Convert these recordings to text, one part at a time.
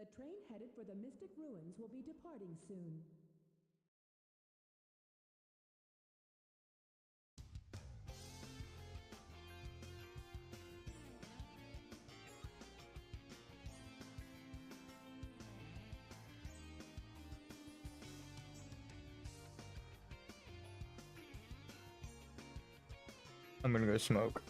The train headed for the Mystic Ruins will be departing soon. I'm gonna go smoke.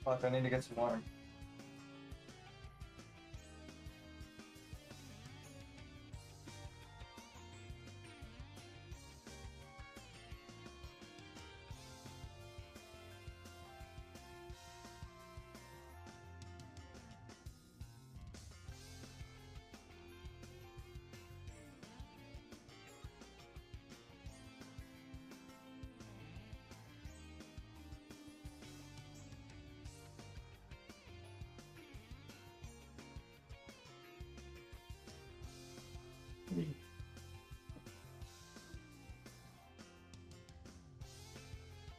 Fuck, I need to get some water.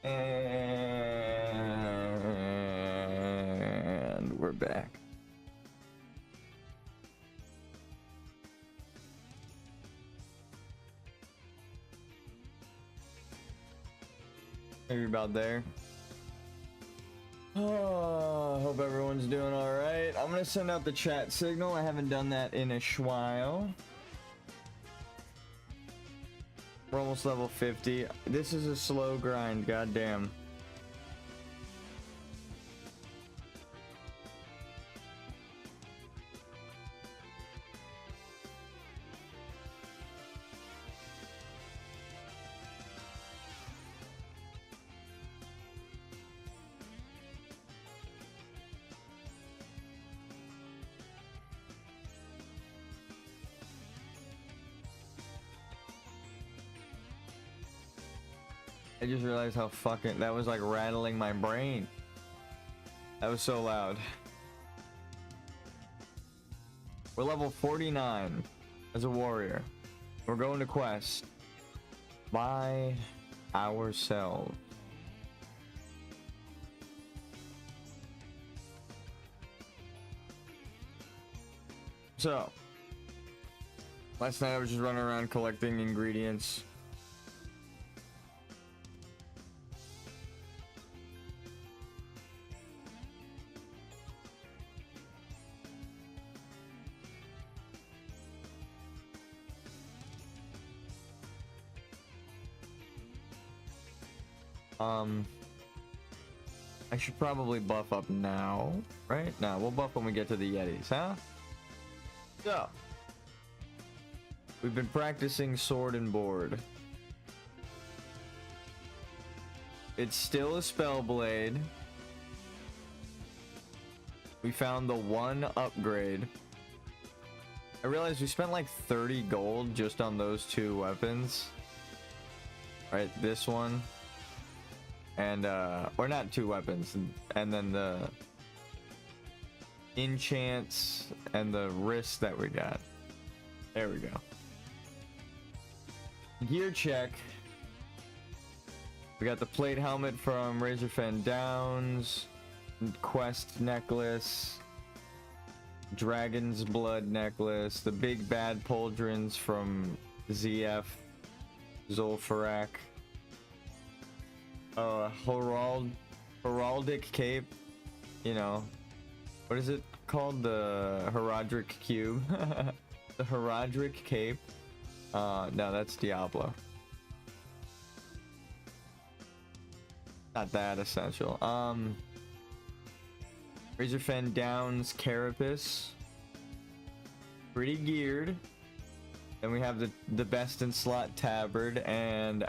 And we're back. Maybe about there. Oh, hope everyone's doing all right. I'm gonna send out the chat signal. I haven't done that in a while. We're almost level 50. This is a slow grind, goddamn. I just realized how fucking that was like rattling my brain. That was so loud. We're level 49 as a warrior. We're going to quest by ourselves. So, last night I was just running around collecting ingredients. I should probably buff up now, right? No, we'll buff when we get to the Yetis, huh? So, we've been practicing sword and board. It's still a spell blade. We found the one upgrade. I realized we spent like 30 gold just on those two weapons. Right, this one. And or not two weapons, and then the enchants and the wrist that we got. There we go. Gear check. We got the plate helmet from Razorfen Downs, quest necklace, dragon's blood necklace, the big bad pauldrons from ZF Zolfarak. Heraldic cape, you know, what is it called? The Heraldric cube. The Heraldric cape. No, that's Diablo. Not that essential. Razorfen Downs carapace. Pretty geared. Then we have the best in slot tabard and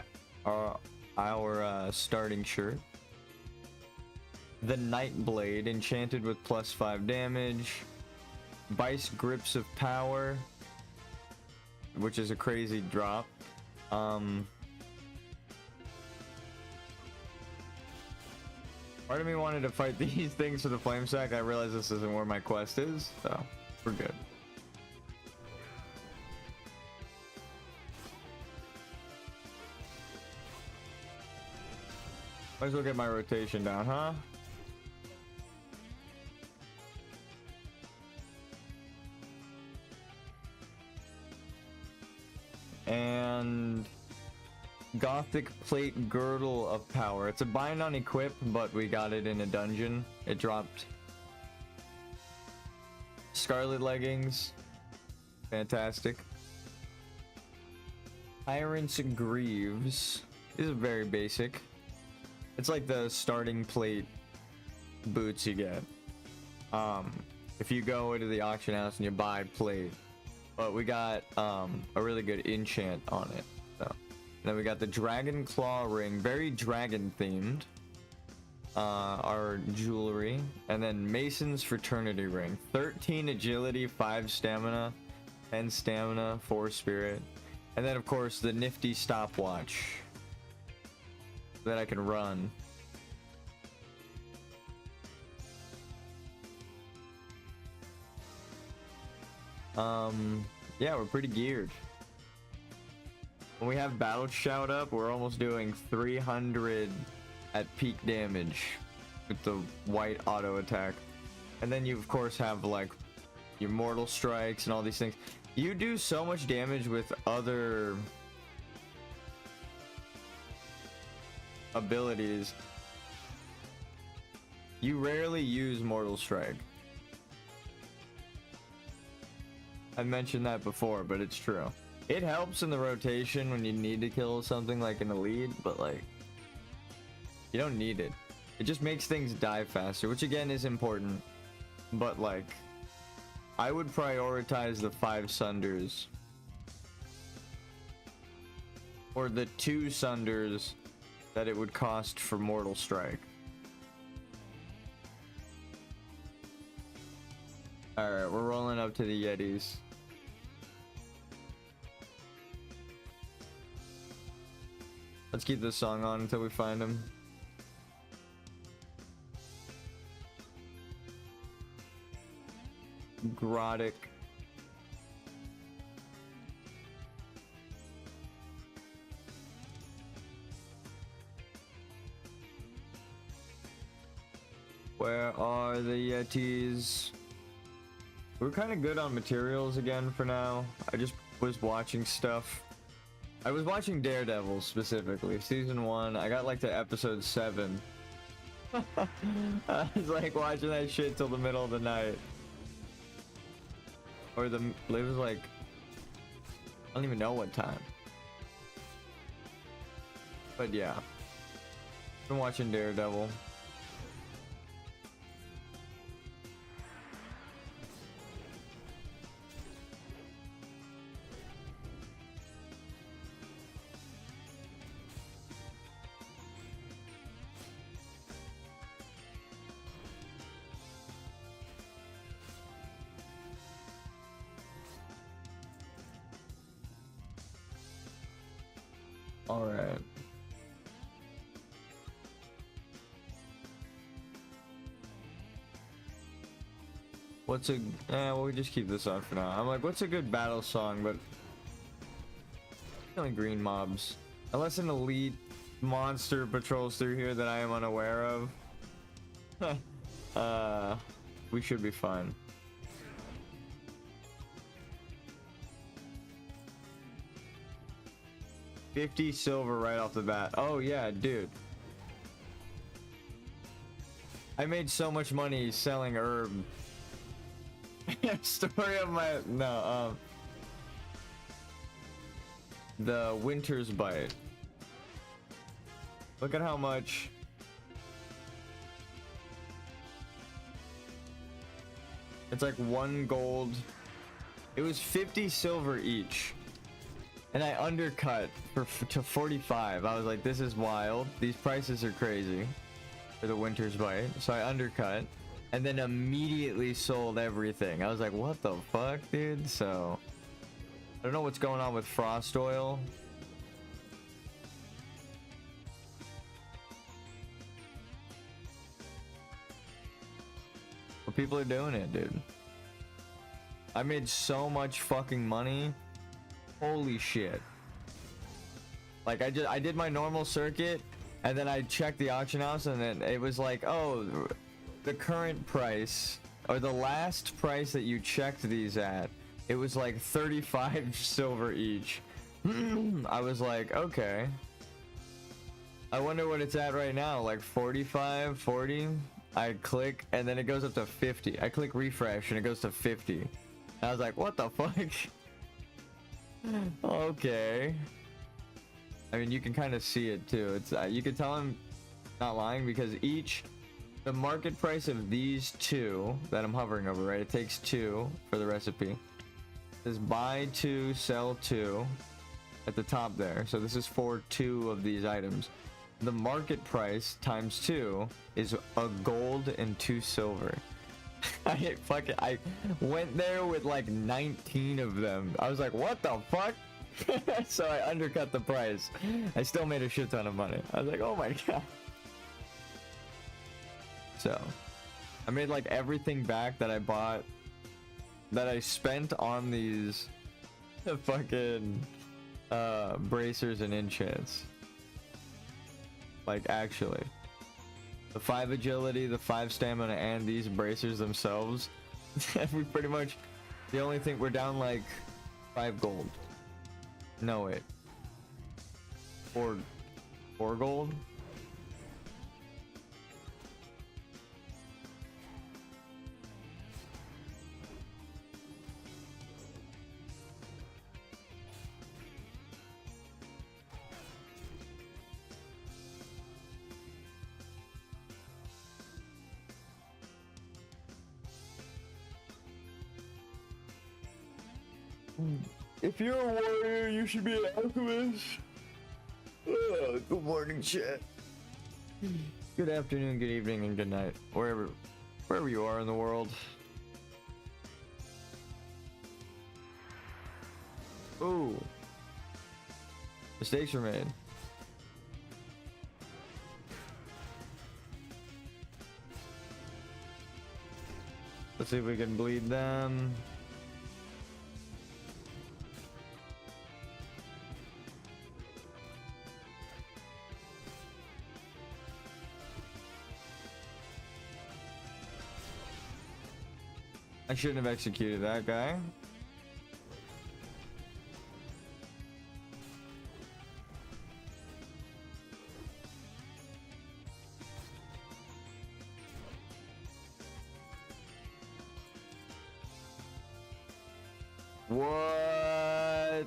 our starting shirt. The Nightblade, enchanted with +5 damage. Vice Grips of Power, which is a crazy drop. Part of me wanted to fight these things for the flame sack. I realized this isn't where my quest is, so we're good. Might as well get my rotation down, huh? And Gothic Plate Girdle of Power. It's a bind on equip, but we got it in a dungeon. It dropped Scarlet Leggings. Fantastic. Tyrant's Greaves. These are very basic. It's like the starting plate boots you get. If you go into the auction house and you buy plate. But we got a really good enchant on it. So. And then we got the Dragon Claw ring, very dragon themed. Our jewelry. And then Mason's Fraternity ring. 13 agility, 5 stamina, 10 stamina, 4 spirit. And then of course the nifty stopwatch that I can run. Yeah, we're pretty geared. When we have Battle Shout up, we're almost doing 300 at peak damage with the white auto attack. And then you of course have like your mortal strikes and all these things. You do so much damage with other abilities. You rarely use mortal strike. I mentioned that before, but it's true. It helps in the rotation when you need to kill something like an elite, but like you don't need it. It just makes things die faster, which again is important, but like I would prioritize the 5 sunders or the 2 sunders that it would cost for mortal strike. Alright, we're rolling up to the Yetis. Let's keep this song on until we find him. Grodic. Where are the Yetis? We're kind of good on materials again for now. I just was watching stuff. I was watching Daredevil specifically, season 1. I got like to episode 7. I was like watching that shit till the middle of the night. Or it was like, I don't even know what time. But yeah, been watching Daredevil. All right. What's a we'll just keep this on for now. I'm like, what's a good battle song? But killing green mobs, unless an elite monster patrols through here that I am unaware of. We should be fine. $50 silver right off the bat. Oh yeah, dude. I made so much money selling herb. Story of my the Winter's Bite. Look at how much. It's like 1 gold. It was 50 silver each. And I undercut to 45. I was like, this is wild. These prices are crazy for the Winter's Bite. So I undercut and then immediately sold everything. I was like, what the fuck, dude? So I don't know what's going on with Frost Oil. But people are doing it, dude. I made so much fucking money. Holy shit. Like I did my normal circuit and then I checked the auction house and then it was like, oh, the current price or the last price that you checked these at, it was like 35 silver each. I was like, okay. I wonder what it's at right now, like 45, 40. I click and then it goes up to 50. I click refresh and it goes to 50. I was like, what the fuck? Okay. I mean, you can kind of see it too. It's you can tell I'm not lying because the market price of these 2 that I'm hovering over, right? It takes 2 for the recipe. It says buy 2, sell 2 at the top there. So this is for 2 of these items. The market price times 2 is a gold and 2 silver. I went there with like 19 of them. I was like, what the fuck? So I undercut the price. I still made a shit ton of money. I was like, oh my god. So I made like everything back that I bought, that I spent on these fucking bracers and enchants. Like actually. the 5 agility, the 5 stamina, and these bracers themselves, we pretty much, the only thing, we're down like 5 gold. No, wait. 4 gold? If you're a warrior, you should be an alchemist. Good morning, chat. Good afternoon, good evening, and good night. Wherever you are in the world. Ooh. Mistakes were made. Let's see if we can bleed them. I shouldn't have executed that guy. What?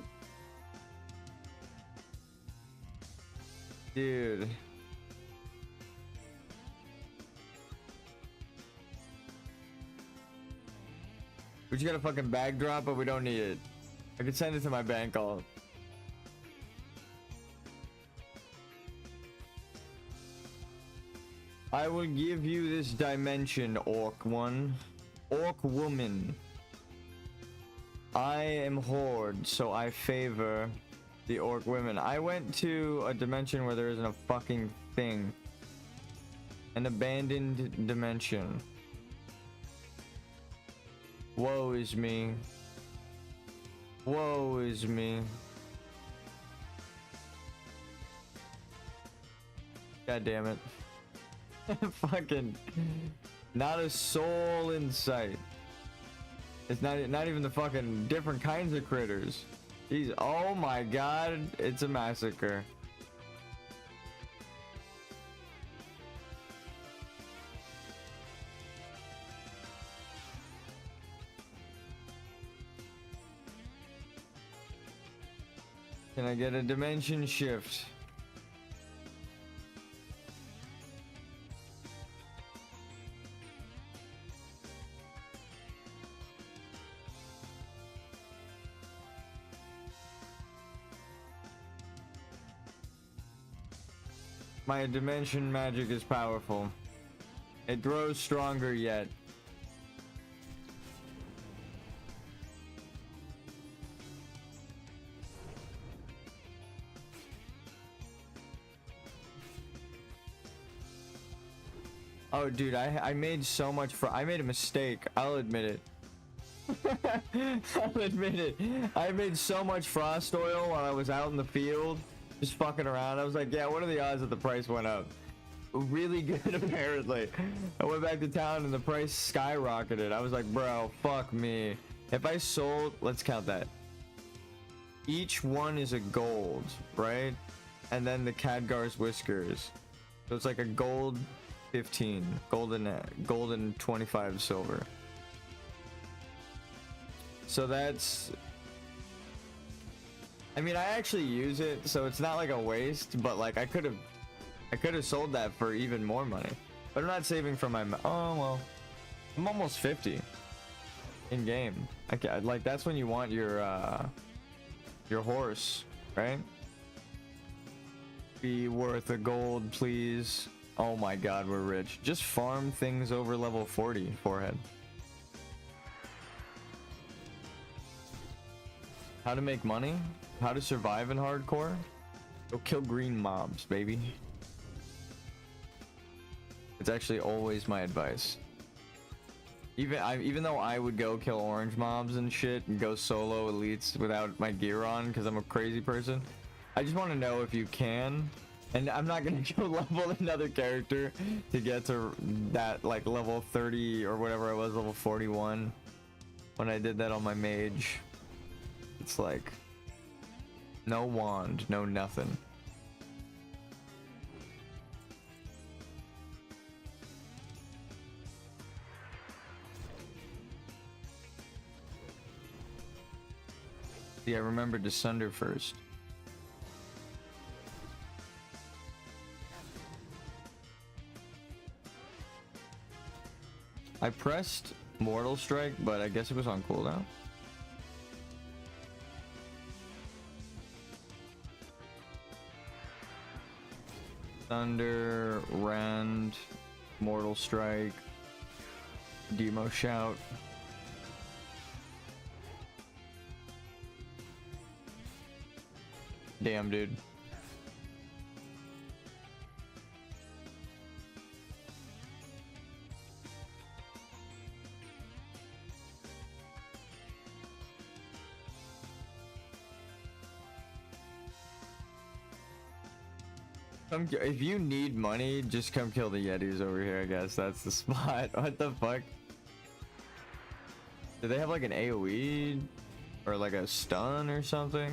Dude. We just got a fucking bag drop, but we don't need it. I could send it to my bank all. I will give you this dimension, orc one. Orc woman. I am horde, so I favor the orc women. I went to a dimension where there isn't a fucking thing. An abandoned dimension. Woe is me. Woe is me. God damn it. Fucking not a soul in sight. It's not even the fucking different kinds of critters. Jeez, oh my god, it's a massacre. Can I get a dimension shift? My dimension magic is powerful. It grows stronger yet. Oh, dude, I made so much I made a mistake. I'll admit it. I'll admit it. I made so much frost oil while I was out in the field, just fucking around. I was like, yeah, what are the odds that the price went up? Really good, apparently. I went back to town and the price skyrocketed. I was like, bro, fuck me. If I sold, let's count that. Each one is a gold, right? And then the Khadgar's whiskers. So it's like a gold 15, golden 25 silver. So that's, I mean, I actually use it, so it's not like a waste, but like I could have sold that for even more money. But I'm not saving for my, oh well, I'm almost 50 in game. Like that's when you want your horse, right? Be worth a gold, please. Oh my god, we're rich. Just farm things over level 40, forehead. How to make money? How to survive in hardcore? Go kill green mobs, baby. It's actually always my advice. Even though I would go kill orange mobs and shit and go solo elites without my gear on because I'm a crazy person, I just want to know if you can And I'm not gonna go level another character to get to that like level 30 or whatever I was, level 41 when I did that on my mage. It's like no wand, no nothing. See, I remembered to sunder first. I pressed Mortal Strike, but I guess it was on cooldown. Thunder, Rend, Mortal Strike, Demo Shout. Damn, dude. If you need money, just come kill the Yetis over here, I guess. That's the spot. What the fuck? Do they have like an AoE? Or like a stun or something?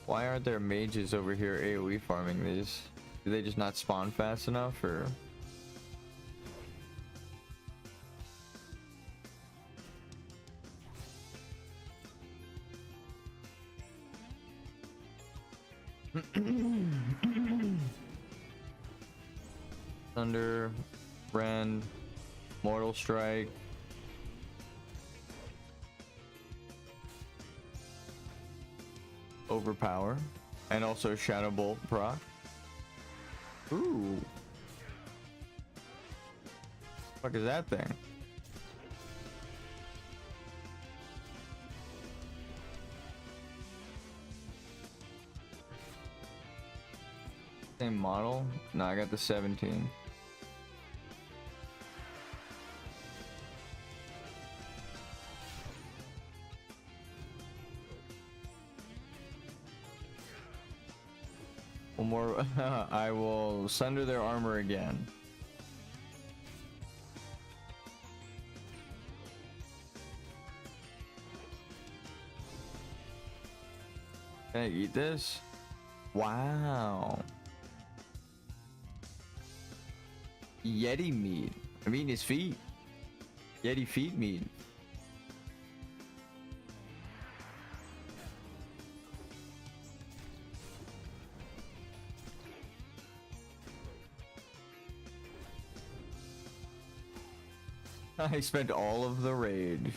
Why aren't there mages over here AoE farming these? Do they just not spawn fast enough, or...? Thunder, Rend, Mortal Strike. Overpower. And also Shadow Bolt proc. Ooh. What the fuck is that thing? Same model? No, I got the 17. One more. I will sunder their armor again. Can I eat this? Wow. Yeti meat. I mean his feet. Yeti feet meat. I spent all of the rage.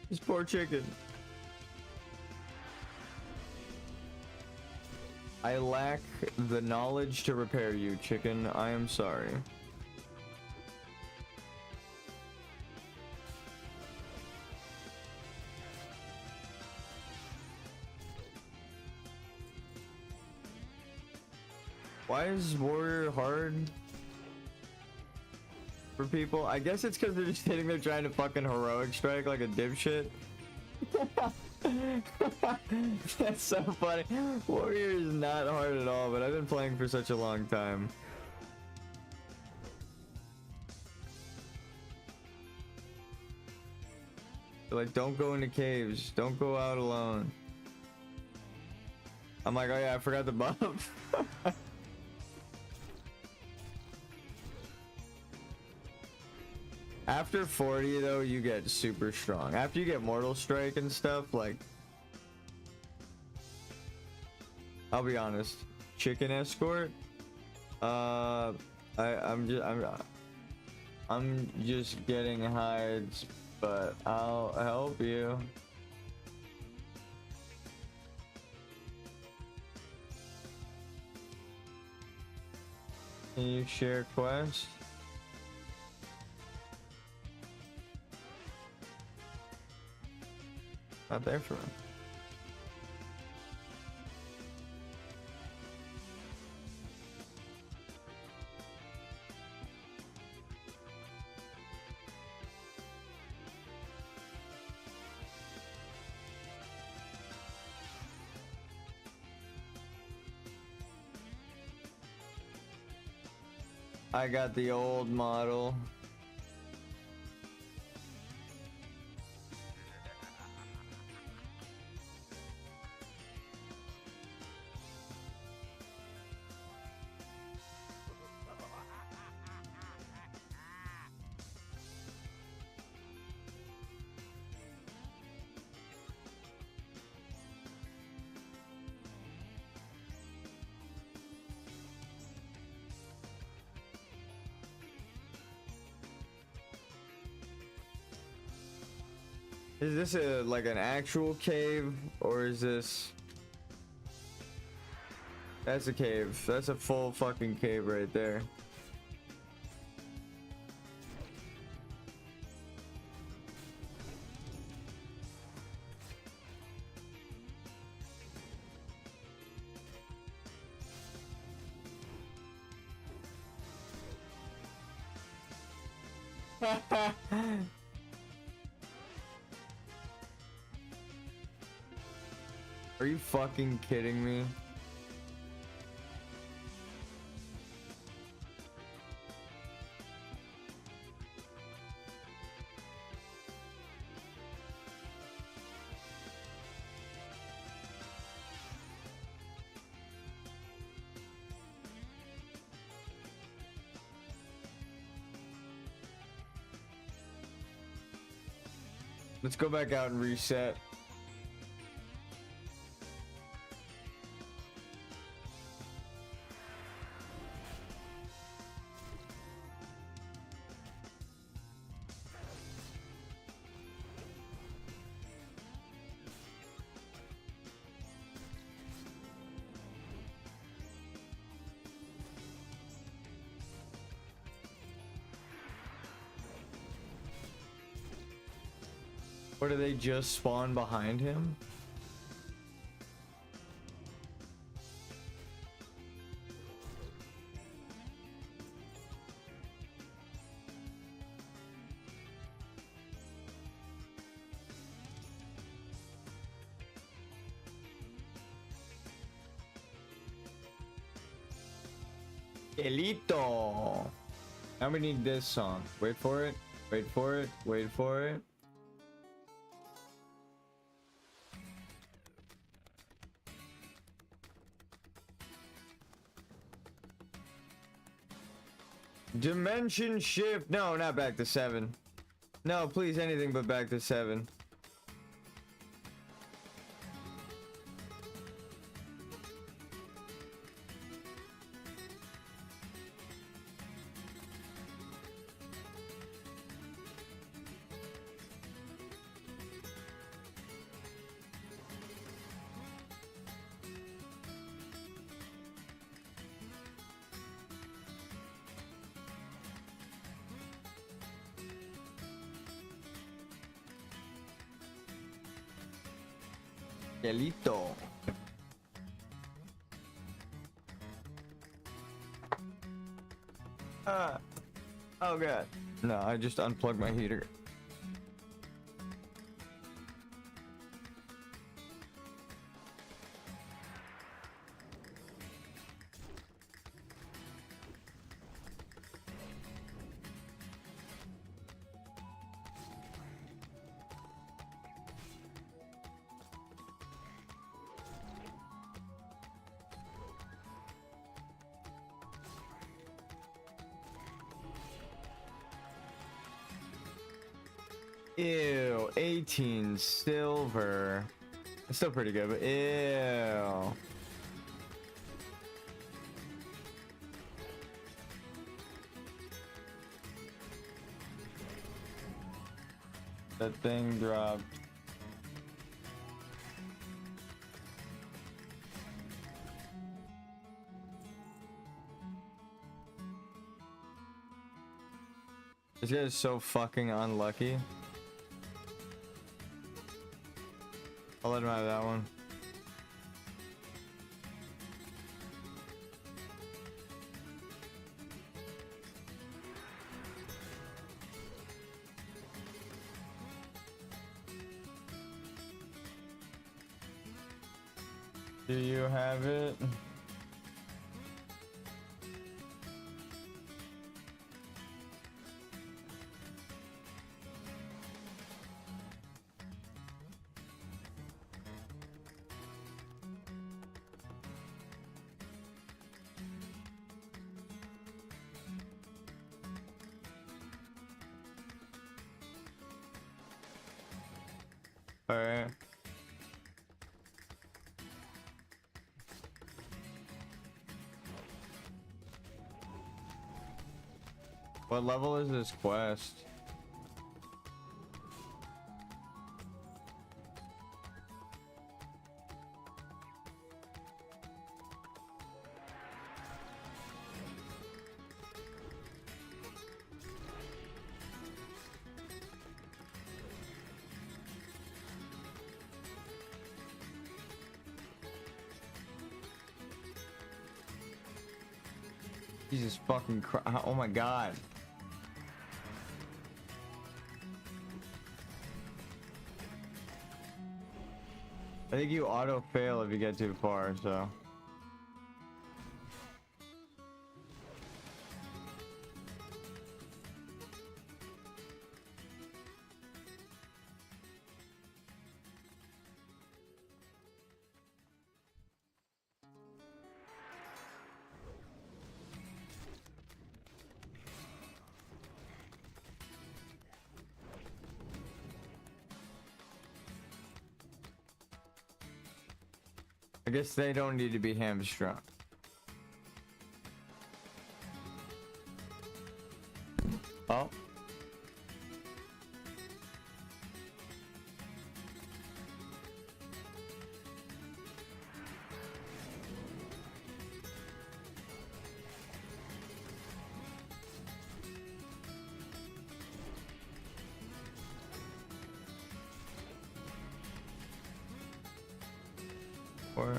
This poor chicken. I lack the knowledge to repair you, chicken. I am sorry. Why is warrior hard for people? I guess it's because they're just sitting there trying to fucking heroic strike like a dipshit. That's so funny. Warrior is not hard at all, but I've been playing for such a long time. They're like, don't go into caves. Don't go out alone. I'm like, oh yeah, I forgot the buff. After 40 though, you get super strong. After you get Mortal Strike and stuff, like, I'll be honest, chicken escort, I'm just getting hides, but I'll help you. Can you share quest? Not there for him. I got the old model. Is this a like an actual cave, or is this? That's a cave. That's a full fucking cave right there. Are you fucking kidding me? Let's go back out and reset. Or do they just spawn behind him? Elito. Now we need this song. Wait for it. Wait for it. Wait for it. Dimension shift. No, not back to 7. No, please, anything but back to 7. Delito. Oh god. No, I just unplugged my heater. Ew, 18 silver. It's still pretty good, but ew. That thing dropped. This guy is so fucking unlucky. I'll let him have that one. Do you have it? All right. What level is this quest? Jesus fucking Christ. Oh my god. I think you auto fail if you get too far, so. I guess they don't need to be hamstrung. Oh. Or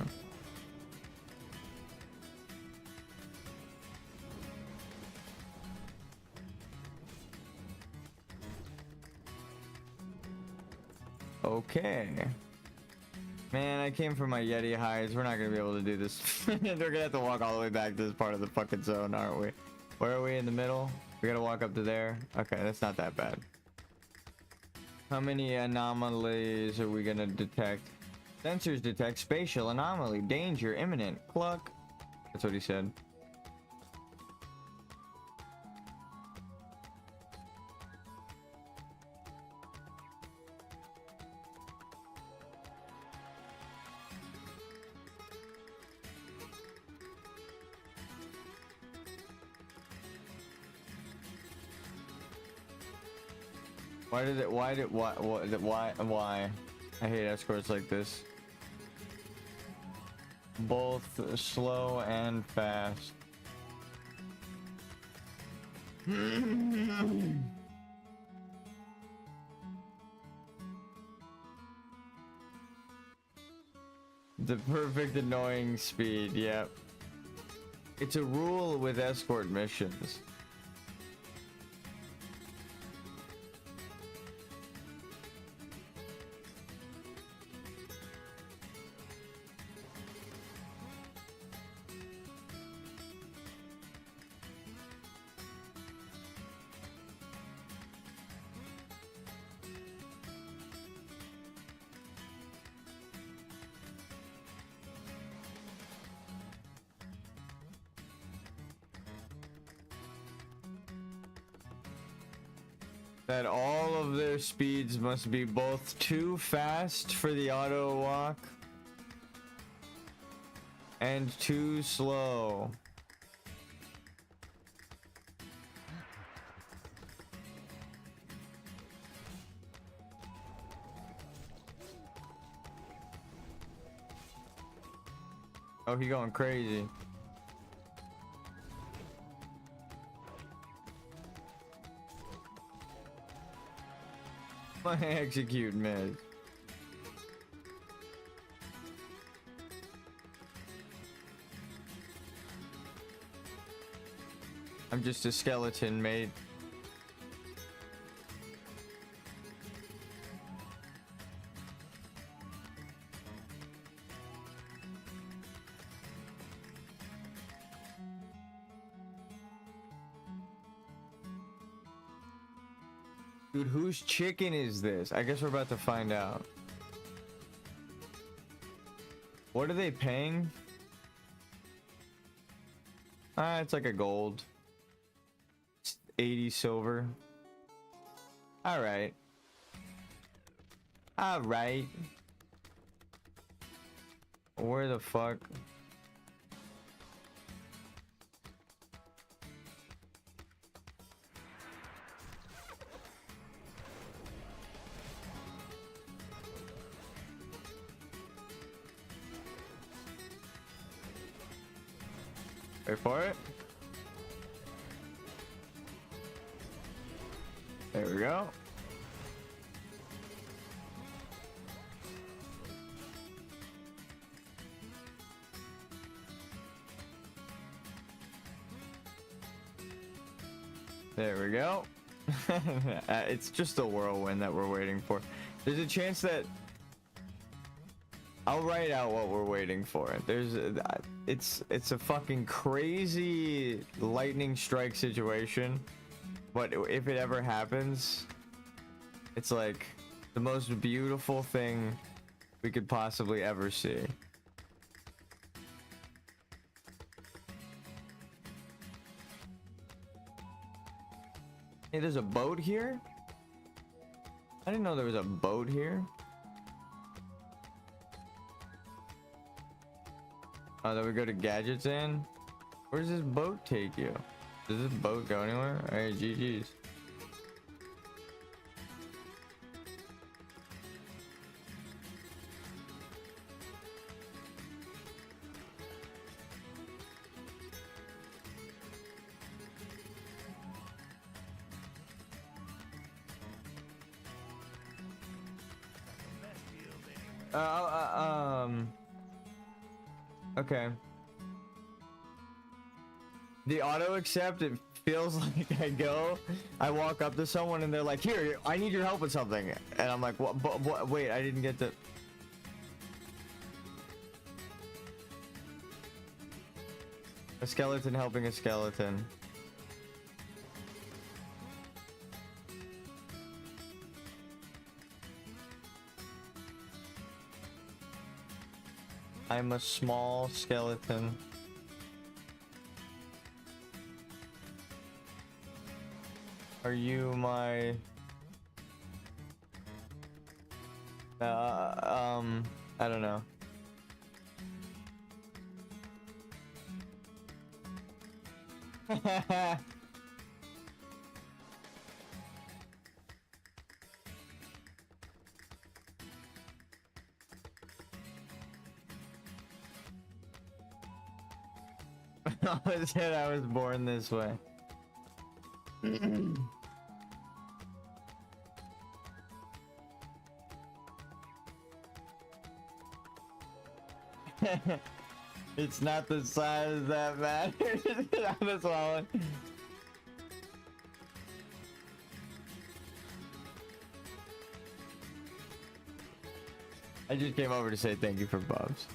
okay. Man, I came for my Yeti highs. We're not gonna be able to do this. We're gonna have to walk all the way back to this part of the fucking zone, aren't we? Where are we? In the middle? We gotta walk up to there. Okay, that's not that bad. How many anomalies are we gonna detect? Sensors detect spatial anomaly, danger, imminent, cluck. That's what he said. Why? I hate escorts like this. Both slow and fast. The perfect annoying speed, yep. It's a rule with escort missions. That all of their speeds must be both too fast for the auto walk and too slow. Oh, he going crazy. My execute miss. I'm just a skeleton, mate. Dude, whose chicken is this? I guess we're about to find out. What are they paying? Ah, it's like a gold. It's 80 silver. Alright. Alright. Where the fuck? Wait for it. There we go. There we go. It's just a whirlwind that we're waiting for. There's a chance that I'll write out what we're waiting for. It's a fucking crazy lightning strike situation, but if it ever happens, it's like the most beautiful thing we could possibly ever see. Hey, there's a boat here? I didn't know there was a boat here. Oh, then we go to gadgets in. Where does this boat take you? Does this boat go anywhere? Alright, GG's. Okay. The auto accept, it feels like I walk up to someone and they're like, here, I need your help with something. And I'm like, what, wait, I didn't get the... A skeleton helping a skeleton. I'm a small skeleton. Are you my... I don't know. I said I was born this way. It's not the size that matters. I'm just swallowing. I just came over to say thank you for Bob's.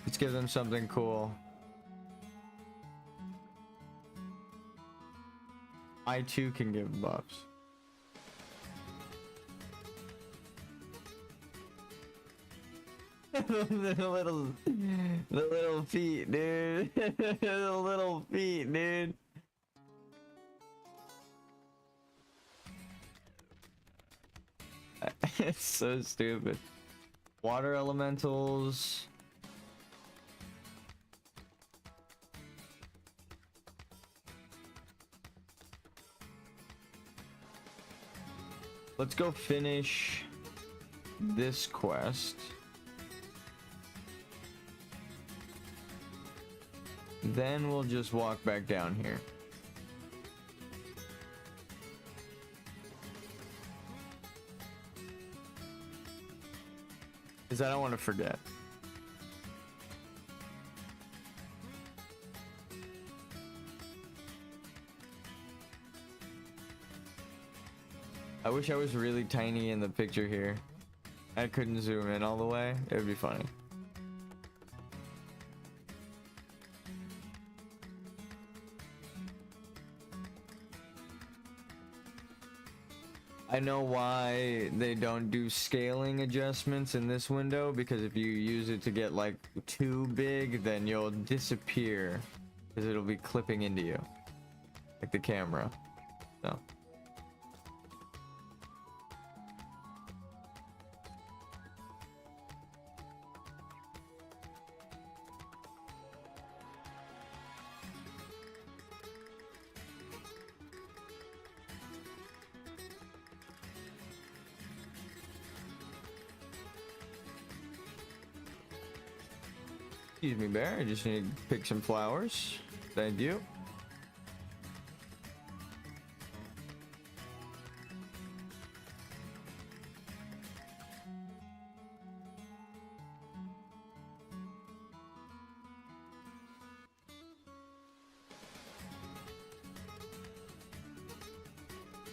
Let's give them something cool. I too can give buffs. the little feet, dude. The little feet, dude. It's so stupid. Water elementals. Let's go finish this quest. Then we'll just walk back down here. Because I don't want to forget. I wish I was really tiny in the picture here. I couldn't zoom in all the way. It would be funny. I know why they don't do scaling adjustments in this window, because if you use it to get like too big, then you'll disappear because it'll be clipping into you, like the camera. So. Excuse me, Bear. I just need to pick some flowers. Thank you.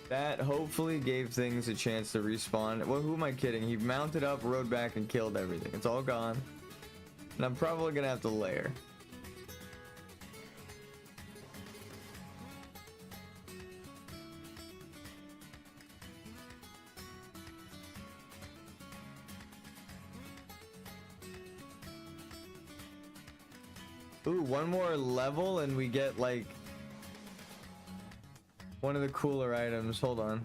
That hopefully gave things a chance to respawn. Well, who am I kidding? He mounted up, rode back, and killed everything. It's all gone. And I'm probably gonna have to layer. Ooh, one more level and we get like one of the cooler items. Hold on.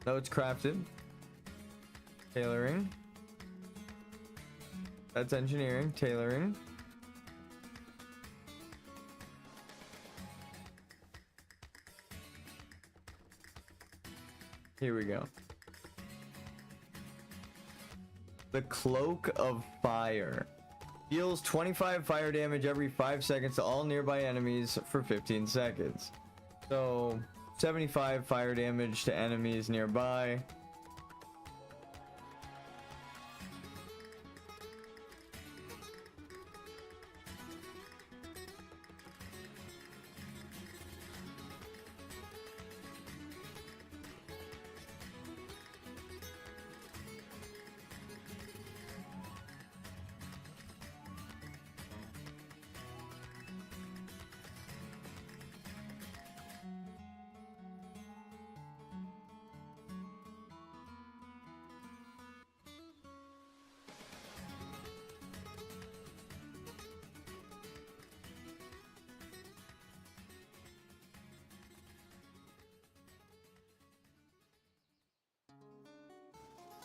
No, it's crafted. Tailoring. That's engineering. Tailoring. Here we go. The Cloak of Fire. Deals 25 fire damage every 5 seconds to all nearby enemies for 15 seconds. So 75 fire damage to enemies nearby.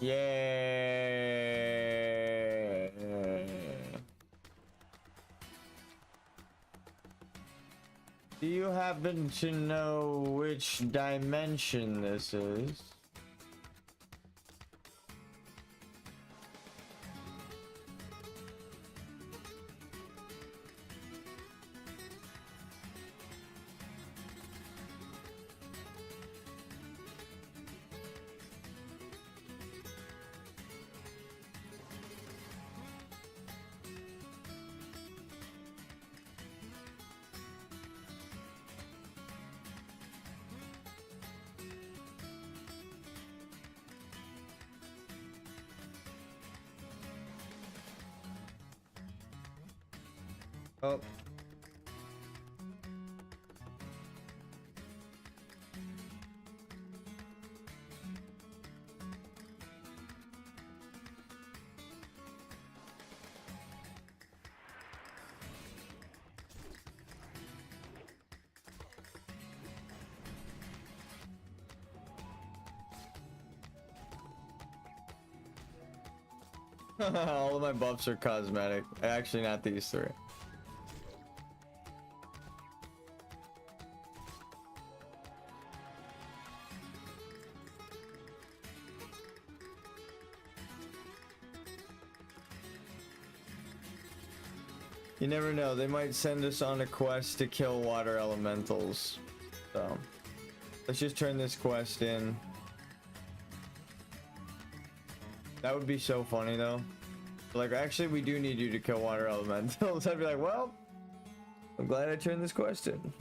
Yeah. Do you happen to know which dimension this is? Oh. All of my buffs are cosmetic. Actually, not these three. You never know, they might send us on a quest to kill water elementals. So, let's just turn this quest in. That would be so funny though. Like, actually, we do need you to kill water elementals. I'd be like, well, I'm glad I turned this quest in.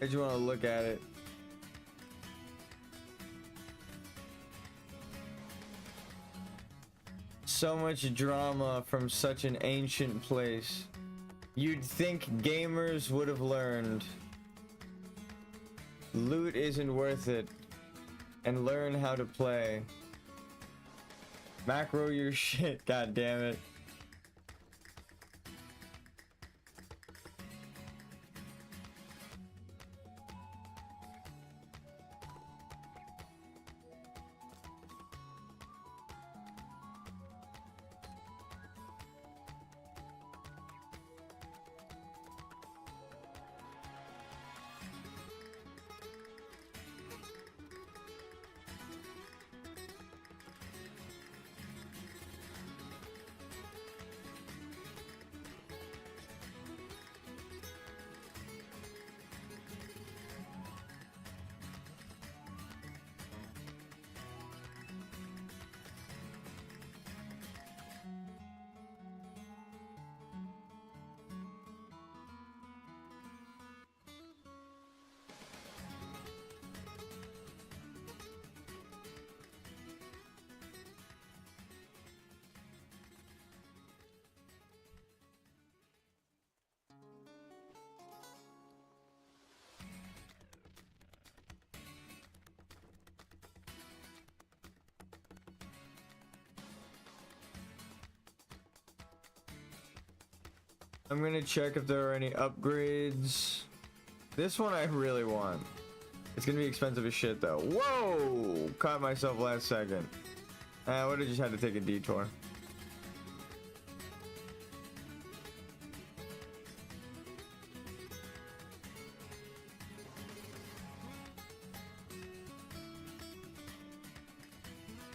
I just want to look at it. So much drama from such an ancient place. You'd think gamers would have learned. Loot isn't worth it. And learn how to play. Macro your shit, god damn it. I'm gonna check if there are any upgrades. This one I really want. It's gonna be expensive as shit though. Whoa! Caught myself last second. I would have just had to take a detour.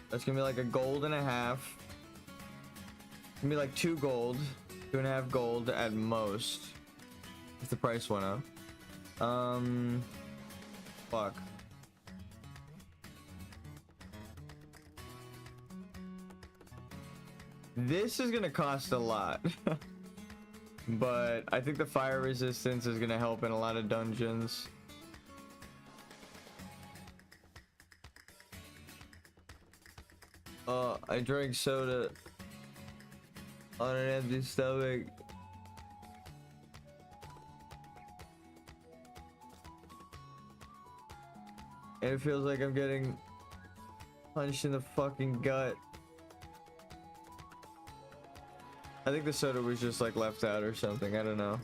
That's gonna be like a gold and a half. It's gonna be like 2 gold. 2.5 gold at most. If the price went up. Fuck. This is gonna cost a lot. But I think the fire resistance is gonna help in a lot of dungeons. I drank soda on an empty stomach. And it feels like I'm getting punched in the fucking gut. I think the soda was just like left out or something, I don't know.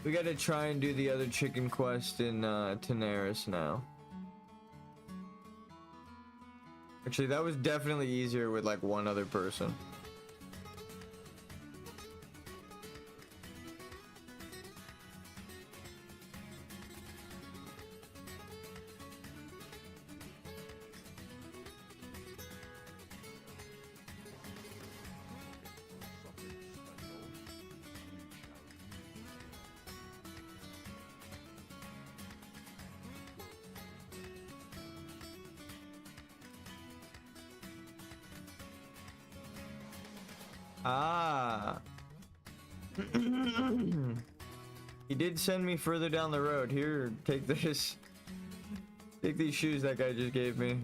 We gotta try and do the other chicken quest in Tenaris now. Actually, that was definitely easier with like one other person. Ah. He did send me further down the road. Here, take this. Take these shoes that guy just gave me.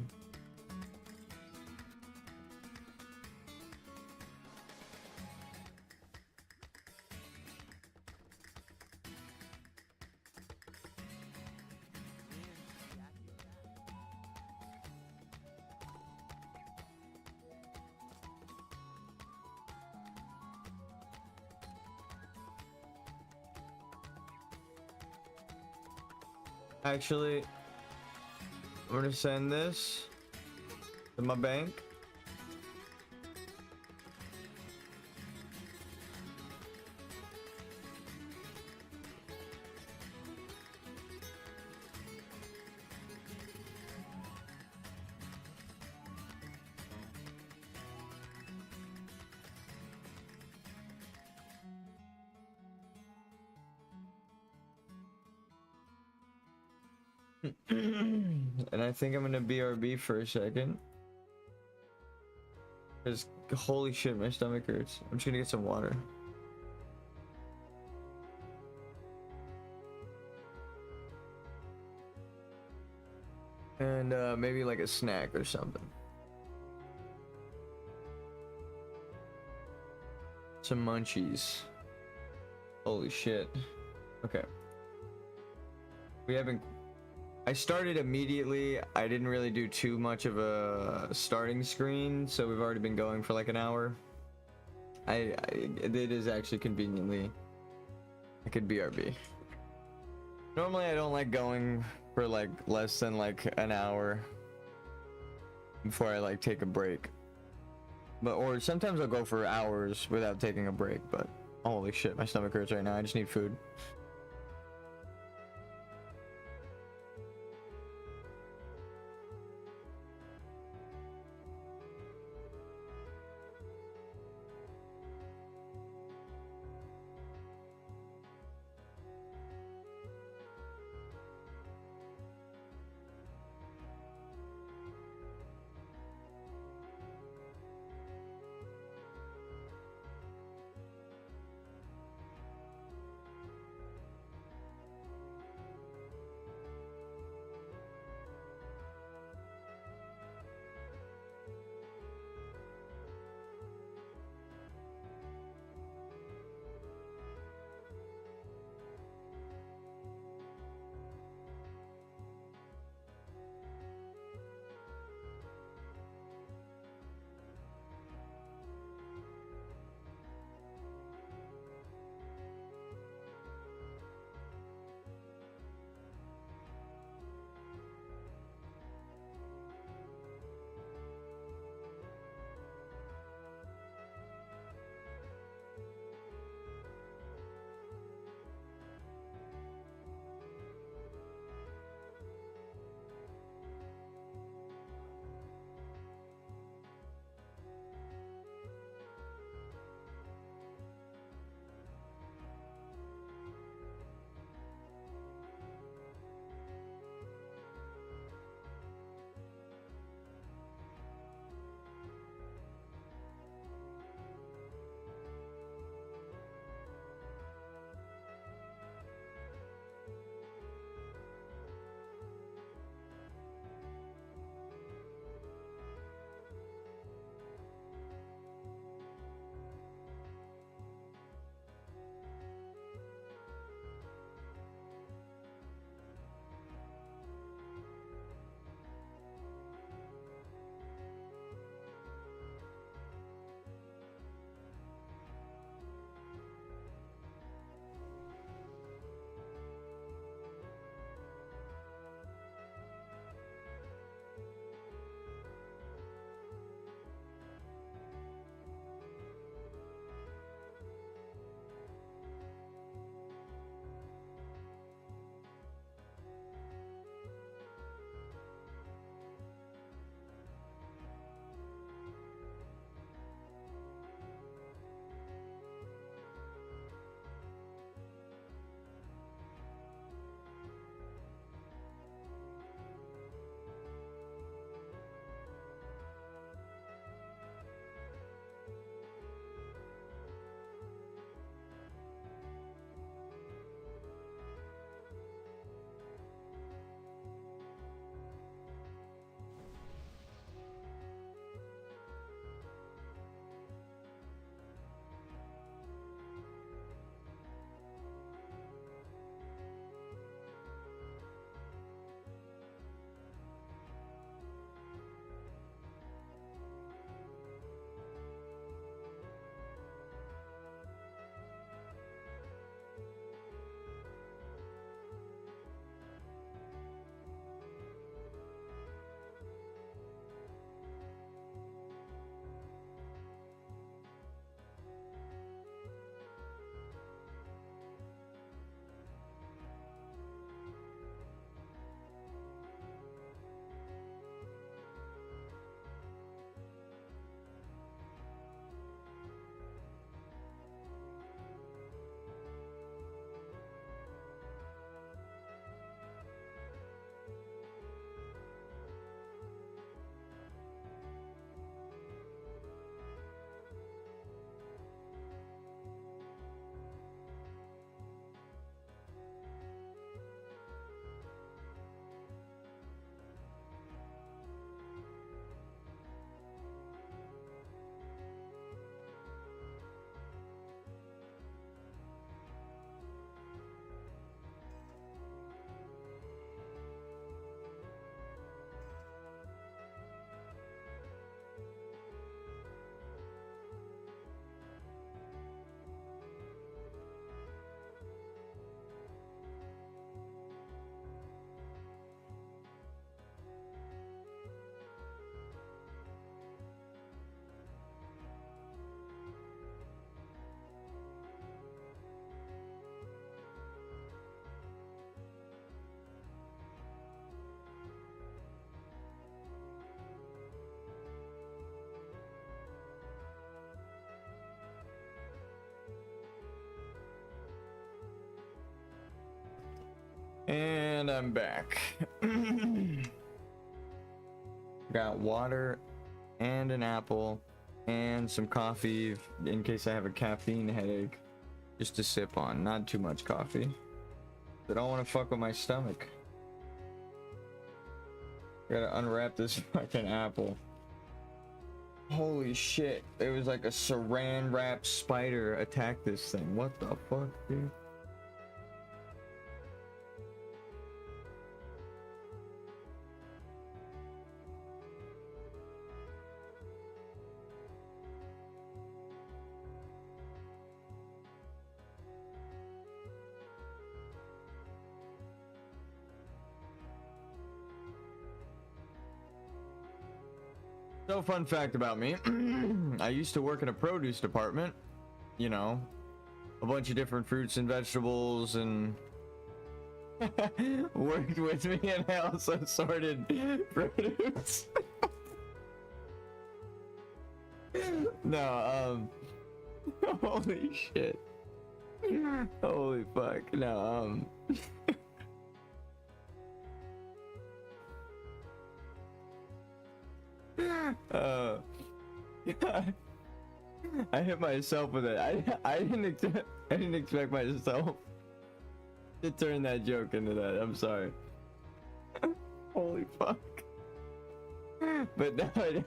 Actually, I'm gonna send this to my bank. And I think I'm gonna BRB for a second. Cause holy shit, my stomach hurts. I'm just gonna get some water. And maybe like a snack or something. Some munchies. Holy shit. Okay. We haven't... I started immediately. I didn't really do too much of a starting screen, so we've already been going for like an hour. It is actually conveniently... I could BRB. Normally I don't like going for like less than like an hour before I like take a break. But or sometimes I'll go for hours without taking a break, but holy shit, my stomach hurts right now. I just need food. And I'm back. Got water and an apple and some coffee in case I have a caffeine headache, just to sip on. Not too much coffee. I don't want to fuck with my stomach. Gotta unwrap this fucking apple. Holy shit. It was like a saran wrap spider attacked this thing. What the fuck, dude? So, fun fact about me, I used to work in a produce department, you know, a bunch of different fruits and vegetables, and worked with me, and I also sorted produce. No, holy shit. Holy fuck, no, I hit myself with it. I didn't expect myself to turn that joke into that. I'm sorry. Holy fuck. But no,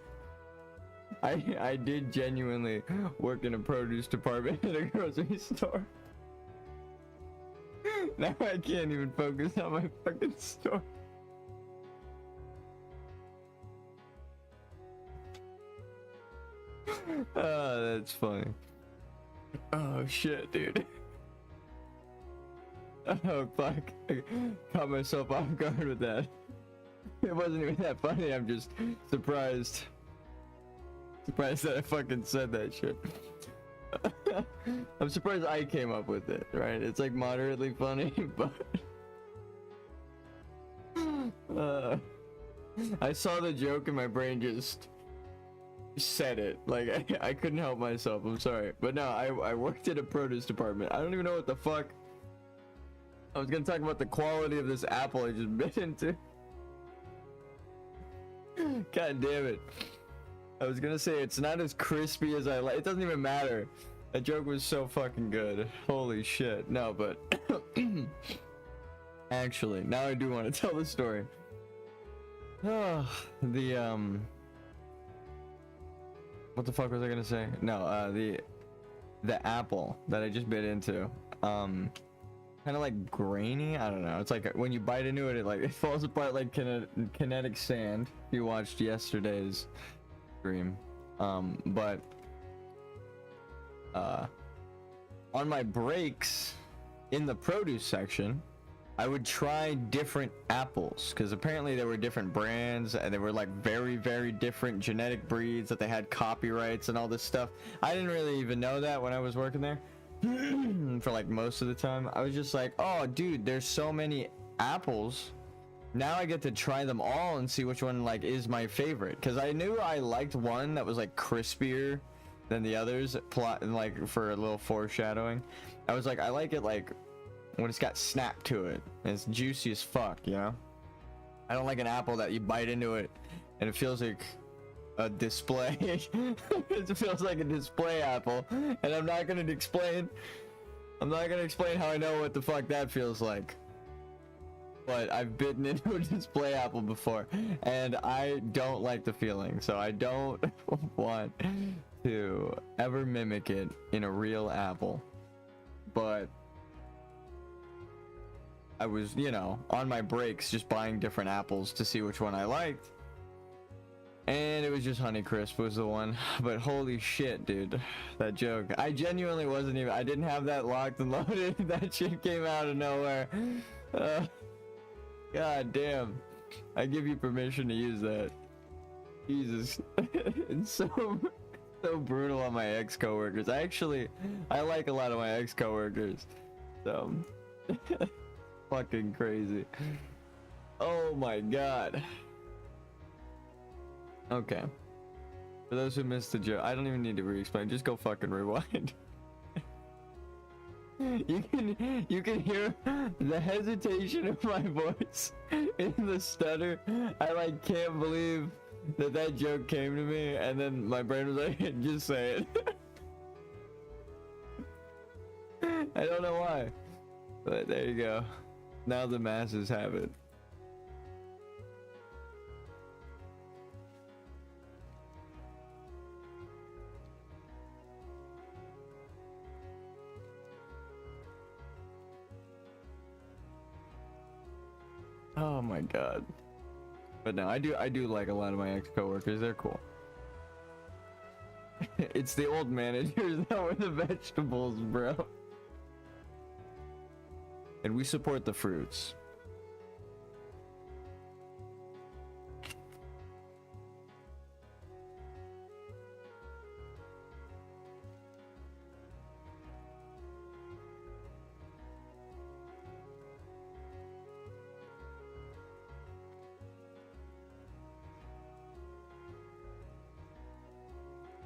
I did genuinely work in a produce department at a grocery store. Now I can't even focus on my fucking store. Oh, that's funny. Oh shit, dude. Oh fuck. I caught myself off guard with that. It wasn't even that funny, I'm just surprised. Surprised that I fucking said that shit. I'm surprised I came up with it, right? It's like moderately funny, but I saw the joke and my brain just said it. Like I couldn't help myself. I'm sorry, but no, I worked at a produce department. I don't even know what the fuck. I was gonna talk about the quality of this apple I just bit into. God damn it. I was gonna say it's not as crispy as I like. It doesn't even matter. That joke was so fucking good. Holy shit. No, but actually, now I do want to tell the story. Oh, what the fuck was I gonna say? No, the apple that I just bit into, kind of like grainy. I don't know. It's like when you bite into it, it falls apart like kinetic sand. If you watched yesterday's stream, but on my breaks in the produce section, I would try different apples because apparently there were different brands and they were like very, very different genetic breeds that they had copyrights and all this stuff. I didn't really even know that when I was working there for like most of the time. I was just like, oh dude, there's so many apples. Now I get to try them all and see which one like is my favorite, because I knew I liked one that was like crispier than the others. Like for a little foreshadowing, I was like, I like it like when it's got snap to it and it's juicy as fuck, you know? I don't like an apple that you bite into it and it feels like a display. It feels like a display apple, and I'm not gonna explain how I know what the fuck that feels like. But I've bitten into a display apple before and I don't like the feeling, so I don't want to ever mimic it in a real apple. But I was, you know, on my breaks just buying different apples to see which one I liked. And it was just Honeycrisp was the one. But holy shit, dude. That joke. I genuinely wasn't even, I didn't have that locked and loaded. That shit came out of nowhere. God damn. I give you permission to use that. Jesus. It's so brutal on my ex-coworkers. I like a lot of my ex-coworkers. So... fucking crazy. Oh my god. Okay. For those who missed the joke, I don't even need to re-explain. Just go fucking rewind. You can hear the hesitation of my voice in the stutter. I like can't believe that joke came to me, and then my brain was like, just say it. I don't know why, but there you go. Now the masses have it. Oh my god. But no, I do like a lot of my ex-coworkers. They're cool. It's the old managers that were the vegetables, bro. And we support the fruits.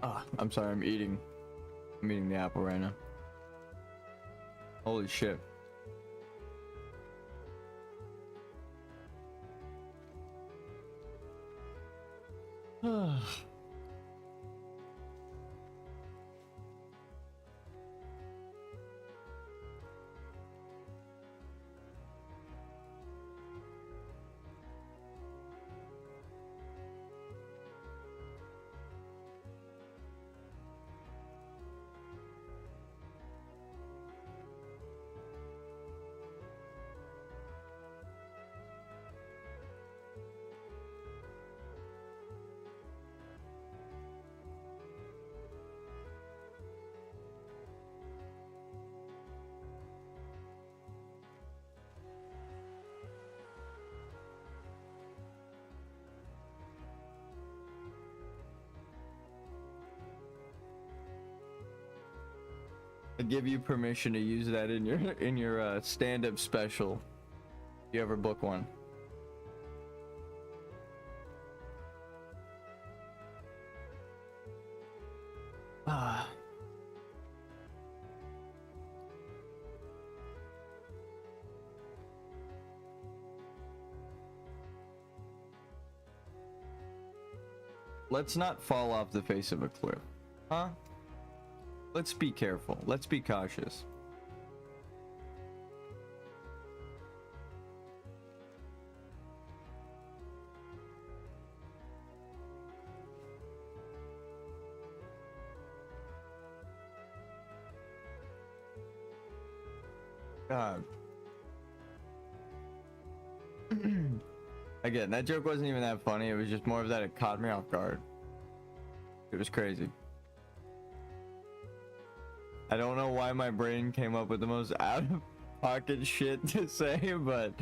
Ah, I'm sorry, I'm eating the apple right now. Holy shit. I give you permission to use that in your stand-up special. If you ever book one. Ah. Let's not fall off the face of a cliff. Huh? Let's be careful. Let's be cautious. God. Again, that joke wasn't even that funny. It was just more of that it caught me off guard. It was crazy. I don't know why my brain came up with the most out of pocket shit to say, but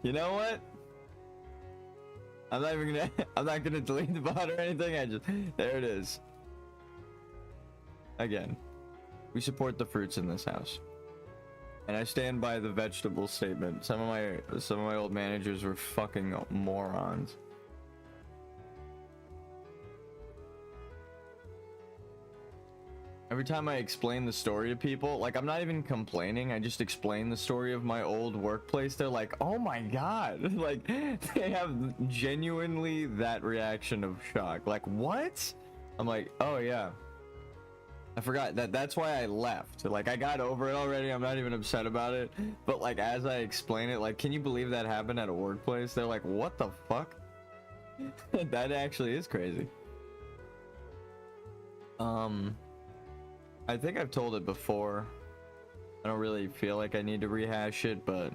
you know what? I'm not gonna delete the bot or anything. There it is. Again, we support the fruits in this house. And I stand by the vegetable statement. Some of my old managers were fucking morons. Every time I explain the story to people, like I'm not even complaining, I just explain the story of my old workplace, they're like, oh my god. Like they have genuinely that reaction of shock. Like, what? I'm like, oh yeah, I forgot that's why I left. Like I got over it already, I'm not even upset about it, but like as I explain it, like, can you believe that happened at a workplace? They're like, what the fuck? That actually is crazy. I think I've told it before. I don't really feel like I need to rehash it, but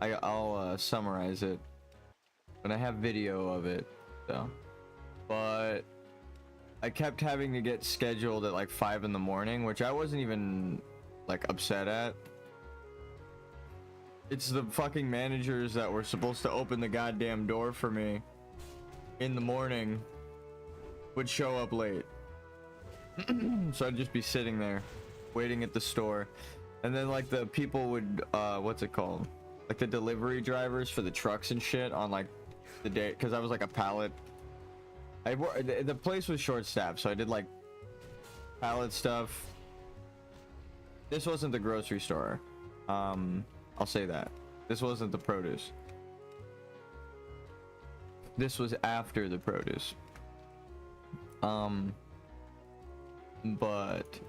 I'll summarize it. But I have video of it, so. But I kept having to get scheduled at like 5 in the morning, which I wasn't even like upset at. It's the fucking managers that were supposed to open the goddamn door for me in the morning would show up late. So I'd just be sitting there waiting at the store, and then like the people would what's it called, like the delivery drivers for the trucks and shit on like the day, because I was like a pallet. The place was short staffed, so I did like pallet stuff, This wasn't the grocery store. I'll say that. This wasn't the produce. This was after the produce. But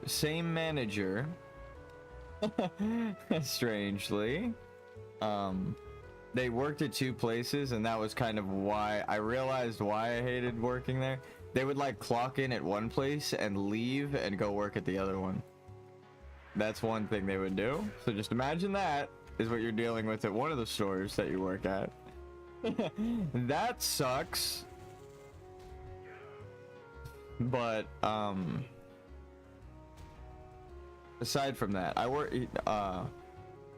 same manager. Strangely. They worked at two places, and that was kind of why I realized why I hated working there. They would like clock in at one place and leave and go work at the other one. That's one thing they would do. So just imagine that is what you're dealing with at one of the stores that you work at. That sucks. But aside from that, I work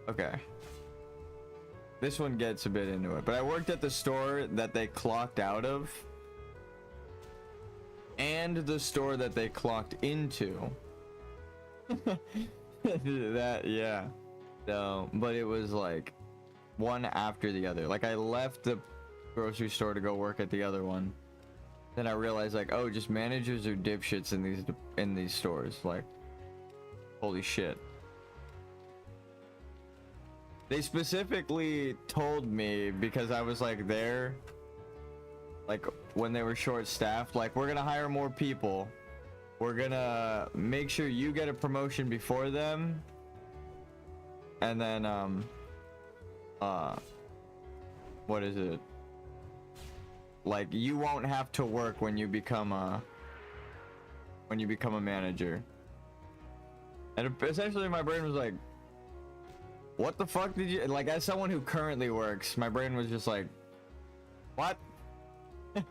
okay. This one gets a bit into it, but I worked at the store that they clocked out of and the store that they clocked into. That, yeah. No, but it was like one after the other. Like I left the grocery store to go work at the other one. Then I realized like, oh, just managers are dipshits in these stores. Like, holy shit. They specifically told me, because I was like there, like when they were short staffed, like we're gonna hire more people. We're gonna make sure you get a promotion before them. And then, what is it? Like you won't have to work when you become a manager. And essentially my brain was like, what the fuck did you, like, as someone who currently works, my brain was just like, what?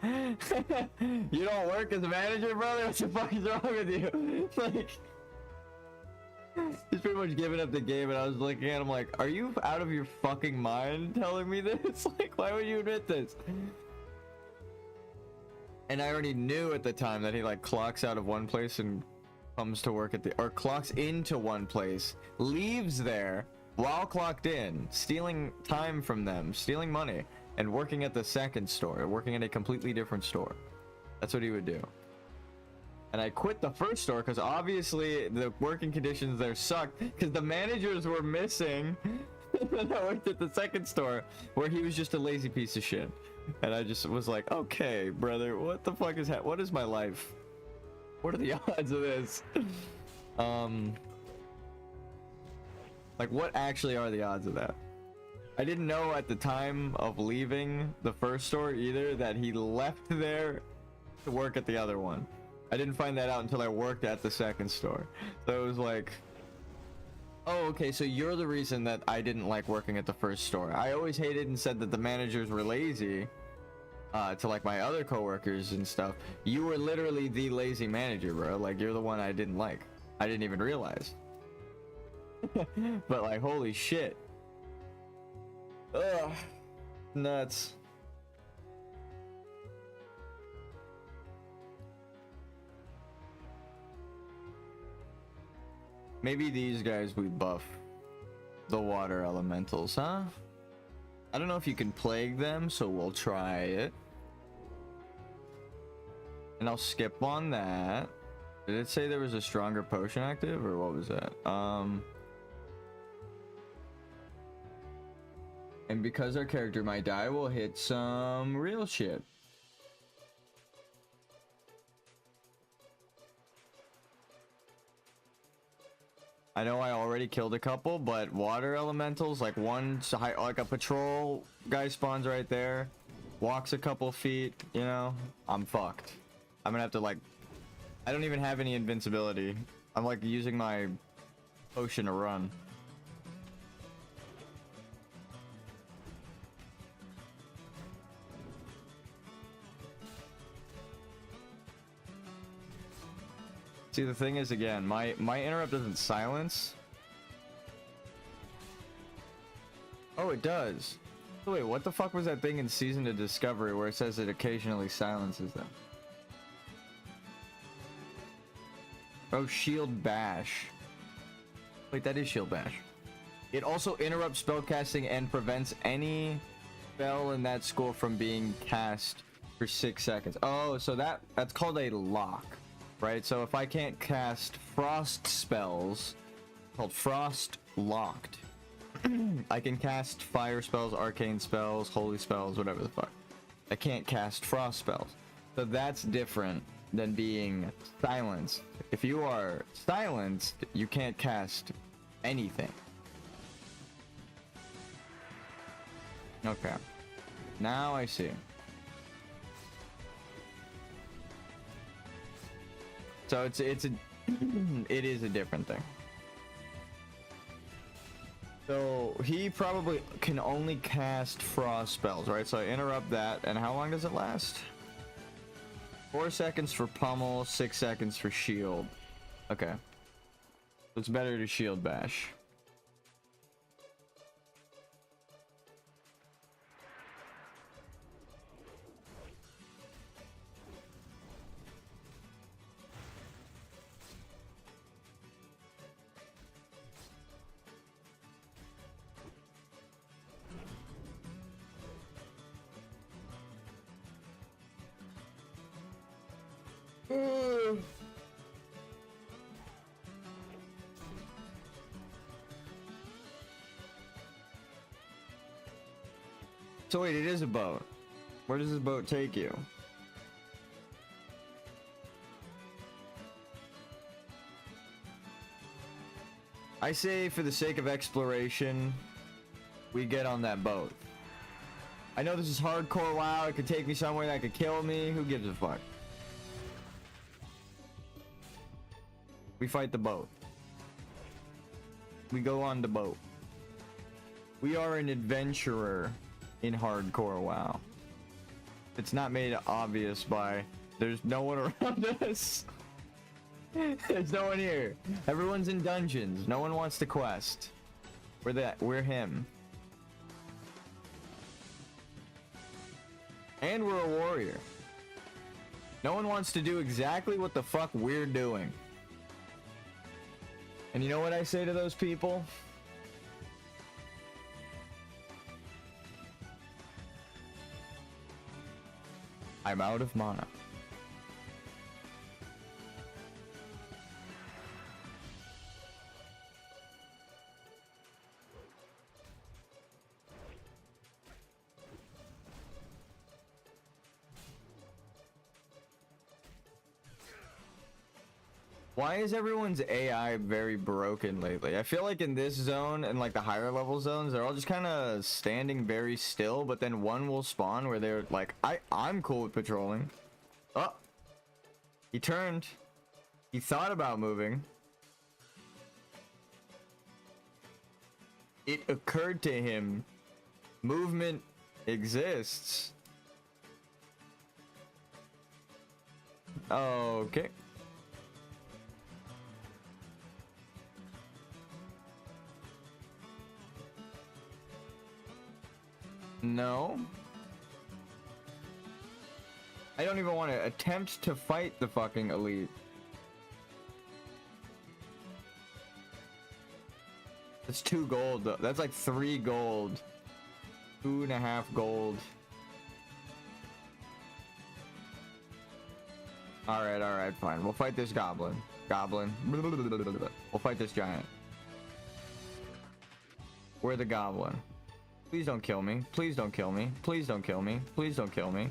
You don't work as a manager, brother? What the fuck is wrong with you? Like, he's pretty much giving up the game, and I was looking at him like, are you out of your fucking mind telling me this? Like, why would you admit this? And I already knew at the time that he like clocks out of one place and comes to work at the, or clocks into one place, leaves there while clocked in, stealing time from them, stealing money, and working at the second store, working at a completely different store. That's what he would do. And I quit the first store because obviously the working conditions there sucked because the managers were missing. And I worked at the second store where he was just a lazy piece of shit. And I just was like, okay, brother, what the fuck is what is my life? What are the odds of this? Like, what actually are the odds of that? I didn't know at the time of leaving the first store either that he left there to work at the other one. I didn't find that out until I worked at the second store. So it was like, oh, okay, so you're the reason that I didn't like working at the first store. I always hated and said that the managers were lazy to like my other coworkers and stuff. You were literally the lazy manager, bro. Like, you're the one I didn't like. I didn't even realize. But like, holy shit. Ugh. Nuts. Maybe these guys we buff. The water elementals, huh? I don't know if you can plague them, so we'll try it. And I'll skip on that. Did it say there was a stronger potion active, or what was that? And because our character might die, we'll hit some real shit. I know I already killed a couple, but water elementals, like one, like a patrol guy spawns right there, walks a couple feet, you know, I'm fucked. I'm gonna have to like, I don't even have any invincibility. I'm like using my potion to run. See, the thing is, again, my interrupt doesn't silence. Oh, it does. Oh, wait, what the fuck was that thing in Season of Discovery where it says it occasionally silences them? Oh, Shield Bash. Wait, that is Shield Bash. It also interrupts spellcasting and prevents any spell in that school from being cast for 6 seconds. Oh, so that's called a lock. Right, so if I can't cast frost spells called Frost Locked. I can cast fire spells, arcane spells, holy spells, whatever the fuck. I can't cast frost spells. So that's different than being silenced. If you are silenced, you can't cast anything. Okay. Now I see. So it's a it is a different thing. So he probably can only cast frost spells, right? So I interrupt that, and how long does it last? 4 seconds for pummel, 6 seconds for shield. Okay. It's better to shield bash. So wait, it is a boat. Where does this boat take you? I say for the sake of exploration, we get on that boat. I know this is hardcore WoW, it could take me somewhere that could kill me, who gives a fuck? We fight the boat. We go on the boat. We are an adventurer in hardcore WoW. It's not made obvious by there's no one around us. There's no one here. Everyone's in dungeons. No one wants to quest. We're him. And we're a warrior. No one wants to do exactly what the fuck we're doing. And you know what I say to those people? I'm out of mana. Why is everyone's AI very broken lately? I feel like in this zone and like the higher level zones, they're all just kind of standing very still, but then one will spawn where they're like, I'm cool with patrolling. Oh, he turned. He thought about moving. It occurred to him, movement exists. Okay. No. I don't even want to attempt to fight the fucking elite. That's 2 gold though. That's like 3 gold. 2.5 gold. Alright, fine. We'll fight this goblin. We'll fight this giant. We're the goblin. Please don't kill me. Please don't kill me. Please don't kill me. Please don't kill me.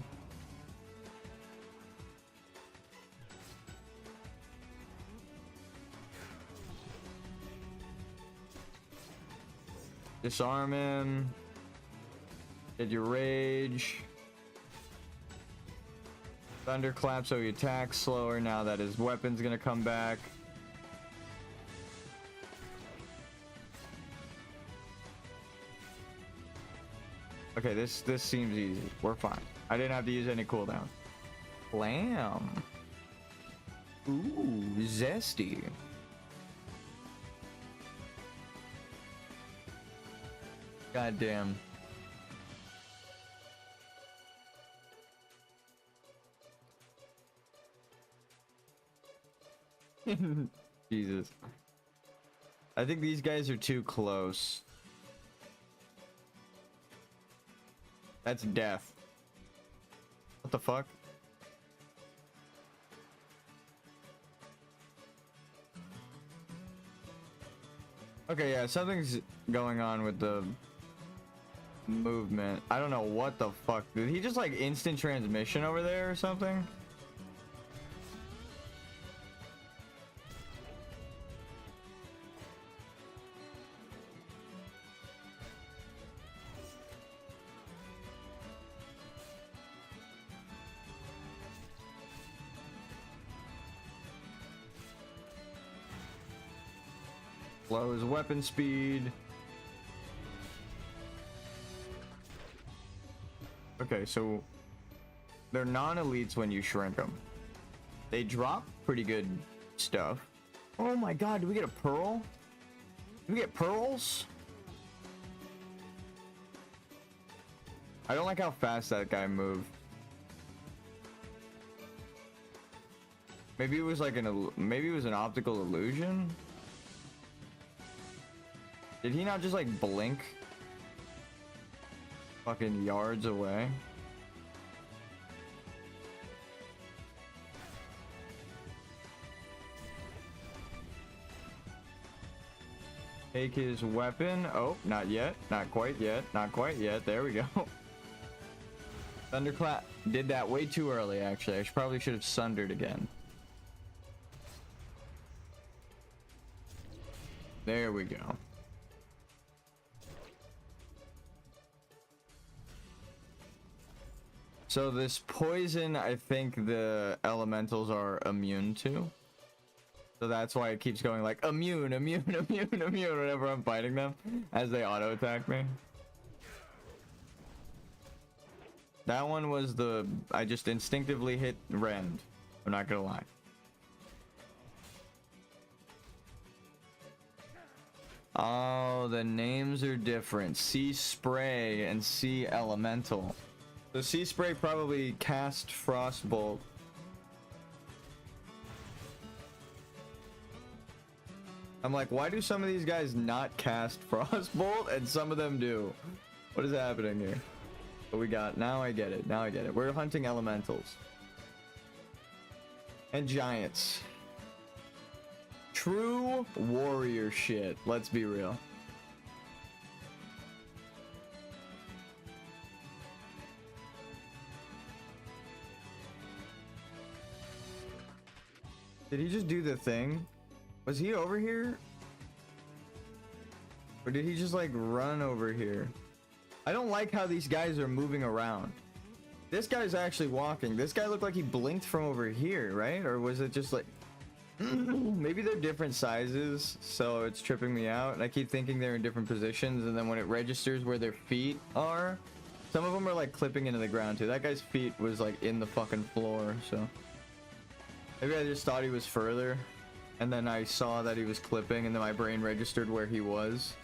Disarm him. Get your rage. Thunderclap so he attacks slower now that his weapon's gonna come back. Okay, this seems easy. We're fine. I didn't have to use any cooldown. Lamb. Ooh, zesty. Goddamn. Jesus. I think these guys are too close. That's death. What the fuck? Okay, yeah, something's going on with the movement. I don't know what the fuck. Did he just like instant transmission over there or something? Slows weapon speed. Okay, so they're non-elites when you shrink them. They drop pretty good stuff. Oh my god, do we get a pearl? Do we get pearls? I don't like how fast that guy moved. Maybe it was like maybe it was an optical illusion? Did he not just like blink fucking yards away? Take his weapon. Oh, not yet. Not quite yet. Not quite yet. There we go. Thunderclap. Did that way too early, actually. I probably should have sundered again. There we go. So this poison, I think the elementals are immune to. So that's why it keeps going like immune, immune, immune, immune whenever I'm fighting them as they auto attack me. That one was I just instinctively hit rend. I'm not gonna lie. Oh, the names are different. Sea Spray and Sea Elemental. The Sea Spray probably cast Frostbolt. I'm like, why do some of these guys not cast Frostbolt and some of them do? What is happening here? What we got? Now I get it. Now I get it. We're hunting elementals. And giants. True warrior shit. Let's be real. Did he just do the thing? Was he over here? Or did he just like run over here? I don't like how these guys are moving around. This guy's actually walking. This guy looked like he blinked from over here, right? Or was it just like... Maybe they're different sizes, so it's tripping me out. And I keep thinking they're in different positions, and then when it registers where their feet are, some of them are like clipping into the ground too. That guy's feet was like in the fucking floor, so... Maybe I just thought he was further, and then I saw that he was clipping, and then my brain registered where he was.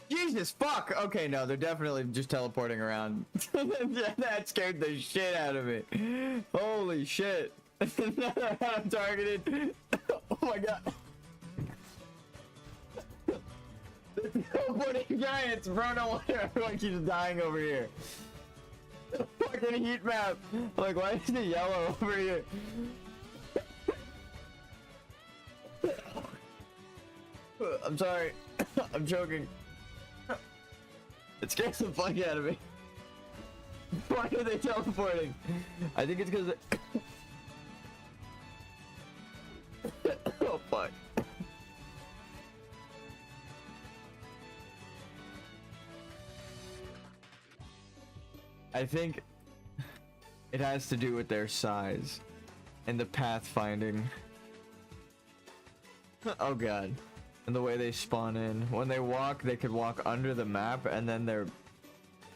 Jesus fuck! Okay, no, they're definitely just teleporting around. That scared the shit out of me. Holy shit. I'm targeted. Oh my god. The teleporting giants, bro. No wonder everyone keeps dying over here. The fucking heat map. Like, why is it yellow over here? I'm sorry. I'm choking. It scares the fuck out of me. Why are they teleporting? I think it's because oh fuck. I think it has to do with their size and the pathfinding. Oh god. And the way they spawn in. When they walk, they could walk under the map, and then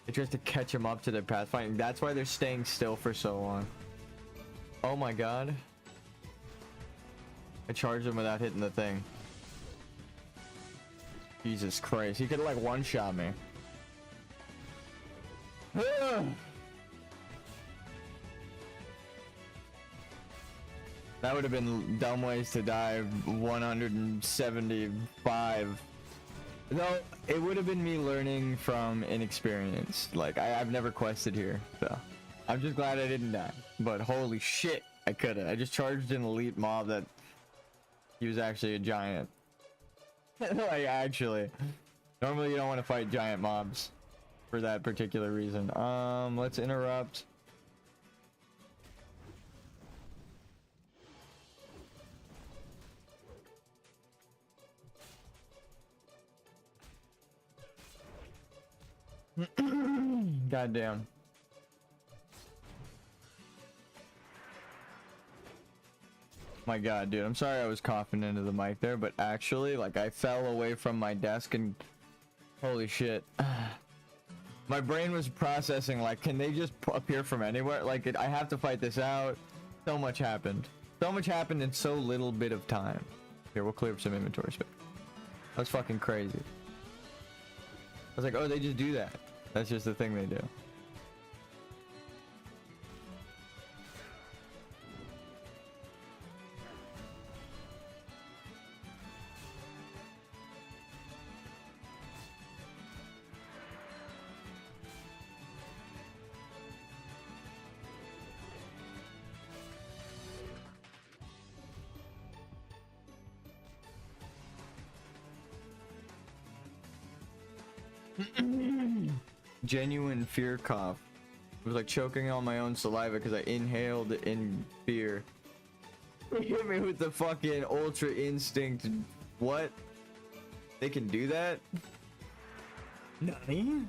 it tries to catch them up to their pathfinding. That's why they're staying still for so long. Oh my god. I charged him without hitting the thing. Jesus Christ. He could like one-shot me. That would have been dumb ways to die 175. No, it would have been me learning from inexperience. Like, I've never quested here, so I'm just glad I didn't die. But holy shit, I could've. I just charged an elite mob that he was actually a giant. Like, actually. Normally you don't want to fight giant mobs for that particular reason. Let's interrupt. Goddamn. My god, dude, I'm sorry I was coughing into the mic there, but actually, like, I fell away from my desk and holy shit. My brain was processing, like, can they just appear from anywhere? Like, I have to fight this out. So much happened. So much happened in so little bit of time. Here, we'll clear up some inventory space. That's fucking crazy. I was like, oh, they just do that. That's just the thing they do. Genuine fear cough. It was like choking on my own saliva because I inhaled in fear. He hit me with the fucking ultra instinct. What? They can do that? Nani?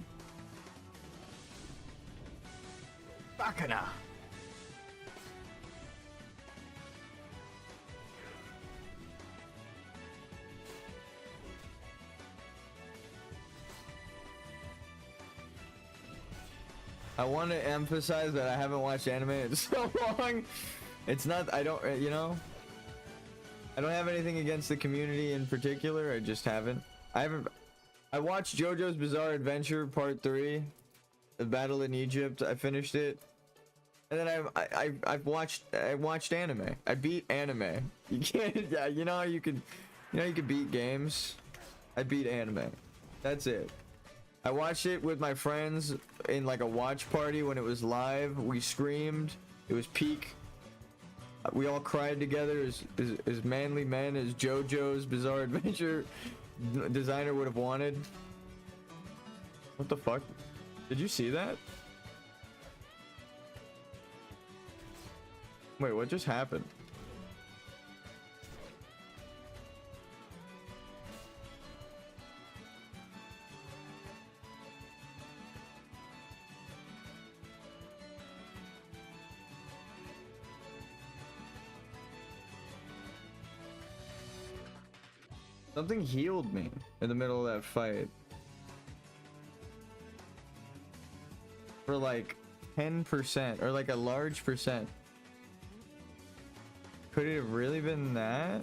Bacana. I want to emphasize that I haven't watched anime in so long. It's not, I don't, you know, I don't have anything against the community in particular. I just haven't. I watched JoJo's Bizarre Adventure Part 3, The Battle in Egypt. I finished it. And then I watched anime. I beat anime. You can't, yeah, you know, you could beat games. I beat anime. That's it. I watched it with my friends in like a watch party when it was live. We screamed. It was peak. We all cried together as manly men as JoJo's Bizarre Adventure designer would have wanted. What the fuck? Did you see that? Wait, what just happened? Something healed me in the middle of that fight. For like 10% or like a large percent. Could it have really been that?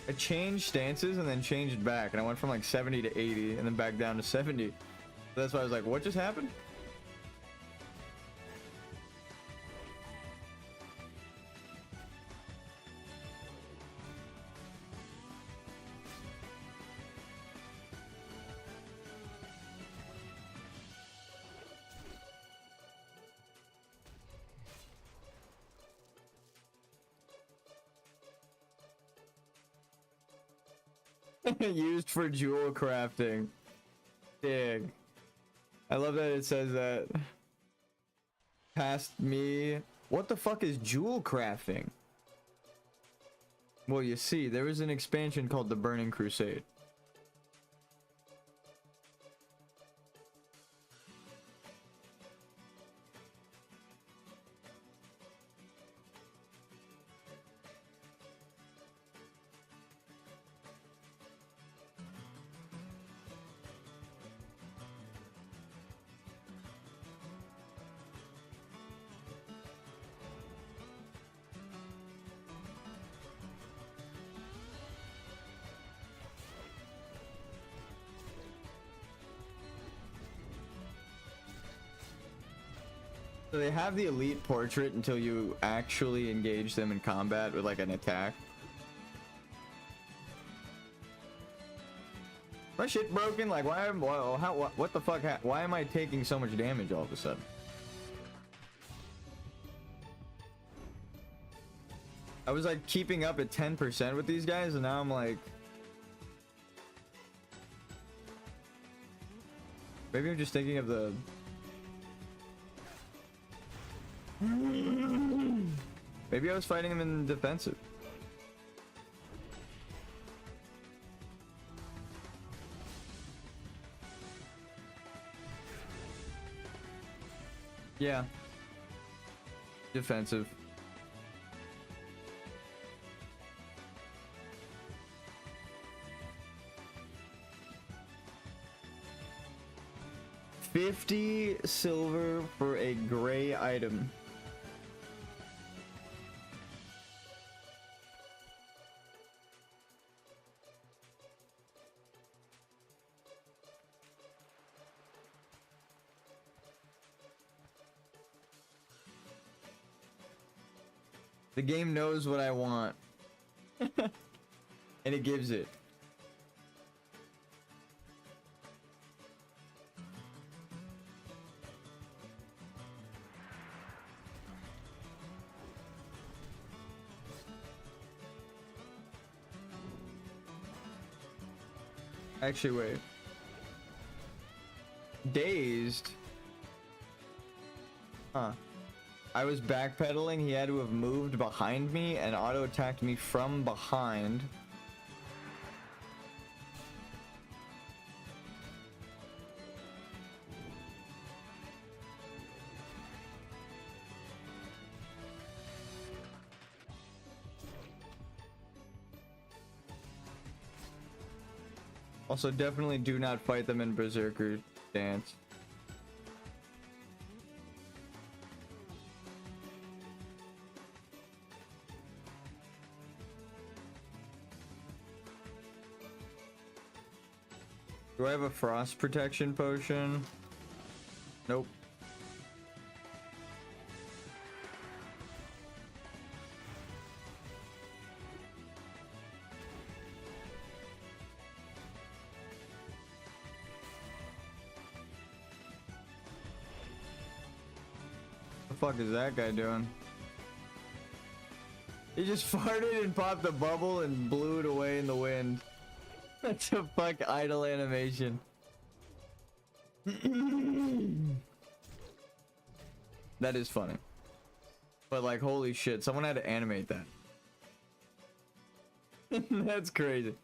I changed stances and then changed back, and I went from like 70 to 80 and then back down to 70. So that's why I was like, what just happened? Used for jewel crafting. Dig. I love that it says that. Past me. What the fuck is jewel crafting? Well, you see, there was an expansion called the Burning Crusade. So they have the elite portrait until you actually engage them in combat with like an attack. My shit broken? Like why am what the fuck why am I taking so much damage all of a sudden? I was like keeping up at 10% with these guys and now I'm like maybe I'm just thinking of the maybe I was fighting him in defensive. Yeah. Defensive. $50 silver for a gray item. The game knows what I want. And it gives it. Actually, wait. Dazed? Huh. I was backpedaling, he had to have moved behind me and auto-attacked me from behind. Also, definitely do not fight them in Berserker stance. Do I have a frost protection potion? Nope. What the fuck is that guy doing? He just farted and popped a bubble and blew it away in the wind. That's a fuck idle animation. That is funny. But like, holy shit, someone had to animate that. That's crazy.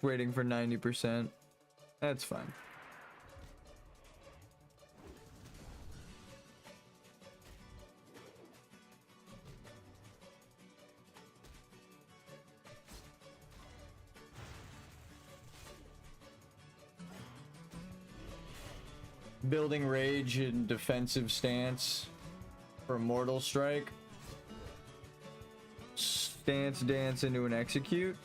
Waiting for 90%. That's fine. Building rage in defensive stance for Mortal Strike. Stance dance into an execute.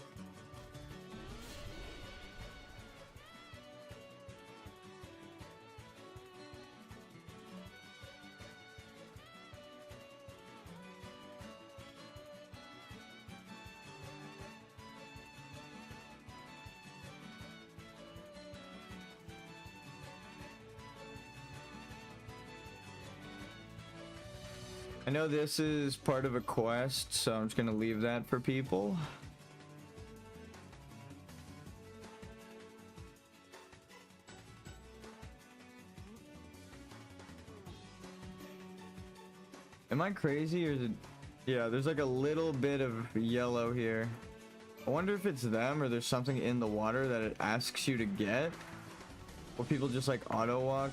I know this is part of a quest, so I'm just gonna leave that for people. Am I crazy or is it? Yeah, there's like a little bit of yellow here. I wonder if it's them or there's something in the water that it asks you to get. Or people just like auto walk.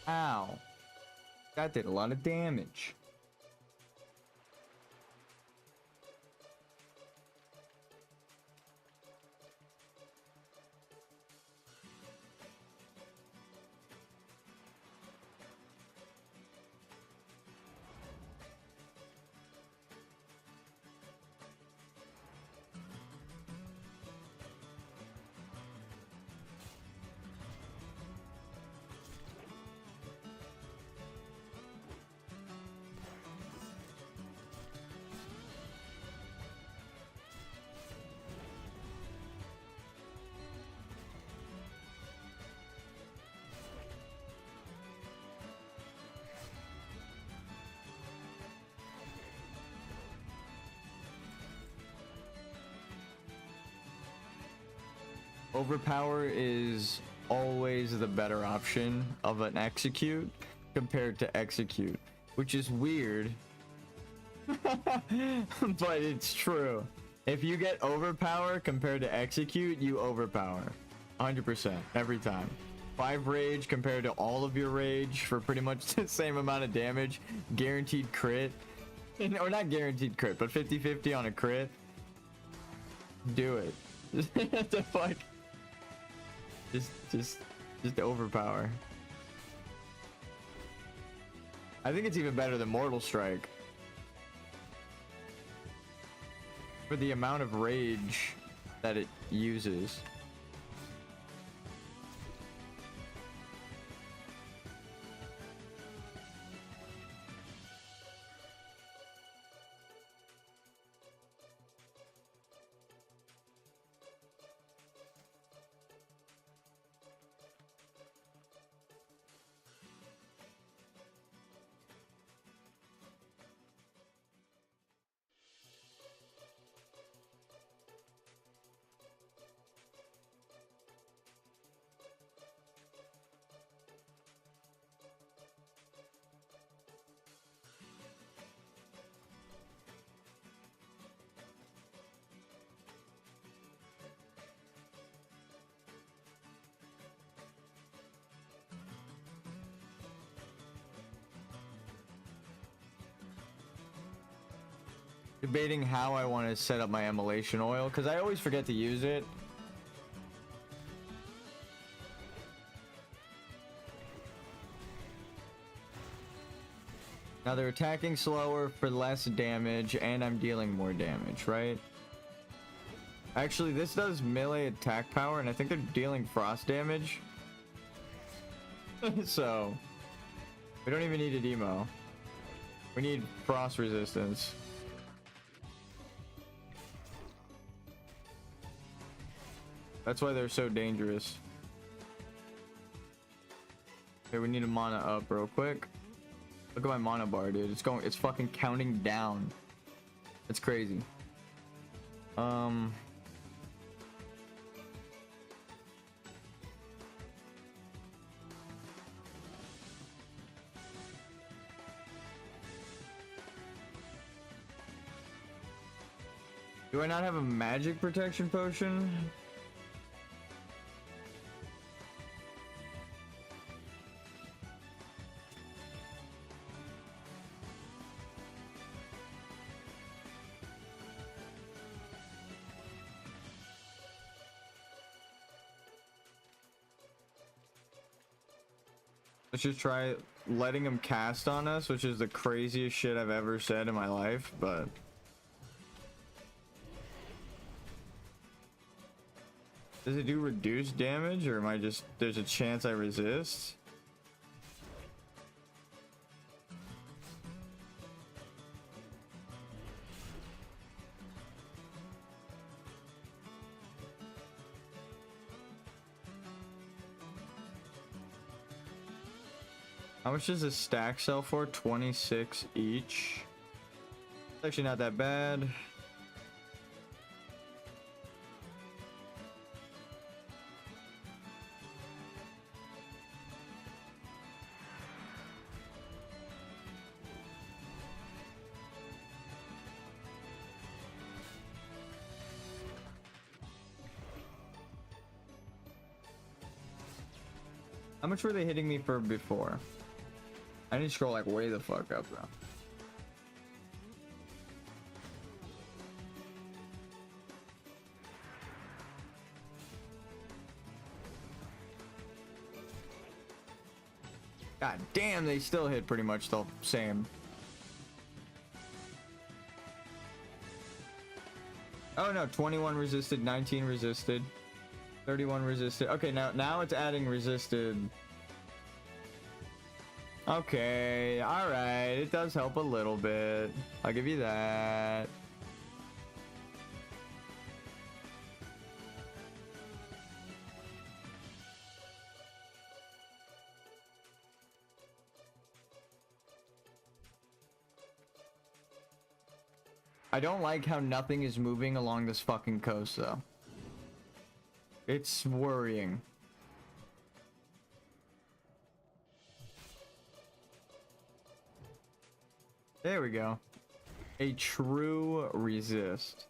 Ow. That did a lot of damage. Overpower is always the better option of an execute compared to execute, which is weird, but it's true. If you get overpower compared to execute, you overpower 100% every time. 5 rage compared to all of your rage for pretty much the same amount of damage. Guaranteed crit, or not guaranteed crit, but 50-50 on a crit. Do it. What the fuck? Just overpower. I think it's even better than Mortal Strike. For the amount of rage that it uses. Debating how I want to set up my immolation oil because I always forget to use it. Now they're attacking slower for less damage and I'm dealing more damage, right? Actually, this does melee attack power and I think they're dealing frost damage. So we don't even need a demo. We need frost resistance. That's why they're so dangerous. Okay, we need a mana up real quick. Look at my mana bar, dude. It's fucking counting down. It's crazy. Do I not have a magic protection potion? Let's just try letting him cast on us, which is the craziest shit I've ever said in my life, but... Does it do reduced damage, or am I just... There's a chance I resist? How much does a stack sell for? 26 each. It's actually not that bad. How much were they hitting me for before? I need to scroll like way the fuck up though. God damn, they still hit pretty much the same. Oh no, 21 resisted, 19 resisted, 31 resisted. Okay, now it's adding resisted. Okay, all right, it does help a little bit. I'll give you that. I don't like how nothing is moving along this fucking coast though. It's worrying. There we go. A true resist.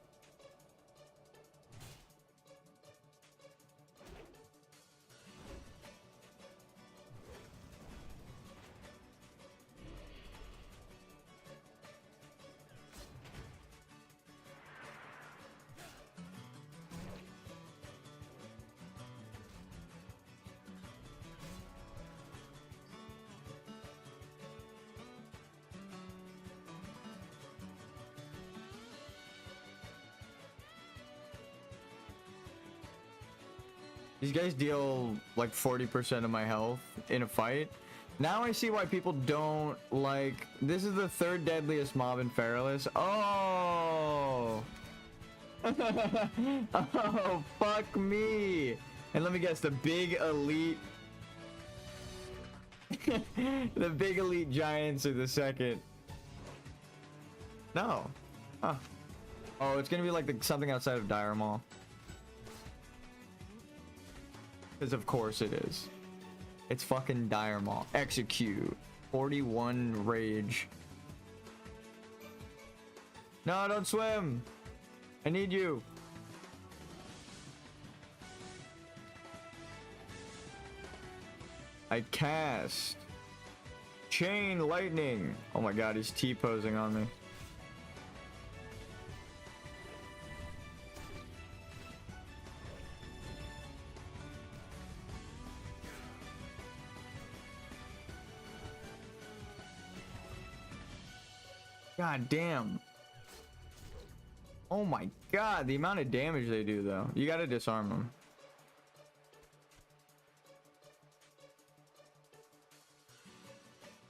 These guys deal like 40% of my health in a fight. Now I see why people don't like... This is the third deadliest mob in Feralus. Oh! Oh, fuck me! And let me guess, the big elite... the big elite giants are the second. No. Huh. Oh, it's gonna be like something outside of Dire Maul. Because of course it is. It's fucking Dire Maul. Execute. 41 rage. No, don't swim. I need you. I cast. Chain lightning. Oh my god, he's T-posing on me. God damn. Oh my god, the amount of damage they do though. You gotta disarm them.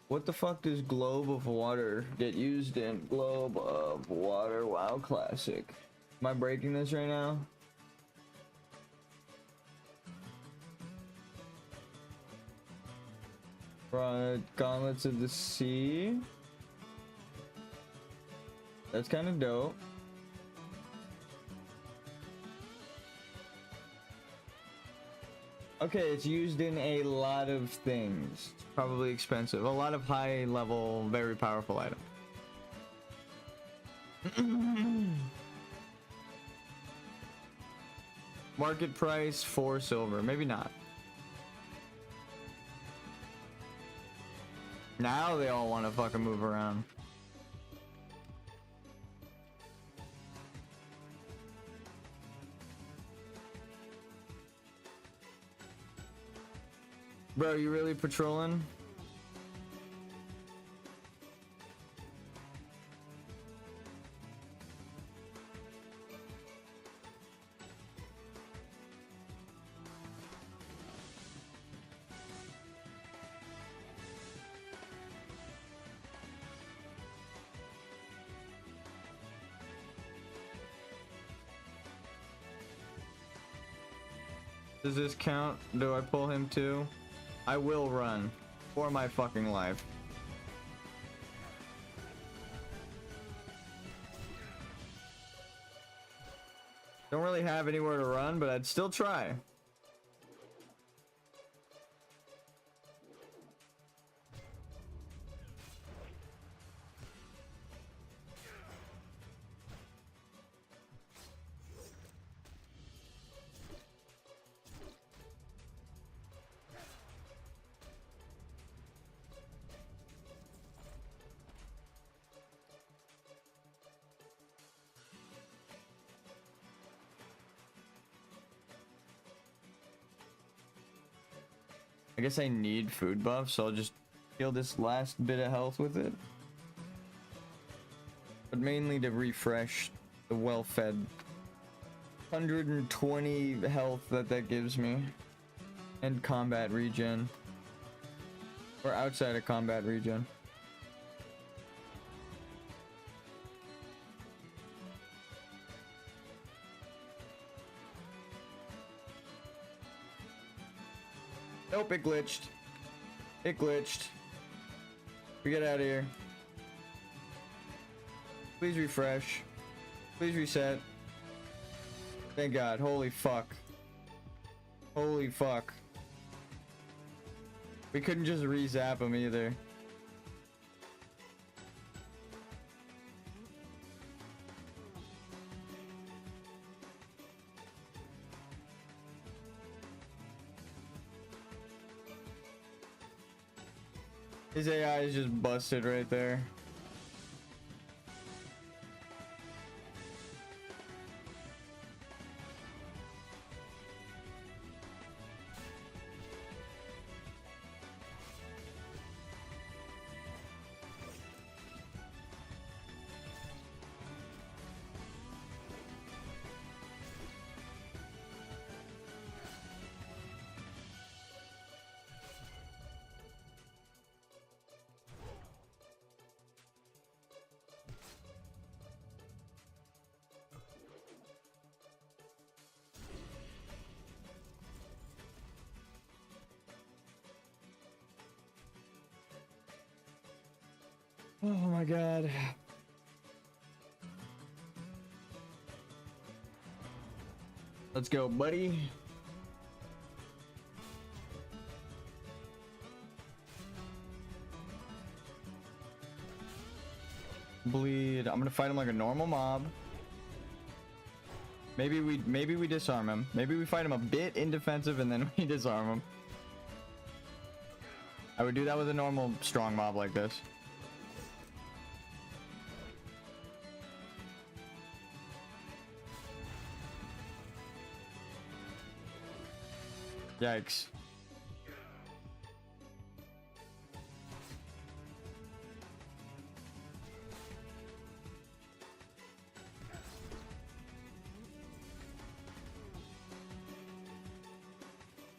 What the fuck does Globe of Water get used in? Globe of Water, WoW Classic. Am I breaking this right now? Right, Gauntlets of the Sea. That's kind of dope. Okay, it's used in a lot of things. Probably expensive. A lot of high level, very powerful items. Market price 4 silver. Maybe not. Now they all want to fucking move around. Bro, you really patrolling? Does this count? Do I pull him too? I will run for my fucking life. Don't really have anywhere to run, but I'd still try. guess I need food buff, so I'll just kill this last bit of health with it. But mainly to refresh the well-fed 120 health that gives me. And combat regen. Or outside of combat regen. Nope, it glitched. It glitched. We get out of here. Please refresh. Please reset. Thank God. Holy fuck. Holy fuck. We couldn't just re-zap him either. His AI is just busted right there. Oh my God. Let's go, buddy. Bleed. I'm gonna fight him like a normal mob. Maybe we disarm him. Maybe we fight him a bit indefensive and then we disarm him. I would do that with a normal strong mob like this. Yikes.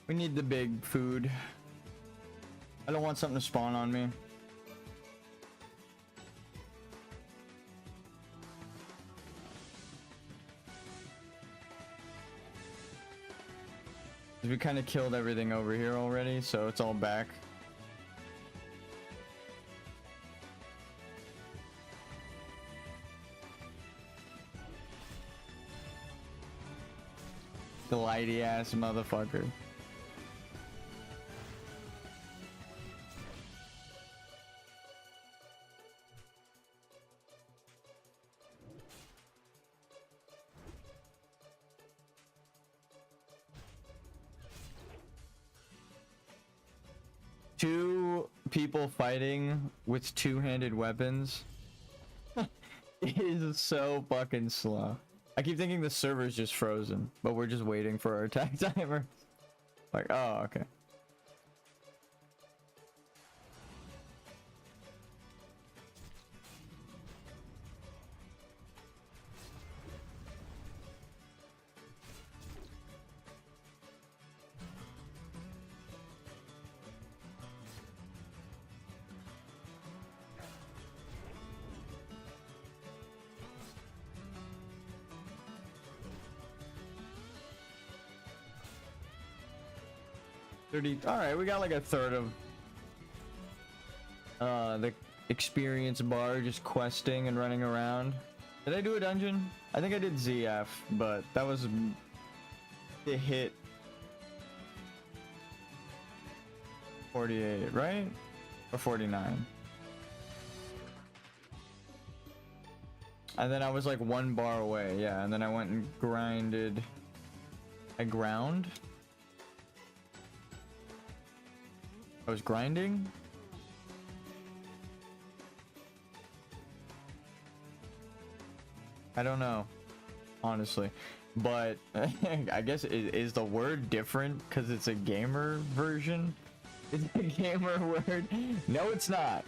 We need the big food. I don't want something to spawn on me. We kind of killed everything over here already, so it's all back. Glidey ass motherfucker. Two people fighting with two-handed weapons is so fucking slow. I keep thinking the server's just frozen, but we're just waiting for our attack timer. Like, oh, okay. All right, we got like a third of the experience bar just questing and running around. Did I do a dungeon? I think I did ZF, but that was the hit 48, right? Or 49. And then I was like one bar away, yeah, and then I went and grinded. I ground? I was grinding? I don't know, honestly. But I guess is the word different because it's a gamer version? Is it a gamer word? No, it's not.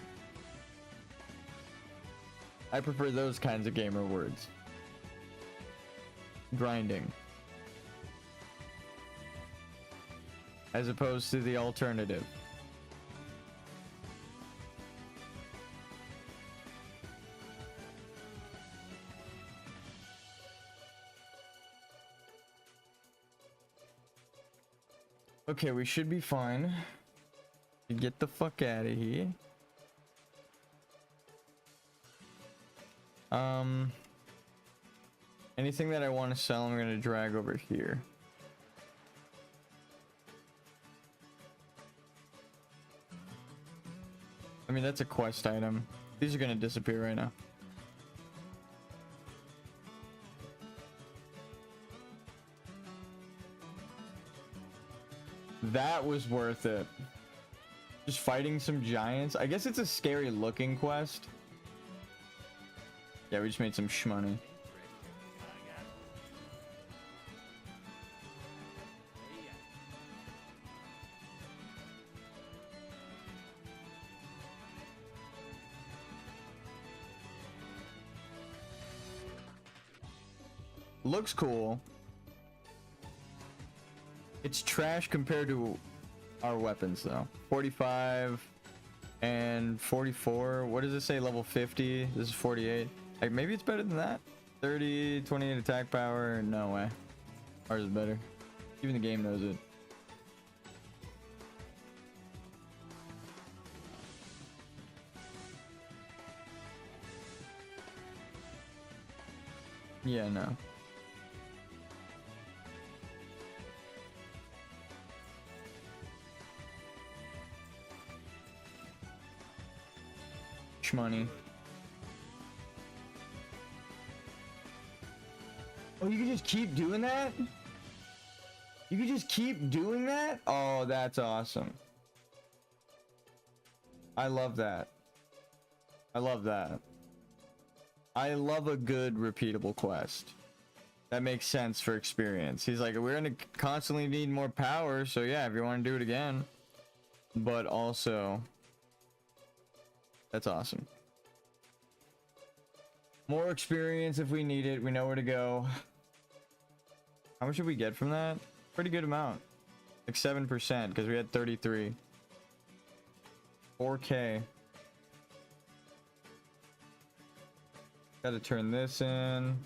I prefer those kinds of gamer words. Grinding. As opposed to the alternative. Okay, we should be fine. Get the fuck out of here. Anything that I want to sell, I'm gonna drag over here. I mean, that's a quest item. These are gonna disappear right now. That was worth it. Just fighting some giants. I guess it's a scary looking quest. Yeah, we just made some shmoney. Looks cool. It's trash compared to our weapons though. 45 and 44. What does it say? Level 50. This is 48. Like maybe it's better than that. 30, 28 attack power. No way. Ours is better. Even the game knows it. Yeah, no. Money. Oh, you can just keep doing that? You can just keep doing that? Oh, that's awesome. I love that. I love that. I love a good repeatable quest. That makes sense for experience. He's like, we're gonna constantly need more power, so yeah, if you want to do it again. But also, that's awesome. More experience if we need it. We know where to go. How much did we get from that? Pretty good amount. Like 7% because we had 33. 4K. Gotta turn this in.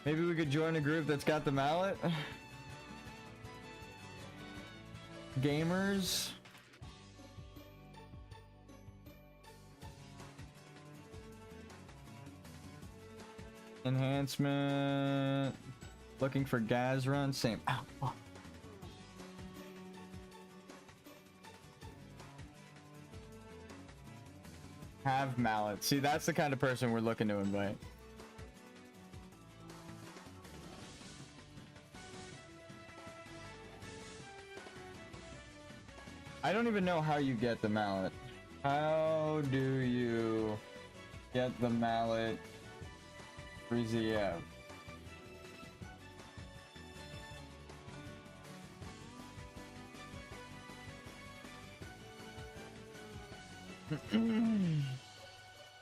Maybe we could join a group that's got the mallet. Gamers. Enhancement. Looking for gas run. Same. Ow, oh. Have mallet. See, that's the kind of person we're looking to invite. I don't even know how you get the mallet. How do you get the mallet for ZF?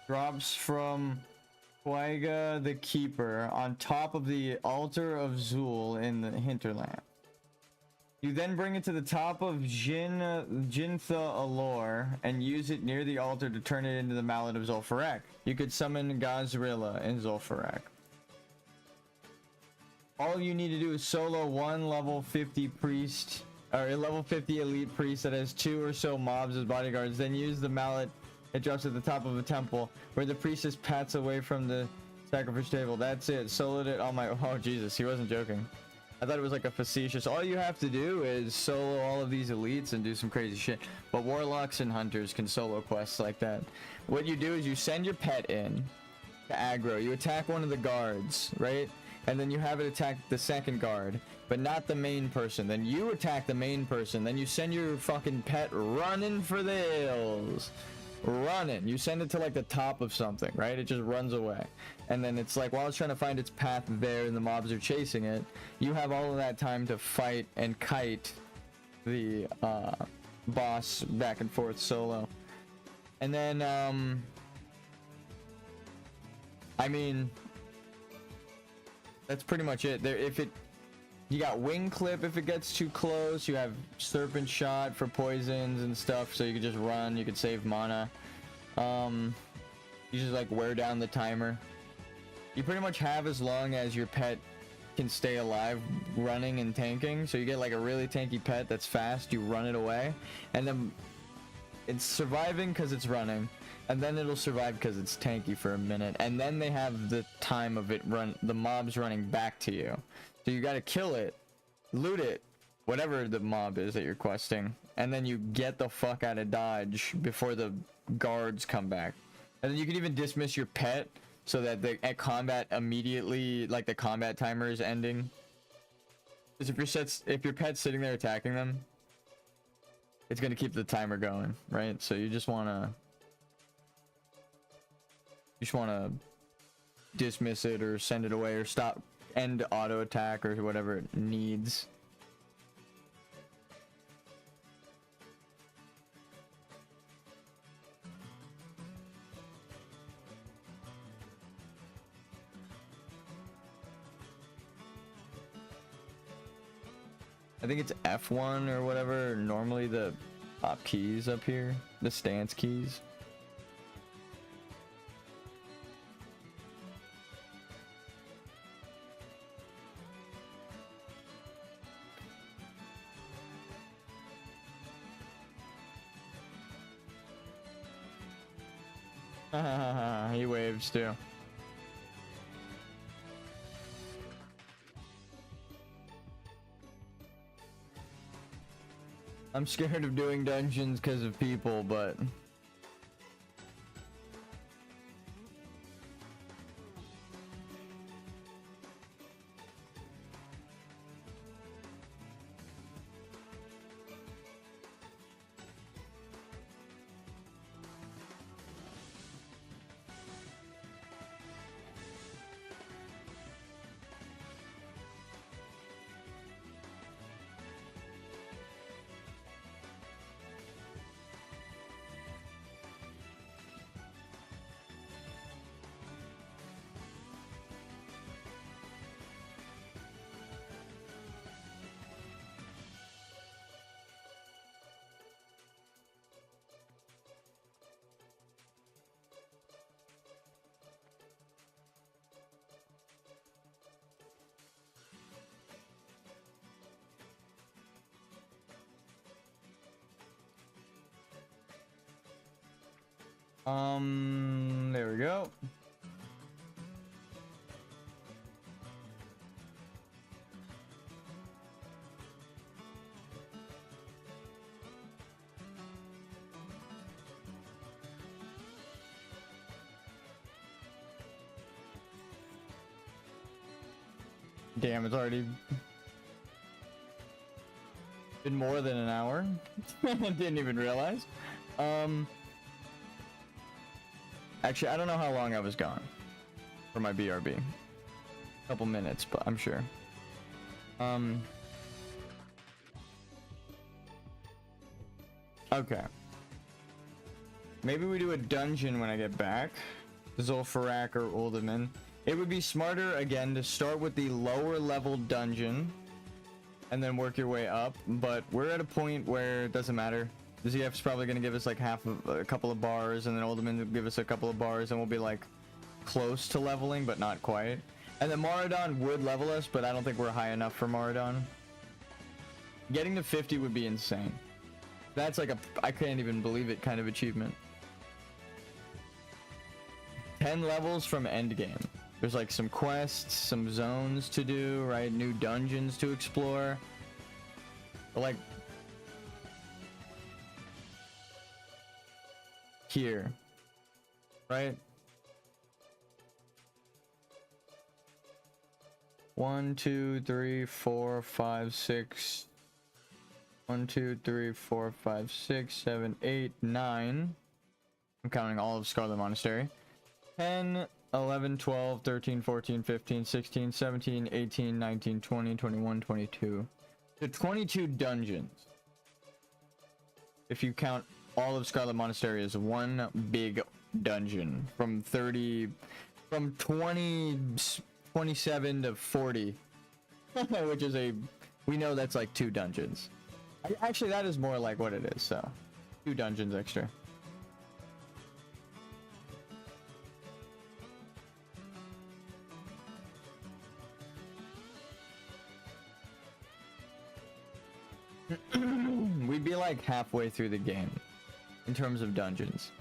Drops from Quagga the Keeper on top of the altar of Zul in the hinterland. You then bring it to the top of Jintha Allure and use it near the altar to turn it into the Mallet of Zul'Farrak. You could summon Gazrilla in Zul'Farrak. All you need to do is solo one level 50 priest, or a level 50 elite priest that has 2 or so mobs as bodyguards. Then use the mallet. It drops at the top of a temple where the priestess pats away from the sacrifice table. That's it. Soloed it on my... Oh, Jesus. He wasn't joking. I I thought it was like a facetious. All you have to do is solo all of these elites and do some crazy shit. But warlocks and hunters can solo quests like that. What you do is you send your pet in to aggro. You attack one of the guards, right? And then you have it attack the second guard, but not the main person. Then you attack the main person. Then you send your fucking pet running for the hills. Running. You send it to like the top of something, right? It just runs away. And then it's like while it's trying to find its path there and the mobs are chasing it, you have all of that time to fight and kite the boss back and forth solo. And then I mean, that's pretty much it. There, if it, you got wing clip if it gets too close. You have serpent shot for poisons and stuff, so you can just run. You can save mana. You just like wear down the timer. You pretty much have as long as your pet can stay alive, running and tanking. So you get like a really tanky pet that's fast. You run it away, and then it's surviving because it's running. And then it'll survive because it's tanky for a minute. And then they have the time of it the mobs running back to you. So you gotta kill it, loot it, whatever the mob is that you're questing. And then you get the fuck out of dodge before the guards come back. And then you can even dismiss your pet so that at combat immediately, like the combat timer is ending. Because if your pet's sitting there attacking them, it's gonna keep the timer going, right? So you just wanna dismiss it or send it away or stop, end auto attack or whatever it needs. I think it's F1 or whatever, normally the top keys up here, the stance keys. He waves too. I'm scared of doing dungeons because of people, but there we go. Damn, it's already been more than an hour. Didn't even realize. Actually, I don't know how long I was gone for my BRB. A couple minutes, but I'm sure. Okay. Maybe we do a dungeon when I get back. Zul'Farrak or Uldaman. It would be smarter, again, to start with the lower level dungeon and then work your way up, but we're at a point where it doesn't matter. The ZF's probably going to give us like a couple of bars, and then Uldaman will give us a couple of bars, and we'll be like close to leveling, but not quite. And then Maraudon would level us, but I don't think we're high enough for Maraudon. Getting to 50 would be insane. That's like I can't even believe it kind of achievement. 10 levels from endgame. There's like some quests, some zones to do, right? New dungeons to explore. But like here, right? 1, 2, 3, 4, 5, 6. 1, 2, 3, 4, 5, 6, 7, 8, 9. I'm counting all of Scarlet Monastery. 10, 11, 12, 13, 14, 15, 16, 17, 18, 19, 20, 21, 22. So 22 dungeons. If you count all of Scarlet Monastery as one big dungeon from 27 to 40, which is we know that's like 2 dungeons. Actually, that is more like what it is, so 2 dungeons extra. We'd be like halfway through the game in terms of dungeons.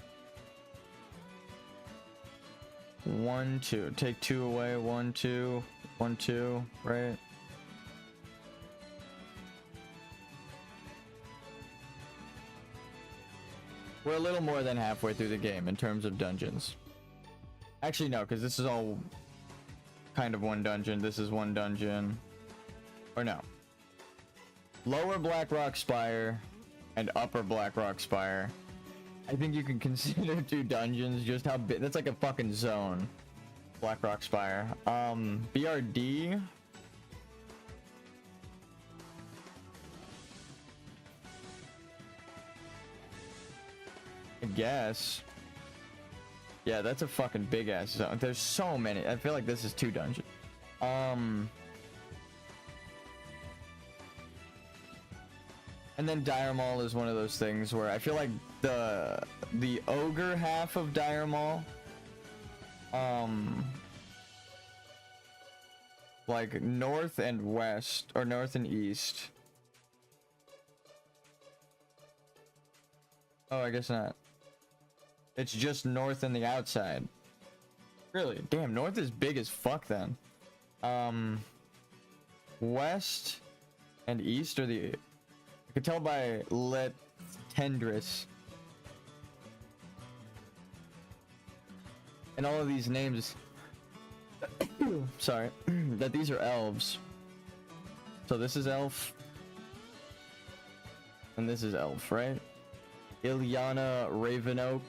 1, 2. Take 2 away. 1, 2. 1, 2. Right? We're a little more than halfway through the game in terms of dungeons. Actually, no, because this is all kind of one dungeon. This is one dungeon. Or no. Lower Blackrock Spire and Upper Blackrock Spire. I think you can consider 2 dungeons, just how big. That's like a fucking zone. Blackrock Spire. BRD. I guess. Yeah, that's a fucking big ass zone. There's so many. I feel like this is 2 dungeons. And then Dire Maul is one of those things where I feel like the ogre half of Dire Maul, like north and west, or north and east. Oh, I guess not. It's just north and the outside. Really? Damn, north is big as fuck then. West and east are the... I could tell by Let Tendris. And all of these names... sorry. that these are elves. So this is elf. And this is elf, right? Ilyana Ravenoak.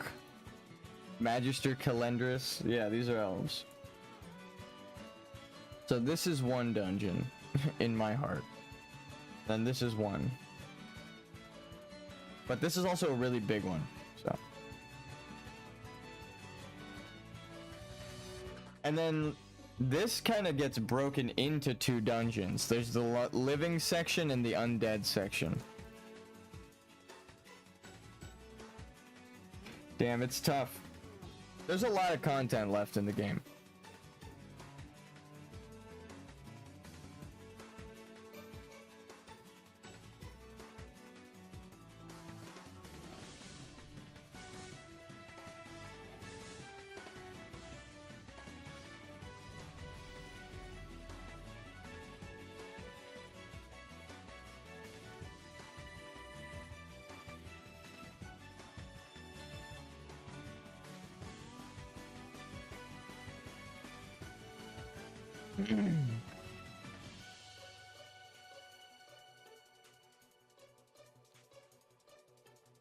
Magister Calendris. Yeah, these are elves. So this is one dungeon in my heart. Then this is one. But this is also a really big one, so. And then this kind of gets broken into 2 dungeons. There's the living section and the undead section. Damn, it's tough. There's a lot of content left in the game.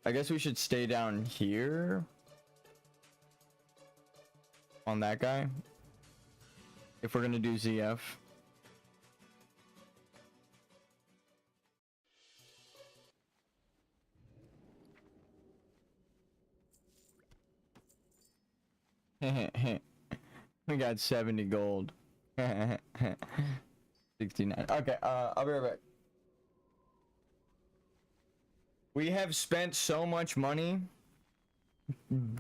I guess we should stay down here on that guy if we're gonna do ZF. We got 70 gold. 69. Okay, I'll be right back. We have spent so much money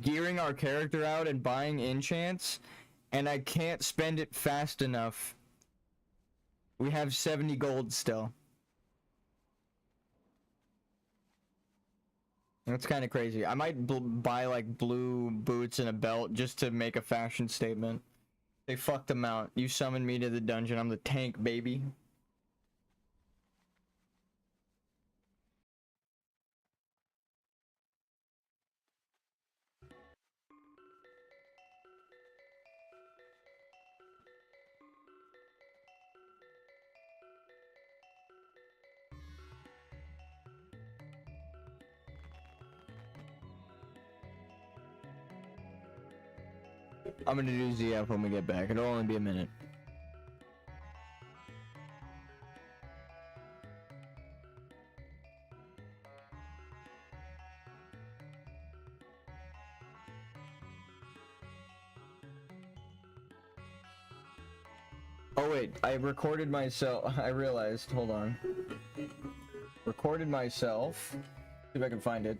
gearing our character out and buying enchants, and I can't spend it fast enough. We have 70 gold still. That's kind of crazy. I might buy like blue boots and a belt just to make a fashion statement. They fucked them out. You summoned me to the dungeon. I'm the tank, baby. I'm gonna do ZF when we get back. It'll only be a minute. Oh wait, I recorded myself. I realized. Hold on. Recorded myself. See if I can find it.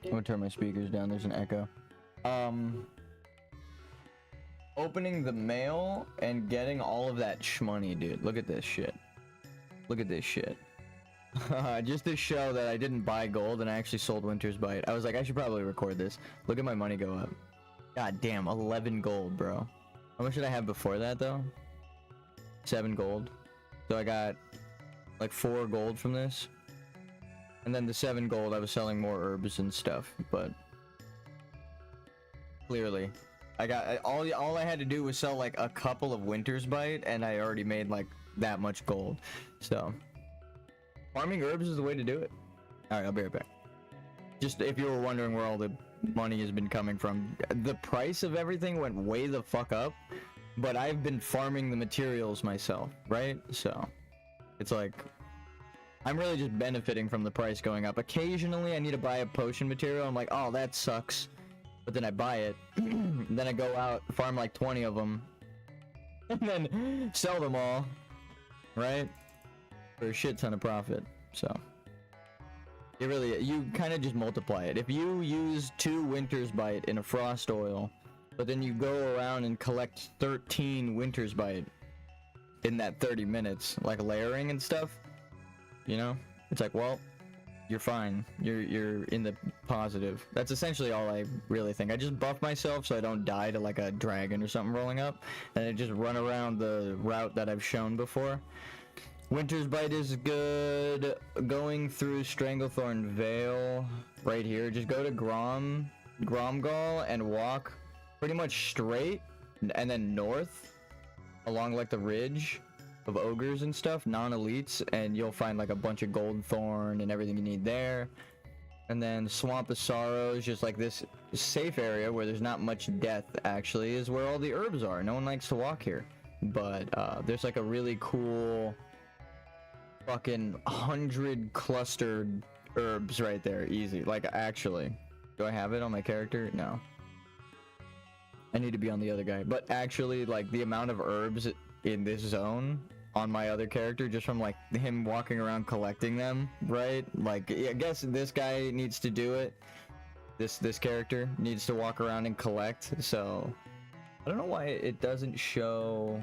I'm gonna turn my speakers down. There's an echo. Opening the mail and getting all of that shmoney, dude. Look at this shit. Look at this shit. Just to show that I didn't buy gold and I actually sold Winter's Bite. I was like, I should probably record this. Look at my money go up. God damn, 11 gold, bro. How much did I have before that, though? 7 gold. So I got like 4 gold from this. And then the 7 gold, I was selling more herbs and stuff, but clearly I got all I had to do was sell like a couple of Winter's Bite and I already made like that much gold. So farming herbs is the way to do it. All right, I'll be right back. Just if you were wondering where all the money has been coming from, the price of everything went way the fuck up, but I've been farming the materials myself, right? So it's like I'm really just benefiting from the price going up. Occasionally I need to buy a potion material. I'm like, oh, that sucks. But then I buy it. Then I go out, farm like 20 of them, and then sell them all, right? For a shit ton of profit. So it really, you kind of just multiply it. If you use 2 Winter's Bite in a frost oil, but then you go around and collect 13 Winter's Bite in that 30 minutes, like layering and stuff, you know, it's like, well, you're fine. You're in the positive. That's essentially all I really think. I just buff myself so I don't die to like a dragon or something rolling up, and I just run around the route that I've shown before. Winter's Bite is good. Going through Stranglethorn Vale right here. Just go to Gromgal and walk pretty much straight and then north along like the ridge of ogres and stuff, non-elites, and you'll find like a bunch of gold thorn and everything you need there. And then Swamp of Sorrows, just like this safe area where there's not much death actually, is where all the herbs are. No one likes to walk here, but there's like a really cool fucking 100 clustered herbs right there, easy. Like, actually, do I have it on my character? No, I need to be on the other guy. But actually, like, the amount of herbs in this zone on my other character, just from like him walking around collecting them, right? Like, I guess this guy needs to do it. This character needs to walk around and collect. So I don't know why it doesn't show.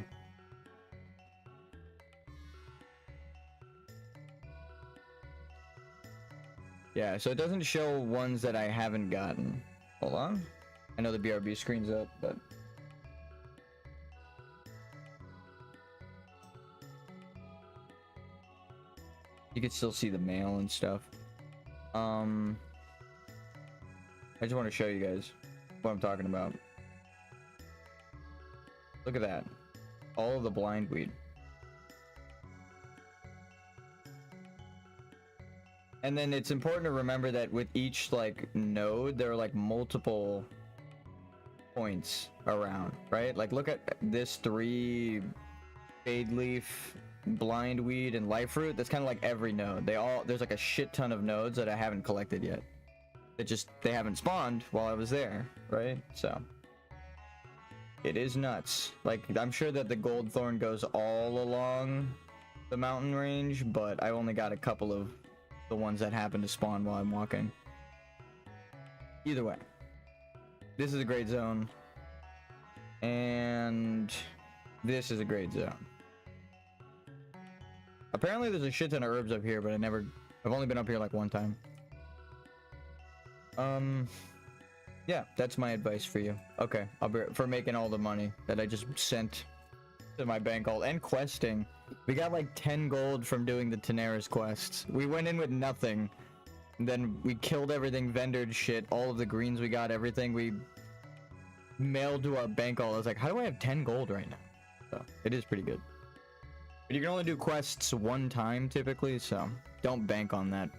Yeah, so it doesn't show ones that I haven't gotten. Hold on. I know the BRB screen's up, but you can still see the mail and stuff. I just want to show you guys what I'm talking about. Look at that. All of the blind weed. And then it's important to remember that with each like node, there are like multiple points around, right? Like look at this 3 fade leaf, blind weed, and life root. That's kind of like every node. There's like a shit ton of nodes that I haven't collected yet. They haven't spawned while I was there, right? So it is nuts. Like, I'm sure that the gold thorn goes all along the mountain range, but I only got a couple of the ones that happen to spawn while I'm walking. Either way, this is a great zone, and this is a great zone. Apparently there's a shit ton of herbs up here, but I've only been up here like one time. Yeah, that's my advice for you. Okay, for making all the money that I just sent to my bank alt and questing. We got like 10 gold from doing the Tenaris quests. We went in with nothing. And then we killed everything, vendored shit, all of the greens we got, everything we mailed to our bank alt. I was like, how do I have 10 gold right now? So it is pretty good. But you can only do quests one time typically, so don't bank on that.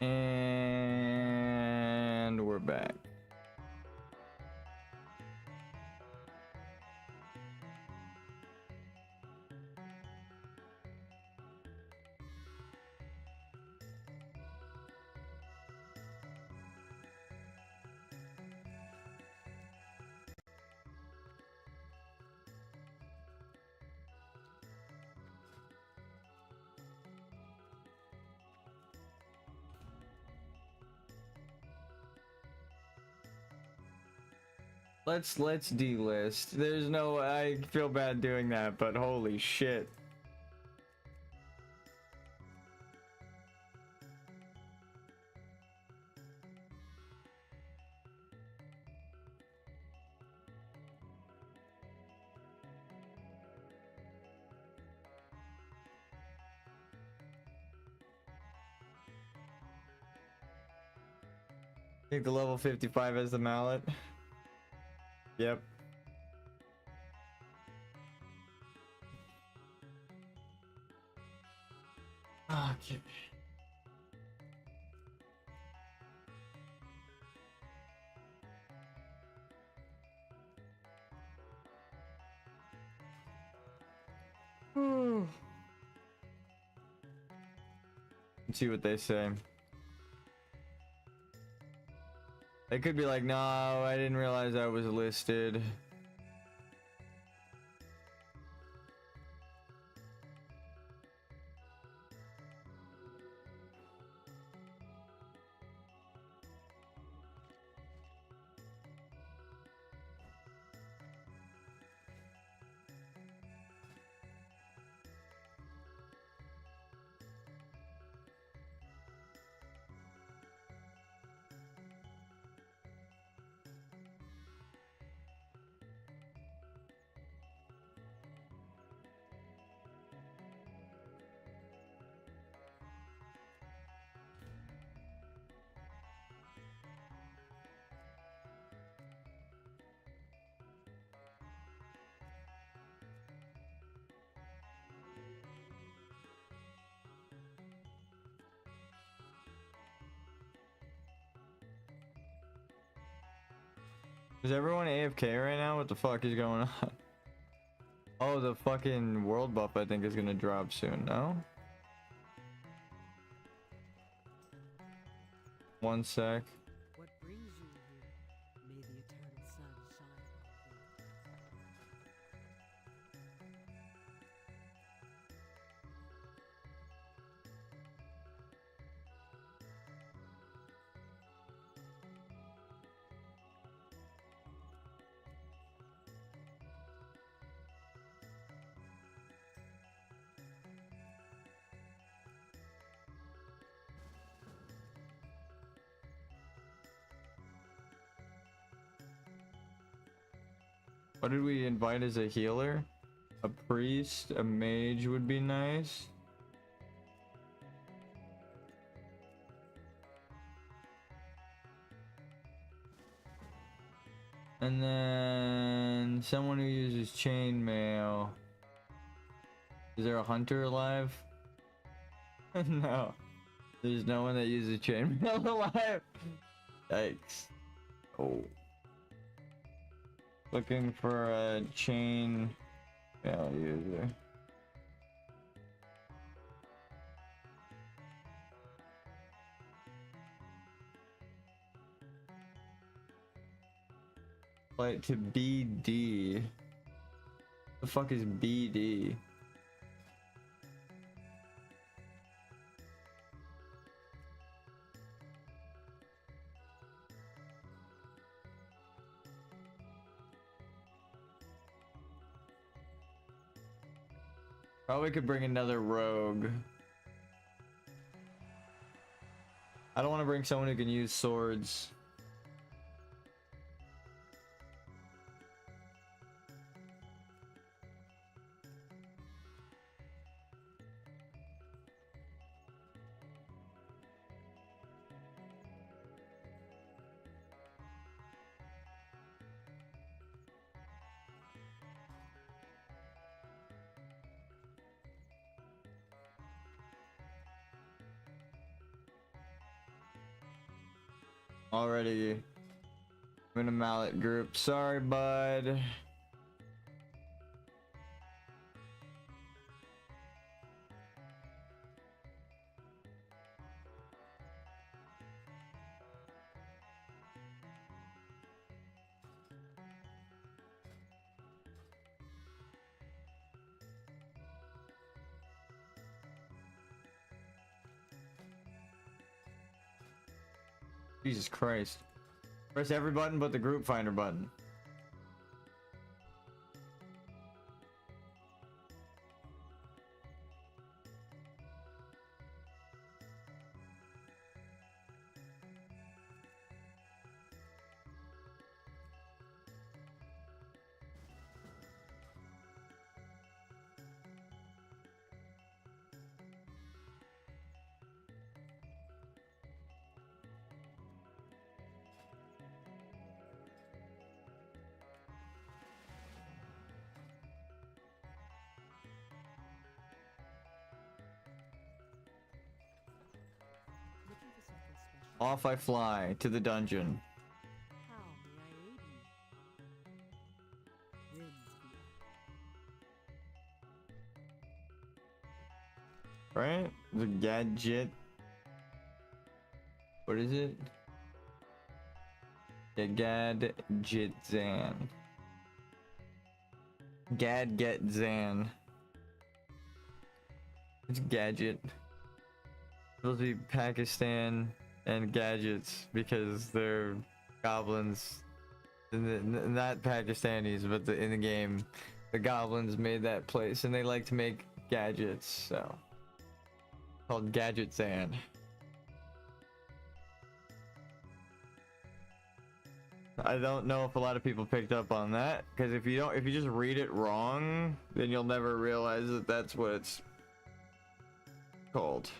And we're back. Let's delist. There's no, I feel bad doing that, but holy shit. Take the level 55 as the mallet. Yep. Okay. Let's see what they say. They could be like, no, I didn't realize I was listed. Is everyone AFK right now? What the fuck is going on? Oh, the fucking world buff I think is gonna drop soon, no? One sec. What brings you here? May the eternal sun shine What did we invite as a healer? A priest, a mage would be nice. And then someone who uses chainmail. Is there a hunter alive? No. There's no one that uses chainmail alive. Yikes. Oh. Looking for a chain mail user. Flight to BD. The fuck is BD? Probably could bring another rogue. I don't want to bring someone who can use swords. Already I'm in a mallet group. Sorry, bud. Jesus Christ. Press every button but the group finder button. Looking for something special? Off I fly to the dungeon. How may I aid you? Winds be Right? The gadget. What is it? The gadget Zan. Gadget Zan. It's gadget. Supposed to be Pakistan and gadgets because they're goblins. Not Pakistanis, but in the game, the goblins made that place and they like to make gadgets, so called Gadget Zan. I don't know if a lot of people picked up on that, because if you just read it wrong, then you'll never realize that that's what it's called.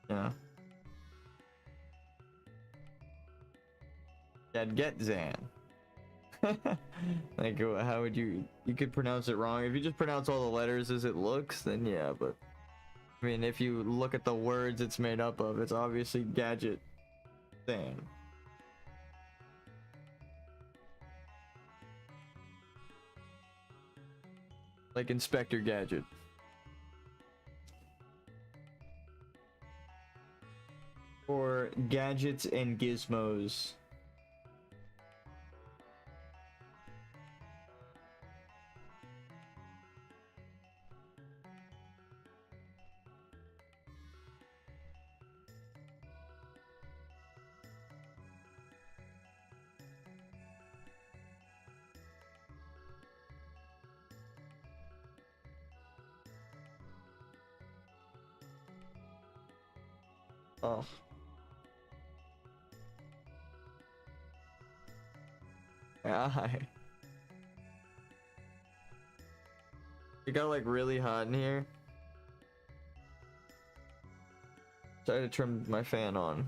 Yeah. Gadget Zan. Like, how would you could pronounce it wrong if you just pronounce all the letters as it looks, then yeah, but I mean, if you look at the words it's made up of, it's obviously Gadget Zan. Like Inspector Gadget. Or Gadgets and Gizmos. Oh. Hi. It got like really hot in here. So I had to turn my fan on.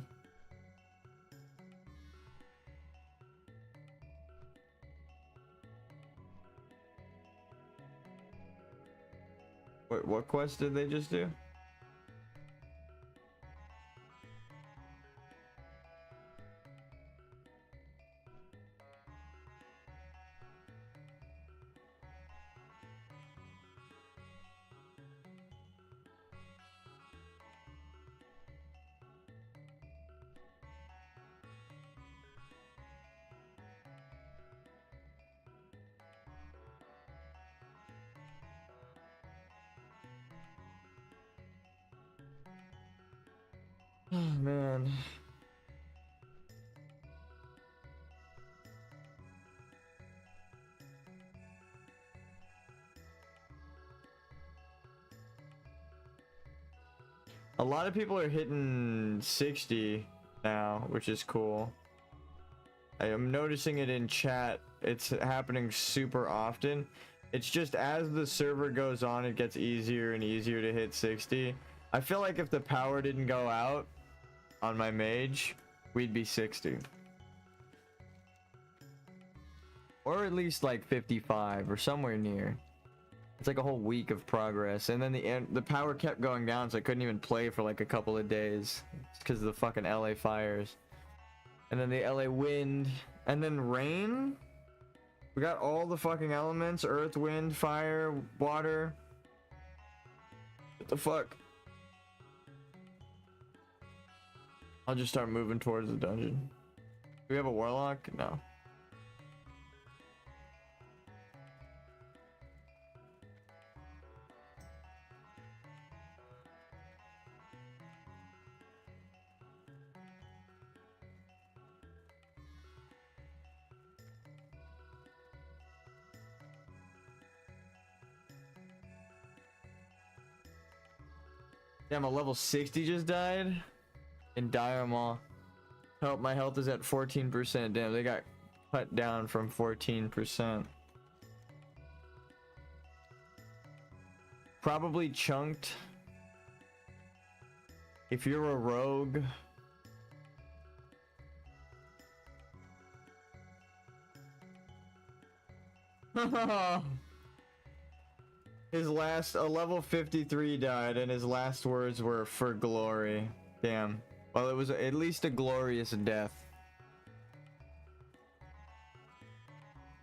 Wait, what quest did they just do? Oh man. A lot of people are hitting 60 now, which is cool. I am noticing it in chat. It's happening super often. It's just as the server goes on, it gets easier and easier to hit 60. I feel like if the power didn't go out on my mage, we'd be 60. Or at least like 55 or somewhere near. It's like a whole week of progress, and then the power kept going down, so I couldn't even play for like a couple of days because of the fucking LA fires. And then the LA wind. And then rain? We got all the fucking elements. Earth, wind, fire, water. What the fuck? I'll just start moving towards the dungeon. Do we have a warlock? No. Damn, a level 60 just died? In Dire Maw. Help, my health is at 14%. Damn, they got cut down from 14%. Probably chunked. If you're a rogue. His last, a level 53 died, and his last words were "for glory." Damn. Well, it was at least a glorious death.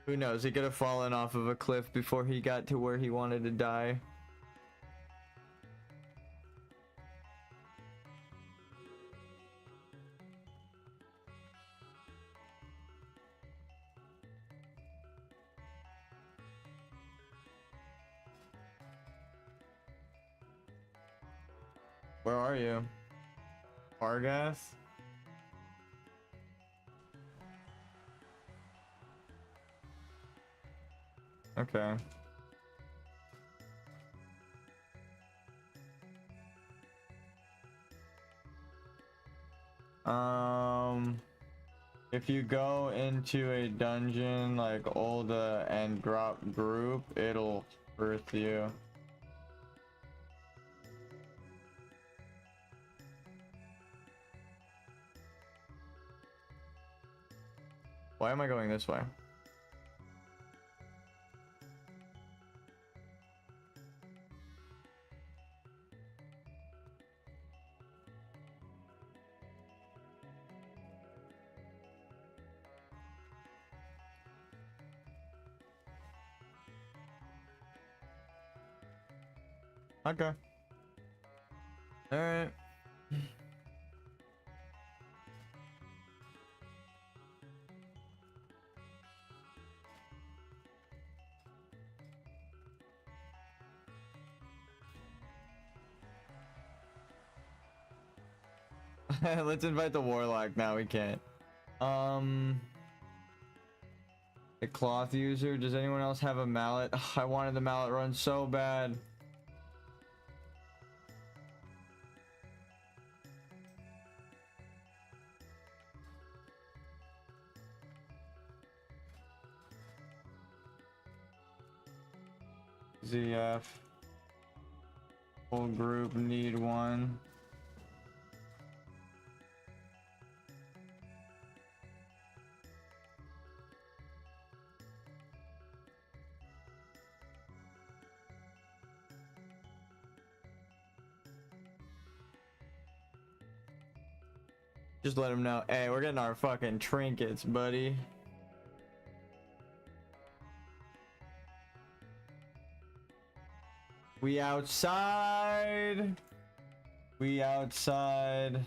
Who knows? He could have fallen off of a cliff before he got to where he wanted to die. Where are you? Argath? Okay. If you go into a dungeon like Olda and drop group, it'll earth you. Why am I going this way? Okay. All right. Let's invite the warlock now. We can't. The cloth user. Does anyone else have a mallet? Ugh, I wanted the mallet run so bad. ZF. Whole group need one. Just let him know. Hey, we're getting our fucking trinkets, buddy. We outside. We outside.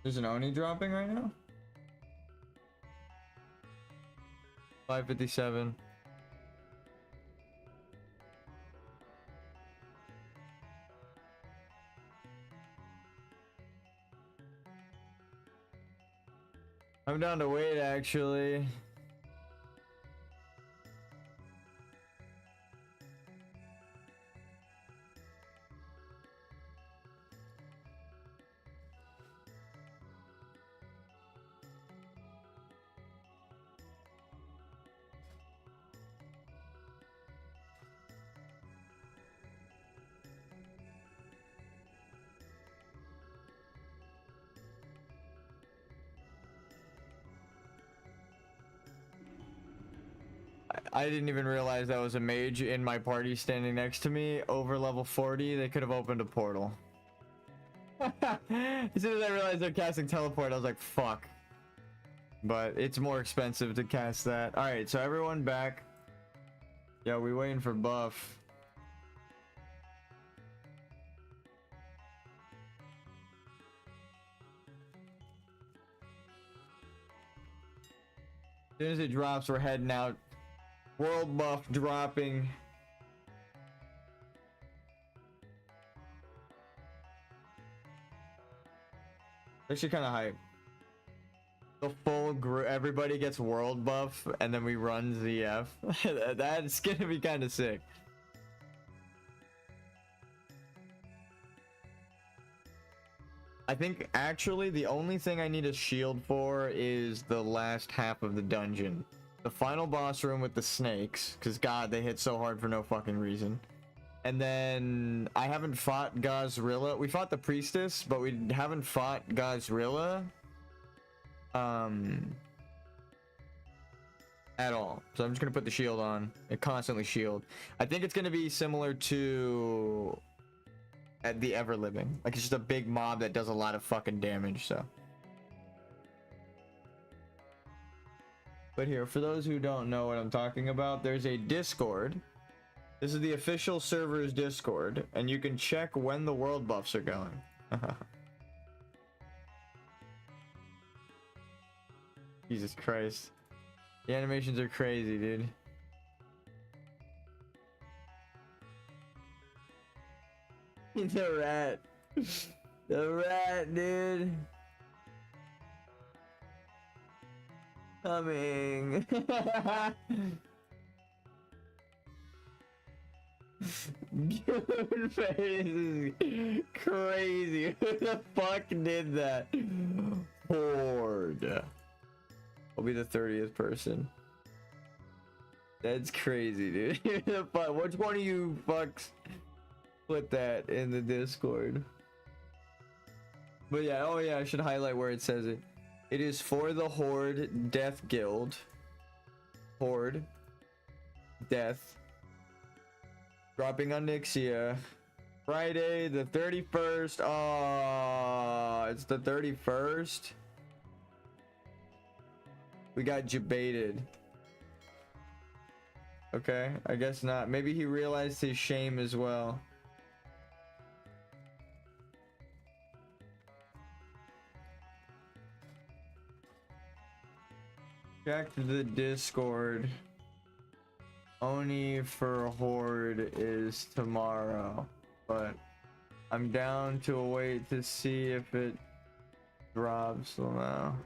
There's an Oni dropping right now. 557. I'm down to wait actually. I didn't even realize that was a mage in my party standing next to me. Over level 40, they could have opened a portal. As soon as I realized they're casting teleport, I was like, fuck. But it's more expensive to cast that. Alright, so everyone back. Yeah, we waiting for buff. As soon as it drops, we're heading out. World buff dropping. Actually kind of hype. The full group, everybody gets world buff, and then we run ZF. That's gonna be kind of sick. I think actually the only thing I need a shield for is the last half of the dungeon. The final boss room with the snakes, because god, they hit so hard for no fucking reason. And then I haven't fought Gazrilla. We fought the priestess, but we haven't fought Gazrilla at all. So I'm just gonna put the shield on and constantly shield. I think it's gonna be similar to at the Ever Living. Like, it's just a big mob that does a lot of fucking damage, so. But here, for those who don't know what I'm talking about, there's a Discord. This is the official server's Discord, and you can check when the world buffs are going. Jesus Christ. The animations are crazy, dude. The rat. The rat, dude. Coming. Good face is crazy. Who the fuck did that? Horde. I'll be the 30th person. That's crazy, dude. Which one of you fucks put that in the Discord? But yeah, oh yeah, I should highlight where it says it. It is for the Horde Death Guild. Horde Death. Dropping on Nixia. Friday the 31st. Oh, it's the 31st. We got debated. Okay, I guess not. Maybe he realized his shame as well. Check the Discord. Oni for Horde is tomorrow, but I'm down to wait to see if it drops now.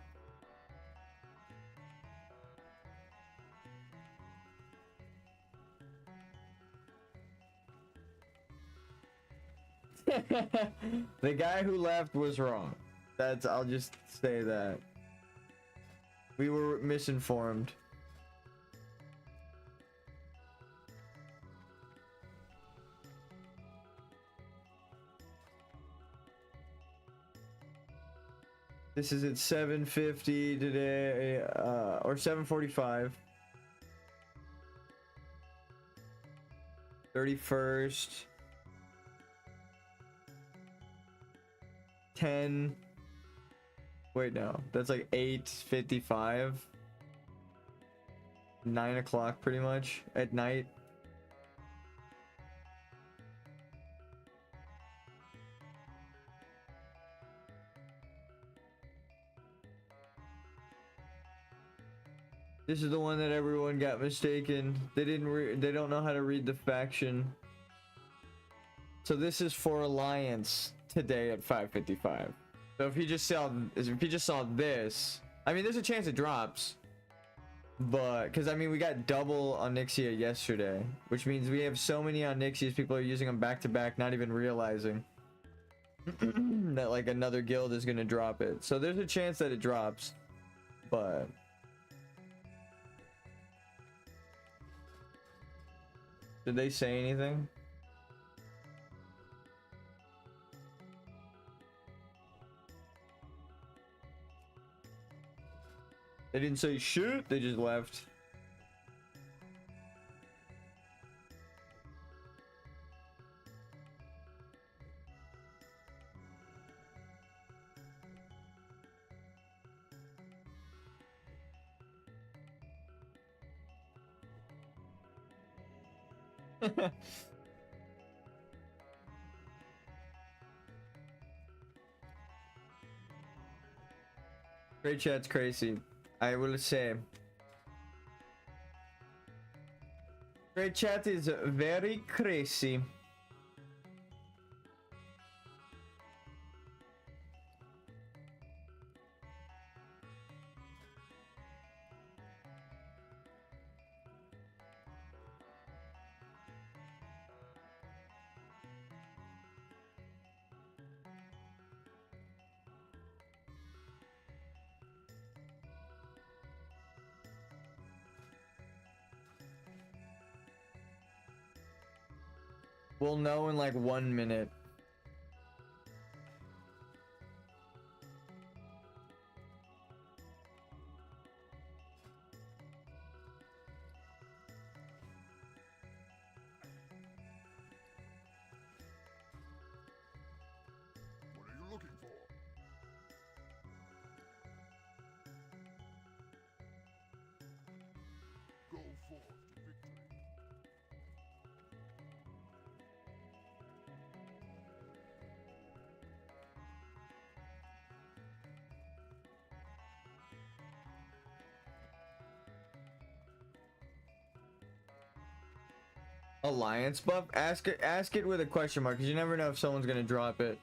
The guy who left was wrong. I'll just say that. We were misinformed. This is at 7:50 today, or 7:45. 31st. 10. Wait, no. That's like 8:55. 9 o'clock pretty much at night. This is the one that everyone got mistaken. They don't know how to read the faction. So this is for Alliance today at 5:55. So if you just saw this, I mean, there's a chance it drops. But because I mean, we got double Onyxia yesterday, which means we have so many Onyxias, people are using them back to back, not even realizing that like another guild is gonna drop it. So there's a chance that it drops, but did they say anything? They didn't say shit, they just left. Great chat's crazy. I will say. Great chat is very crazy. We'll know in like 1 minute. What are you looking for? Go forth to victory. Alliance buff? Ask it with a question mark, because you never know if someone's gonna drop it.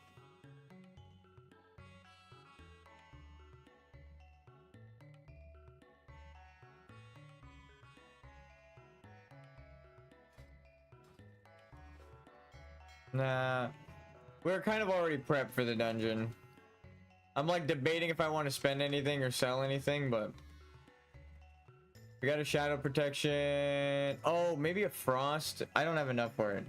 Nah. We're kind of already prepped for the dungeon. I'm like debating if I want to spend anything or sell anything, but we got a shadow protection. Oh, maybe a frost. I don't have enough for it.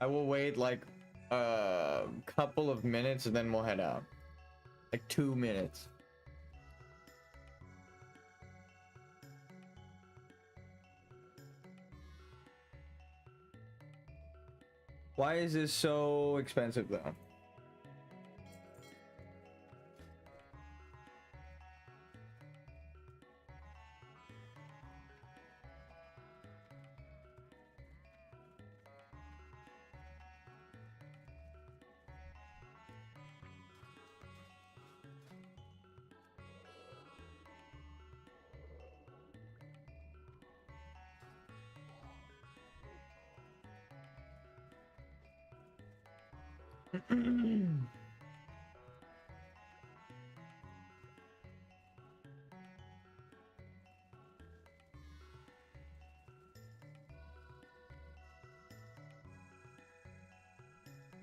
I will wait like a couple of minutes and then we'll head out. Like 2 minutes. Why is this so expensive though?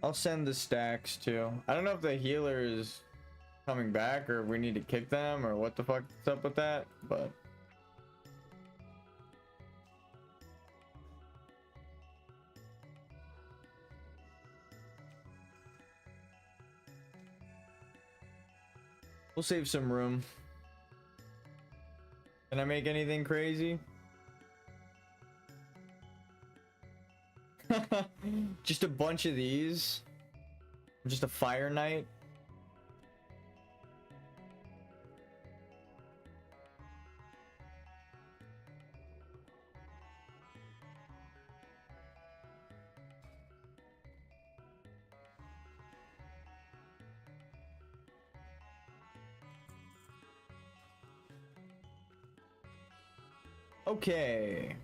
I'll send the stacks too. I don't know if the healer is coming back or we need to kick them or what the fuck's up with that, but we'll save some room. Can I make anything crazy? Just a bunch of these. Just a fire knight. Okay.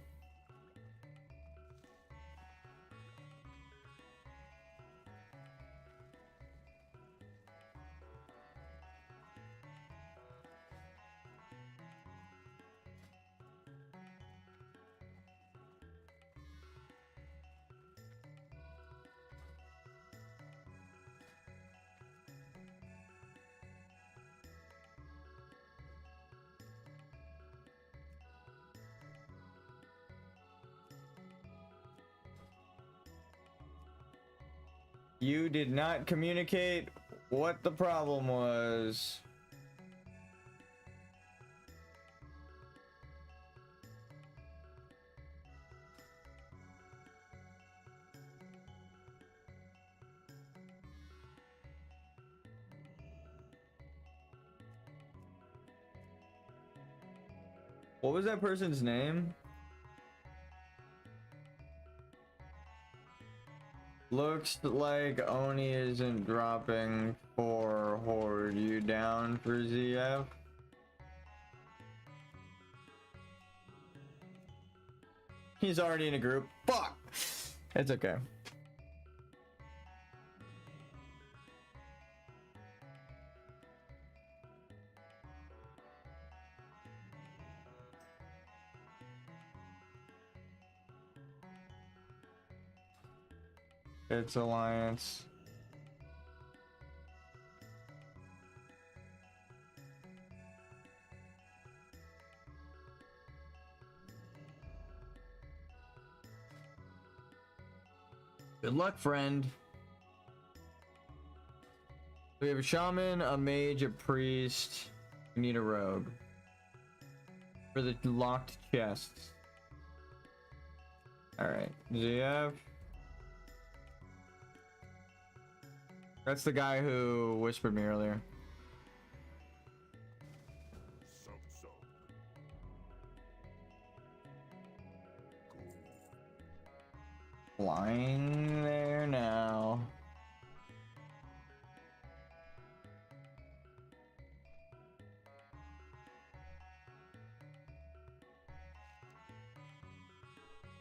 You did not communicate what the problem was. What was that person's name? Looks like Oni isn't dropping for Horde. You down for ZF? He's already in a group. Fuck! It's okay. It's Alliance. Good luck, friend. We have a shaman, a mage, a priest. We need a rogue. For the locked chests. Alright. ZF. That's the guy who whispered me earlier. So. Flying there now.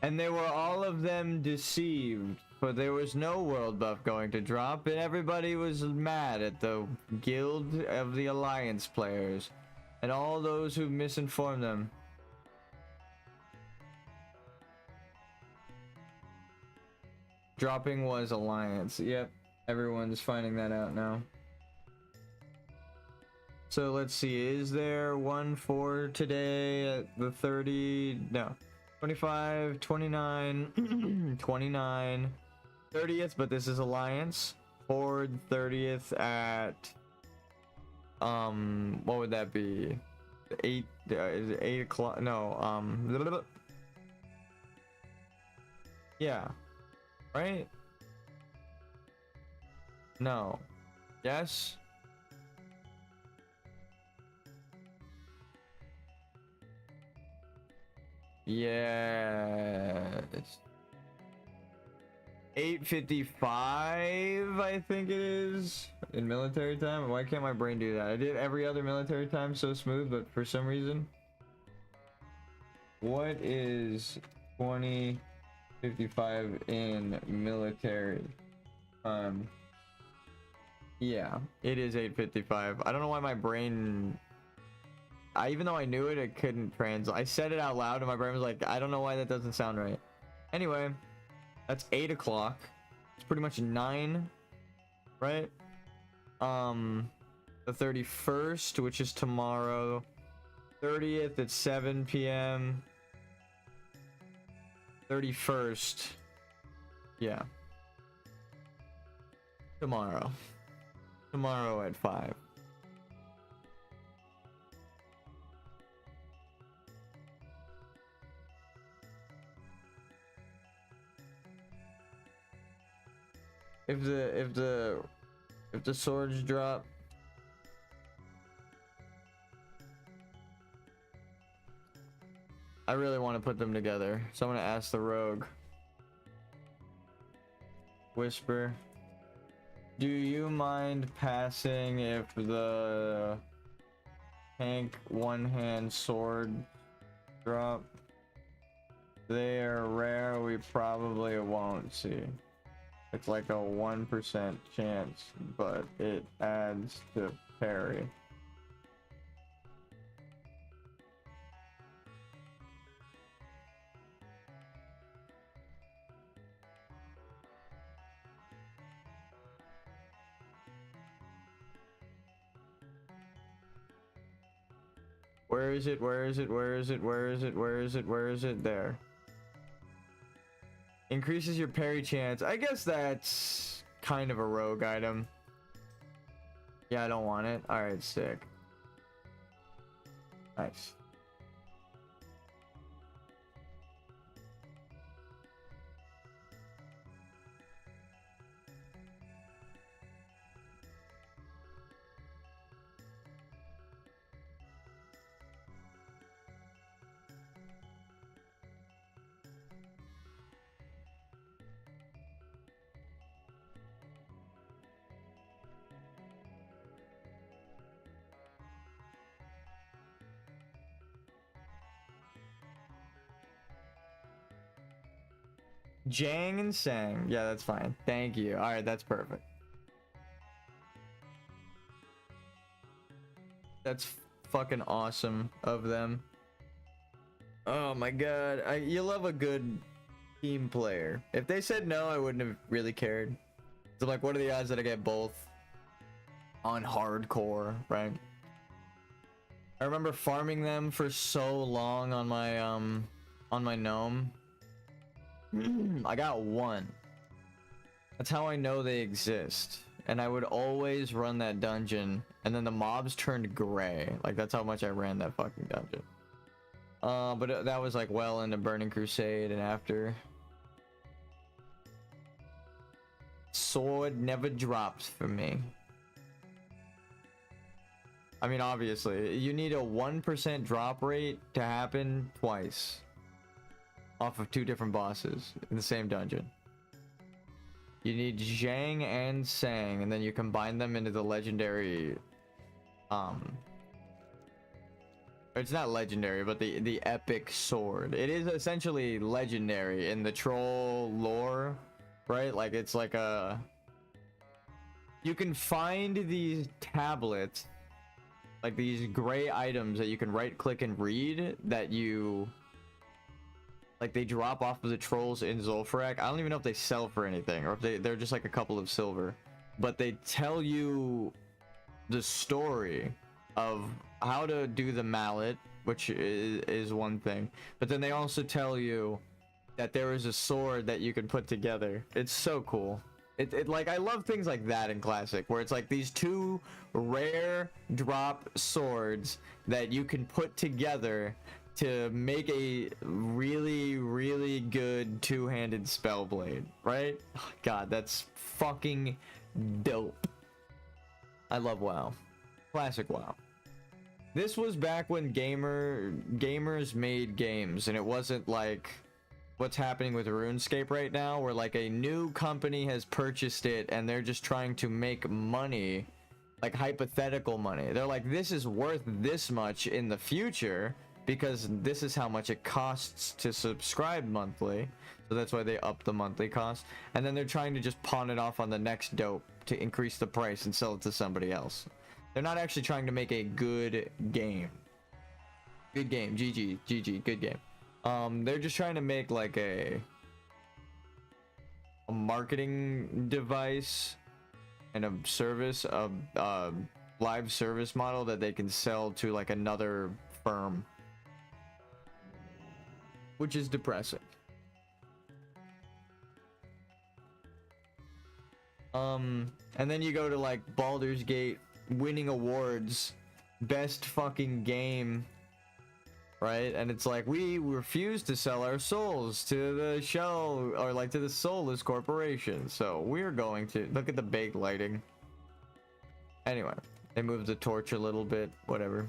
And they were all of them deceived, but there was no world buff going to drop, and everybody was mad at the guild of the Alliance players and all those who misinformed them. Dropping was Alliance. Yep, everyone's finding that out now. So let's see, is there one for today at the 30? No. 25, 29, 29, 30th, but this is Alliance. Horde 30th at what would that be? 8 is it 8 o'clock? No, yeah, right? No. Yes. Yeah, it's 8:55, I think it is, in military time. Why can't my brain do that? I did every other military time so smooth, but for some reason. What is 20:55 in military time? Yeah, it is 8:55. I don't know why my brain... even though I knew it, it couldn't translate. I said it out loud and my brain was like, I don't know why that doesn't sound right. Anyway, that's 8 o'clock. It's pretty much 9, right? The 31st, which is tomorrow. 30th at 7 p.m. 31st. Yeah. Tomorrow. Tomorrow at 5. If the swords drop, I really want to put them together. So I'm gonna ask the rogue. Whisper. Do you mind passing if the tank one-hand sword drop? They are rare, we probably won't see. It's like a 1% chance, but it adds to parry. Where is it? Where is it? Where is it? Where is it? Where is it? Where is it? There. Increases your parry chance. I guess that's kind of a rogue item. Yeah, I don't want it. Alright, sick. Nice. Jang and Sang. Yeah, that's fine. Thank you. All right, that's perfect. That's fucking awesome of them. Oh my god. You love a good team player. If they said no, I wouldn't have really cared. So like, what are the odds that I get both on hardcore, right? I remember farming them for so long on my gnome. I got one. That's how I know they exist. And I would always run that dungeon, and then the mobs turned gray. Like, that's how much I ran that fucking dungeon. But that was like well into Burning Crusade and after. Sword never drops for me. I mean, obviously, you need a 1% drop rate to happen twice. Off of 2 different bosses in the same dungeon. You need Zhang and Sang, and then you combine them into the legendary, it's not legendary, but the epic sword. It is essentially legendary in the troll lore, right? Like, it's like a... You can find these tablets, like these gray items that you can right click and read, that you... Like, they drop off of the trolls in Zul'Farrak. I don't even know if they sell for anything, or if they're just like a couple of silver. But they tell you the story of how to do the mallet, which is one thing. But then they also tell you that there is a sword that you can put together. It's so cool. It like, I love things like that in Classic, where it's like these 2 rare drop swords that you can put together to make a really, really good 2-handed spell blade, right? Oh, God, that's fucking dope. I love WoW. Classic WoW. This was back when gamers made games, and it wasn't like what's happening with RuneScape right now, where like a new company has purchased it and they're just trying to make money, like hypothetical money. They're like, this is worth this much in the future, because this is how much it costs to subscribe monthly. So that's why they up the monthly cost. And then they're trying to just pawn it off on the next dope to increase the price and sell it to somebody else. They're not actually trying to make a good game. Good game. GG. Good game. They're just trying to make like a marketing device and a service, a live service model that they can sell to like another firm. Which is depressing. And then you go to like Baldur's Gate winning awards, best fucking game, right? And it's like, we refuse to sell our souls to the shell, or like to the soulless corporation, so we're going to look at the baked lighting. Anyway, they moved the torch a little bit, whatever.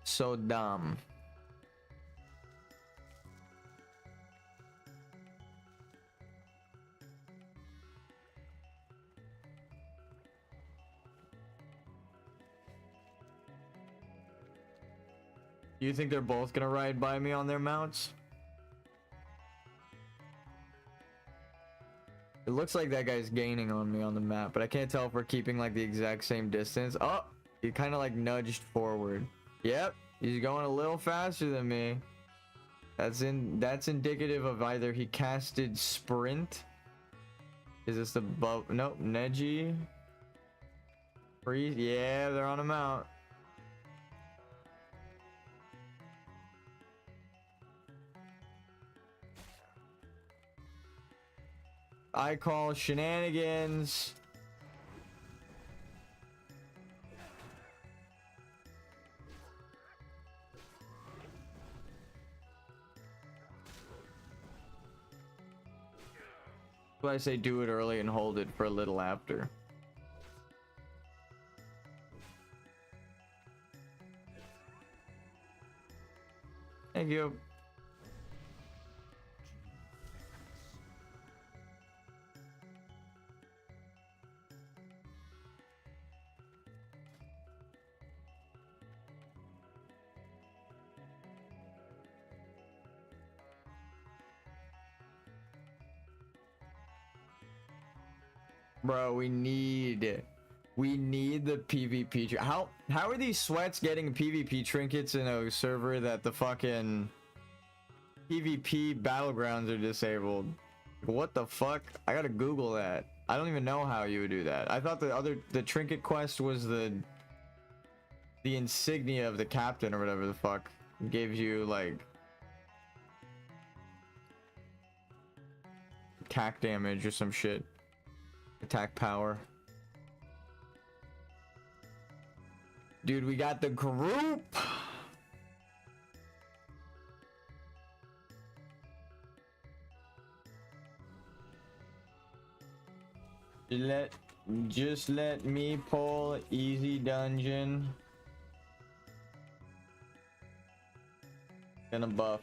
So dumb. You think they're both gonna ride by me on their mounts? It looks like that guy's gaining on me on the map, but I can't tell if we're keeping like the exact same distance. Oh, he kind of like nudged forward. Yep, he's going a little faster than me. That's indicative of either he casted sprint. Is this the nope, Neji? Freeze. Yeah, they're on a mount. I call shenanigans. But I say do it early and hold it for a little after. Thank you. Bro, we need the PvP. How are these sweats getting PvP trinkets in a server that the fucking PvP battlegrounds are disabled? What the fuck? I gotta Google that. I don't even know how you would do that. I thought the trinket quest was the insignia of the captain or whatever the fuck. It gives you like attack damage or some shit. Attack power. Dude, we got the group. Just let me pull easy dungeon. Gonna buff.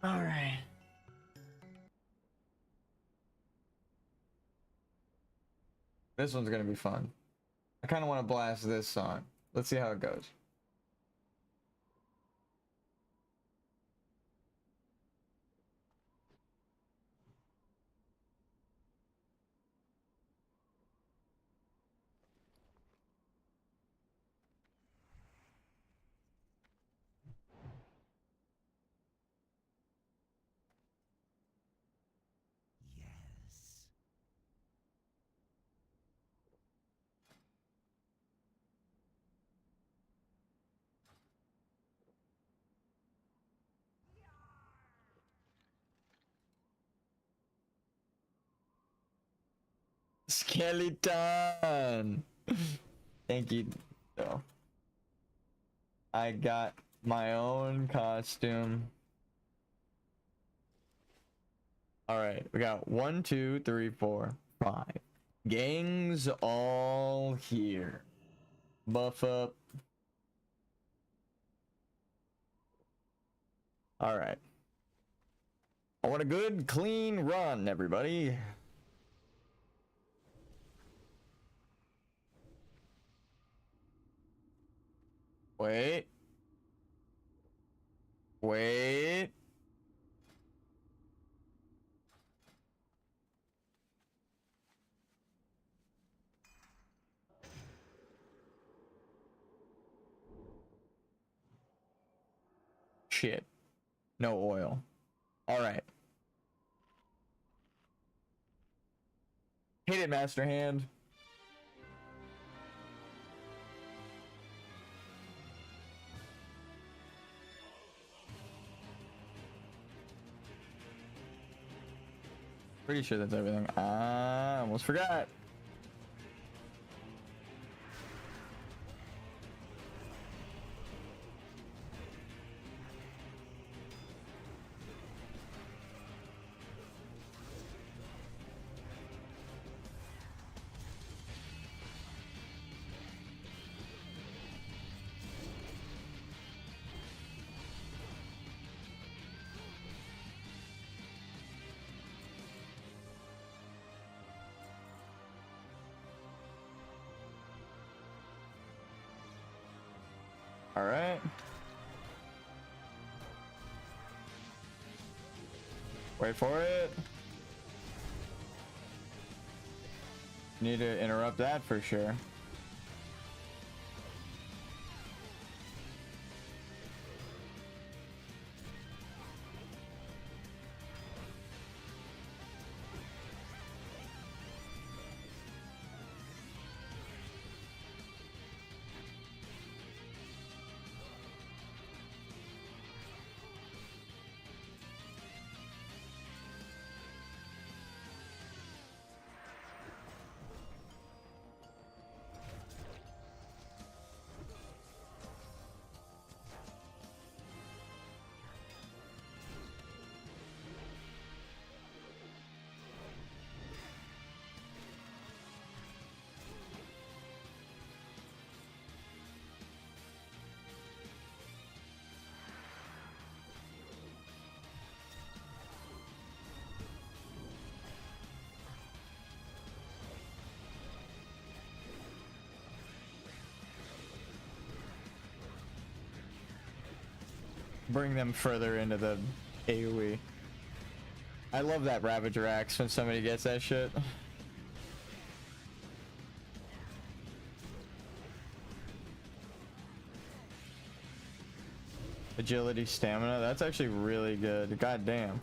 All right. This one's gonna be fun. I kind of want to blast this song. Let's see how it goes. Yes. Skeleton. Thank you. So, I got my own costume. All right, we got 1, 2, 3, 4, 5 gangs all here. Buff up. All right. I want a good, clean run, everybody. Wait. Wait. Shit. No oil. All right. Hit it, Master Hand. Pretty sure that's everything. I almost forgot. All right. Wait for it. Need to interrupt that for sure. bring them further into the AoE. I love that Ravager axe when somebody gets that shit. Agility, stamina, that's actually really good. God damn.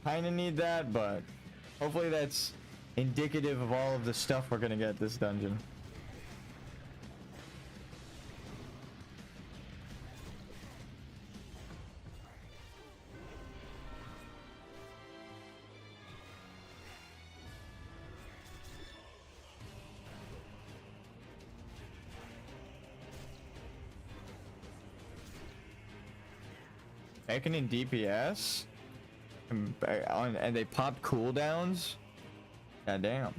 Kinda need that, but hopefully that's indicative of all of the stuff we're gonna get this dungeon. Taking in DPS and they pop cooldowns. God damn.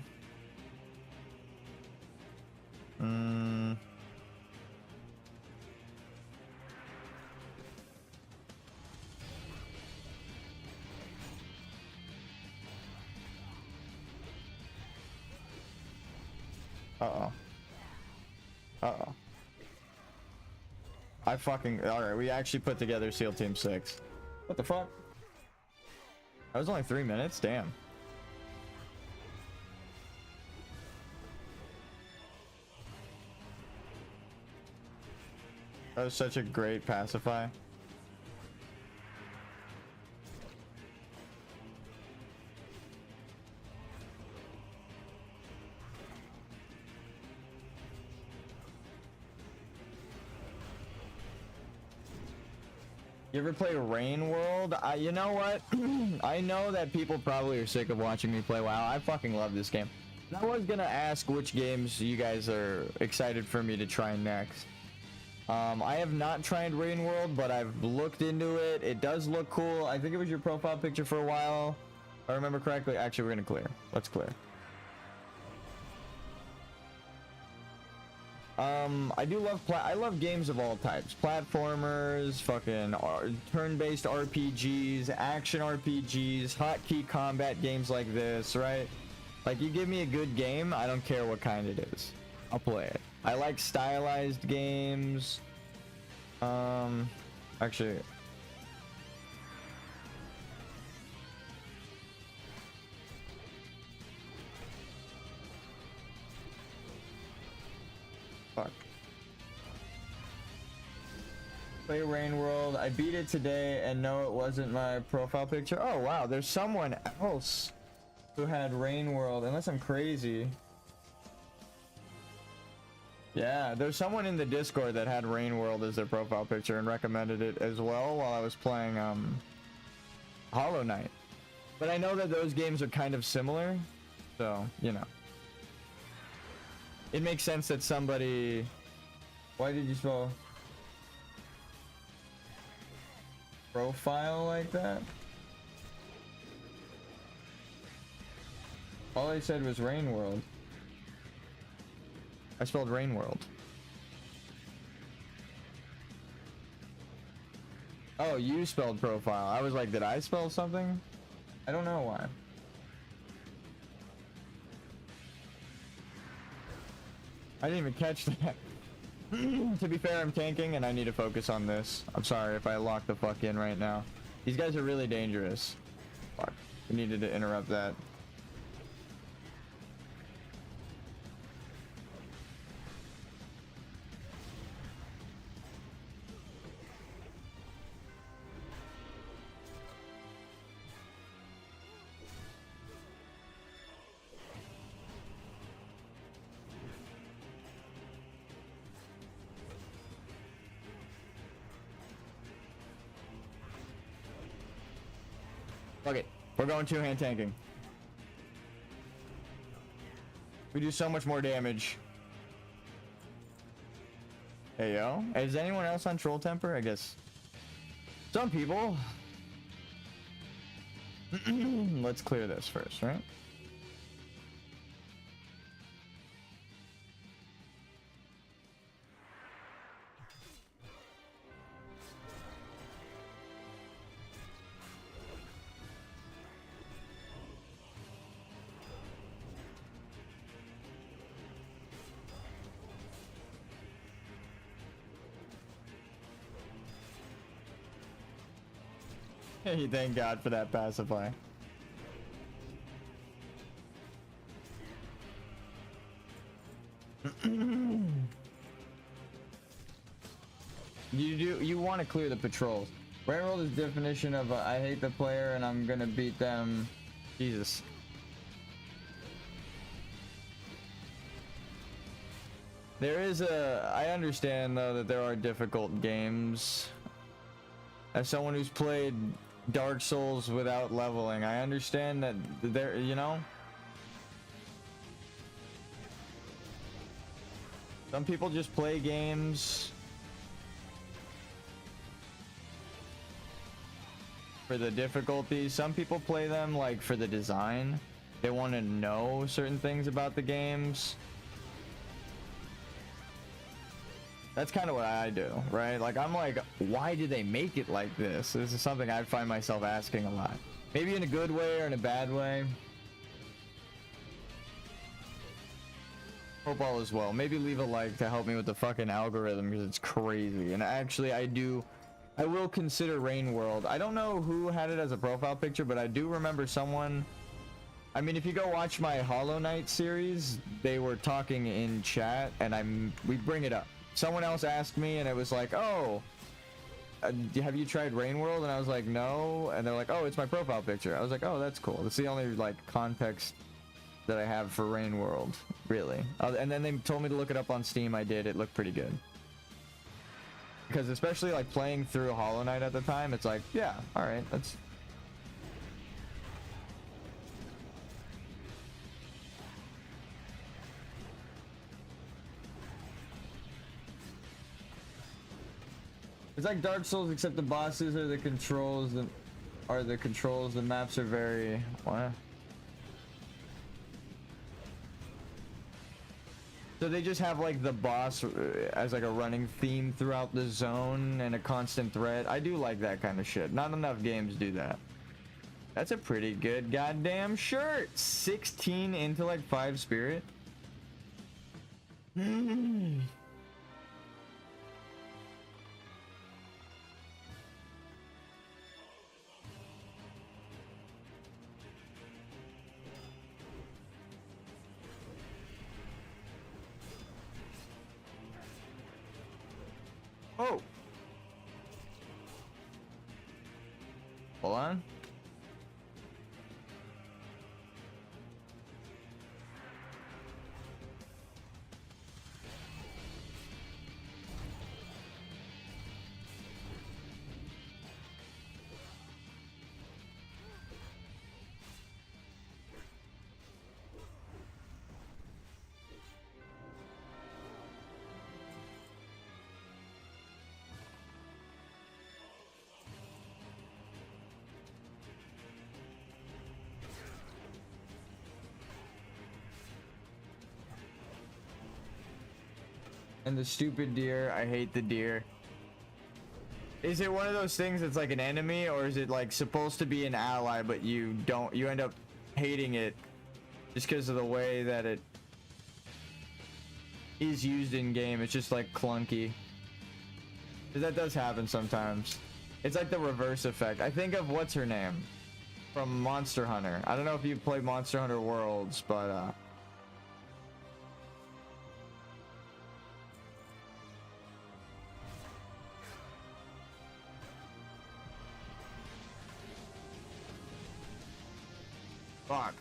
Uh-oh. Uh-oh. I fucking... Alright, we actually put together SEAL Team 6. What the fuck? That was only 3 minutes? Damn. That was such a great pacify. You ever play Rain World? You know what? I know that people probably are sick of watching me play WoW. I fucking love this game. I was gonna ask which games you guys are excited for me to try next. I have not tried Rain World, but I've looked into it. It does look cool. I think it was your profile picture for a while. If I remember correctly. Actually, we're gonna clear. Let's clear. I love games of all types. Platformers, fucking turn-based RPGs, action RPGs, hotkey combat games like this, right? Like, you give me a good game, I don't care what kind it is. I'll play it. I like stylized games. Actually... Fuck. Play Rain World. I beat it today and no, it wasn't my profile picture. Oh wow, there's someone else who had Rain World, unless I'm crazy. Yeah, there's someone in the Discord that had Rain World as their profile picture and recommended it as well while I was playing Hollow Knight. But I know that those games are kind of similar, so you know. It makes sense that somebody... Why did you spell profile like that? All I said was Rain World. I spelled Rain World. Oh, you spelled profile. I was like, did I spell something? I don't know why. I didn't even catch that. To be fair, I'm tanking and I need to focus on this. I'm sorry if I lock the fuck in right now. These guys are really dangerous. Fuck. We needed to interrupt that. Fuck it. We're going two-hand tanking. We do so much more damage. Hey, yo. Is anyone else on Troll Temper? I guess. Some people. Let's clear this first, right? Hey, thank God for that pacify. You want to clear the patrols. Railroad is definition of I hate the player and I'm gonna beat them. Jesus. There is I understand though that there are difficult games. As someone who's played Dark Souls without leveling, I understand that there, you know, some people just play games for the difficulty. Some people play them like for the design. They want to know certain things about the games. That's kind of what I do, right? Like, I'm like, why do they make it like this? This is something I find myself asking a lot. Maybe in a good way or in a bad way. Hope all is well. Maybe leave a like to help me with the fucking algorithm because it's crazy. And actually, I will consider Rain World. I don't know who had it as a profile picture, but I do remember someone. I mean, if you go watch my Hollow Knight series, they were talking in chat, and we bring it up. Someone else asked me, and it was like, oh, have you tried Rain World? And I was like, no. And they're like, oh, it's my profile picture. I was like, oh, that's cool. That's the only like context that I have for Rain World, really. And then they told me to look it up on Steam. I did. It looked pretty good. Because especially like playing through Hollow Knight at the time, it's like, yeah, all right, that's. It's like Dark Souls, except the bosses are the controls. The maps are very what? So they just have like the boss as like a running theme throughout the zone and a constant threat. I do like that kind of shit. Not enough games do that. That's a pretty good goddamn shirt. 16 intellect, 5 spirit. Oh. Hold on. And the stupid deer, I hate the deer. Is it one of those things that's like an enemy, or is it like supposed to be an ally, but you end up hating it just because of the way that it is used in game? It's just like clunky. 'Cause that does happen sometimes. It's like the reverse effect. I think of what's her name from Monster Hunter. I don't know if you played Monster Hunter Worlds, but fuck.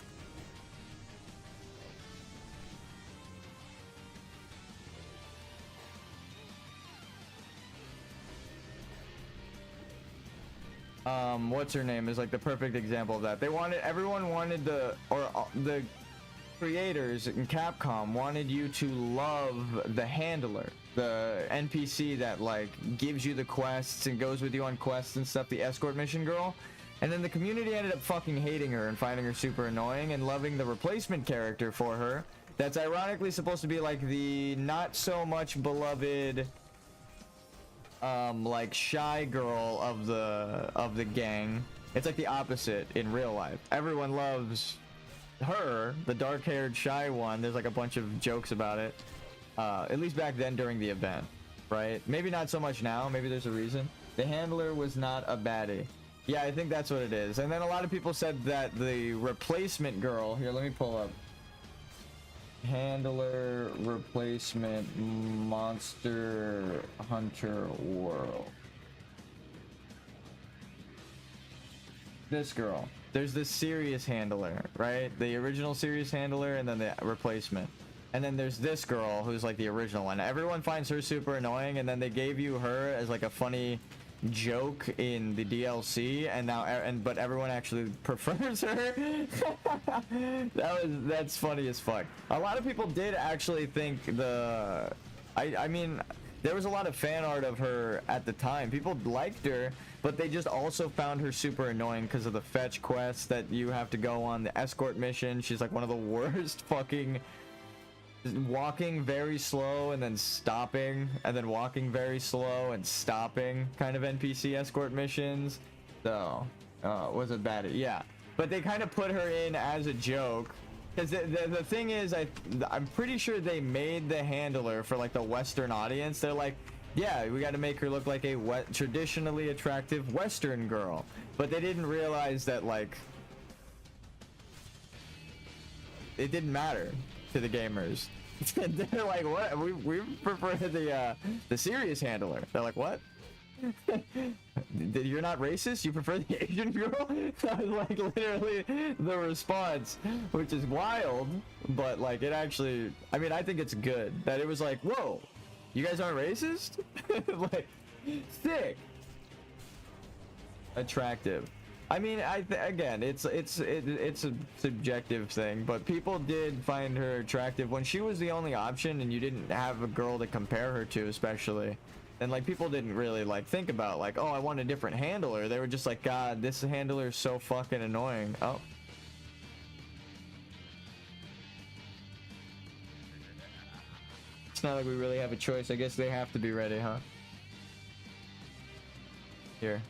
What's her name is like the perfect example of that. Everyone wanted the creators in Capcom wanted you to love the handler, the NPC that like gives you the quests and goes with you on quests and stuff, the escort mission girl. And then the community ended up fucking hating her and finding her super annoying and loving the replacement character for her. That's ironically supposed to be like the not so much beloved like shy girl of the gang. It's like the opposite in real life. Everyone loves her, the dark-haired shy one. There's like a bunch of jokes about it. At least back then during the event, right? Maybe not so much now. Maybe there's a reason. The handler was not a baddie. Yeah, I think that's what it is. And then a lot of people said that the replacement girl, here, let me pull up. Handler replacement Monster Hunter World. This girl. There's this serious handler, right? The original serious handler and then the replacement. And then there's this girl who's like the original one. Everyone finds her super annoying, and then they gave you her as like a funny joke in the DLC, and now but everyone actually prefers her. That's funny as fuck. A lot of people did actually think I mean, there was a lot of fan art of her at the time. People liked her, but they just also found her super annoying because of the fetch quests that you have to go on, the escort mission. She's like one of the worst fucking walking very slow and then stopping and then walking very slow and stopping kind of NPC escort missions. So was it bad? Yeah, but they kind of put her in as a joke because the thing is, I'm pretty sure they made the handler for like the Western audience. They're like, yeah, we got to make her look like a traditionally attractive Western girl, but they didn't realize that like it didn't matter to the gamers. They're like, what? We prefer the serious handler. They're like, what? You're not racist? You prefer the Asian girl? That was like literally the response, which is wild, but like it actually, I mean, I think it's good that it was like, whoa, you guys aren't racist? Like, sick. Attractive. I mean, again, it's a subjective thing, but people did find her attractive when she was the only option, and you didn't have a girl to compare her to, especially. And like people didn't really like think about like, oh, I want a different handler. They were just like, God, this handler is so fucking annoying. Oh. It's not like we really have a choice. I guess they have to be ready, huh? Here.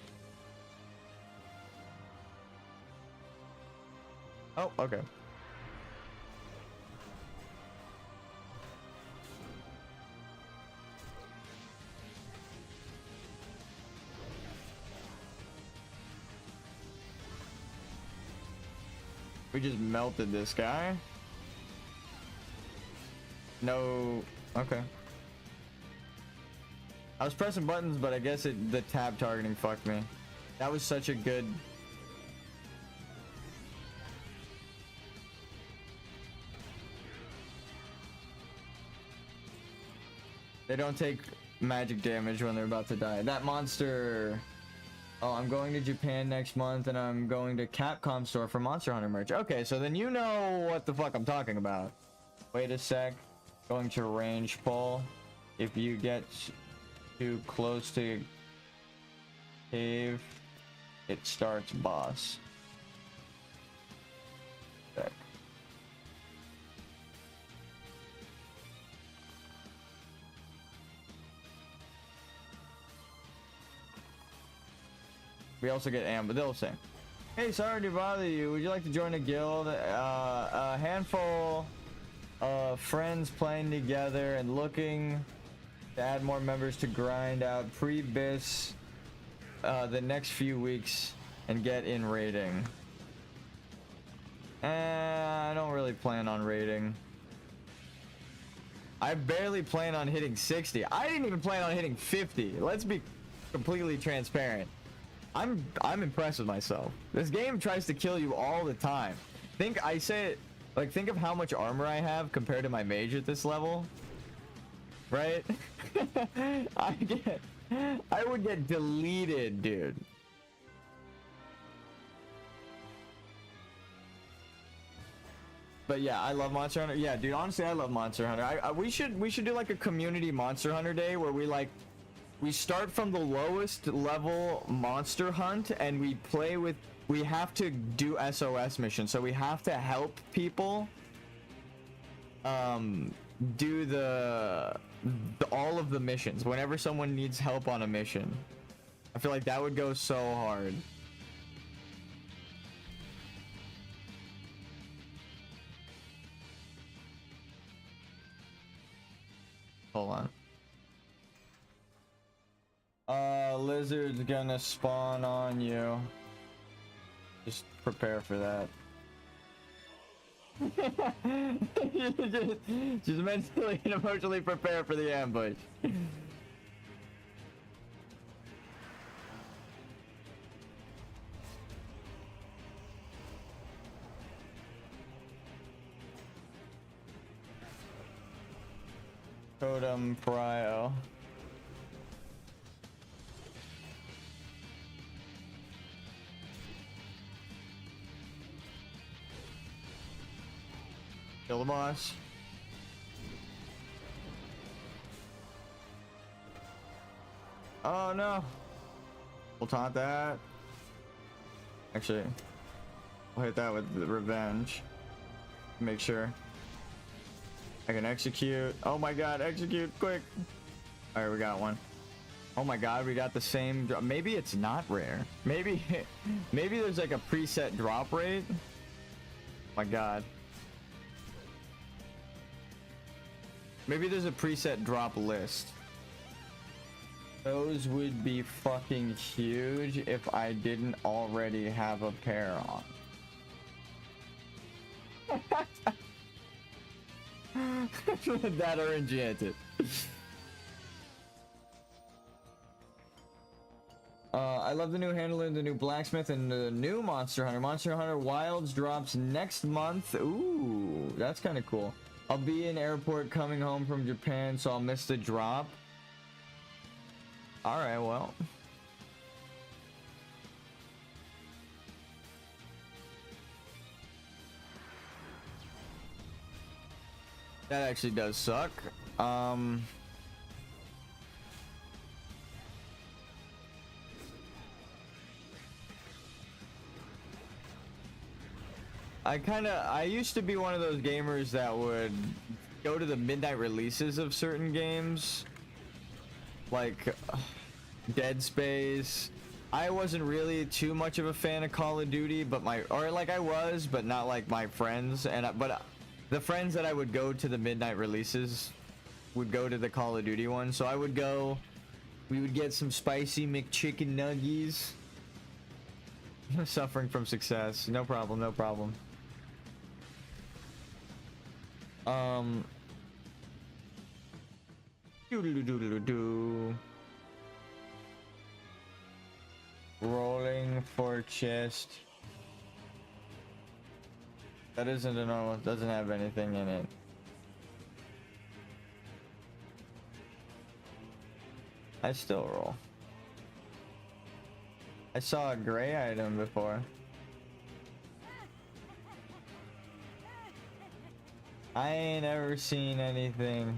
Oh, okay. We just melted this guy. No. Okay. I was pressing buttons, but I guess the tab targeting fucked me. That was such a good... They don't take magic damage when they're about to die. That monster... Oh, I'm going to Japan next month, and I'm going to Capcom store for Monster Hunter merch. Okay, so then you know what the fuck I'm talking about. Wait a sec. Going to range pull. If you get too close to cave, it starts boss. Sec. We also get ammo, but they'll say, hey, sorry to bother you. Would you like to join a guild? A handful of friends playing together and looking to add more members to grind out pre-bis the next few weeks and get in raiding. I don't really plan on raiding. I barely plan on hitting 60. I didn't even plan on hitting 50. Let's be completely transparent. I'm impressed with myself. This game tries to kill you all the time. Think of how much armor I have compared to my mage at this level. Right? I would get deleted, dude. But yeah, I love Monster Hunter. Yeah, dude, honestly, I love Monster Hunter. We should do like a community Monster Hunter day where we start from the lowest level monster hunt and we have to do SOS missions. So we have to help people do all of the missions whenever someone needs help on a mission. I feel like that would go so hard. Hold on. Lizard's gonna spawn on you. Just prepare for that. just mentally and emotionally prepare for the ambush. Totem Prio. Kill the boss. Oh no. We'll taunt that. Actually, we'll hit that with the revenge. Make sure I can execute. Oh my god, execute quick. All right, we got one. Oh my god, we got the same. Maybe it's not rare. Maybe there's like a preset drop rate. Oh my god. Maybe there's a preset drop list. Those would be fucking huge if I didn't already have a pair on. That are enchanted. I love the new handler, the new blacksmith, and the new Monster Hunter. Monster Hunter Wilds drops next month. Ooh, that's kind of cool. I'll be in airport coming home from Japan, so I'll miss the drop. All right, well. That actually does suck. I used to be one of those gamers that would go to the midnight releases of certain games, like Dead Space. I wasn't really too much of a fan of Call of Duty, but I was, but not like my friends. But the friends that I would go to the midnight releases would go to the Call of Duty one. So I would go. We would get some spicy McChicken nuggies. Suffering from success. No problem. No problem. Doodle-doo-doodle-doo. Rolling for chest. That isn't a normal. Doesn't have anything in it. I still roll. I saw a gray item before. I ain't ever seen anything.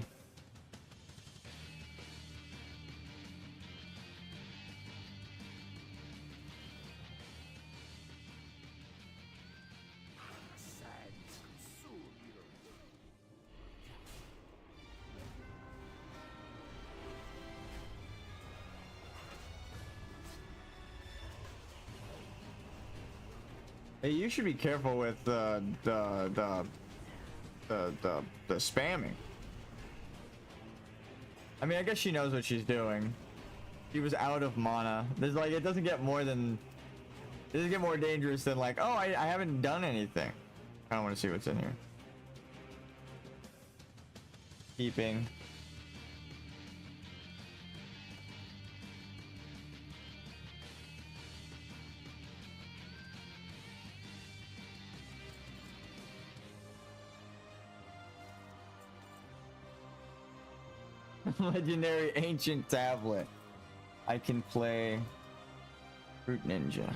Hey, you should be careful with the spamming. I mean, I guess she knows what she's doing. She was out of mana. There's like, it doesn't get more dangerous than like, oh, I haven't done anything. I don't want to see what's in here. Keeping. Legendary ancient tablet. I can play Fruit Ninja.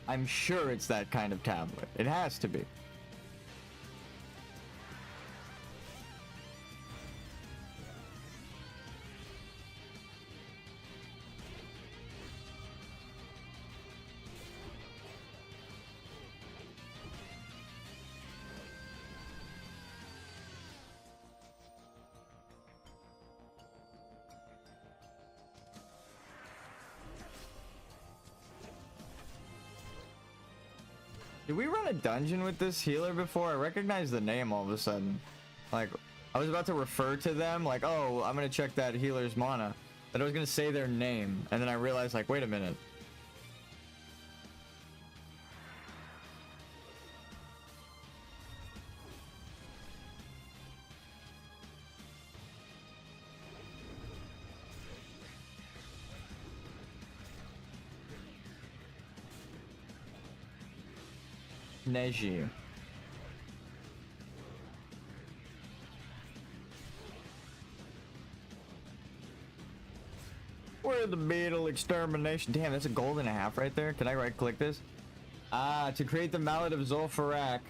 I'm sure it's that kind of tablet. It has to be. Did we run a dungeon with this healer before? I recognize the name all of a sudden. Like, I was about to refer to them, like, oh, I'm gonna check that healer's mana. But I was gonna say their name, and then I realized, like, wait a minute. Neji. Where the beetle extermination? Damn, that's a gold and a half right there. Can I right click this? Ah, to create the mallet of Zul'Farrak,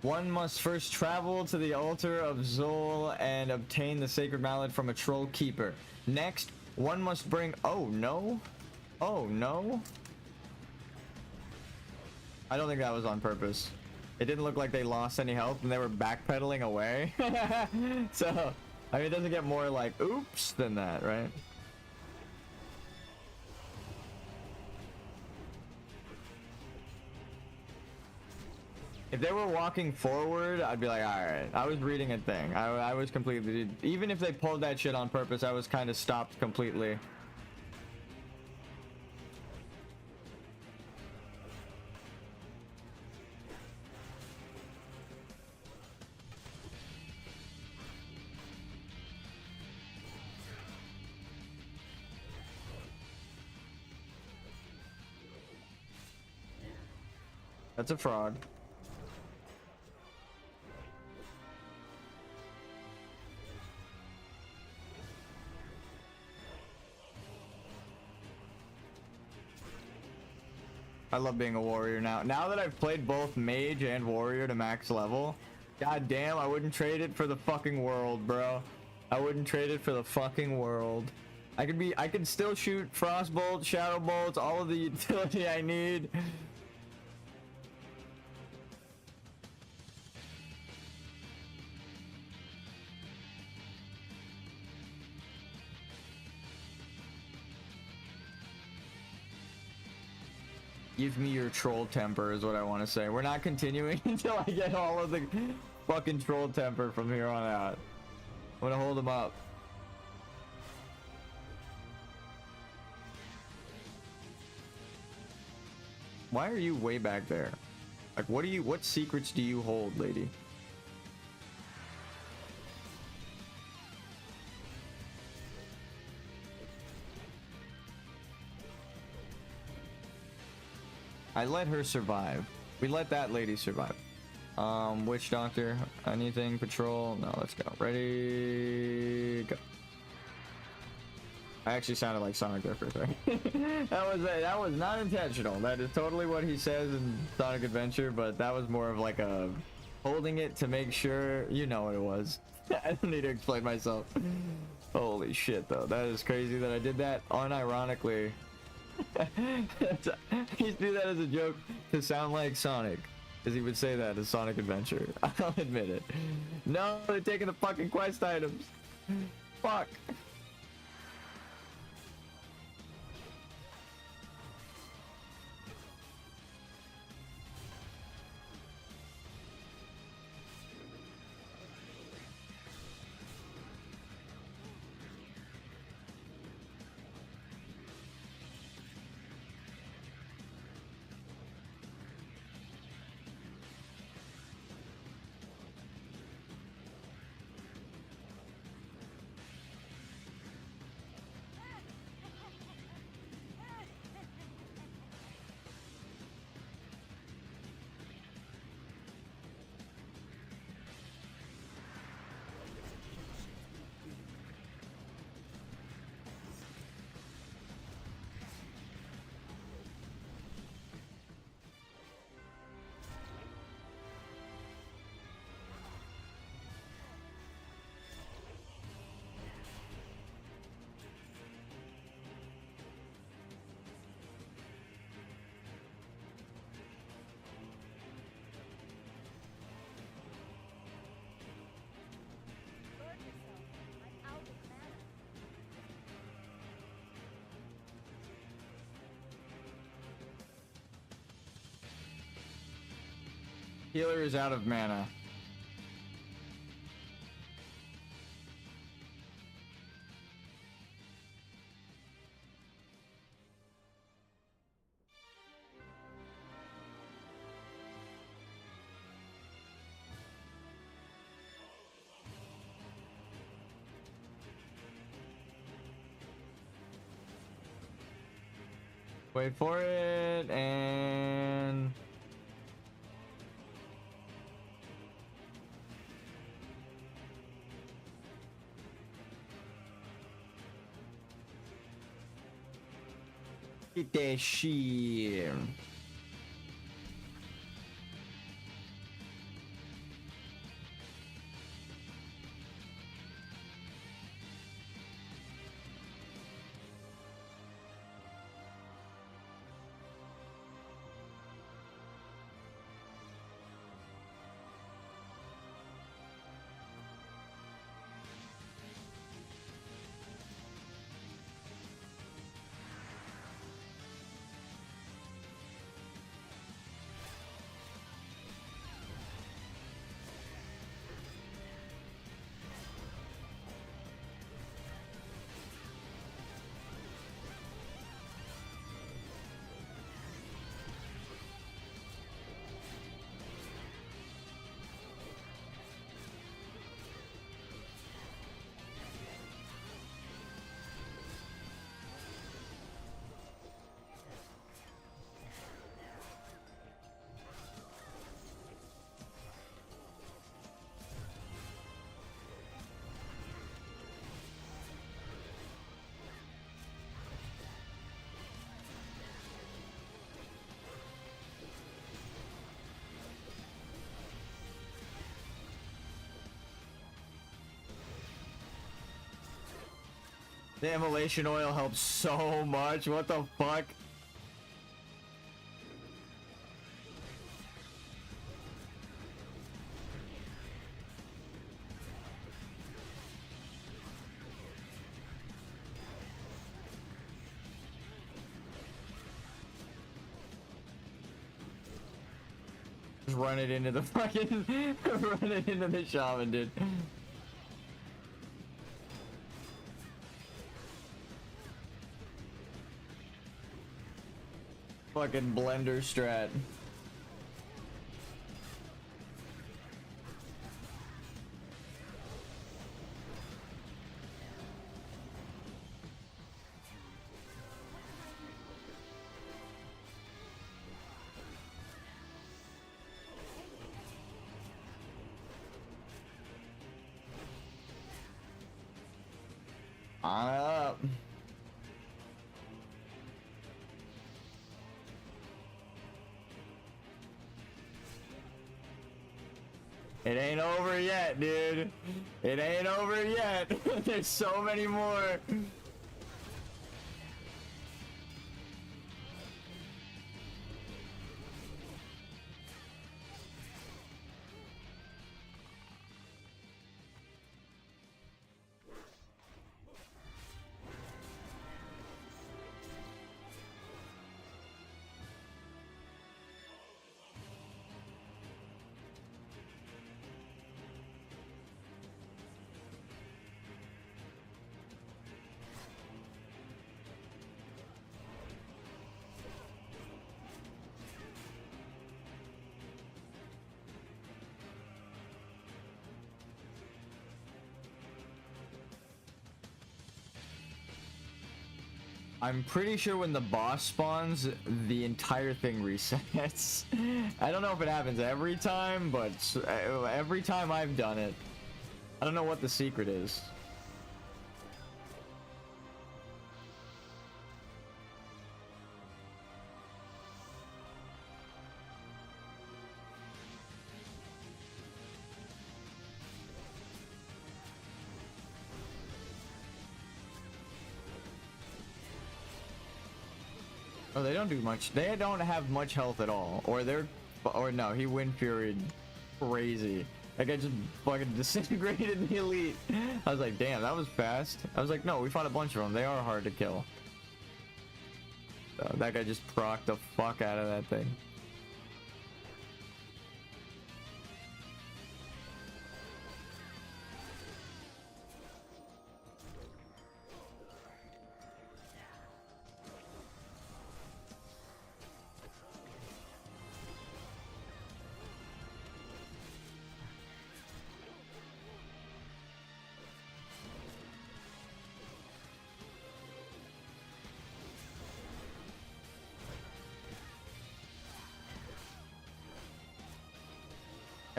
one must first travel to the altar of Zul and obtain the sacred mallet from a troll keeper. Next, one must bring... Oh, no? Oh, no? I don't think that was on purpose. It didn't look like they lost any health and they were backpedaling away. So, I mean, it doesn't get more like, oops, than that, right? If they were walking forward, I'd be like, alright. I was reading a thing. I was completely... Even if they pulled that shit on purpose, I was kind of stopped completely. That's a fraud. I love being a warrior now. Now that I've played both mage and warrior to max level, god damn, I wouldn't trade it for the fucking world, bro. I wouldn't trade it for the fucking world. I could still shoot frostbolt, shadow bolts, all of the utility I need. Give me your troll temper is what I want to say. We're not continuing until I get all of the fucking troll temper from here on out. I'm gonna hold him up. Why are you way back there? Like, what secrets do you hold, lady? I let her survive. We let that lady survive. Witch doctor, anything, patrol? No, let's go. Ready, go. I actually sounded like Sonic there for a second. That was not intentional. That is totally what he says in Sonic Adventure, but that was more of like a holding it to make sure, you know what it was. I don't need to explain myself. Holy shit, though. That is crazy that I did that unironically. He do that as a joke to sound like Sonic, because he would say that as Sonic Adventure. I'll admit it. No, they're taking the fucking quest items. Fuck. Healer is out of mana. Wait for it, and get that shit. The immolation oil helps so much. What the fuck? Just run it into the fucking run it into the shaman, dude. Fucking blender strat. On up. It ain't over yet, dude. It ain't over yet. There's so many more. I'm pretty sure when the boss spawns, the entire thing resets. I don't know if it happens every time, but every time I've done it. I don't know what the secret is. Oh, they don't do much. They don't have much health at all. Or no, he wind furied crazy. Like I just fucking disintegrated the elite. I was like, damn, that was fast. I was like, no, we fought a bunch of them. They are hard to kill. So that guy just procced the fuck out of that thing.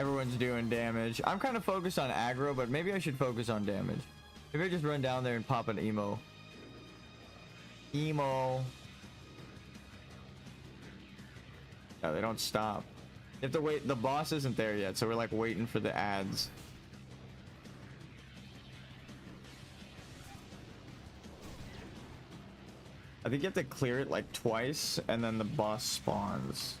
Everyone's doing damage. I'm kind of focused on aggro, but maybe I should focus on damage. Maybe I just run down there and pop an emo. Emo. No, they don't stop. You have to wait. The boss isn't there yet, so we're like waiting for the ads. I think you have to clear it like twice, and then the boss spawns.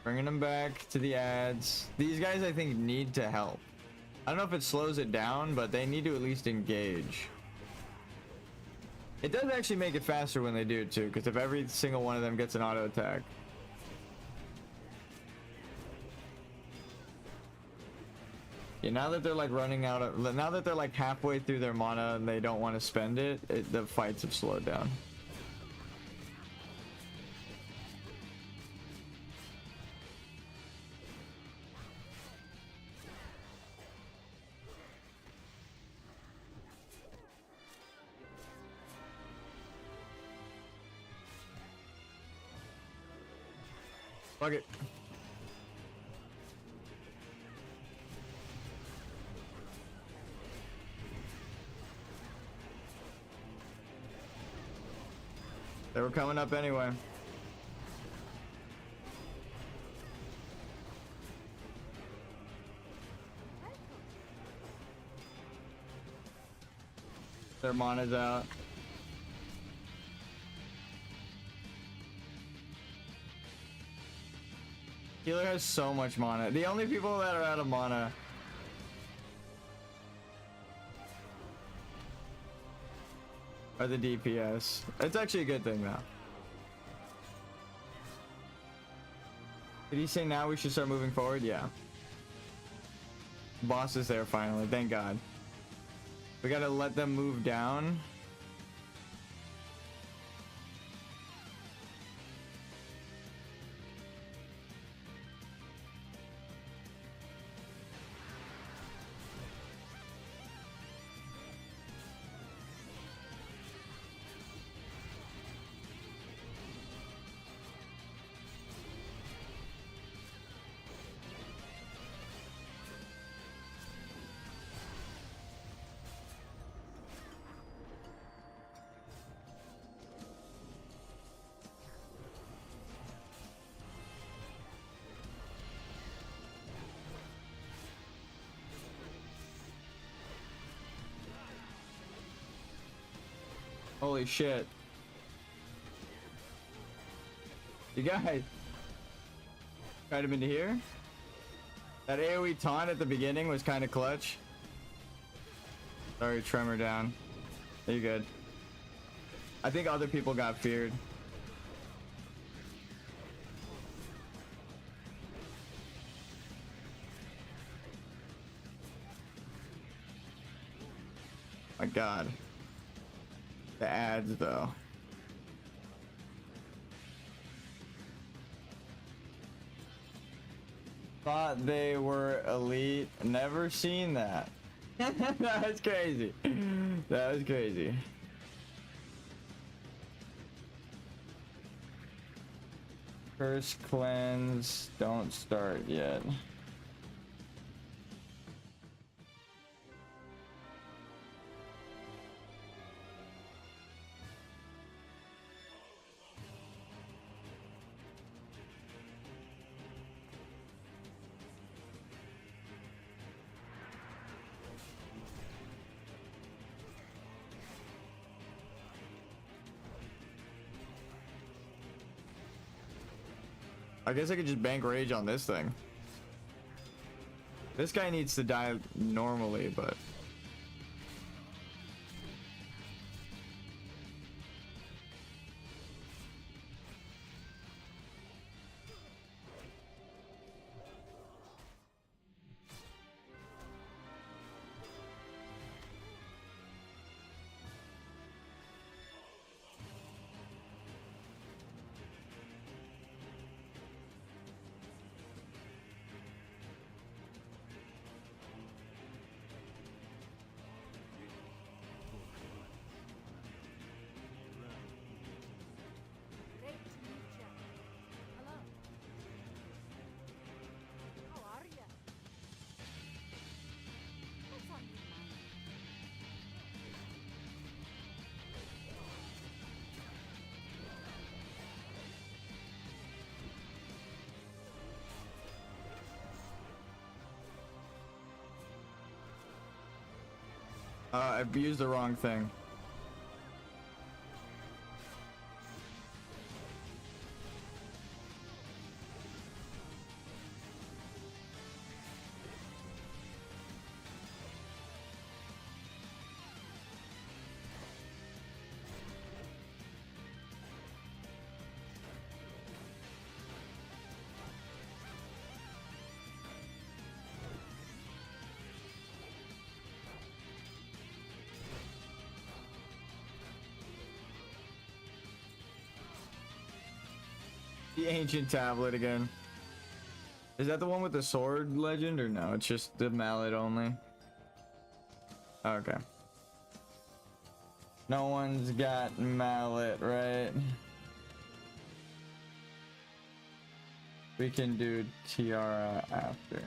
Bringing them back to the ads. These guys, I think, need to help. I don't know if it slows it down, but they need to at least engage. It does actually make it faster when they do it too, because if every single one of them gets an auto attack. Yeah, now that they're like running out of, now that they're like halfway through their mana and they don't want to spend it, the fights have slowed down. Fuck it. They were coming up anyway. Their mana's out. Healer has so much mana. The only people that are out of mana are the DPS. It's actually a good thing though. Did he say now we should start moving forward? Yeah. Boss is there finally, thank God. We gotta let them move down. Holy shit. You guys. Tried him into here. That AoE taunt at the beginning was kind of clutch. Sorry, tremor down. You're good. I think other people got feared. My God. The ads though. Thought they were elite. Never seen that. That was crazy. That was crazy. Curse cleanse. Don't start yet. I guess I could just bank rage on this thing. This guy needs to die normally, but... I used the wrong thing. The ancient tablet again. Is that the one with the sword legend or no? It's just the mallet only. Okay. No one's got mallet, right? We can do tiara after. Is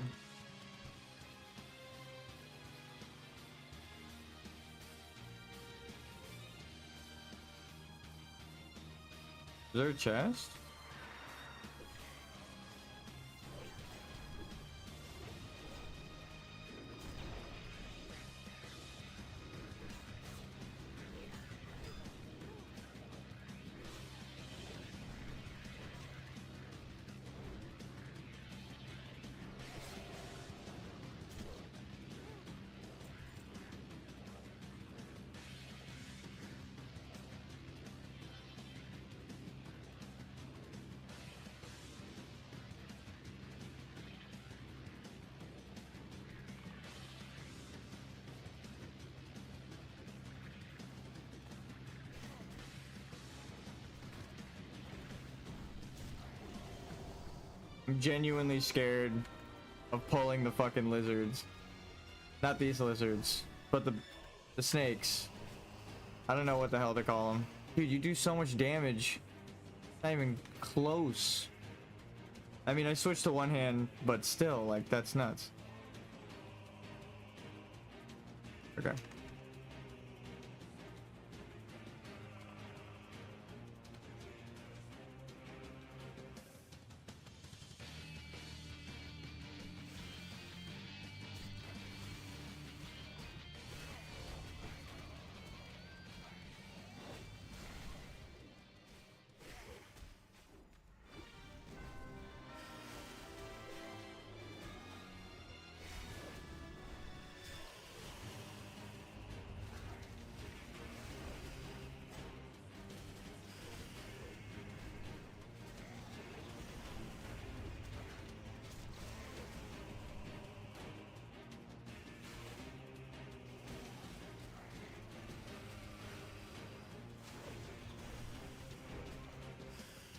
there a chest? I'm genuinely scared of pulling the fucking lizards. Not these lizards, but the snakes. I don't know what the hell to call them. Dude, you do so much damage. Not even close. I mean, I switched to one hand, but still, like, that's nuts. Okay.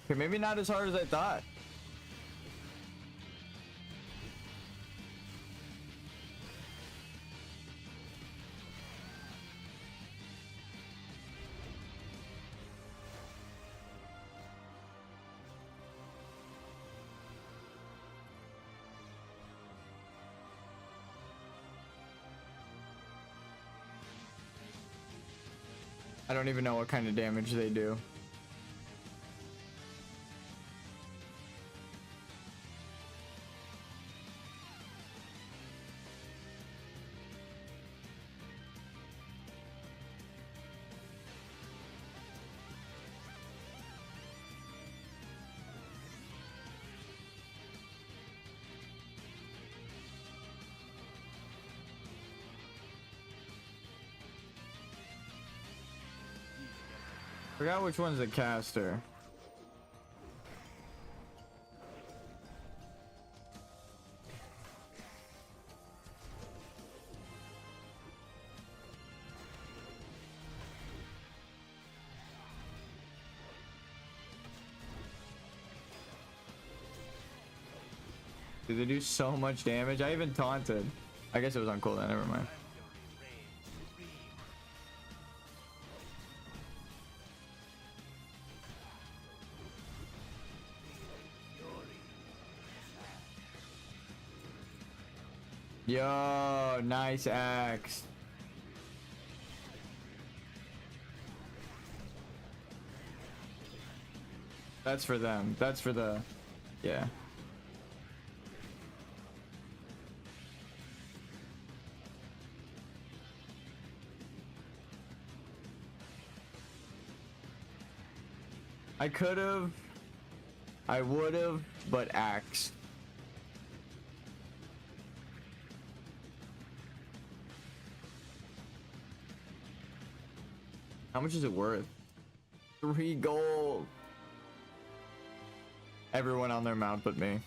Okay, maybe not as hard as I thought. I don't even know what kind of damage they do. Forgot which one's the caster. Dude, they do so much damage. I even taunted. I guess it was on cooldown, never mind. Yo, nice axe. That's for them. That's for the... Yeah. I could have. I would have, but axe. How much is it worth? 3 gold. Everyone on their mount but me.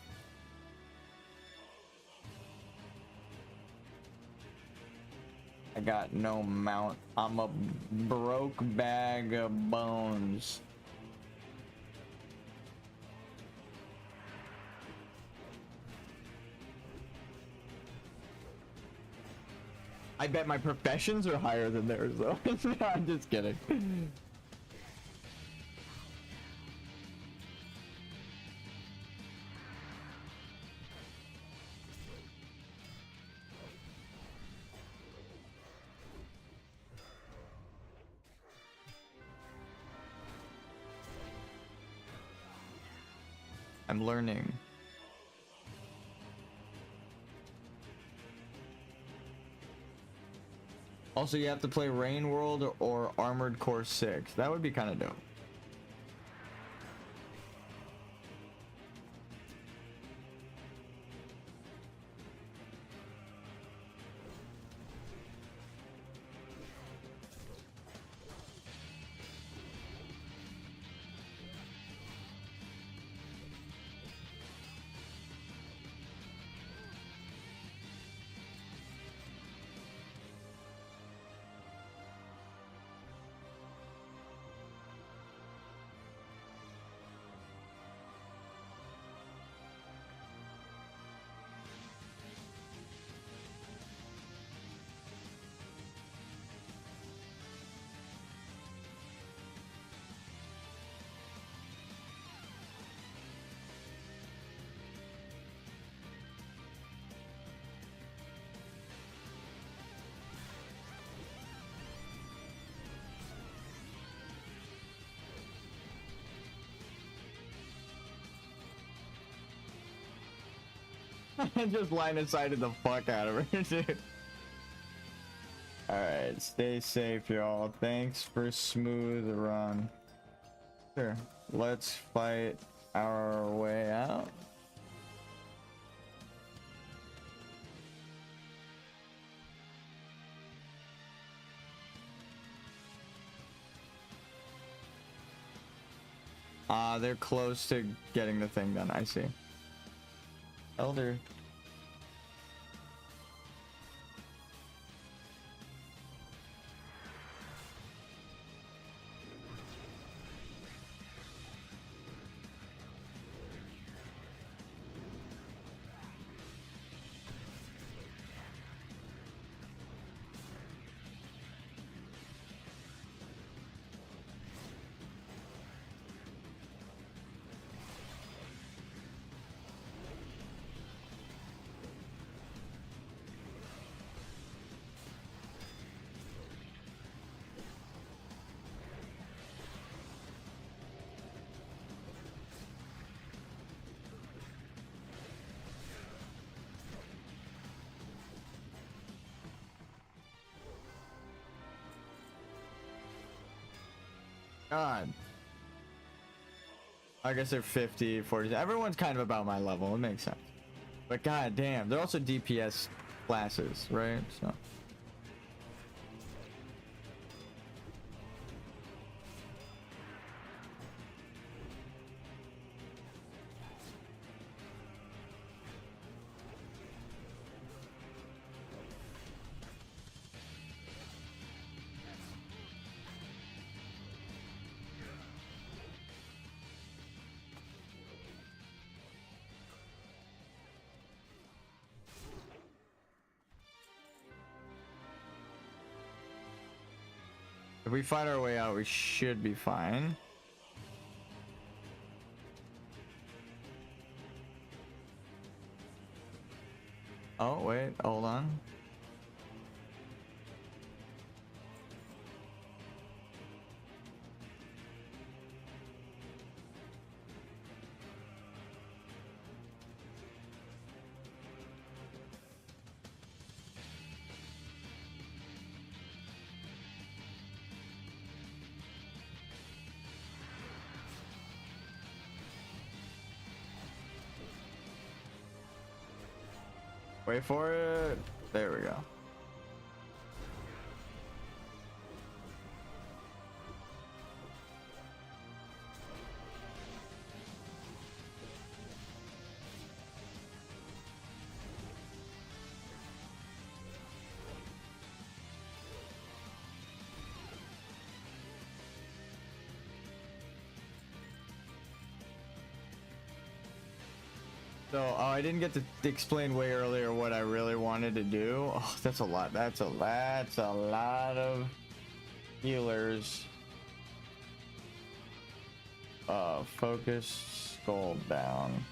I got no mount. I'm a broke bag of bones. I bet my professions are higher than theirs though. No, I'm just kidding. I'm learning. Also, you have to play Rain World or Armored Core 6. That would be kind of dope. Just line of sighted the fuck out of her, dude. Alright, stay safe, y'all. Thanks for smooth run. Sure, let's fight our way out. They're close to getting the thing done. I see. Elder. God. I guess they're 50, 40. Everyone's kind of about my level. It makes sense. But god damn, they're also DPS classes, right? So. If we fight our way out, we should be fine. Oh, wait, hold on. Wait for it. There we go. So, I didn't get to explain way earlier what I really wanted to do. Oh, that's a lot. That's a lot of healers. Focus, skull down.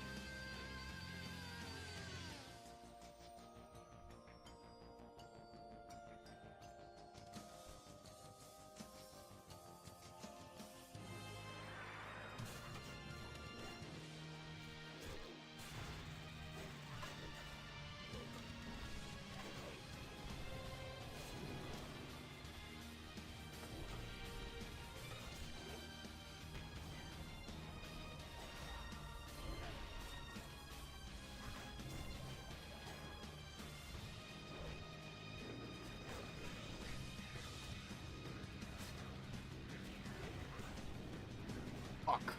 Fuck.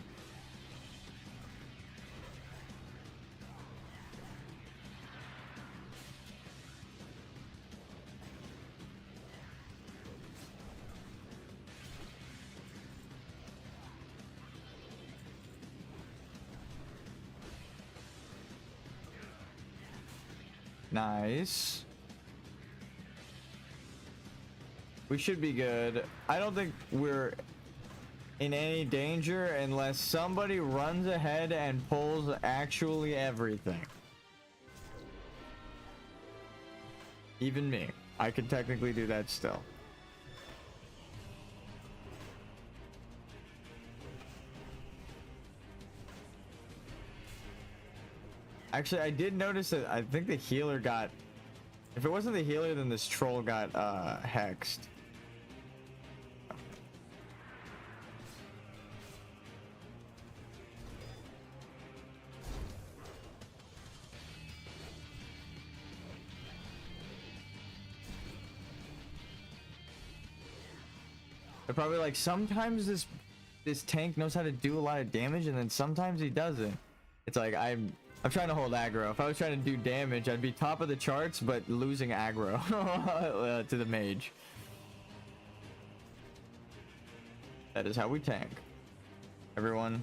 Nice. We should be good. I don't think we're in any danger unless somebody runs ahead and pulls actually everything. Even me. I could technically do that still. Actually, I did notice that I think the healer got... If it wasn't the healer, then this troll got hexed. They're probably like, sometimes this tank knows how to do a lot of damage, and then sometimes he doesn't. It's like I'm trying to hold aggro. If I was trying to do damage, I'd be top of the charts, but losing aggro to the mage. That is how we tank. Everyone.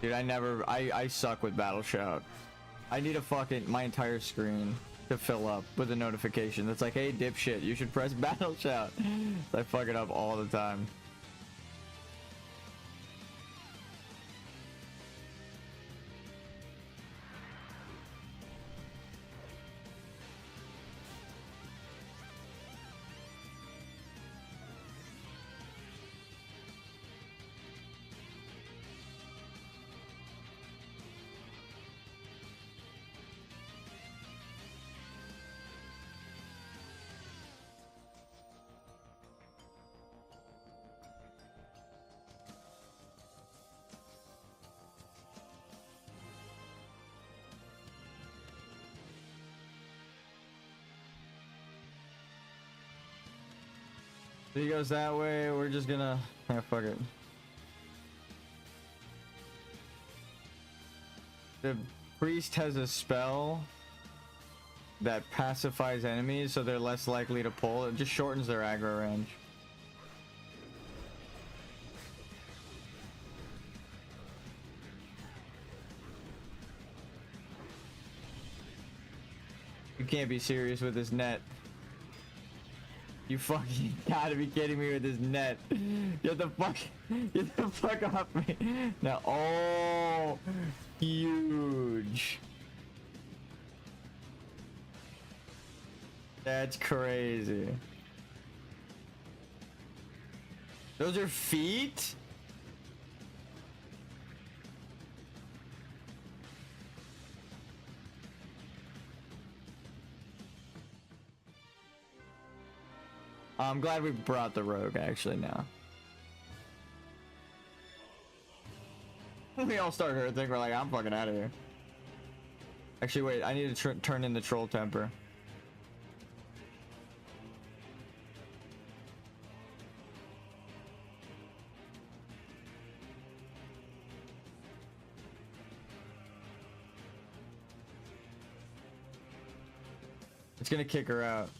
Dude, I suck with battle shout. I need my entire screen to fill up with a notification that's like, hey dipshit, you should press battle shout. I fuck it up all the time. If he goes that way, we're just gonna... Yeah, fuck it. The priest has a spell that pacifies enemies, so they're less likely to pull. It just shortens their aggro range. You can't be serious with this net. You fucking gotta be kidding me with this net. Get the fuck off me. Now, oh, huge. That's crazy. Those are feet? I'm glad we brought the rogue actually now. We all start hurting. We're like, I'm fucking out of here. Actually, wait. I need to turn in the troll temper. It's gonna kick her out.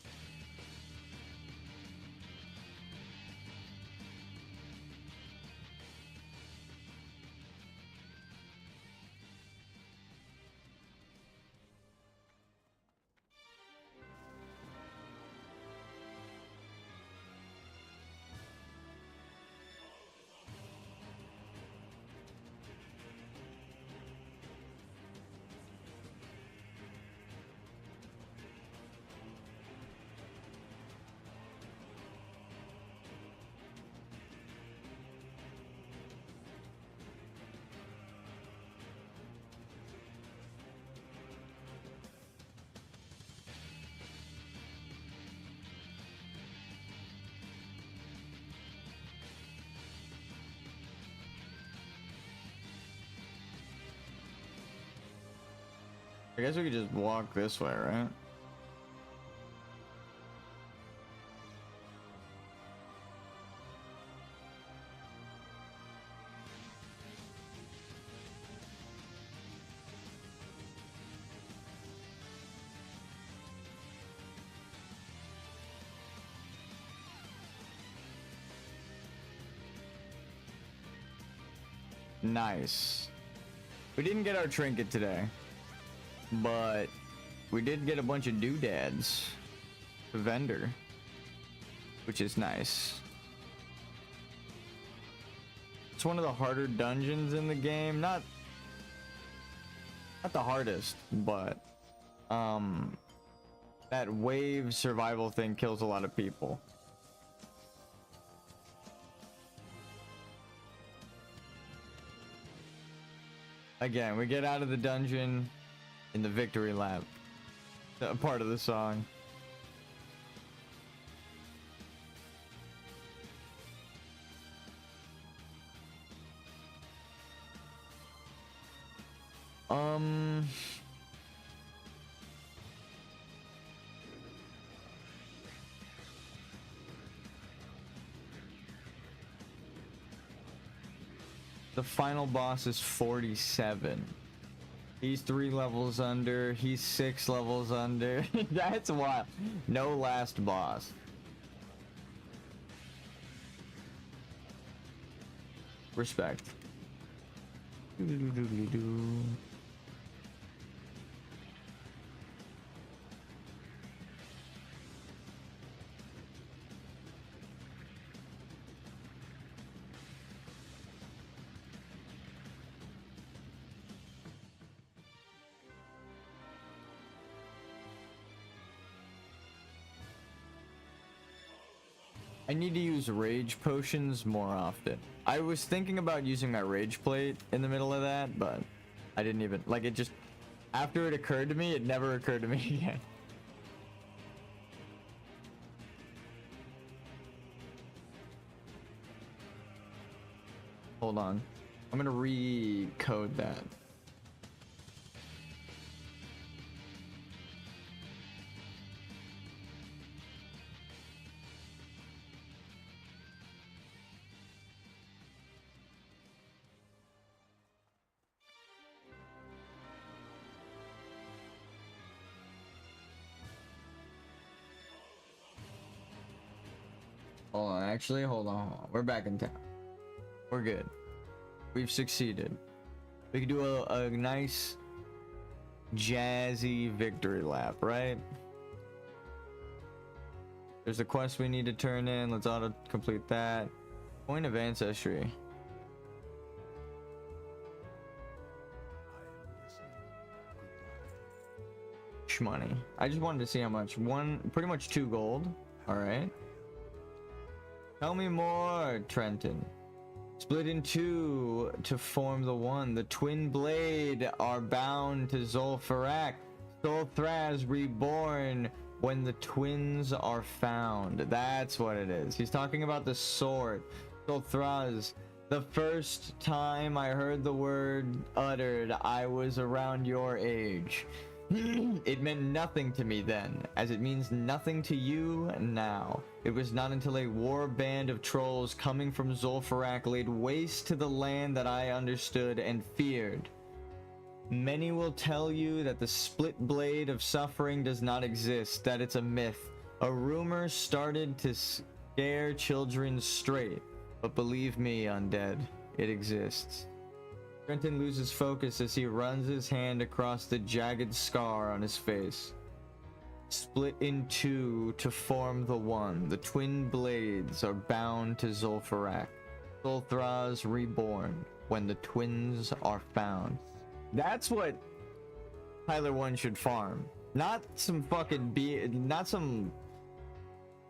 I guess we could just walk this way, right? Nice. We didn't get our trinket today, but we did get a bunch of doodads. The vendor, which is nice. It's one of the harder dungeons in the game. Not the hardest, but that wave survival thing kills a lot of people. Again, we get out of the dungeon in the victory lap, a part of the song. The final boss is 47. He's 3 levels under. He's 6 levels under. That's wild. No last boss. Respect. I need to use rage potions more often. I was thinking about using my rage plate in the middle of that, but I didn't even, like, it just, after it occurred to me, it never occurred to me again. Hold on. I'm gonna recode that. Hold on, actually, hold on. We're back in town. We're good. We've succeeded. We can do a nice jazzy victory lap, right? There's a quest we need to turn in. Let's auto complete that. Point of ancestry. Money. I just wanted to see how much. Pretty much 2 gold. All right. Tell me more, Trenton. Split in 2 to form the one. The twin blade are bound to Zul'Farrak. Zul'Thraz reborn when the twins are found. That's what it is. He's talking about the sword. Zul'Thraz. The first time I heard the word uttered, I was around your age. It meant nothing to me then, as it means nothing to you now. It was not until a war band of trolls coming from Zul'Farrak laid waste to the land that I understood and feared. Many will tell you that the split blade of suffering does not exist, that it's a myth. A rumor started to scare children straight, but believe me, undead, it exists. Trenton loses focus as he runs his hand across the jagged scar on his face. Split in 2 to form the one. The twin blades are bound to Zul'Farrak. Zul'Thraz reborn when the twins are found. That's what Tyler 1 should farm. Not some fucking not some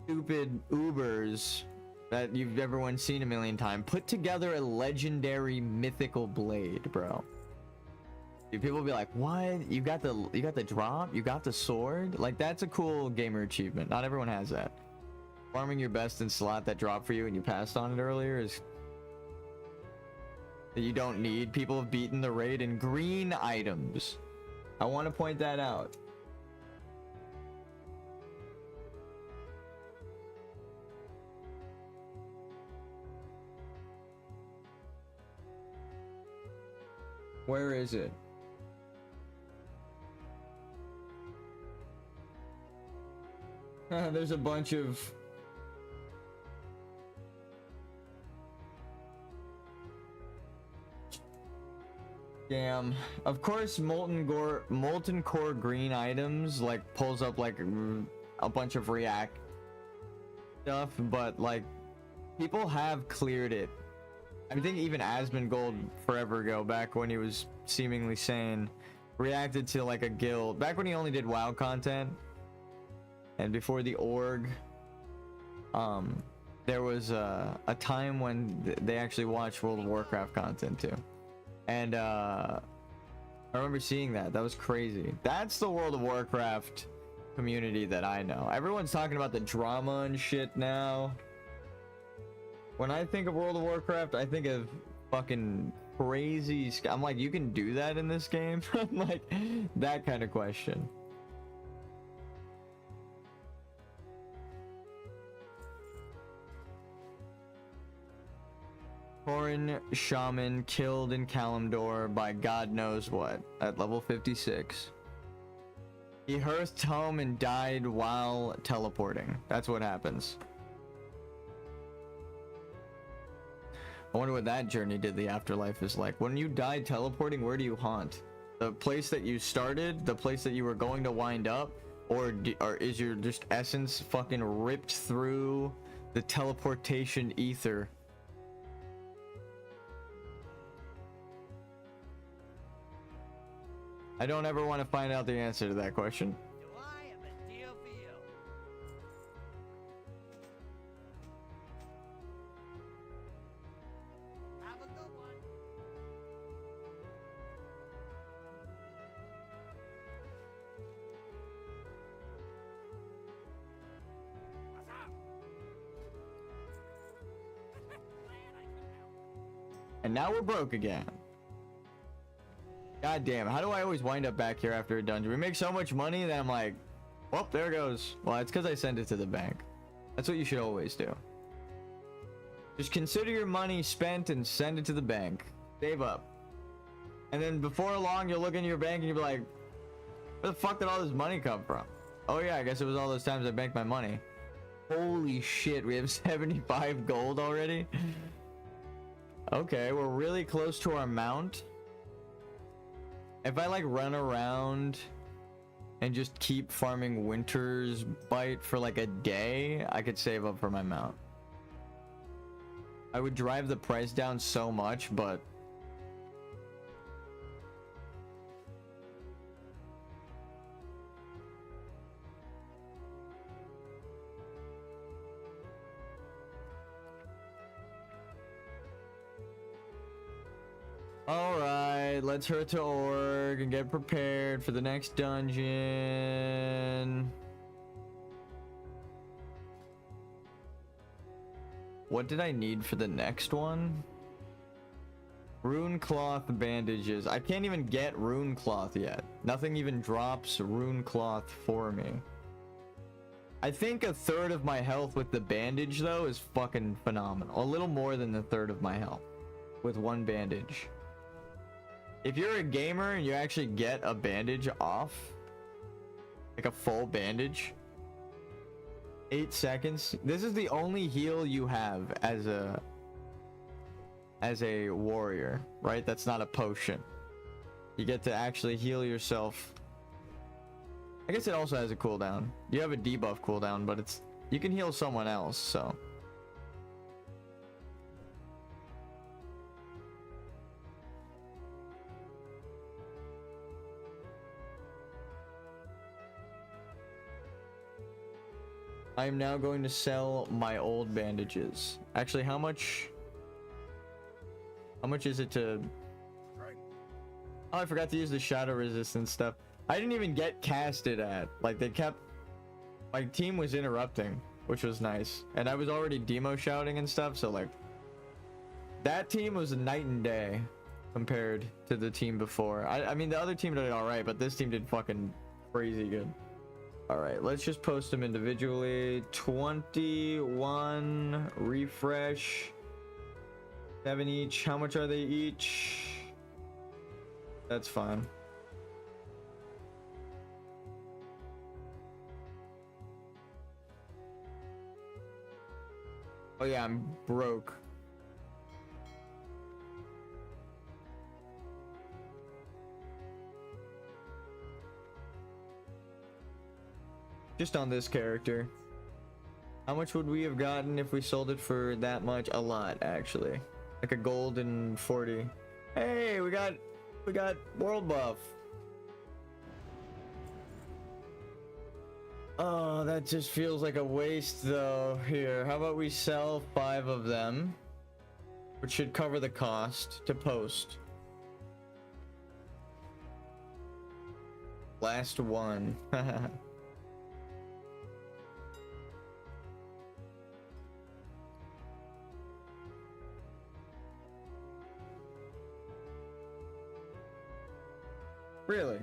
stupid Ubers that everyone's seen a million times. Put together a legendary mythical blade, bro. Dude, people be like, what? You got the drop? You got the sword? Like, that's a cool gamer achievement. Not everyone has that. Farming your best in slot that dropped for you and you passed on it earlier is that you don't need. People have beaten the raid in green items. I want to point that out. Where is it? There's a bunch of damn. Of course, molten core green items like pulls up like a bunch of react stuff, but like people have cleared it. I think even Asmongold forever ago, back when he was seemingly sane, reacted to like a guild. Back when he only did WoW content, and before the org, there was a time when they actually watched World of Warcraft content too. And I remember seeing that. That was crazy. That's the World of Warcraft community that I know. Everyone's talking about the drama and shit now. When I think of World of Warcraft, I think of fucking crazy. I'm like, you can do that in this game? I'm like, that kind of question. Foreign shaman killed in Kalimdor by God knows what at level 56. He hearthed home and died while teleporting. That's what happens. I wonder what that journey to the afterlife is like. When you die teleporting, where do you haunt? The place that you started? The place that you were going to wind up? Or is your just essence fucking ripped through the teleportation ether? I don't ever want to find out the answer to that question. Do I have a deal for you? Have a good one. What's up? Glad I could help. And now we're broke again. God damn, how do I always wind up back here after a dungeon? We make so much money that I'm like, well, there it goes. Well, it's because I send it to the bank. That's what you should always do. Just consider your money spent and send it to the bank. Save up. And then before long, you'll look into your bank and you'll be like, where the fuck did all this money come from? Oh yeah, I guess it was all those times I banked my money. Holy shit, we have 75 gold already? Okay, we're really close to our mount. If I like run around and just keep farming Winter's Bite for like a day, I could save up for my mount. I would drive the price down so much, but alright, let's hurt to org and get prepared for the next dungeon. What did I need for the next one? Rune cloth bandages. I can't even get rune cloth yet. Nothing even drops rune cloth for me. I think a third of my health with the bandage though is fucking phenomenal. A little more than a third of my health with one bandage. If you're a gamer and you actually get a bandage off, like a full bandage, 8 seconds. This is the only heal you have as a warrior, right? That's not a potion. You get to actually heal yourself. I guess it also has a cooldown. You have a debuff cooldown, but it's you can heal someone else, so. I am now going to sell my old bandages. Actually, how much is it to... Oh, I forgot to use the shadow resistance stuff. I didn't even get casted at. Like, they kept... My team was interrupting, which was nice. And I was already demo shouting and stuff, so like... That team was night and day compared to the team before. I mean, the other team did alright, but this team did fucking crazy good. Alright, let's just post them individually. 21 refresh. 7 each. How much are they each? That's fine. Oh yeah, I'm broke. Just on this character. How much would we have gotten if we sold it for that much? A lot, actually. Like a gold and 40. Hey, we got world buff. Oh, that just feels like a waste though. Here, how about we sell 5 of them, which should cover the cost to post. Last one. Really?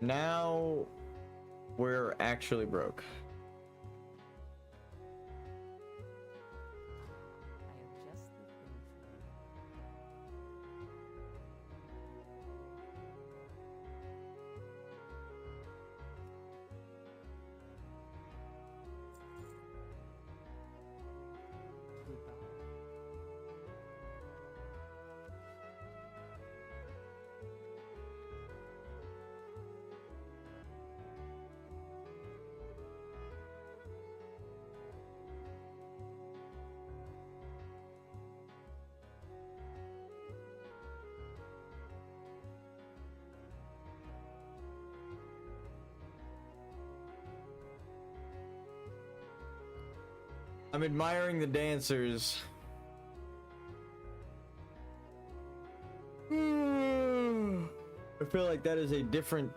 Now we're actually broke. I am just the thing for you. Goodbye. I'm admiring the dancers. I feel like that is a different...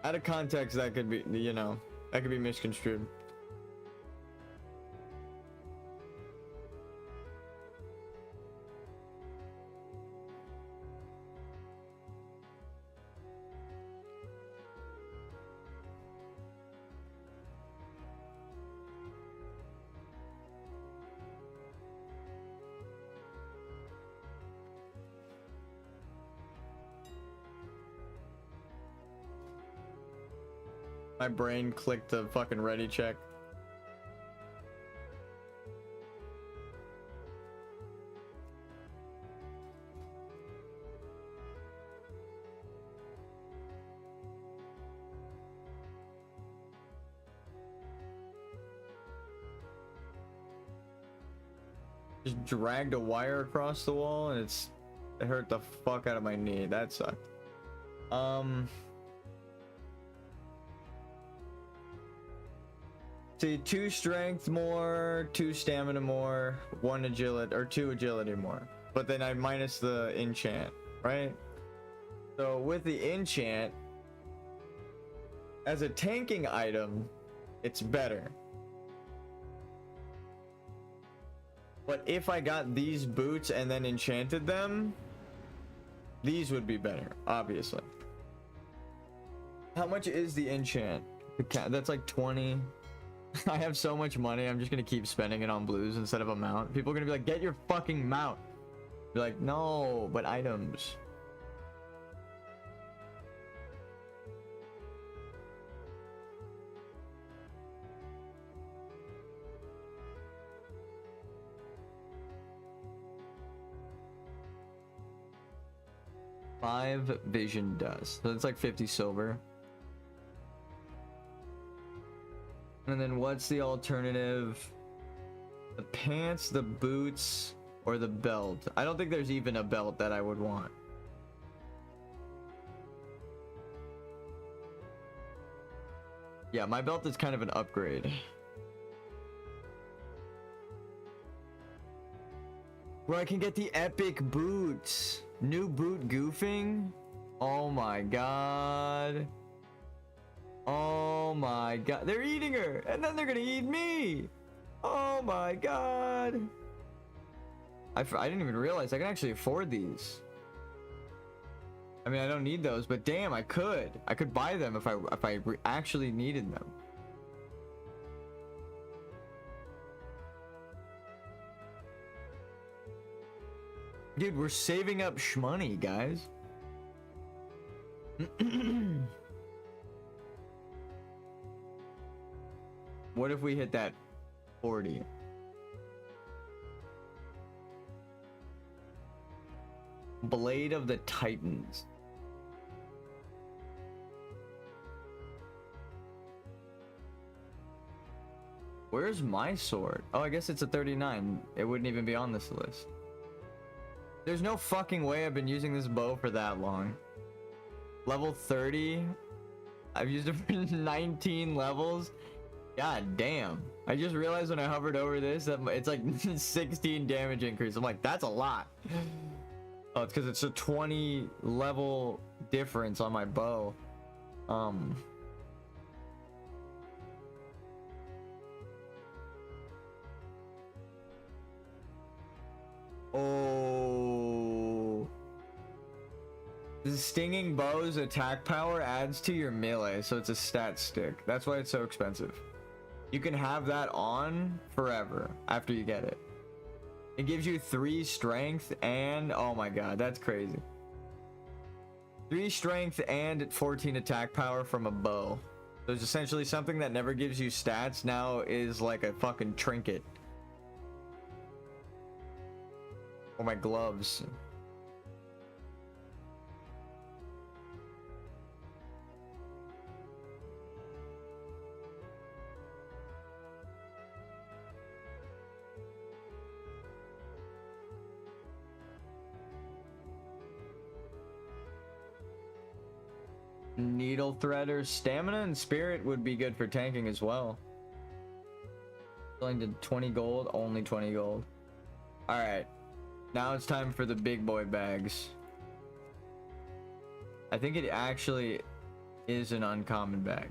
Out of context, that could be, you know, that could be misconstrued. My brain clicked the fucking ready check. Just dragged a wire across the wall and it hurt the fuck out of my knee. That sucked. See, 2 strength more, 2 stamina more, 1 agility, or 2 agility more. But then I minus the enchant, right? So with the enchant, as a tanking item, it's better. But if I got these boots and then enchanted them, these would be better, obviously. How much is the enchant? That's like 20. I have so much money, I'm just gonna keep spending it on blues instead of a mount. People are gonna be like, get your fucking mount. Be like, no, but items. Five vision dust. So it's like 50 silver. And then what's the alternative? The pants, the boots, or the belt? I don't think there's even a belt that I would want. Yeah, my belt is kind of an upgrade. Where I can get the epic boots. New boot goofing? Oh my god. Oh my god. They're eating her, and then they're gonna eat me. Oh my god. I didn't even realize I can actually afford these. I mean, I don't need those, but damn, I could buy them if I actually needed them. Dude, we're saving up shmoney, guys. What if we hit that 40? Blade of the Titans. Where's my sword? Oh, I guess it's a 39. It wouldn't even be on this list. There's no fucking way I've been using this bow for that long. Level 30. I've used it for 19 levels. God damn. I just realized when I hovered over this that it's like 16 damage increase. I'm like, that's a lot. Oh, it's because it's a 20 level difference on my bow. Oh. The stinging bow's attack power adds to your melee, so it's a stat stick. That's why it's so expensive. You can have that on forever after you get it. It gives you 3 strength and, oh my god, that's crazy. 3 strength and 14 attack power from a bow. So it's essentially something that never gives you stats now is like a fucking trinket. Or my gloves. Needle threader, stamina and spirit would be good for tanking as well. Going to 20 gold, only 20 gold. All right, now it's time for the big boy bags. I think it actually is an uncommon bag.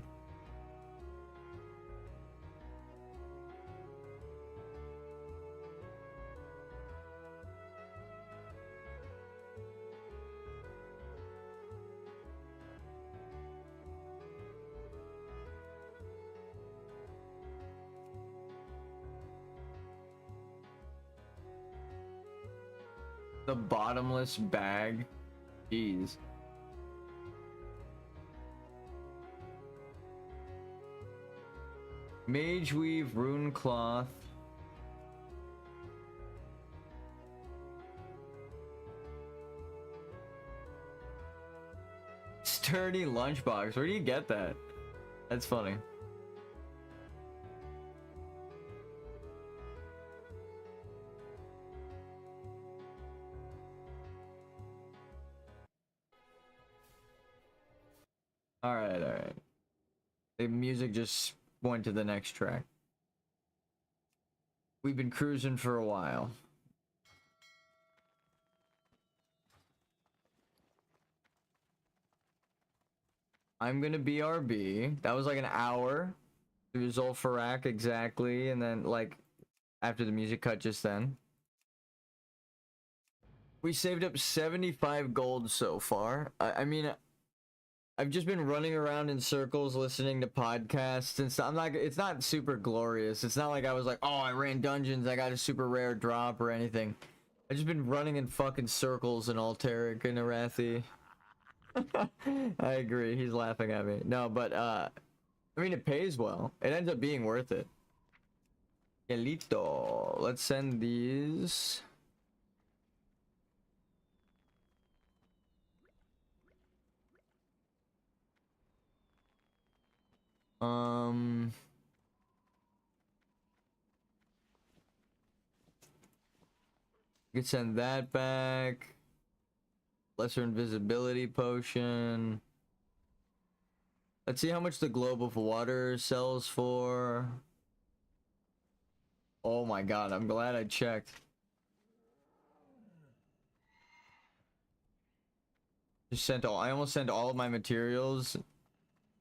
The bottomless bag. Jeez. Mage weave, rune cloth. Sturdy lunchbox. Where do you get that? That's funny. All right, all right. The music just went to the next track. We've been cruising for a while. I'm gonna BRB. That was like an hour. It was Zulfarak exactly, and then like after the music cut just then. We saved up 75 gold so far. I mean, I've just been running around in circles listening to podcasts and stuff. It's not super glorious. It's not like I was like, oh, I ran dungeons, I got a super rare drop or anything. I've just been running in fucking circles in Alteric and Arathi. I agree. He's laughing at me. No, but I mean, it pays well. It ends up being worth it. Elito. Let's send these. You can send that back. Lesser invisibility potion. Let's see how much the globe of water sells for. Oh my god, I'm glad I checked. Just sent all. I almost sent all of my materials.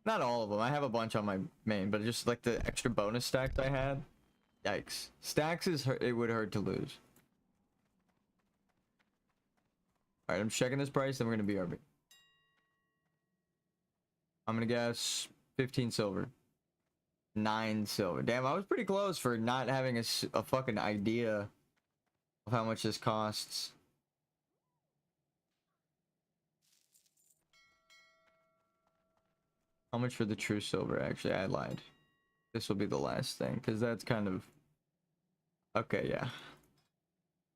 Not all of them. I have a bunch on my main, but just like the extra bonus stacks I had. Yikes. Stacks is it would hurt to lose. Alright, I'm checking this price, then we're gonna BRB. I'm gonna guess 15 silver. 9 silver. Damn, I was pretty close for not having a fucking idea of how much this costs. How much for the true silver? Actually, I lied. This will be the last thing, because that's kind of... Okay, yeah.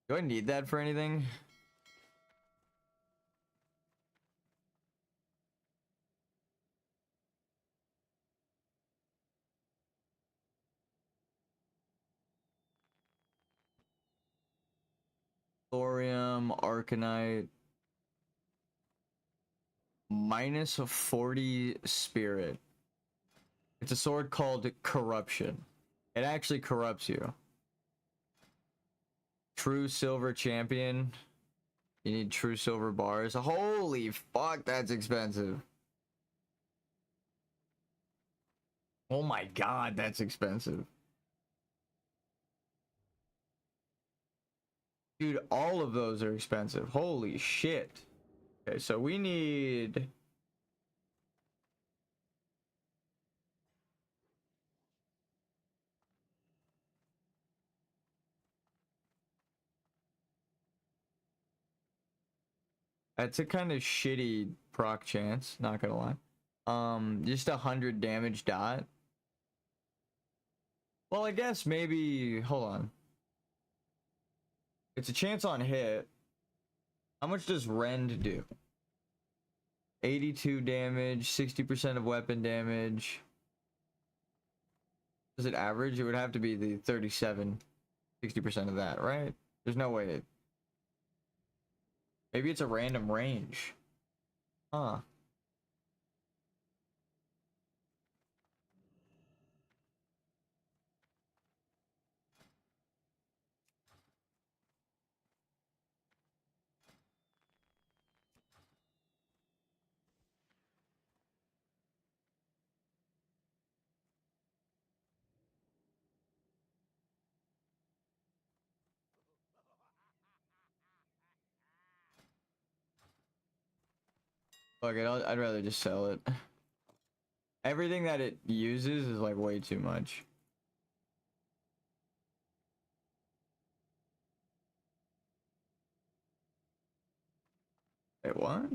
Do I need that for anything? Thorium, Arcanite. Minus 40 spirit. It's a sword called Corruption. It actually corrupts you. True silver champion. You need true silver bars. Holy fuck, that's expensive. Oh my god, that's expensive. Dude, all of those are expensive. Holy shit. Okay, so we need... That's a kind of shitty proc chance, not gonna lie. Just 100 damage dot. Well, I guess maybe... Hold on. It's a chance on hit. How much does Rend do? 82 damage, 60% of weapon damage. Does it average? It would have to be the 37, 60% of that, right? There's no way it... Maybe it's a random range. Huh. Fuck it, I'd rather just sell it. Everything that it uses is like way too much. Wait, what?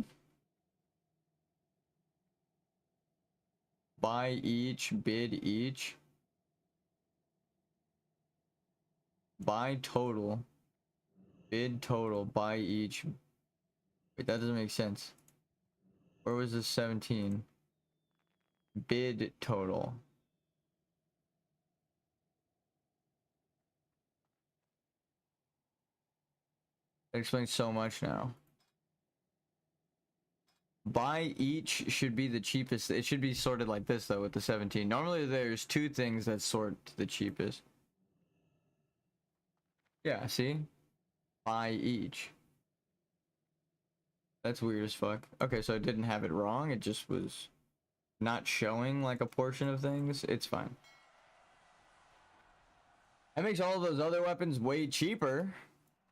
Buy each, bid each. Buy total. Bid total, buy each. Wait, that doesn't make sense. Where was this 17? Bid total. That explains so much now. Buy each should be the cheapest. It should be sorted like this though with the 17. Normally there's two things that sort to the cheapest. Yeah, see? Buy each. That's weird as fuck. Okay, so I didn't have it wrong. It just was not showing like a portion of things. It's fine. That makes all those other weapons way cheaper.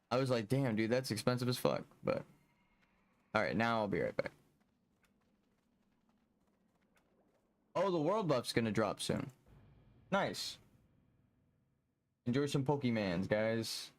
I was like, damn, dude, that's expensive as fuck. But all right, now I'll be right back. Oh, the world buff's gonna drop soon. Nice. Enjoy some Pokemans, guys.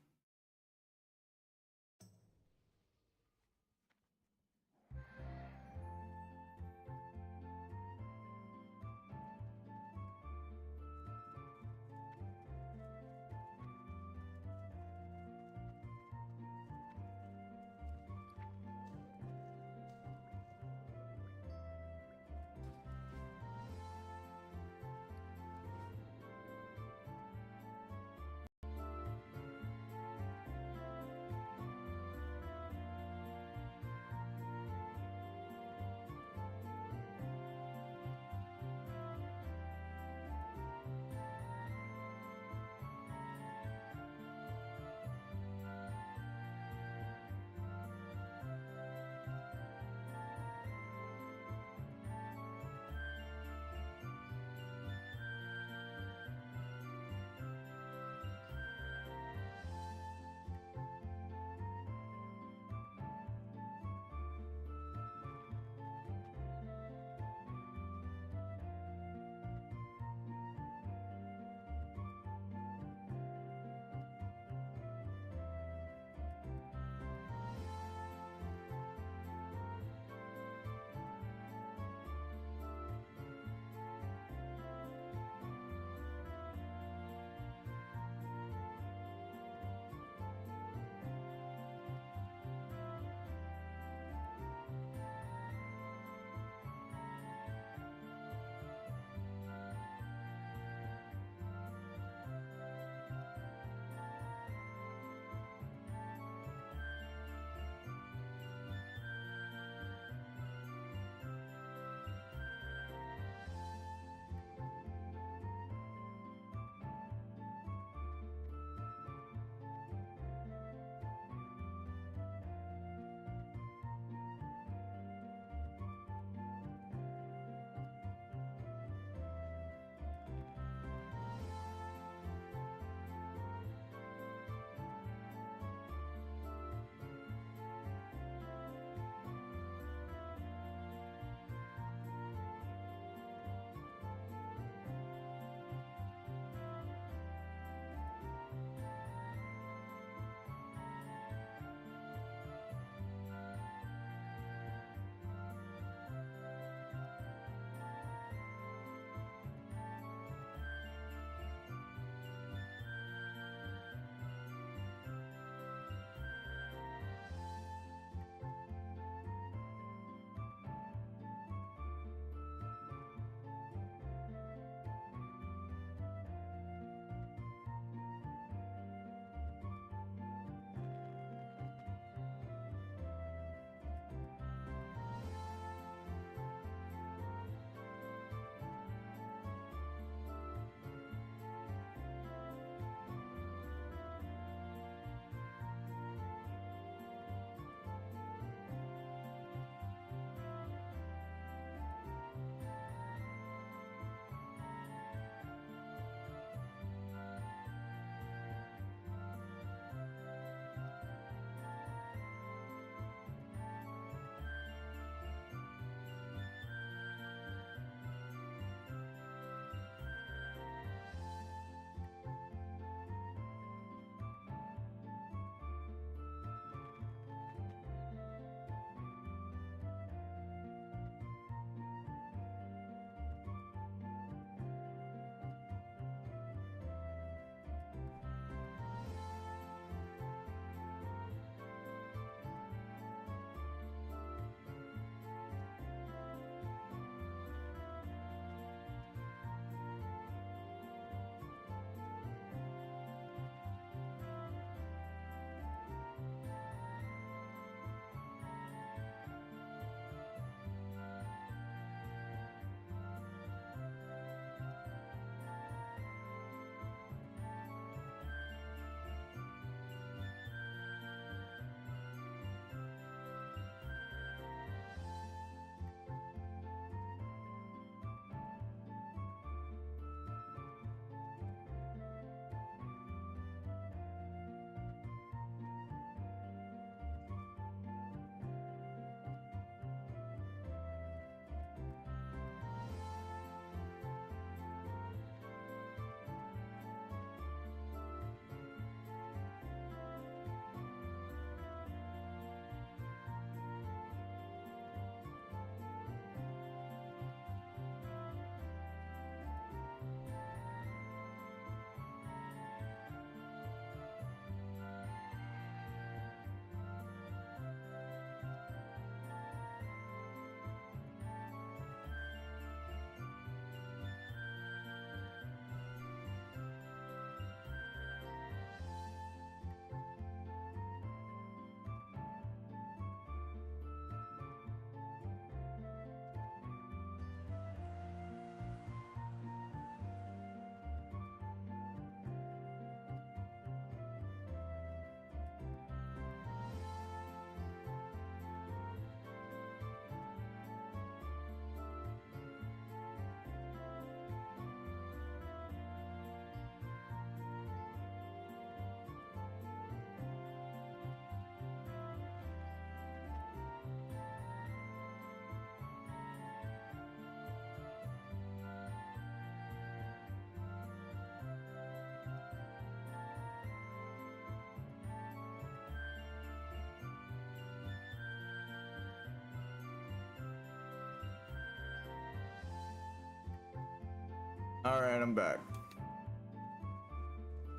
All right, I'm back.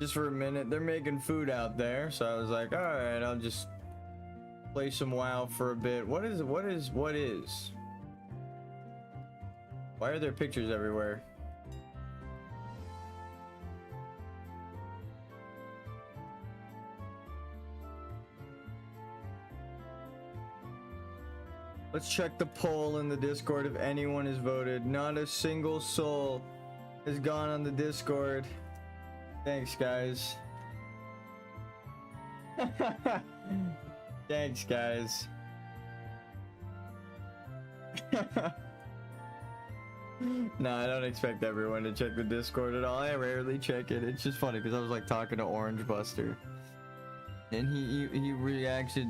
Just for a minute, they're making food out there, so I was like, all right, I'll just play some WoW for a bit. What is? Why are there pictures everywhere? Let's check the poll in the Discord if anyone has voted. Not a single soul has gone on the Discord. Thanks, guys. Thanks, guys. No, I don't expect everyone to check the Discord at all. I rarely check it. It's just funny because I was like talking to Orange Buster, and he reacted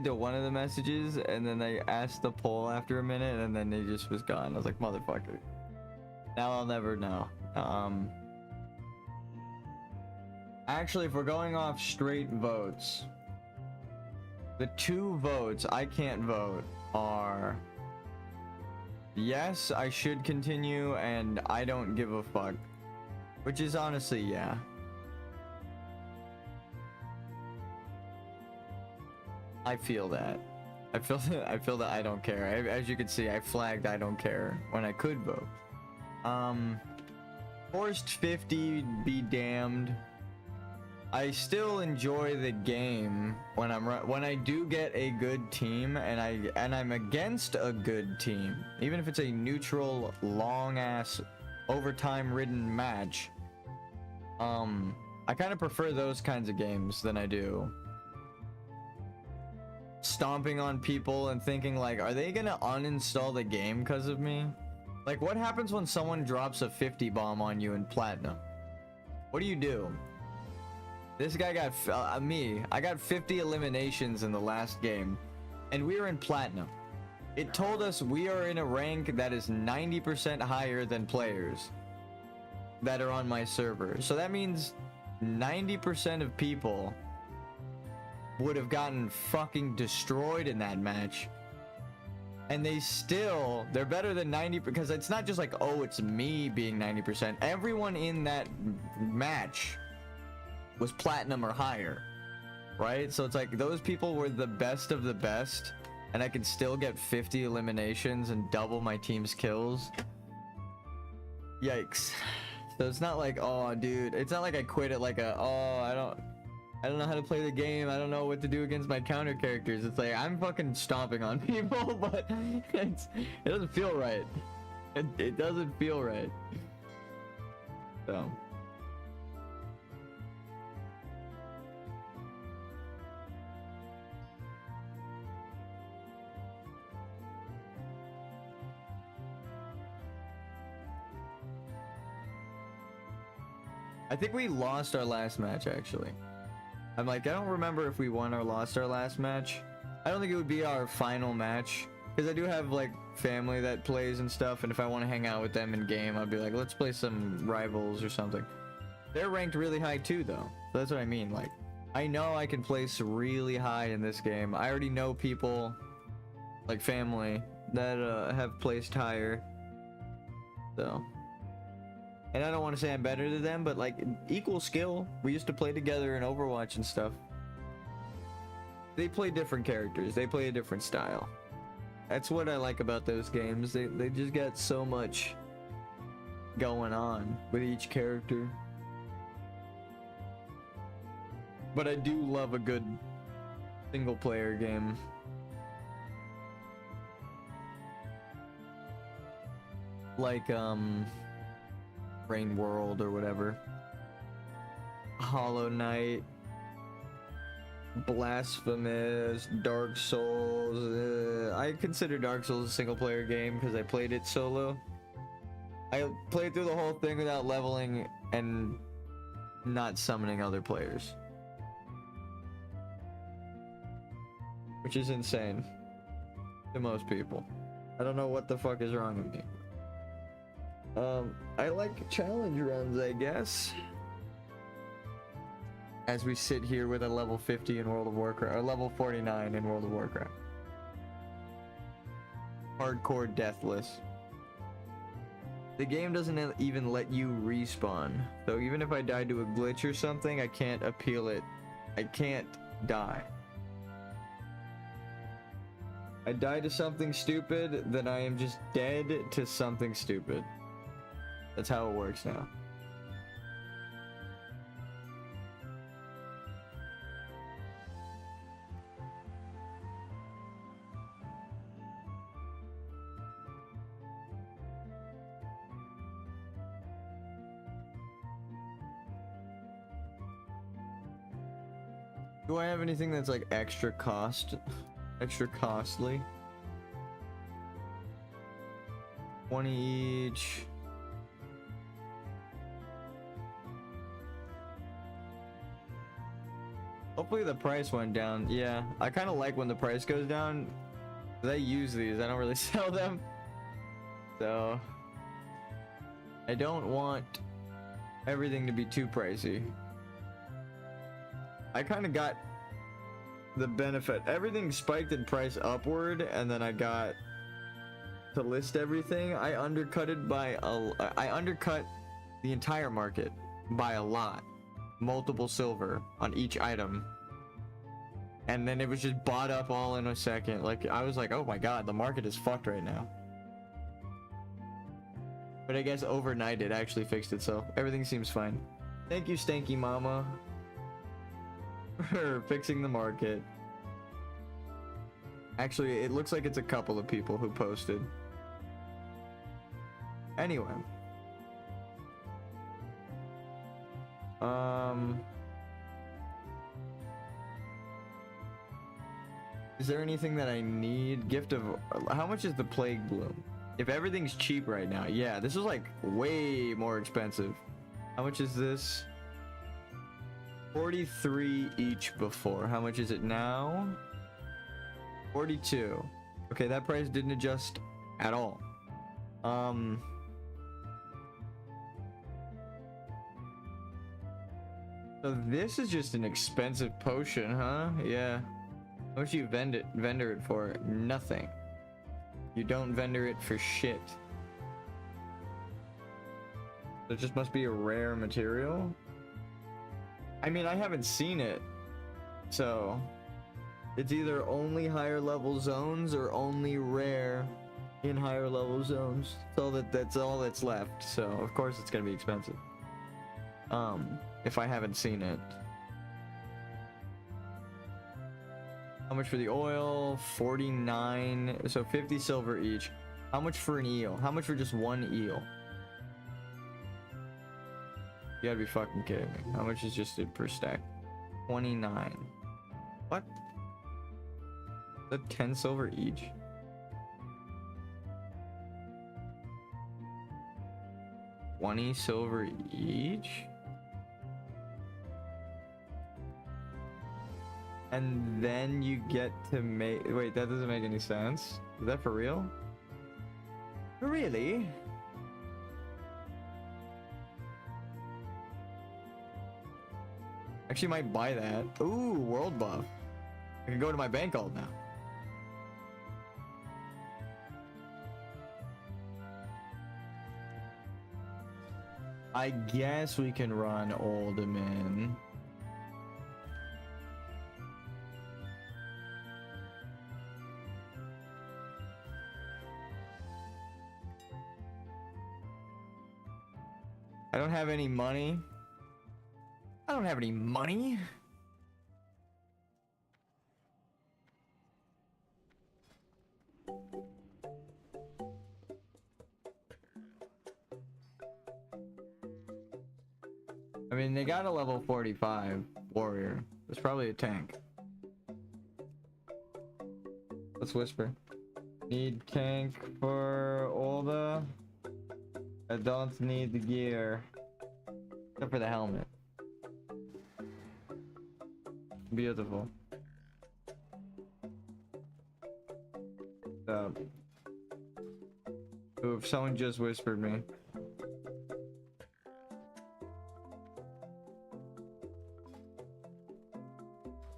to one of the messages, and then I asked the poll after a minute, and then he just was gone. I was like, motherfucker. Now I'll never know. Actually, if we're going off straight votes, the 2 votes I can't vote are yes, I should continue, and I don't give a fuck. Which is honestly, yeah. I feel that. I feel that I don't care. As you can see, I flagged I don't care when I could vote. Forced 50 be damned. I still enjoy the game when I do get a good team and I'm against a good team, even if it's a neutral, long ass, overtime ridden match. I kind of prefer those kinds of games than I do stomping on people and thinking like, are they gonna uninstall the game because of me? Like, what happens when someone drops a 50 bomb on you in platinum? What do? This guy got I got 50 eliminations in the last game, and we were in platinum. It told us we are in a rank that is 90% higher than players that are on my server. So that means 90% of people would have gotten fucking destroyed in that match. And they're better than 90, because it's not just like, oh, it's me being 90%. Everyone in that match was platinum or higher, right? So it's like those people were the best of the best, and I could still get 50 eliminations and double my team's kills. Yikes. So it's not like, oh dude, it's not like I quit it like I don't know how to play the game, I don't know what to do against my counter characters. It's like I'm fucking stomping on people, but it doesn't feel right. It doesn't feel right. So I think we lost our last match, actually. I'm like, I don't remember if we won or lost our last match. I don't think it would be our final match, because I do have like family that plays and stuff, and if I want to hang out with them in game, I'd be like, let's play some rivals or something. They're ranked really high too, though. So that's what I mean. Like, I know I can place really high in this game. I already know people, like family, that have placed higher. So, and I don't want to say I'm better than them, but like equal skill. We used to play together in Overwatch and stuff. They play different characters. They play a different style. That's what I like about those games. They just got so much going on with each character. But I do love a good single player game. Like Rain World or whatever. Hollow Knight, Blasphemous, Dark Souls. I consider Dark Souls a single player game because I played it solo. I played through the whole thing without leveling and not summoning other players, which is insane to most people. I don't know what the fuck is wrong with me. I like challenge runs, I guess. As we sit here with a level 50 in World of Warcraft, or level 49 in World of Warcraft. Hardcore deathless. The game doesn't even let you respawn. So even if I die to a glitch or something, I can't appeal it. I can't die. I die to something stupid, then I am just dead to something stupid. That's how it works now. Do I have anything that's like extra costly? 20 each. Hopefully the price went down. Yeah, I kind of like when the price goes down. 'Cause I use these, I don't really sell them. So I don't want everything to be too pricey. I kind of got the benefit. Everything spiked in price upward, and then I got to list everything. I undercut the entire market by a lot. Multiple silver on each item. And then it was just bought up all in a second. Like, I was like, oh my god, the market is fucked right now. But I guess overnight it actually fixed itself. Everything seems fine. Thank you, Stanky Mama, for fixing the market. Actually, it looks like it's a couple of people who posted. Anyway. Is there anything that I need? Gift of... How much is the Plague Bloom? If everything's cheap right now. Yeah, this is like way more expensive. How much is this? 43 each before. How much is it now? 42. Okay, that price didn't adjust at all. So this is just an expensive potion, huh? Yeah. How much you vendor it for? Nothing. You don't vendor it for shit. It just must be a rare material. I mean, I haven't seen it, so it's either only higher level zones or only rare in higher level zones. That's all that's left. So of course it's gonna be expensive. If I haven't seen it. How much for the oil? 49. So 50 silver each. How much for an eel? How much for just one eel? You gotta be fucking kidding me. How much is just it per stack? 29. What? Is that 10 silver each? $20 silver each? And then you get to make... Wait, that doesn't make any sense. Is that for real? Really? Actually might buy that. Ooh, world buff. I can go to my bank alt now. I guess we can run Alderman. I don't have any money. I don't have any money. I mean, they got a level 45 warrior. It's probably a tank. Let's whisper. Need tank for all the... I don't need the gear. Except for the helmet. Beautiful. Ooh, if someone just whispered me.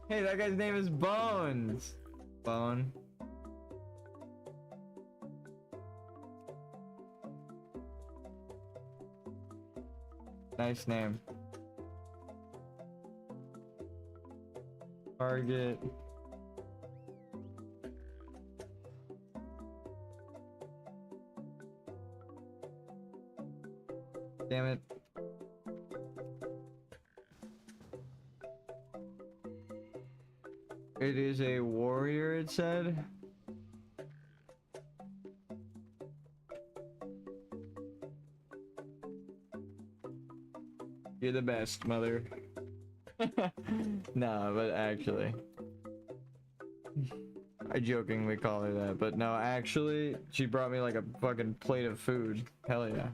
Hey, that guy's name is Bones. Bone. Nice name. Target. Damn it. It is a warrior, it said. You're the best, mother. Nah, but actually. I jokingly call her that, but no, actually, she brought me like a fucking plate of food. Hell yeah.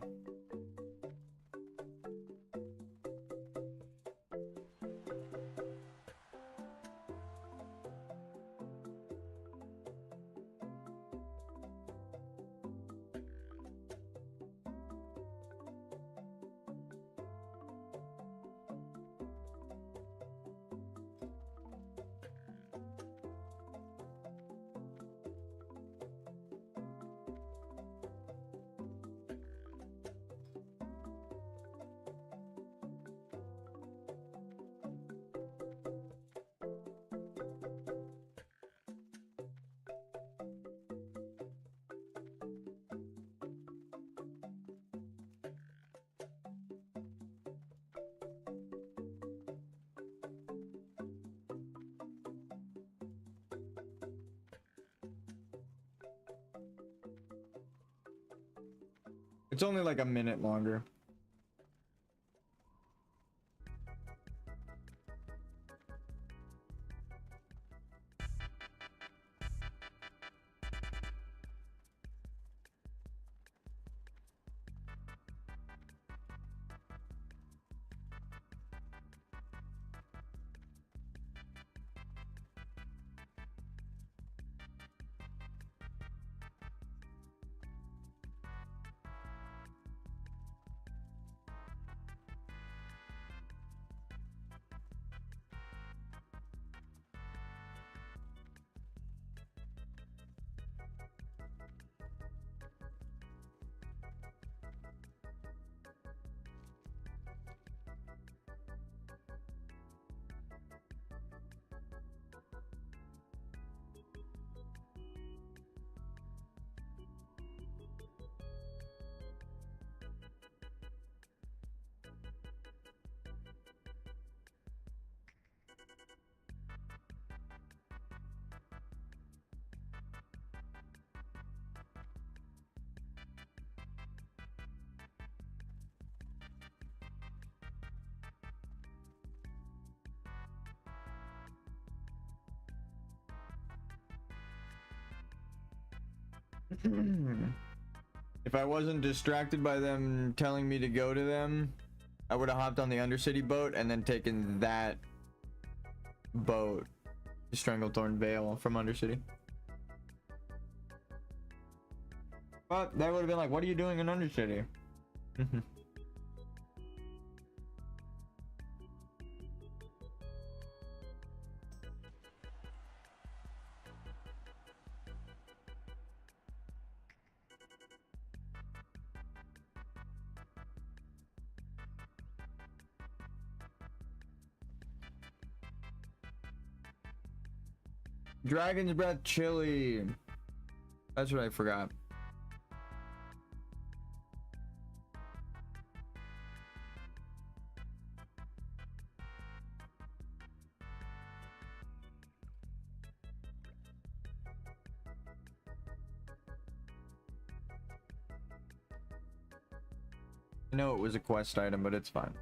It's only like a minute longer. If I wasn't distracted by them telling me to go to them, I would have hopped on the Undercity boat and then taken that boat to Stranglethorn Vale from Undercity. But that would have been like, what are you doing in Undercity? Dragon's Breath Chili. That's what I forgot. I know it was a quest item, but it's fine.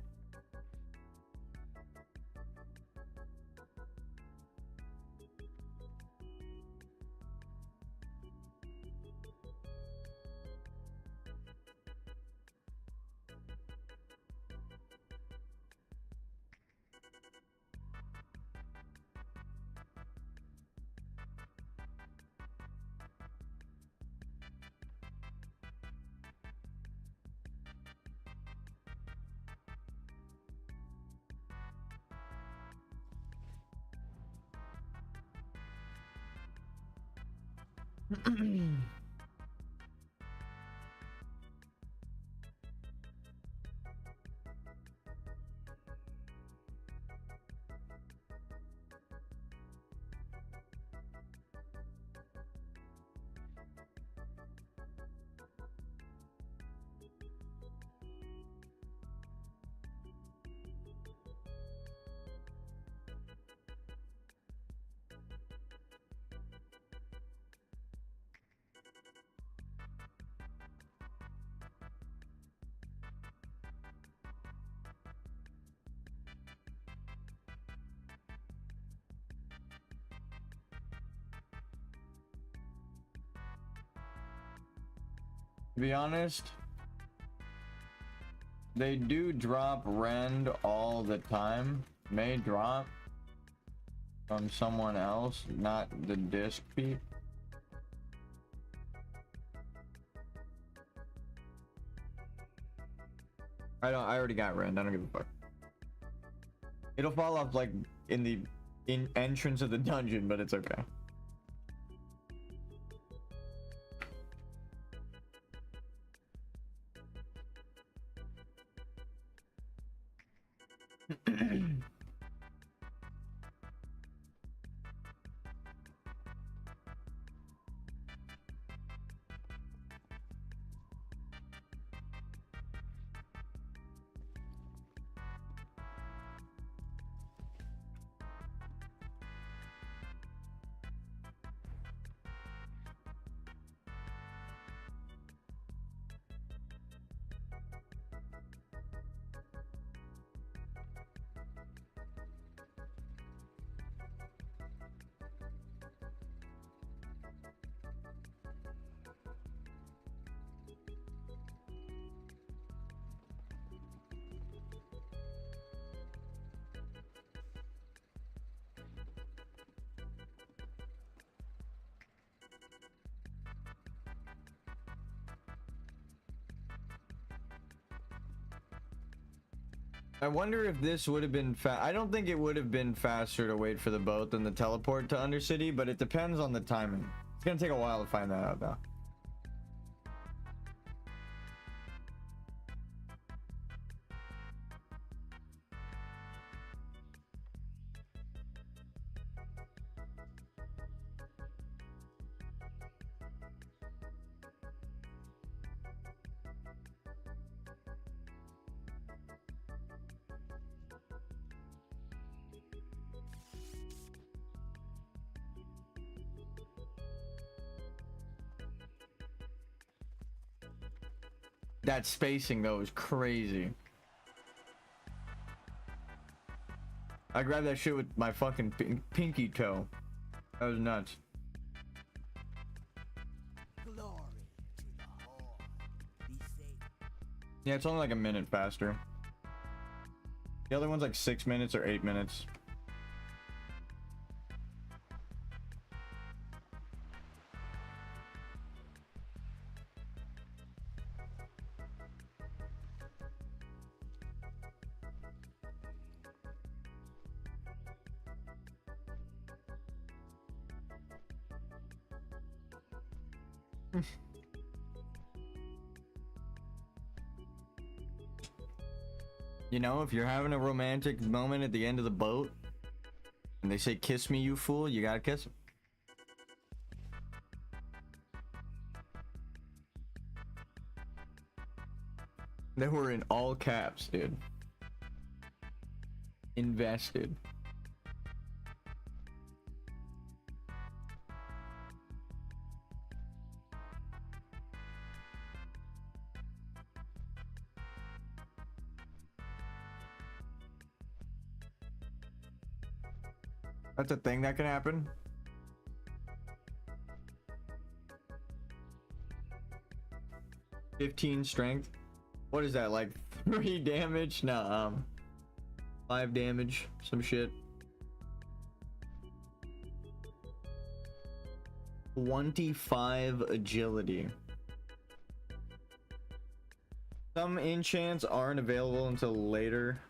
To be honest, they do drop rend all the time. May drop from someone else, not the disc peep. I already got rend. I don't give a fuck. It'll fall off like in the entrance of the dungeon, but it's okay. I wonder if this would have been I don't think it would have been faster to wait for the boat than the teleport to Undercity, but it depends on the timing. It's gonna take a while to find that out though. That spacing though is crazy. I grabbed that shit with my fucking pinky toe. That was nuts. Glory to the Horde. Be safe. Yeah, it's only like a minute faster. The other one's like 6 minutes or 8 minutes. You know, if you're having a romantic moment at the end of the boat and they say kiss me you fool, you gotta kiss them. They were in all caps, dude. Invested. That's a thing that can happen. $15 strength. What is that, like 3 damage? No, 5 damage, some shit. 25 agility. Some enchants aren't available until later.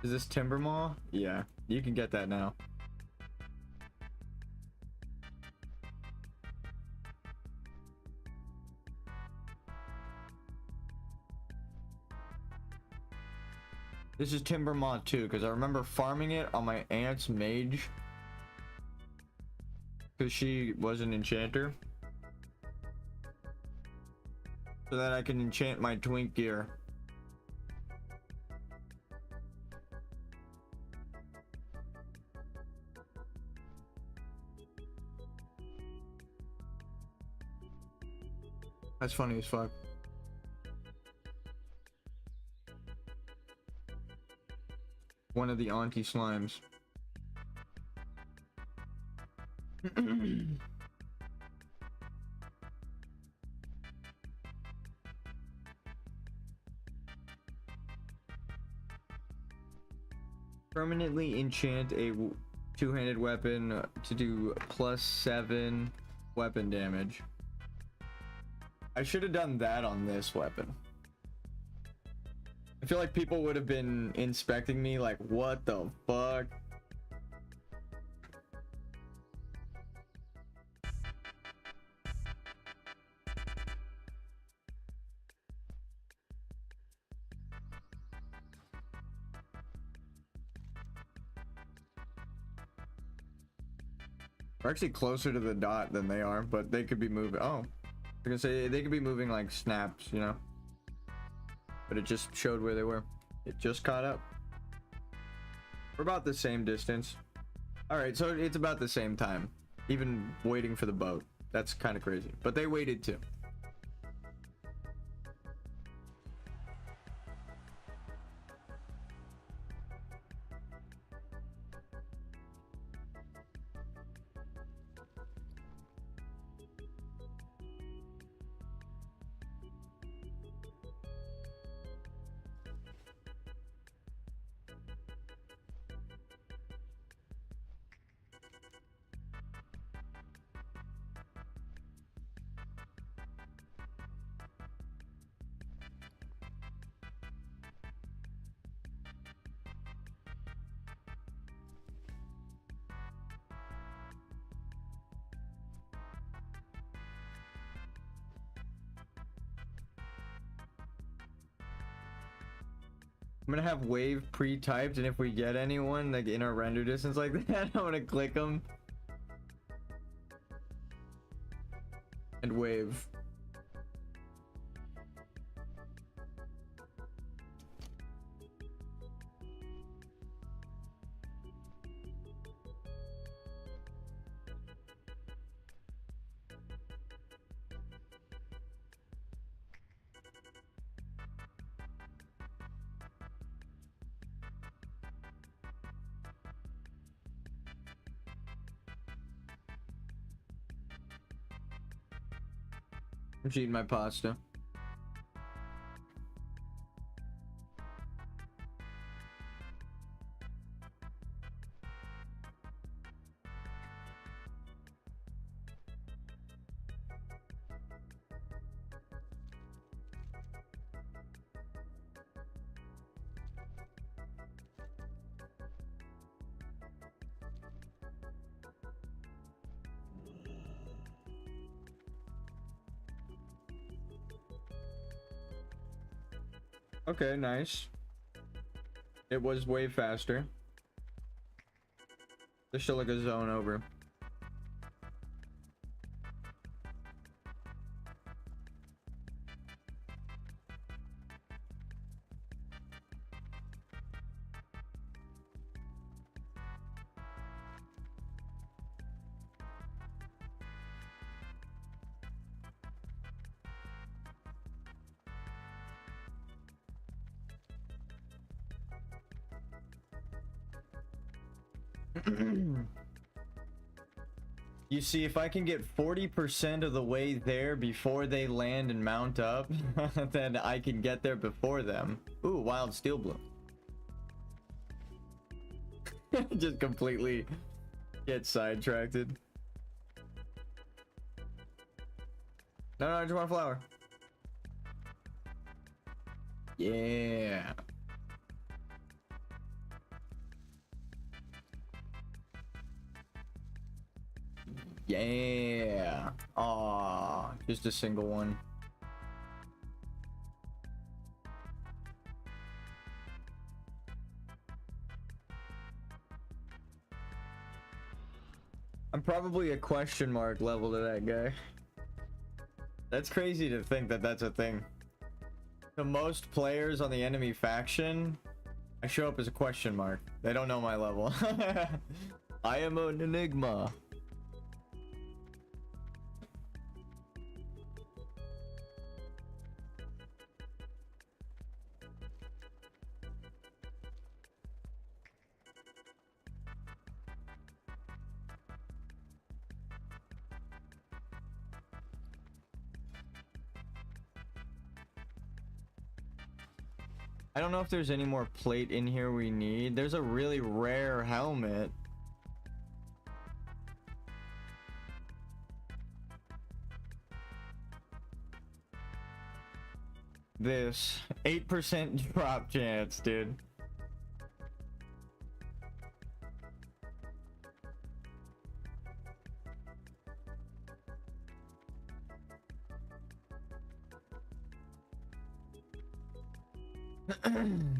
Is this Timbermaw? Yeah, you can get that now. This is Timbermaw too, because I remember farming it on my aunt's mage. Because she was an enchanter. So that I can enchant my twink gear. That's funny as fuck. One of the auntie slimes. Permanently enchant a two-handed weapon to do +7 weapon damage. I should have done that on this weapon. I feel like people would have been inspecting me like, what the fuck? We're actually closer to the dot than they are, but they could be moving. Oh, I can say they could be moving like snaps, you know? But it just showed where they were. It just caught up. We're about the same distance. All right, so it's about the same time. Even waiting for the boat. That's kind of crazy. But they waited too. I'm gonna have wave pre-typed, and if we get anyone like in our render distance like that, I'm gonna click them and wave. I'm just eating my pasta. Okay, nice. It was way faster. There's still like a zone over. You see, if I can get 40% of the way there before they land and mount up, then I can get there before them. Ooh, wild steel bloom. Just completely get sidetracked. No, I just want a flower. Yeah. Yeah. Aw, just a single one. I'm probably a question mark level to that guy. That's crazy to think that that's a thing. To most players on the enemy faction, I show up as a question mark. They don't know my level. I am an enigma. I don't know if there's any more plate in here we need. There's a really rare helmet. This 8% drop chance, dude.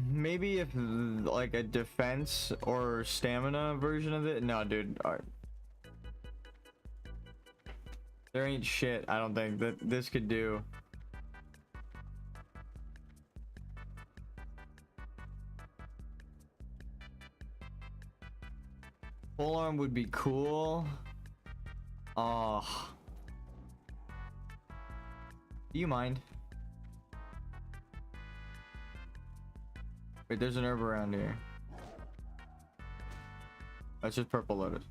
Maybe if like a defense or stamina version of it. No, dude. There ain't shit I don't think that this could do. Full arm would be cool. Oh. Do you mind? Wait, there's an herb around here. That's just purple lotus.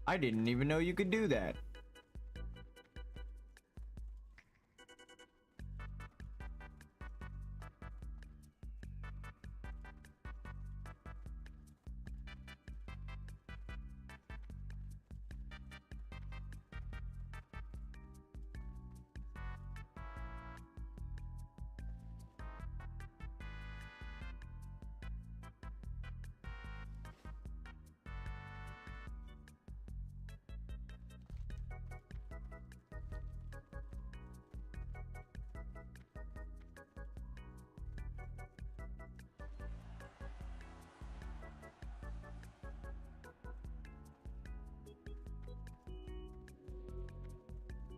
I didn't even know you could do that.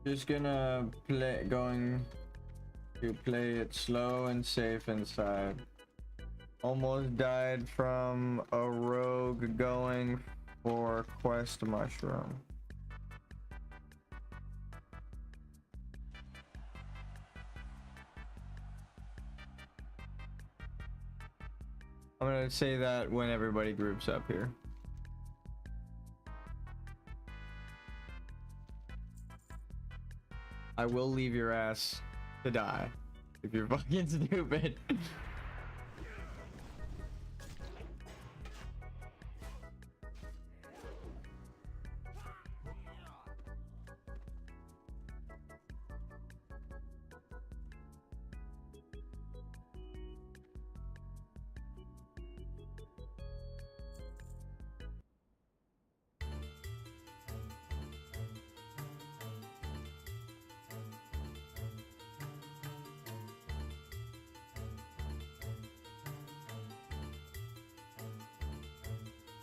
Just gonna going to play it slow and safe inside. Almost died from a rogue going for quest mushroom. I'm gonna say that when everybody groups up here. I will leave your ass to die if you're fucking stupid.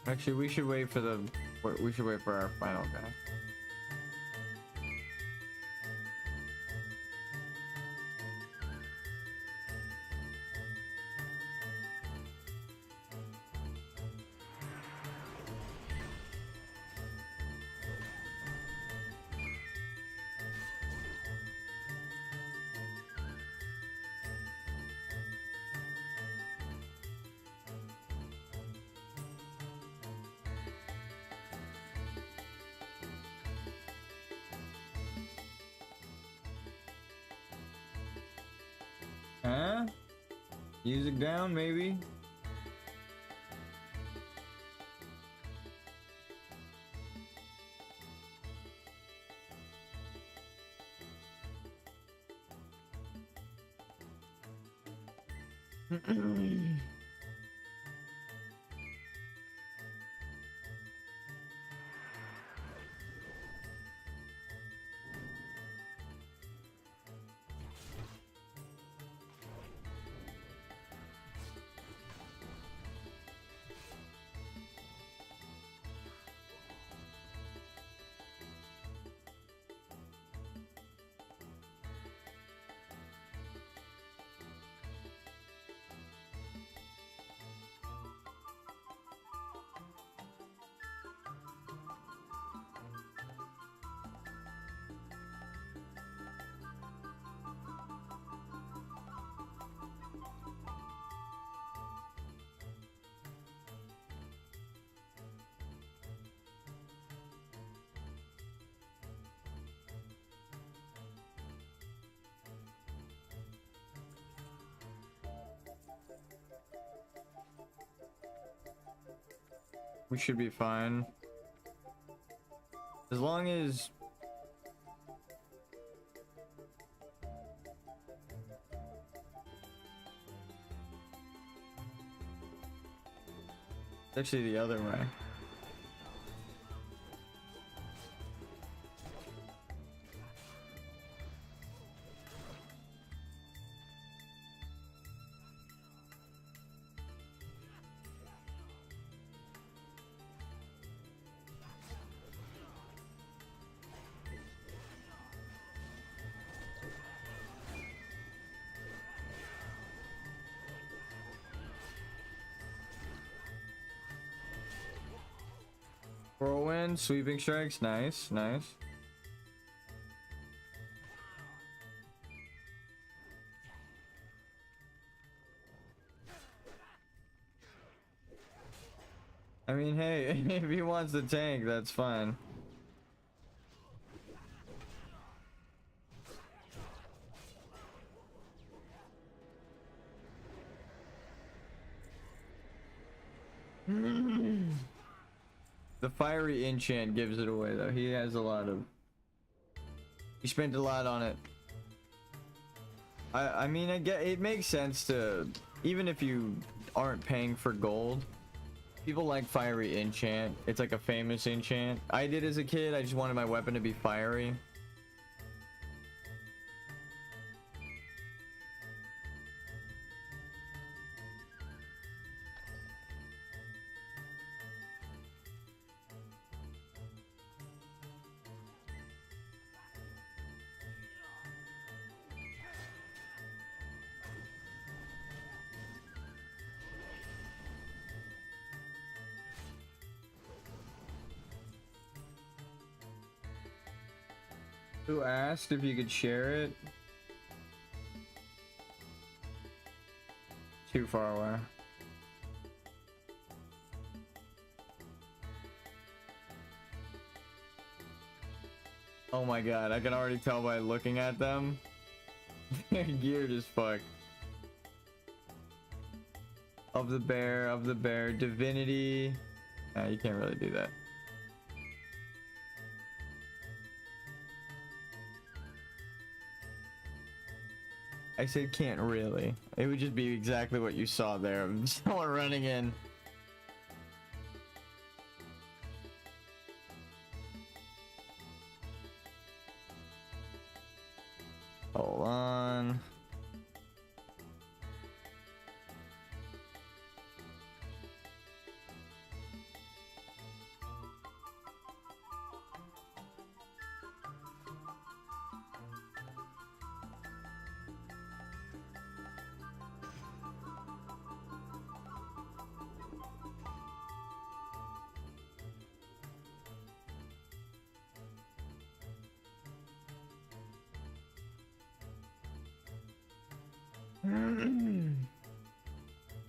Actually, we should wait for our final guy. Huh? Music down, maybe? We should be fine. As long as... Actually, the other way. Whirlwind, sweeping strikes, nice, nice. I mean, hey, if he wants the tank, that's fine. The fiery enchant gives it away though. He has a lot of... He spent a lot on it. I mean, I get it makes sense to... Even if you aren't paying for gold, people like fiery enchant. It's like a famous enchant. I did as a kid. I just wanted my weapon to be fiery. Who asked if you could share it? Too far away. Oh my god, I can already tell by looking at them. They're geared as fuck. Of the bear, divinity. Nah, you can't really do that. I said can't really. It would just be exactly what you saw there. Someone running in. Hold on.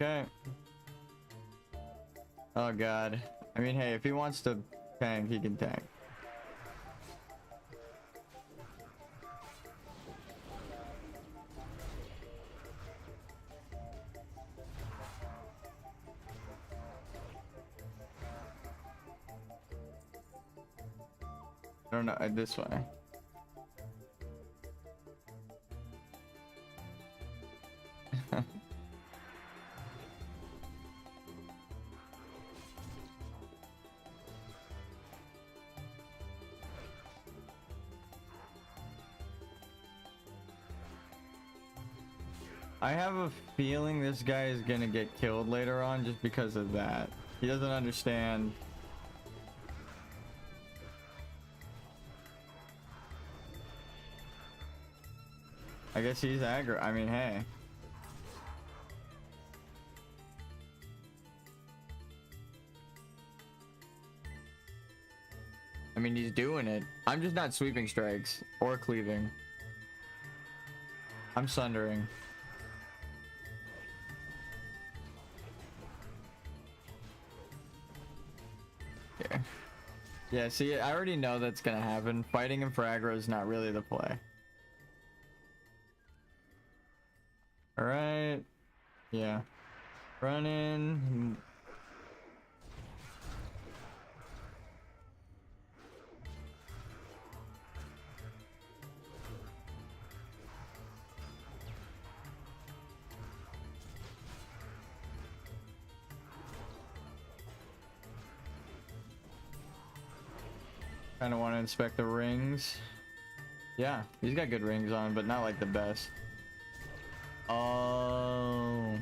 Okay. Oh god. I mean, hey, if he wants to tank, he can tank. I don't know, this way. I have a feeling this guy is gonna get killed later on just because of that. He doesn't understand. I guess he's aggro. I mean, hey. I mean, he's doing it. I'm just not sweeping strikes or cleaving. I'm sundering. Yeah. Yeah, see, I already know that's gonna happen. Fighting him for aggro is not really the play. Alright. Yeah. Run in. Kind of want to inspect the rings. Yeah, he's got good rings on, but not like the best. Oh.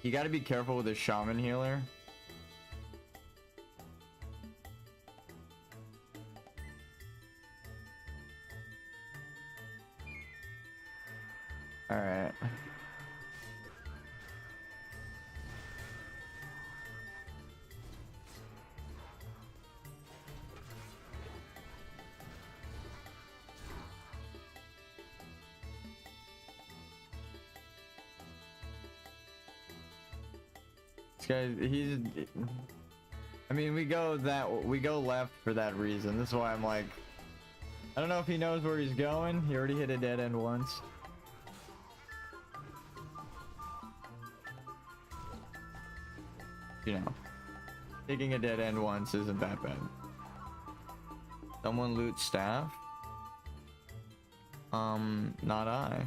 You got to be careful with the shaman healer. All right. This guy, he's. I mean, we go left for that reason. This is why I'm like, I don't know if he knows where he's going. He already hit a dead end once. You know, taking a dead end once isn't that bad. Someone loot staff? Not I.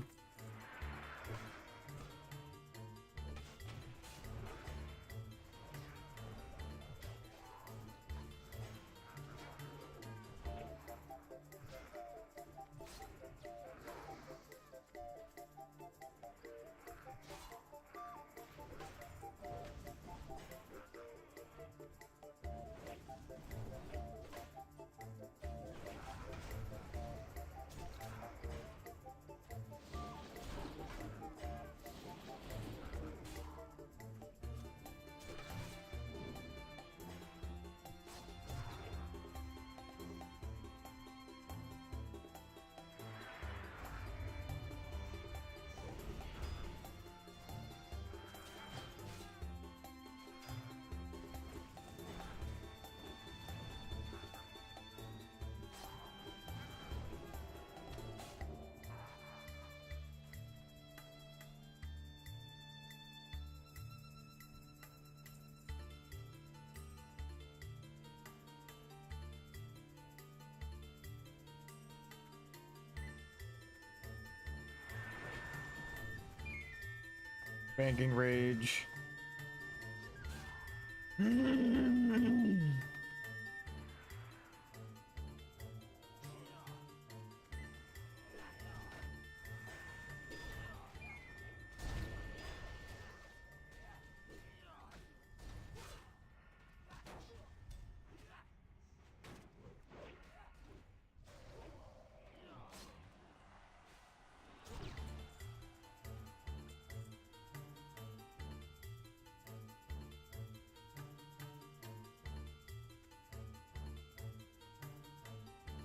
Banking rage.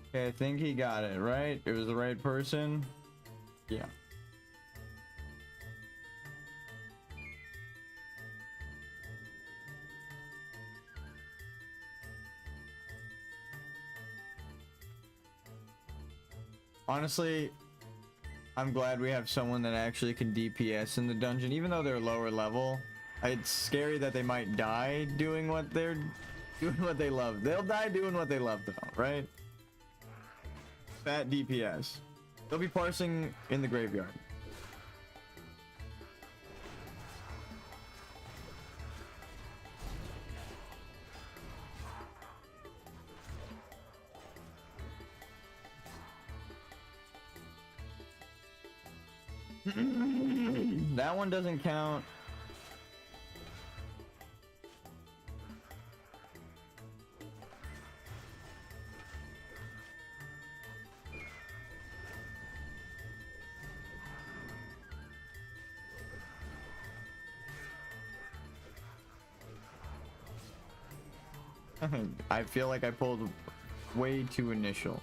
Okay, I think he got it, right? It was the right person? Yeah. Honestly, I'm glad we have someone that actually can DPS in the dungeon, even though they're lower level. It's scary that they might die doing what they love. They'll die doing what they love, though, right? Fat DPS. They'll be parsing in the graveyard. That one doesn't count. I feel like I pulled way too initial.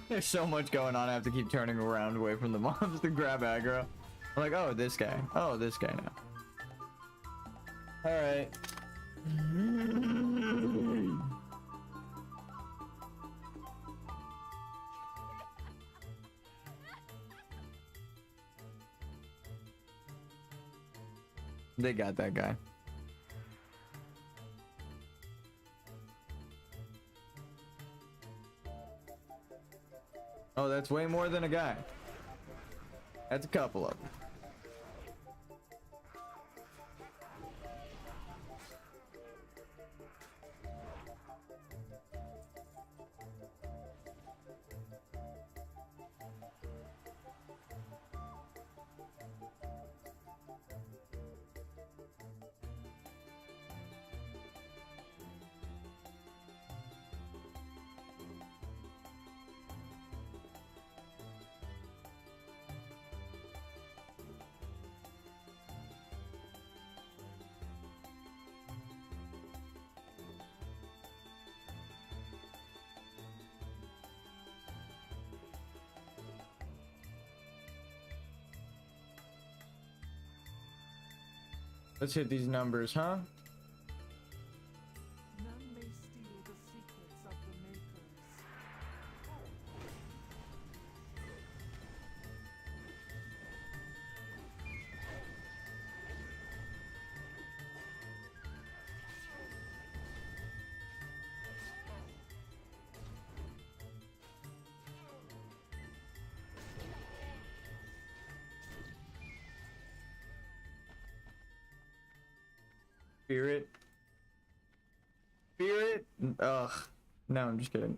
There's so much going on. I have to keep turning around away from the mobs to grab aggro. I'm like, oh, this guy. Oh, this guy now. All right. They got that guy. Oh, that's way more than a guy. That's a couple of them. Let's hit these numbers, huh? None may steal the secrets of the makers. Spirit. Spirit. Ugh. No, I'm just kidding.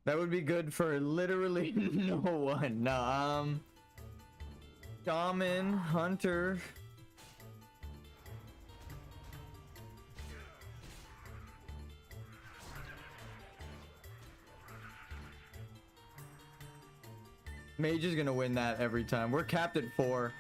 That would be good for literally no one. No, Shaman, Hunter. Mage is gonna win that every time. We're capped at 4.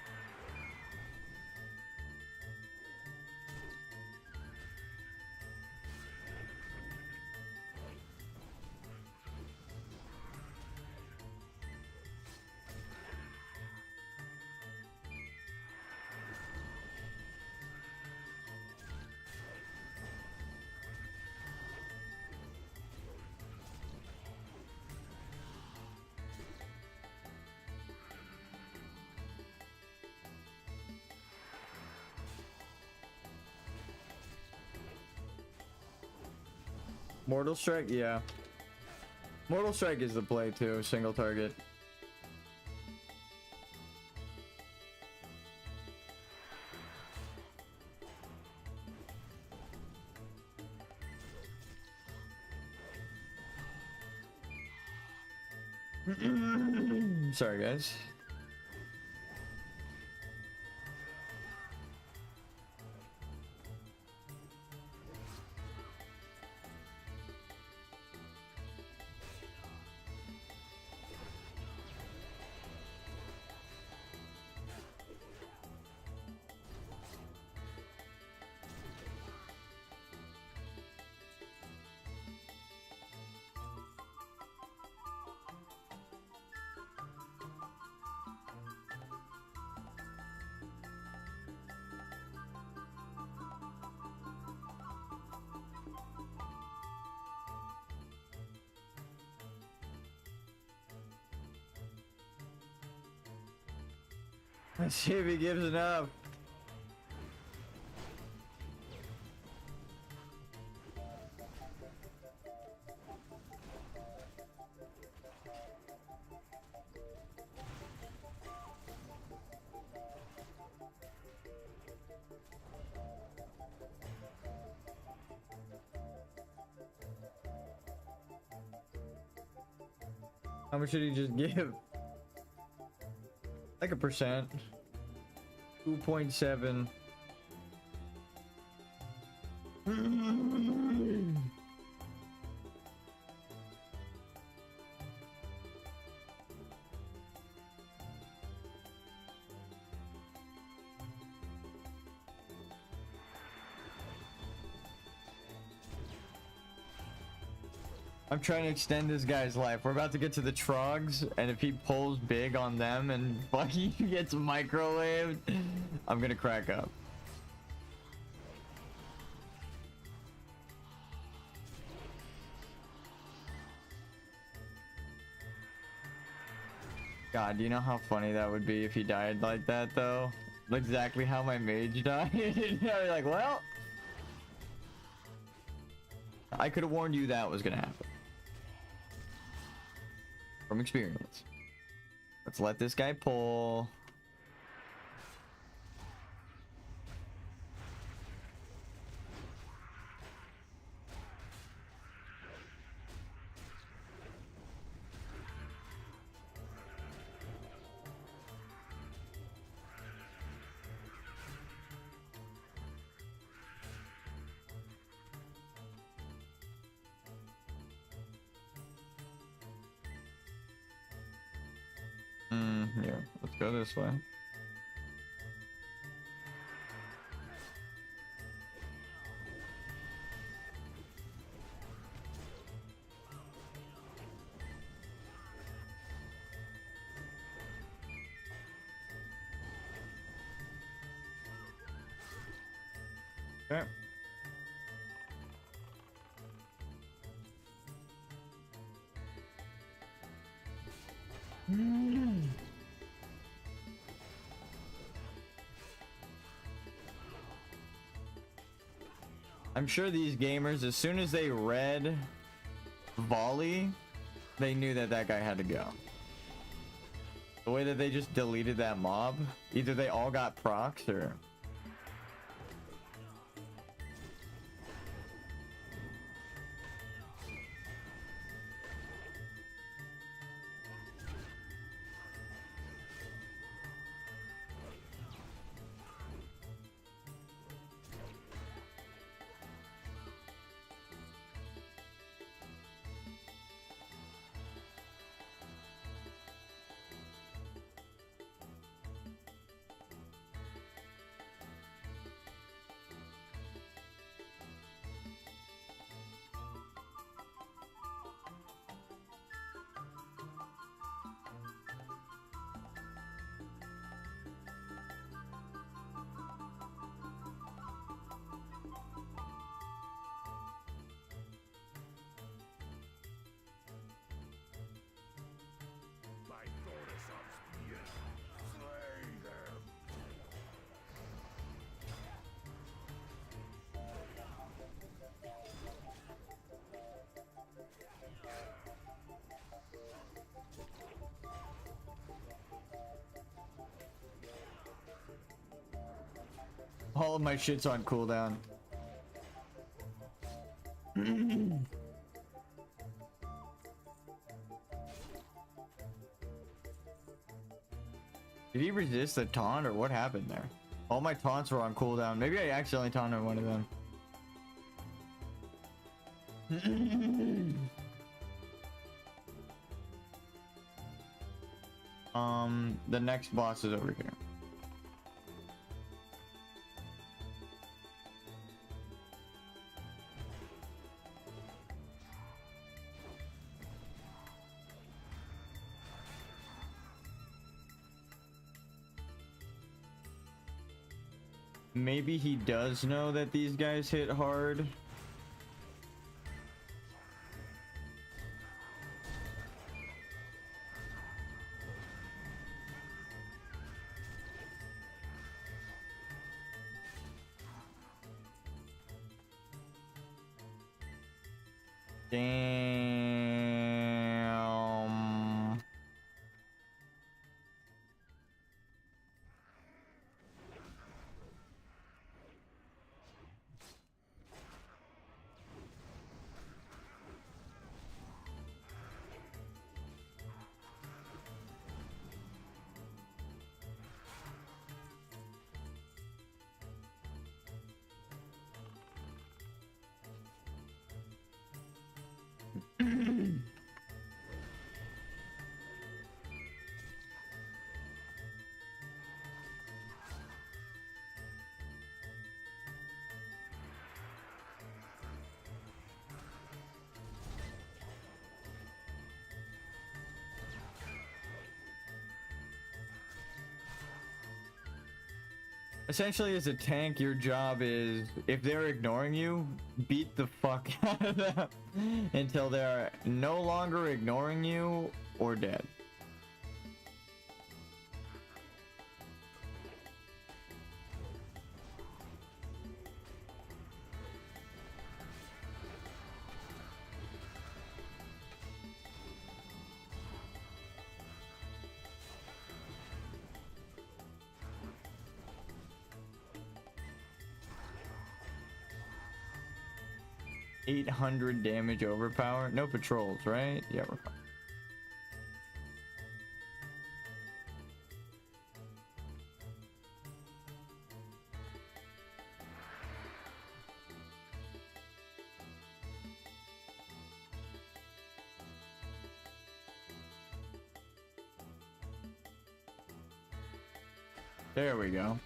Mortal Strike, yeah. Mortal Strike is the play too, single target. Sorry, guys. Let's see if he gives enough. How much should he just give? Like a percent. 2.7. I'm trying to extend this guy's life. We're about to get to the Trogs, and if he pulls big on them and fucking gets microwaved, I'm gonna crack up. God, do you know how funny that would be if he died like that, though? Exactly how my mage died. You're like, well, I could have warned you that was gonna happen. From experience. Let's let this guy pull. Here, let's go this way. Okay. I'm sure these gamers, as soon as they read volley, they knew that that guy had to go. The way that they just deleted that mob, either they all got procs or... My daughters of spear. Slay them. All of my shit's on cooldown. Did he resist the taunt or what happened there? All my taunts were on cooldown. Maybe I accidentally taunted one of them. The next boss is over here. Maybe he does know that these guys hit hard. Damn. Essentially, as a tank, your job is, if they're ignoring you, beat the fuck out of them until they're no longer ignoring you or dead. $800 damage overpower. No patrols, right? Yeah, we're fine. There we go.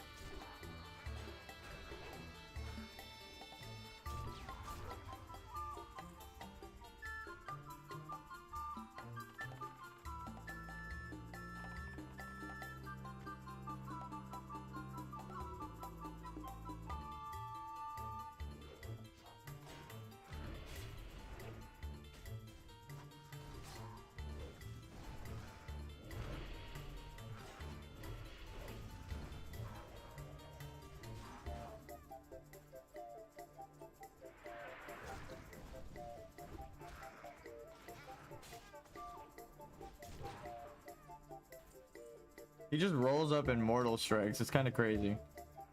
He just rolls up in Mortal Strikes. It's kind of crazy.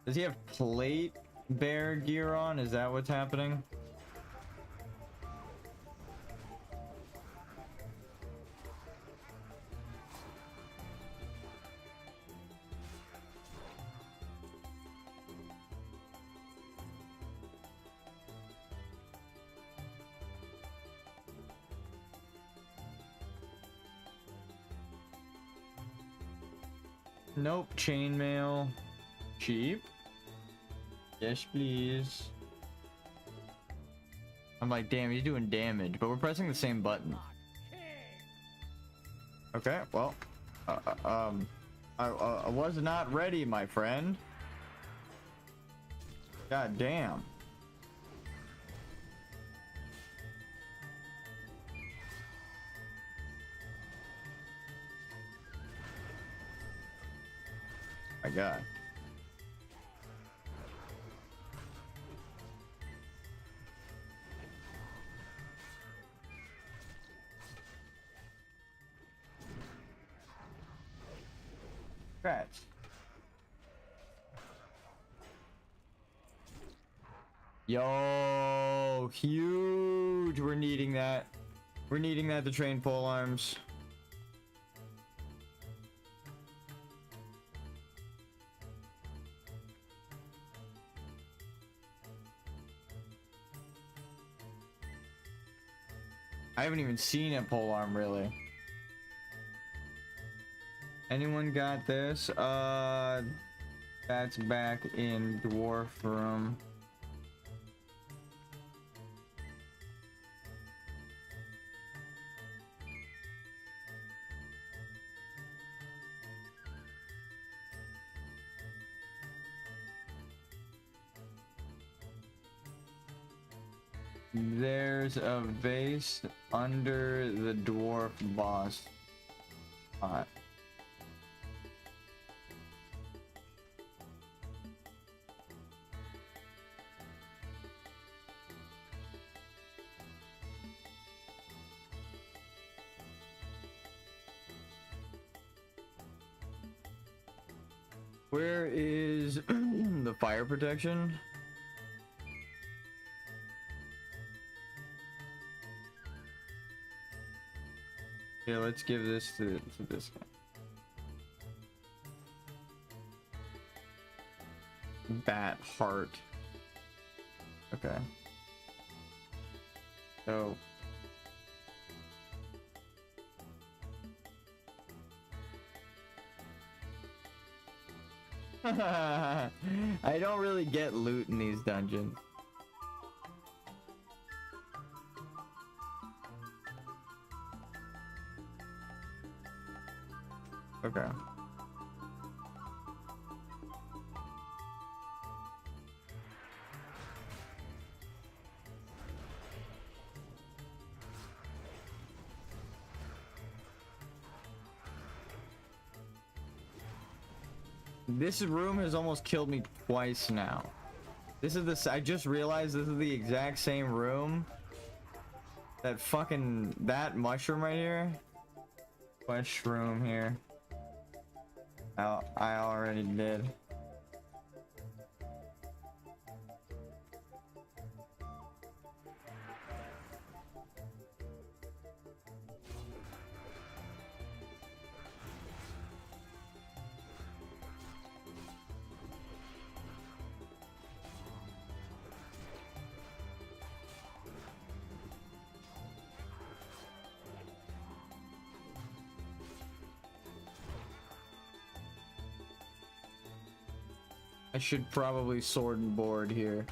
Does he have plate bear gear on? Is that what's happening? Nope. Chainmail. Cheap. Yes, please. I'm like, damn, he's doing damage, but we're pressing the same button. Okay, well, I was not ready, my friend. God damn. My God. Congrats. Yo, huge. We're needing that. We're needing that to train pole arms. I haven't even seen a pole arm really. Anyone got this? That's back in dwarf room. There's a vase under the dwarf boss spot. Where is the fire protection? Yeah, let's give this to this guy. Bat heart. Okay. So. I don't really get loot in these dungeons. Okay. This room has almost killed me twice now. This is the. I just realized this is the exact same room. That mushroom right here. Mushroom here. I already did. I should probably sword and board here.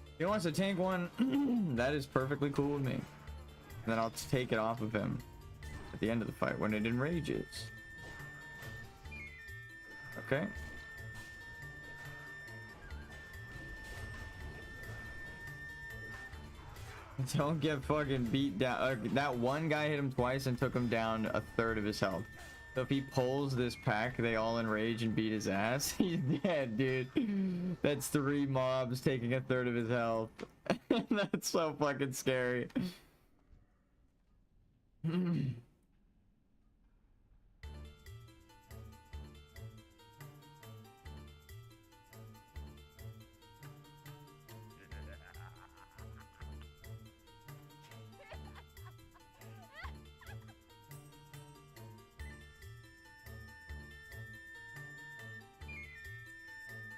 If he wants to tank one, that is perfectly cool with me. And then I'll take it off of him at the end of the fight when it enrages. Okay. Don't get fucking beat down. That one guy hit him twice and took him down a third of his health. So if he pulls this pack, they all enrage and beat his ass. He's dead, dude. That's 3 mobs taking a third of his health. That's so fucking scary.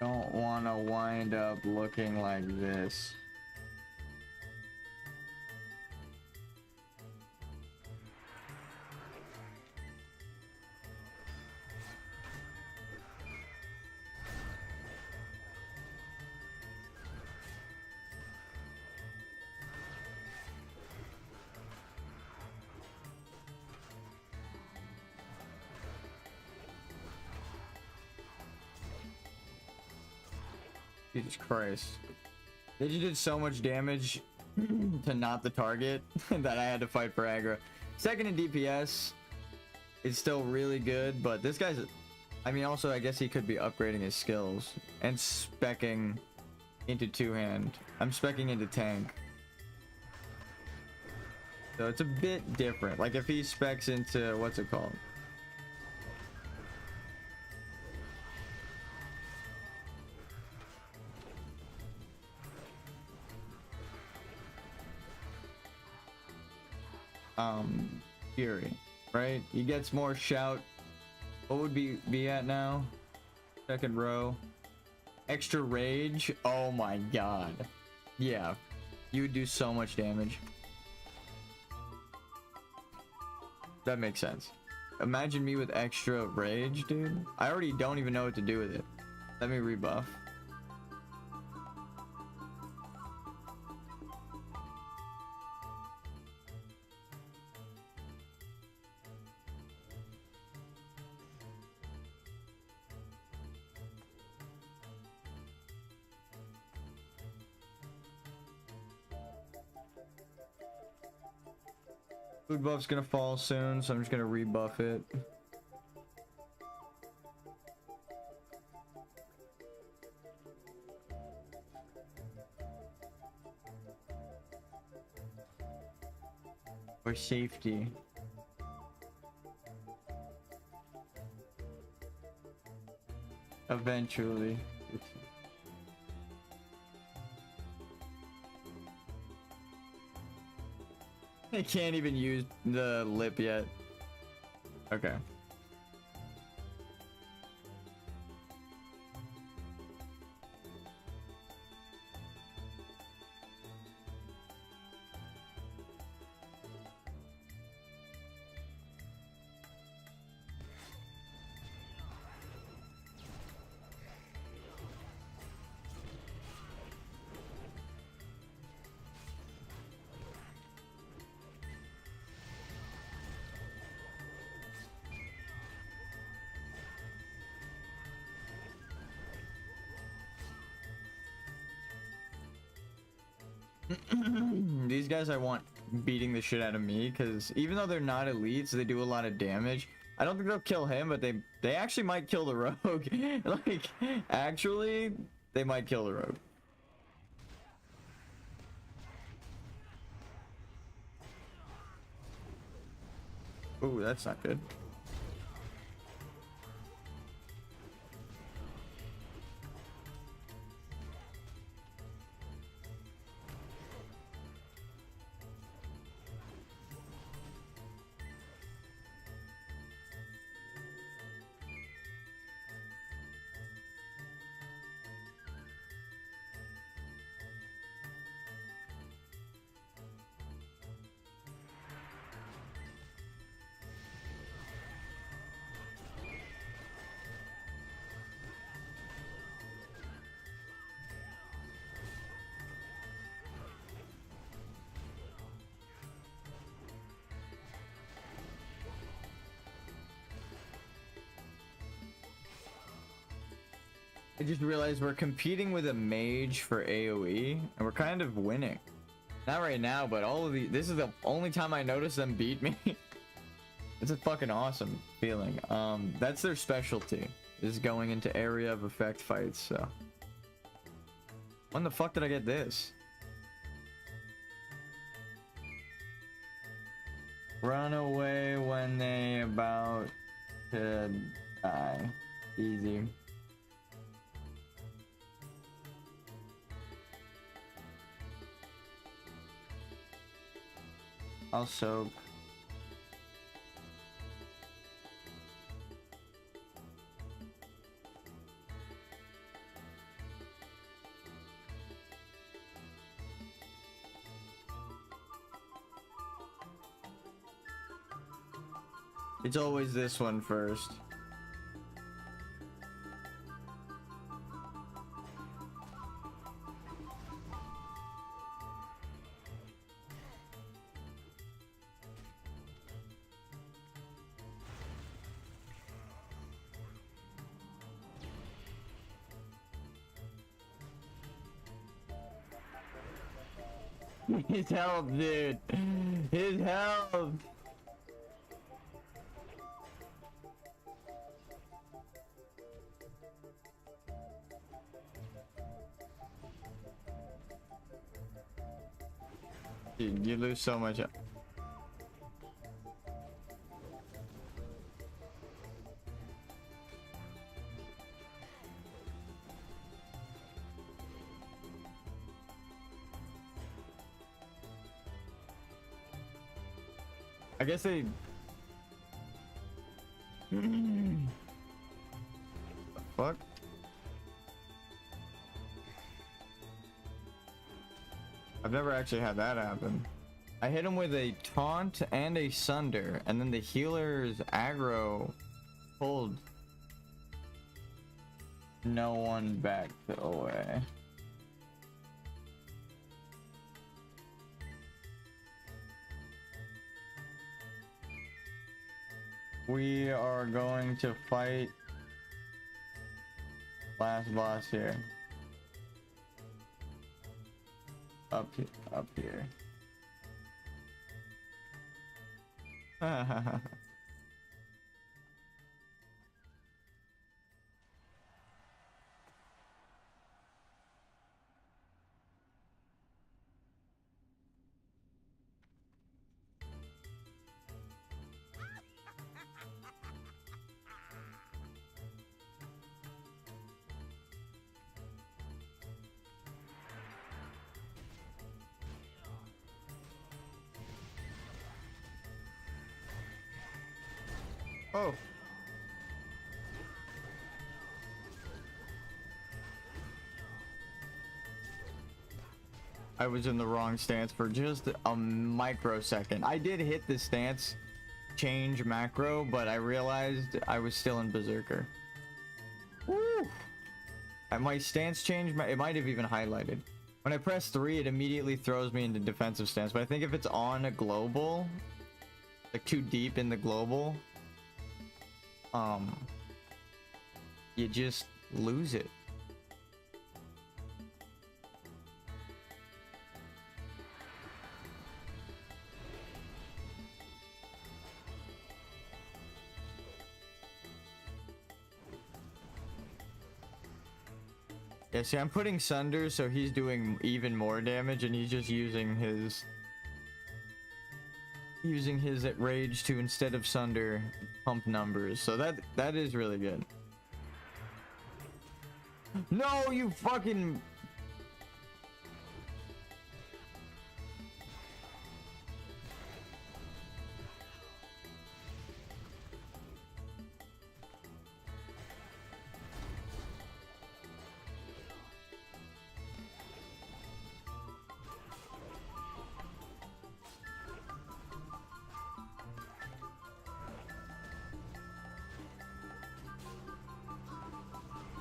Don't want to wind up looking like this. Jesus Christ. They just did so much damage to not the target that I had to fight for aggro. Second in DPS is still really good, but this guy's... I mean, also, I guess he could be upgrading his skills and speccing into two-hand. I'm speccing into tank. So it's a bit different. Like if he specs into... what's it called? Fury, right? He gets more shout. What would be at now? Second row. Extra rage. Oh my god. Yeah, you would do so much damage. That makes sense. Imagine me with extra rage, dude. I already don't even know what to do with it. Let me rebuff. Food buff's gonna fall soon, so I'm just gonna rebuff it. For safety. Eventually. I can't even use the lip yet. Okay. These guys I want beating the shit out of me, because even though they're not elites, they do a lot of damage. I don't think they'll kill him, but they actually might kill the rogue. Like, actually, they might kill the rogue. Ooh, that's not good. I just realized we're competing with a mage for AoE, and we're kind of winning. Not right now, but all of this is the only time I notice them beat me. It's a fucking awesome feeling. That's their specialty, is going into area of effect fights, so. When the fuck did I get this? Run away when they about to die. Easy. I'll soak. It's always this one first. His health, dude. His health. Dude, you lose so much. I guess they. The fuck? I've never actually had that happen. I hit him with a taunt and a sunder, and then the healer's aggro pulled no one back away. We are going to fight last boss here. Up here. Oh. I was in the wrong stance for just a microsecond. I did hit the stance change macro, but I realized I was still in Berserker. Woo! And my stance change, it might have even highlighted. When I press 3, it immediately throws me into defensive stance, but I think if it's on a global, like too deep in the global, you just lose it. Yeah, see, I'm putting Sunder, so he's doing even more damage, and he's just using his rage to, instead of Sunder, pump numbers. So that is really good. No, you fucking...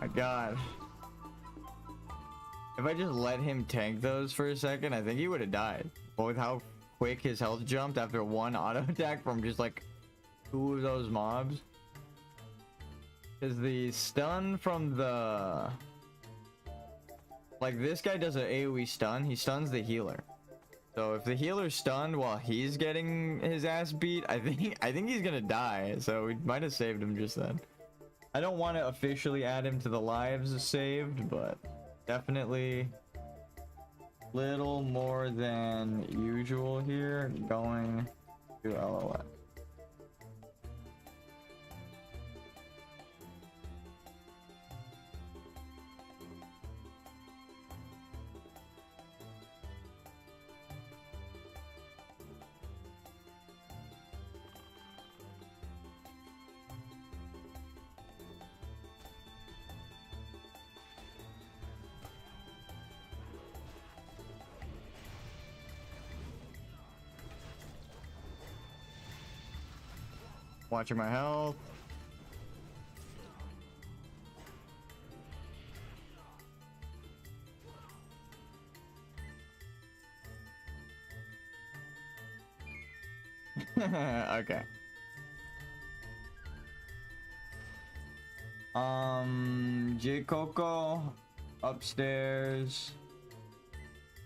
My God. If I just let him tank those for a second, I think he would have died. But with how quick his health jumped after one auto attack from just like 2 of those mobs. Because the stun from the... Like, this guy does an AoE stun. He stuns the healer. So if the healer's stunned while he's getting his ass beat, I think he's gonna die. So we might have saved him just then. I don't want to officially add him to the lives saved, but definitely little more than usual here going to LOS. Watching my health. Okay. J Coco upstairs.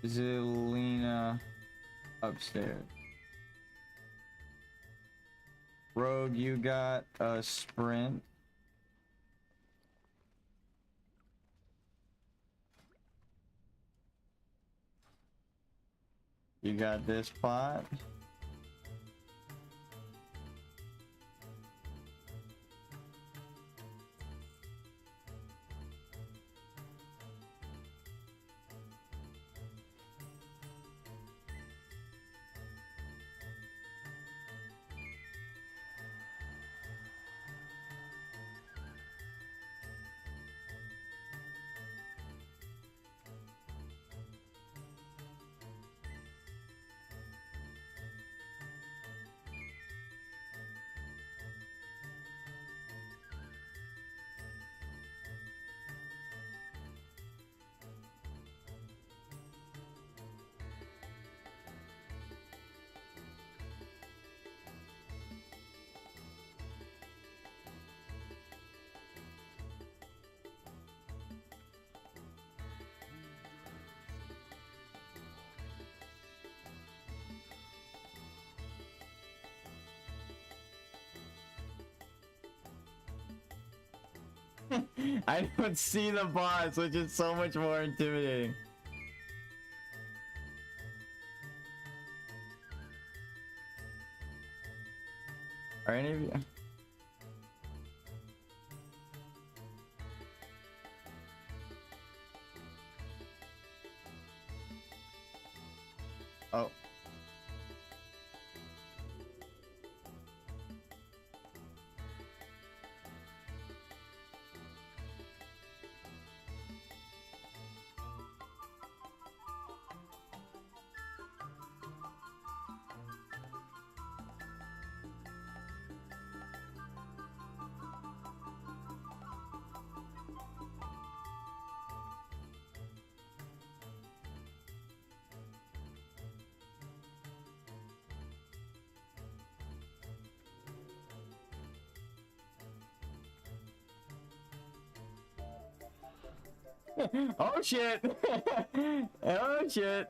Zelina upstairs. Rogue, you got a sprint. You got this pot. I don't see the boss, which is so much more intimidating. Are any of you? Oh. Oh shit! Oh shit!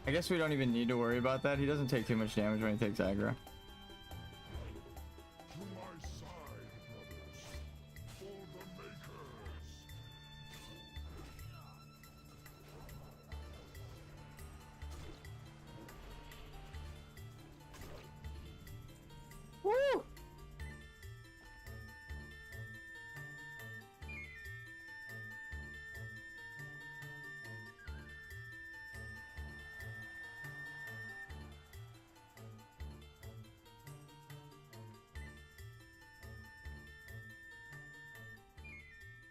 I guess we don't even need to worry about that. He doesn't take too much damage when he takes aggro. To my side, brothers. For the makers. Woo!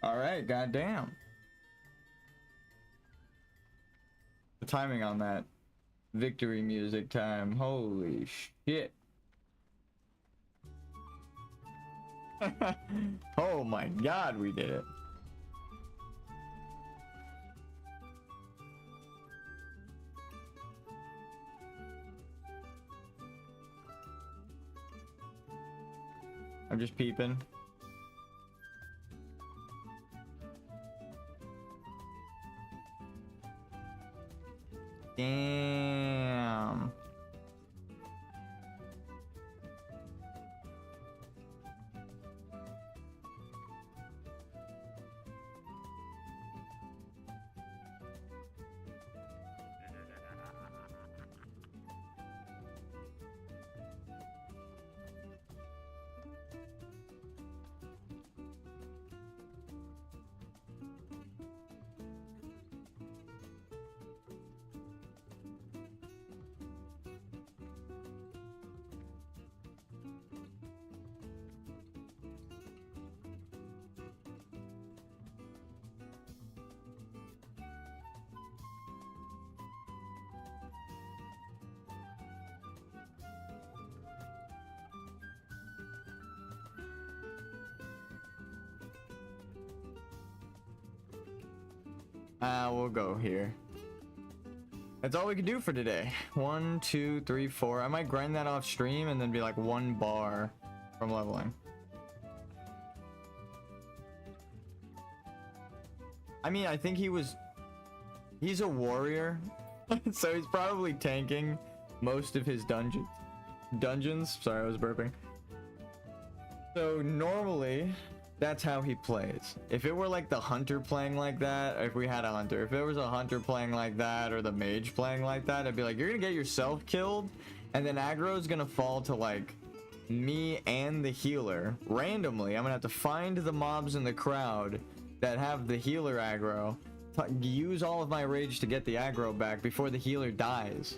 All right, goddamn. The timing on that victory music time. Holy shit. Oh my god, we did it. I'm just peeping. Damn. We'll go here. That's all we can do for today. 1, 2, 3, 4. I might grind that off stream and then be like 1 bar from leveling. I mean, I think he's a warrior, so he's probably tanking most of his dungeons. Sorry, I was burping. So normally, that's how he plays. If it were like the hunter playing like that, if we had a hunter, if it was a hunter playing like that or the mage playing like that, I'd be like, you're gonna get yourself killed, and then aggro is gonna fall to like me and the healer randomly. I'm gonna have to find the mobs in the crowd that have the healer aggro, use all of my rage to get the aggro back before the healer dies.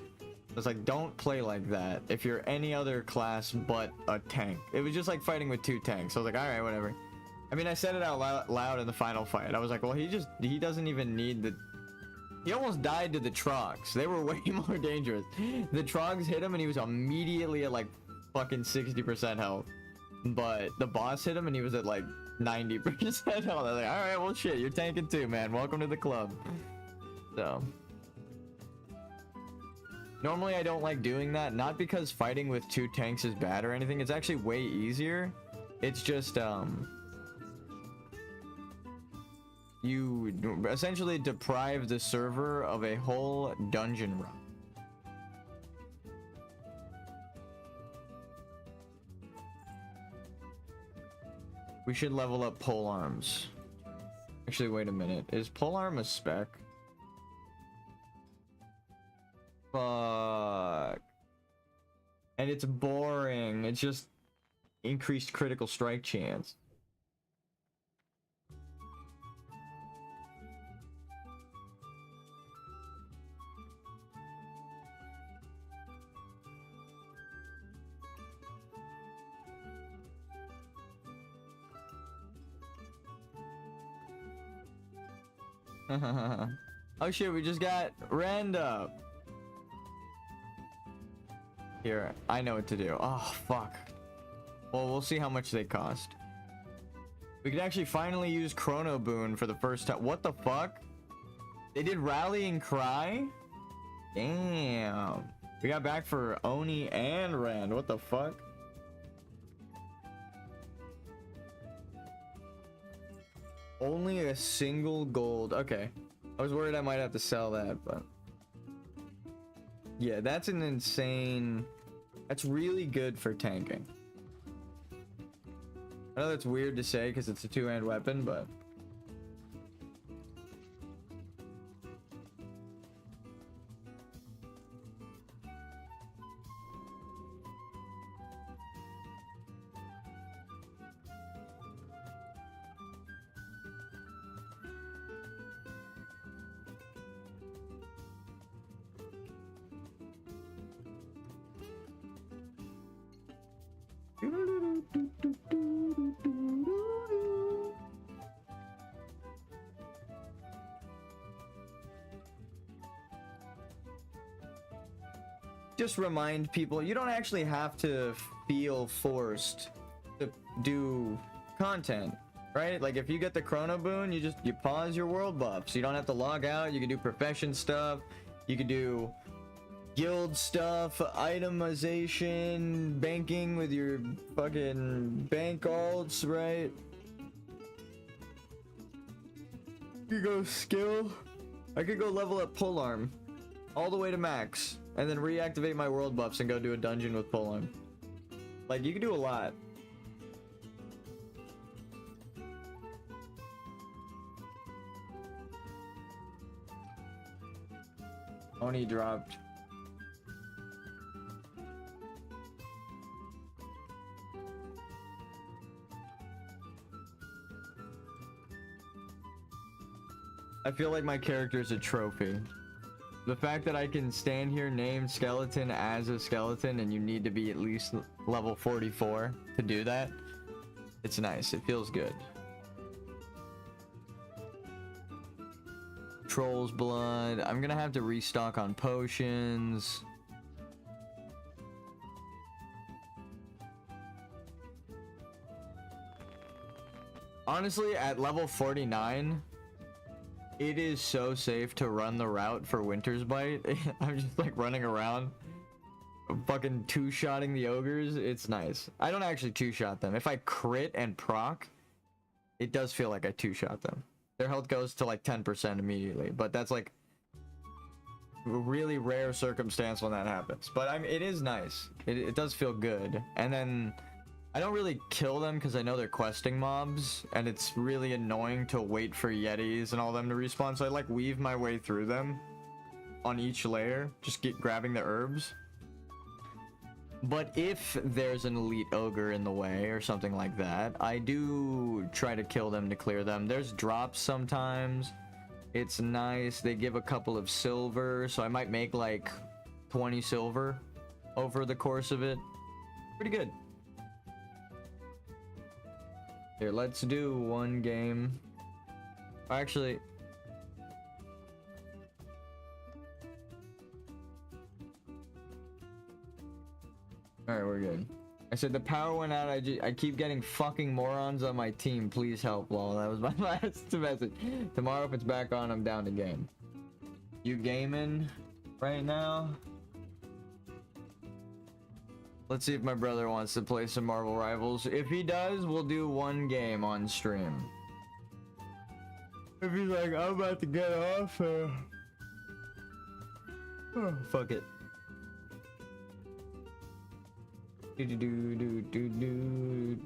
It's like, don't play like that if you're any other class but a tank. It was just like fighting with 2 tanks. I was like, all right, whatever. I mean, I said it out loud in the final fight. I was like, well, he doesn't even need the... He almost died to the Trogs. They were way more dangerous. The Trogs hit him and he was immediately at like fucking 60% health. But the boss hit him and he was at like 90% health. I was like, all right, well, shit, you're tanking too, man. Welcome to the club. So... Normally, I don't like doing that. Not because fighting with 2 tanks is bad or anything. It's actually way easier. It's just, you essentially deprive the server of a whole dungeon run. We should level up polearms. Actually, wait a minute. Is polearm a spec? Fuck. And it's boring. It's just increased critical strike chance. Oh shit, we just got Rand up. Here, I know what to do. Oh, fuck. Well, we'll see how much they cost. We could actually finally use Chrono Boon for the first time. What the fuck? They did Rallying Cry? Damn. We got back for Oni and Rand. What the fuck? Only a single gold. Okay. I was worried I might have to sell that, but... Yeah, that's an insane... That's really good for tanking. I know that's weird to say because it's a two-hand weapon, but... Just remind people, you don't actually have to feel forced to do content, right? Like if you get the chrono boon, you pause your world buffs. You don't have to log out. You can do profession stuff. You can do guild stuff, itemization, banking with your fucking bank alts, right? You go skill. I could go level up polearm all the way to max and then reactivate my world buffs and go do a dungeon with polearm. Like you can do a lot. Oni dropped. I feel like my character is a trophy. The fact that I can stand here named skeleton as a skeleton and you need to be at least level 44 to do that, it's nice. It feels good. Troll's blood. I'm gonna have to restock on potions. Honestly, at level 49, it is so safe to run the route for Winter's Bite. I'm just like running around, fucking two-shotting the ogres. It's nice. I don't actually two-shot them. If I crit and proc, it does feel like I two-shot them. Their health goes to like 10% immediately, but that's like a really rare circumstance when that happens. But I mean, it is nice. It does feel good. And then I don't really kill them because I know they're questing mobs, and it's really annoying to wait for yetis and all them to respawn, so I like weave my way through them on each layer, just grabbing the herbs. But if there's an elite ogre in the way or something like that, I do try to kill them to clear them. There's drops sometimes. It's nice. They give a couple of silver, so I might make like 20 silver over the course of it. Pretty good. Here, let's do one game. Actually, alright, we're good. I said the power went out. I keep getting fucking morons on my team. Please help, lol. That was my last message. Tomorrow, if it's back on, I'm down to game. You gaming right now? Let's see if my brother wants to play some Marvel Rivals. If he does, we'll do one game on stream. If he's like, I'm about to get off, oh, fuck it. Do do do do do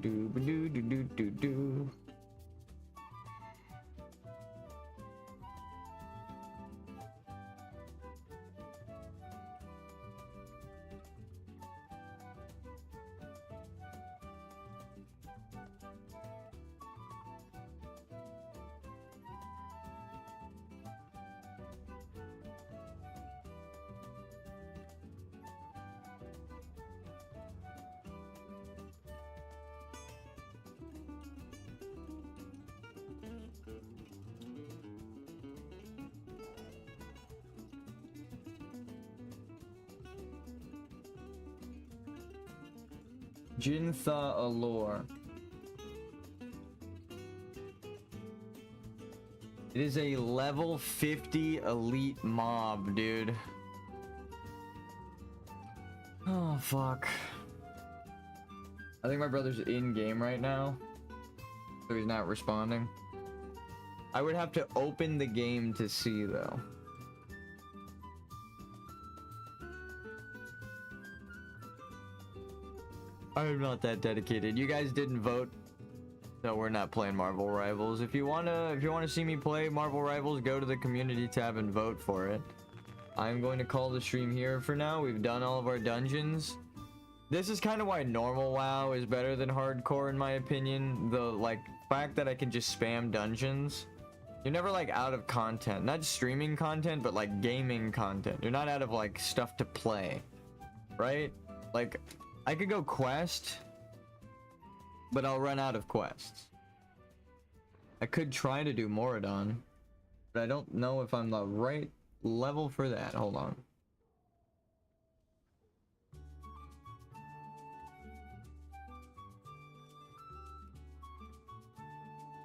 do do do do do do. Jintha Allure. It is a level 50 elite mob, dude. Oh, fuck. I think my brother's in game right now, so he's not responding. I would have to open the game to see, though. I'm not that dedicated. You guys didn't vote, so we're not playing Marvel Rivals. If you wanna see me play Marvel Rivals, go to the community tab and vote for it. I'm going to call the stream here for now. We've done all of our dungeons. This is kind of why normal WoW is better than hardcore in my opinion. The like fact that I can just spam dungeons. You're never like out of content, not just streaming content, but like gaming content. You're not out of like stuff to play, right? Like I could go quest, but I'll run out of quests. I could try to do Moradon, but I don't know if I'm the right level for that. Hold on.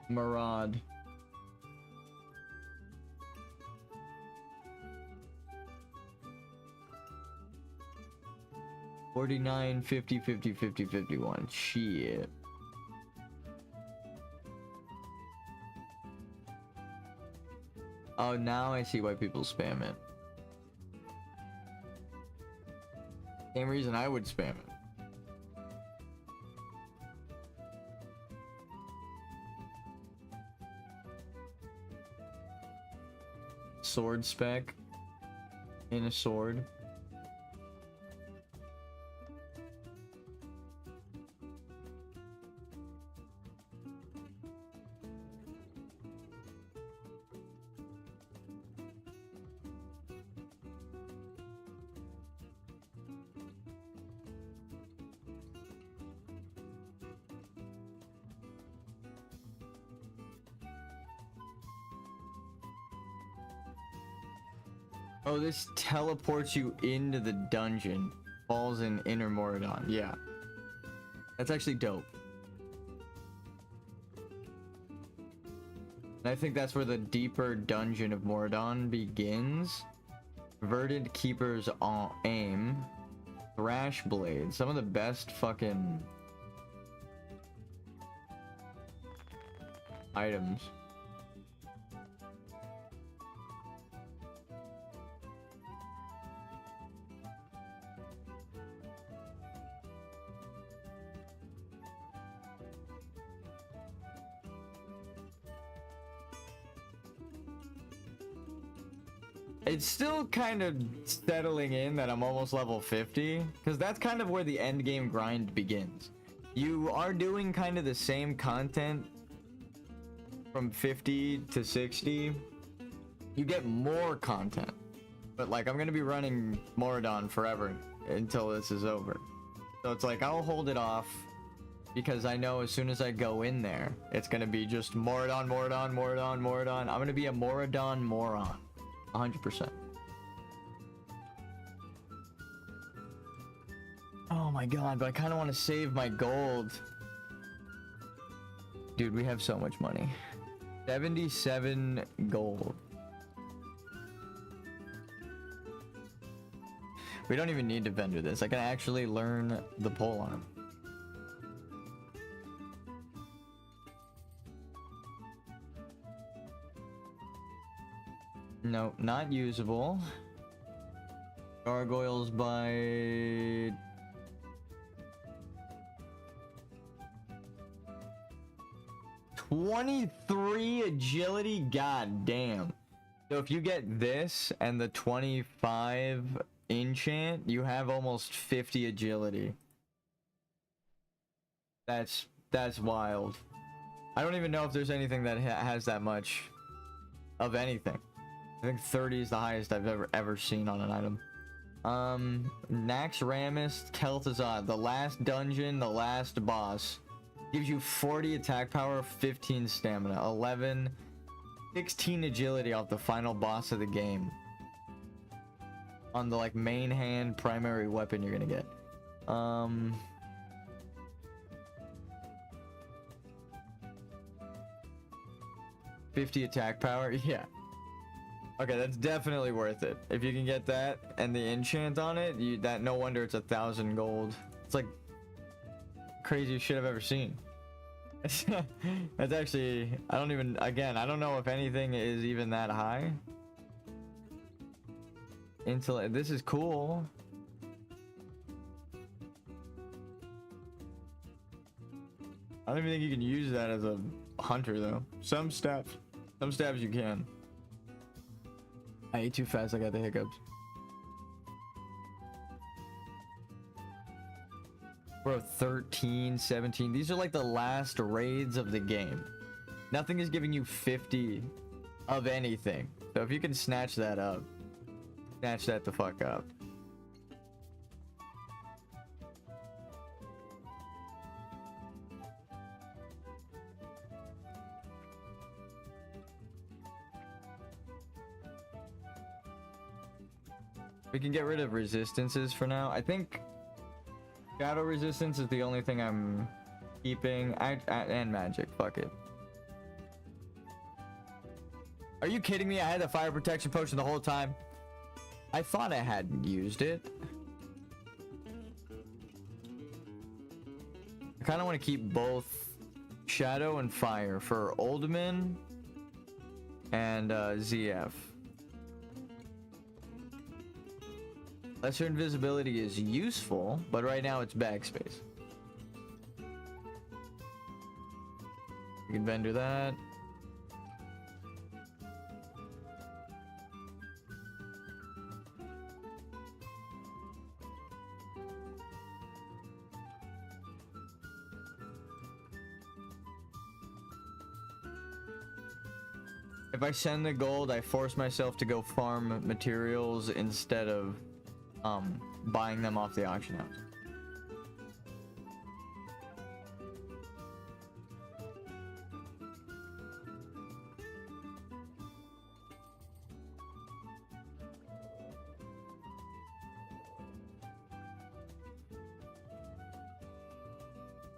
Murad. $49, $50, $50, $50, $51. Shit. Oh, now I see why people spam it. Same reason I would spam it. Sword spec in a sword. Oh, this teleports you into the dungeon. Falls in Inner Moradon. Yeah. That's actually dope. And I think that's where the deeper dungeon of Moradon begins. Verdant Keeper's Aim. Thrash Blade. Some of the best fucking items. It's still kind of settling in that I'm almost level 50, because that's kind of where the end game grind begins. You are doing kind of the same content from 50 to 60. You get more content, but like I'm gonna be running Moradon forever until this is over. So it's like I'll hold it off because I know as soon as I go in there, it's gonna be just Moradon, Moradon, Moradon, Moradon. I'm gonna be a Moradon moron. 100%. Oh my god, but I kind of want to save my gold. Dude, we have so much money. 77 gold. We don't even need to vendor this. I can actually learn the polearm. No, not usable. Gargoyles by 23 agility. God damn. So if you get this and the 25 enchant, you have almost 50 agility. That's wild. I don't even know if there's anything that has that much of anything. I think 30 is the highest I've ever seen on an item. Naxxramas Kel'Thuzad, the last dungeon, the last boss, gives you 40 attack power, 15 stamina, 11, 16 agility off the final boss of the game. On the like main hand primary weapon you're gonna get. 50 attack power, yeah. Okay, that's definitely worth it. If you can get that and the enchant on it, that no wonder it's 1,000 gold. It's like craziest shit I've ever seen. That's actually, I don't know if anything is even that high. Until this is cool. I don't even think you can use that as a hunter though. Some stabs you can. I ate too fast, I got the hiccups. Bro, 13, 17. These are like the last raids of the game. Nothing is giving you 50 of anything. So if you can snatch that up, snatch that the fuck up. We can get rid of resistances for now. I think shadow resistance is the only thing I'm keeping. And magic. Fuck it. Are you kidding me? I had the fire protection potion the whole time. I thought I hadn't used it. I kind of want to keep both shadow and fire for Oldman and ZF. Lesser invisibility is useful, but right now it's backspace. We can vendor that. If I send the gold, I force myself to go farm materials instead of buying them off the auction house.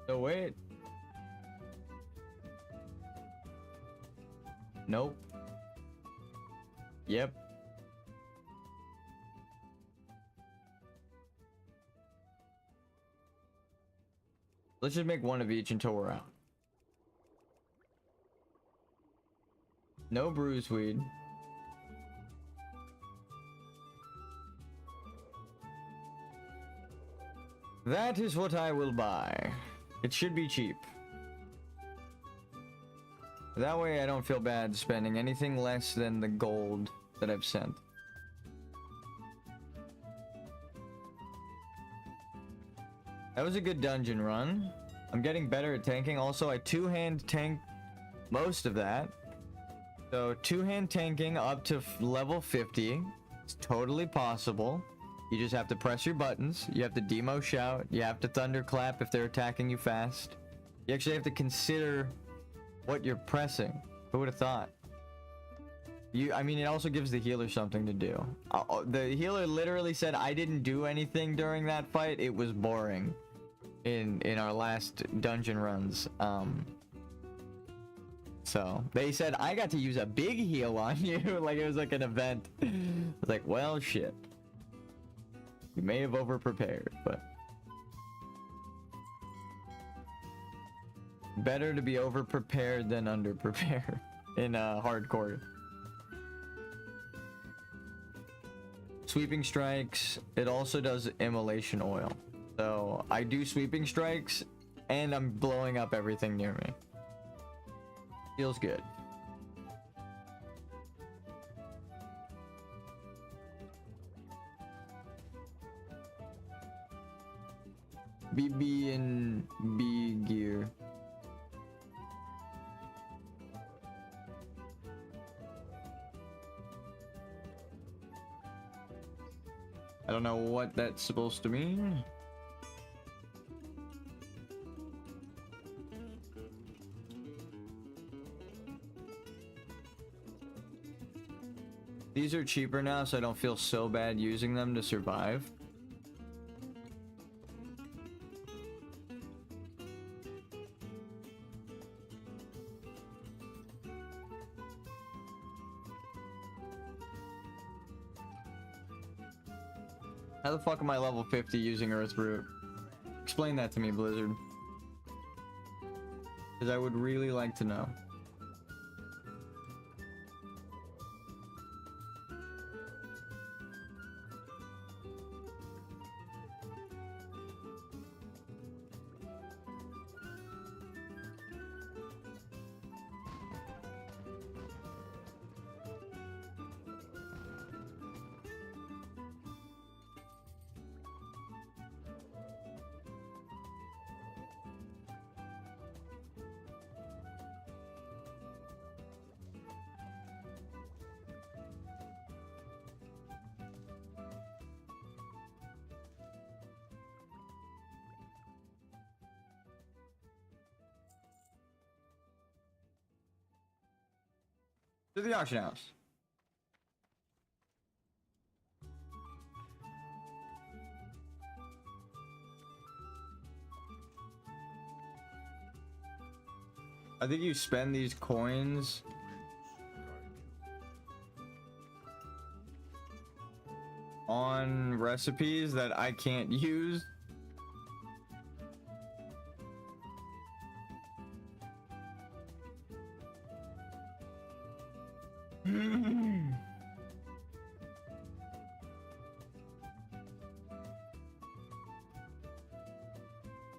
So wait. Nope. Yep. Let's just make one of each until we're out. No bruiseweed. That is what I will buy. It should be cheap. That way I don't feel bad spending anything less than the gold that I've sent. That was a good dungeon run. I'm getting better at tanking. Also, I two-hand tanked most of that. So two-hand tanking up to level 50. It's totally possible. You just have to press your buttons. You have to demo shout. You have to thunderclap if they're attacking you fast. You actually have to consider what you're pressing. Who would have thought? I mean, it also gives the healer something to do. The healer literally said I didn't do anything during that fight. It was boring. In our last dungeon runs. So they said I got to use a big heal on you. Like it was like an event. I was like, well, shit. You may have over prepared, but better to be over prepared than under prepared in hardcore. Sweeping strikes. It also does immolation oil. So I do sweeping strikes and I'm blowing up everything near me. Feels good. BB and B gear. I don't know what that's supposed to mean. These are cheaper now, so I don't feel so bad using them to survive. How the fuck am I level 50 using Earth Root? Explain that to me, Blizzard. Because I would really like to know. To the auction house. I think you spend these coins on recipes that I can't use.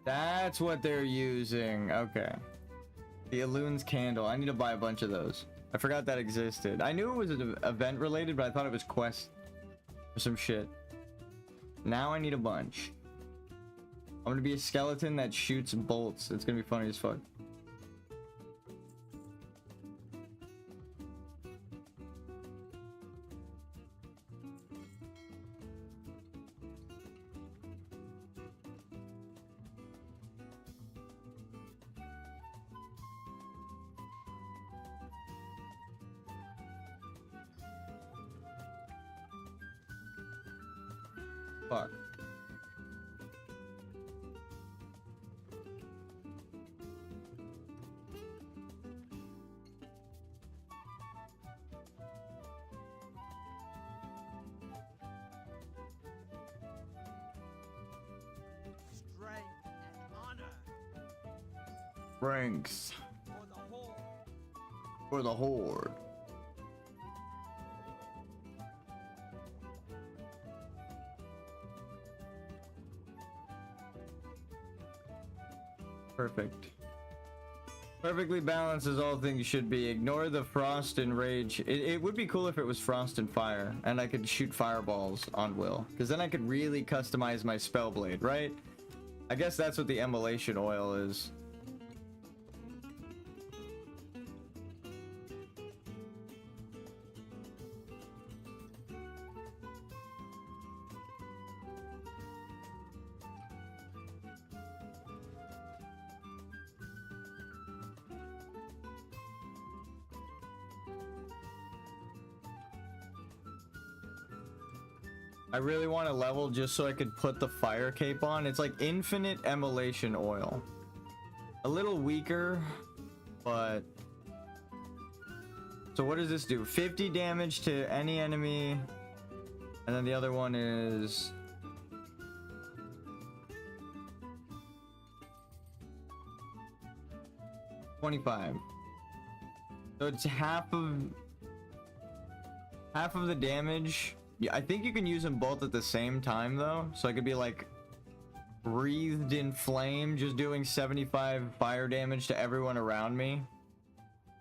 That's what they're using. Okay. The Elun's candle. I need to buy a bunch of those. I forgot that existed. I knew it was an event related, but I thought it was quest or some shit. Now I need a bunch. I'm gonna be a skeleton that shoots bolts. It's gonna be funny as fuck. Fuck. Strength and honor Ranks for the Horde. for the horde. Perfect. Perfectly balanced as all things should be. Ignore the frost and rage. It would be cool if it was frost and fire, and I could shoot fireballs on Will, because then I could really customize my spell blade, right? I guess that's what the immolation oil is. I really want to level just so I could put the fire cape on. It's like infinite immolation oil. A little weaker, but... So what does this do? 50 damage to any enemy. And then the other one is... $25. So it's half of the damage. Yeah, I think you can use them both at the same time though. So I could be like breathed in flame, just doing 75 fire damage to everyone around me,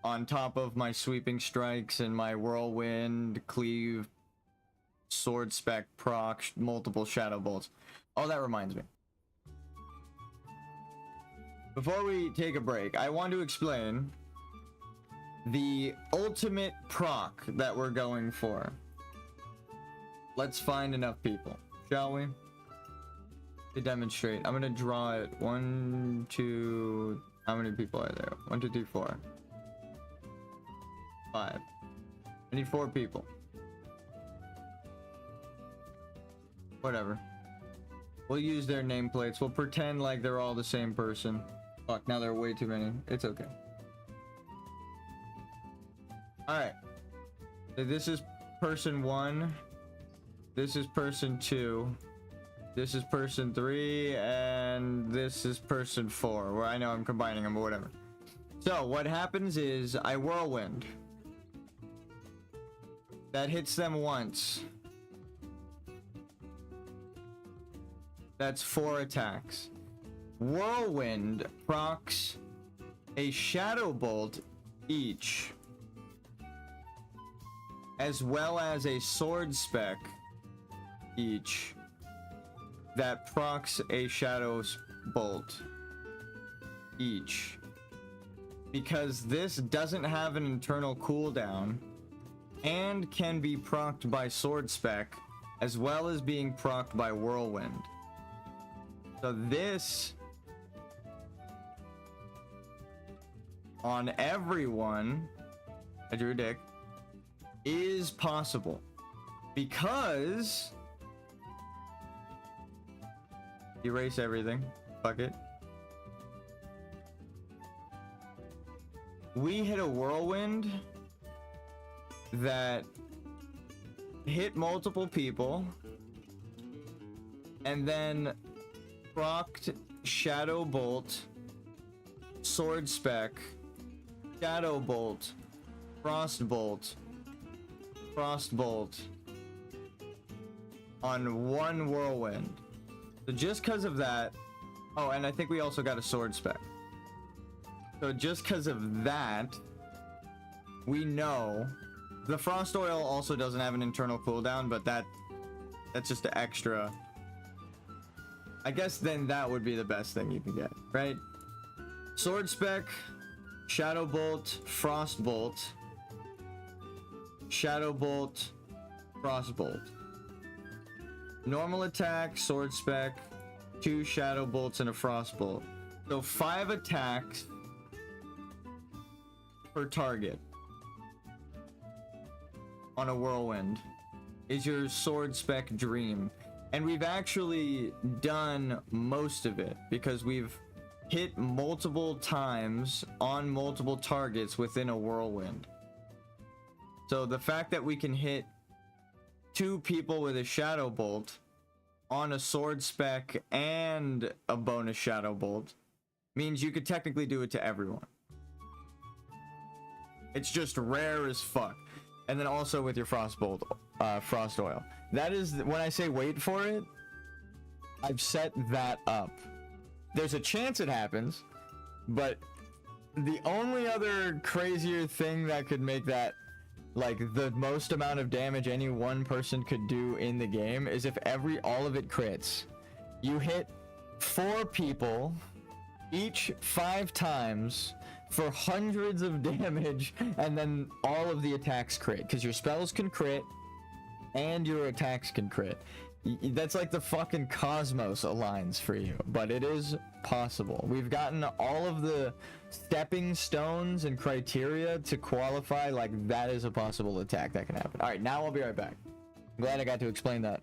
on top of my sweeping strikes and my whirlwind, cleave, sword spec, proc, multiple shadow bolts. Oh, that reminds me. Before we take a break, I want to explain the ultimate proc that we're going for. Let's find enough people, shall we? To demonstrate. I'm gonna draw it. 1, 2. How many people are there? 1, 2, 3, 4. 5. I need 4 people. Whatever. We'll use their nameplates. We'll pretend like they're all the same person. Fuck, now there are way too many. It's okay. Alright. So this is person 1. This is person 2. This is person 3. And this is person 4. Where I know I'm combining them, but whatever. So what happens is I whirlwind. That hits them once. That's 4 attacks. Whirlwind procs a shadow bolt each, as well as a sword spec each that procs a shadow bolt each, because this doesn't have an internal cooldown and can be procced by sword spec as well as being procced by whirlwind. So this on everyone, I drew a dick, is possible because erase everything. Fuck it. We hit a whirlwind that hit multiple people and then procced Shadow Bolt, Sword Spec, Shadow Bolt, Frost Bolt, Frost Bolt on one whirlwind. So just because of that, oh, and I think we also got a Sword Spec. So just because of that, we know the Frost Oil also doesn't have an internal cooldown, but that's just an extra. I guess then that would be the best thing you can get, right? Sword Spec, Shadow Bolt, Frost Bolt, Shadow Bolt, Frost Bolt. Normal attack, Sword Spec, 2 Shadow Bolts, and a Frost Bolt. So 5 attacks per target on a whirlwind is your Sword Spec dream. And we've actually done most of it because we've hit multiple times on multiple targets within a whirlwind. So the fact that we can hit 2 people with a Shadow Bolt on a Sword Spec and a bonus Shadow Bolt means you could technically do it to everyone. It's just rare as fuck. And then also with your Frost Bolt, Frost Oil. That is, when I say wait for it, I've set that up. There's a chance it happens, but the only other crazier thing that could make that like the most amount of damage any one person could do in the game is if all of it crits. You hit 4 people, each 5 times for hundreds of damage, and then all of the attacks crit, because your spells can crit and your attacks can crit. That's like the fucking cosmos aligns for you, but it is possible. We've gotten all of the stepping stones and criteria to qualify like that is a possible attack that can happen. All right, now I'll be right back. I'm glad I got to explain that.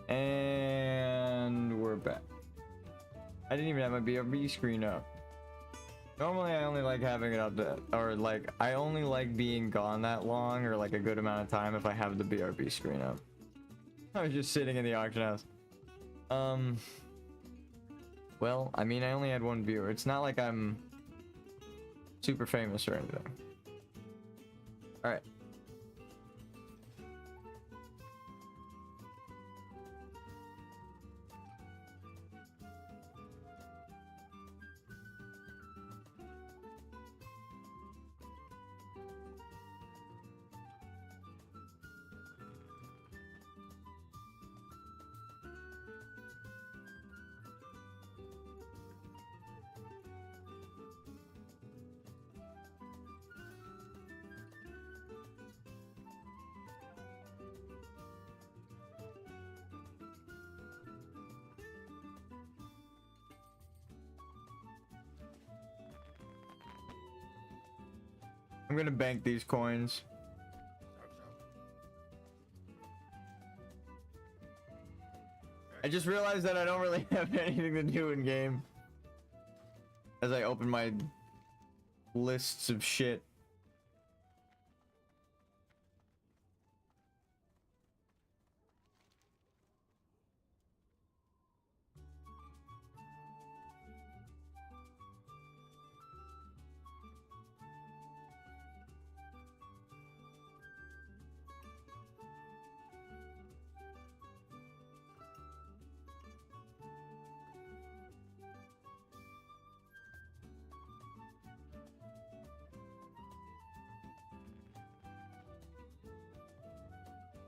And we're back. I didn't even have my BRB screen up. Normally I only like having it up to, or like I only like being gone that long or like a good amount of time if I have the BRB screen up. I was just sitting in the auction house. Well, I mean I only had one viewer. It's not like I'm super famous or anything. Alright. I'm gonna bank these coins. I just realized that I don't really have anything to do in game as I open my lists of shit.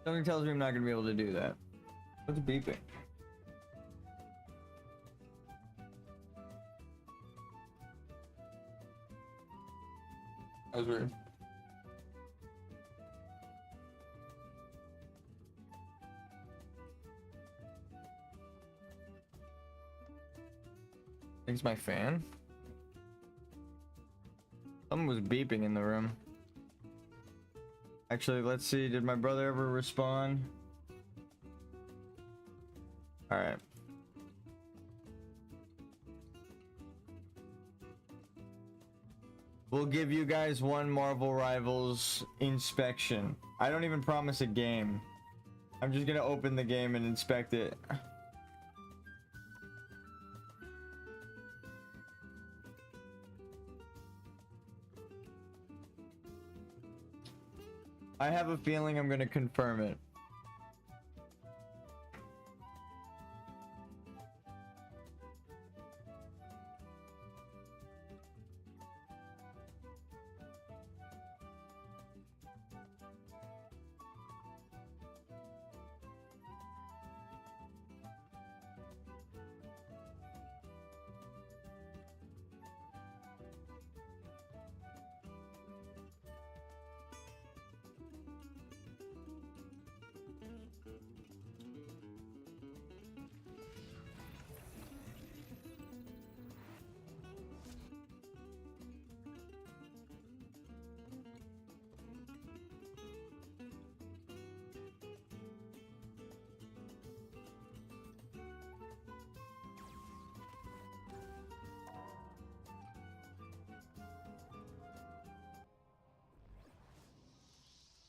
Something tells me I'm not gonna be able to do that. What's beeping? That was weird. I think it's my fan. Someone was beeping in the room. Actually, let's see. Did my brother ever respond? All right. We'll give you guys one Marvel Rivals inspection. I don't even promise a game. I'm just gonna open the game and inspect it. I have a feeling I'm gonna confirm it.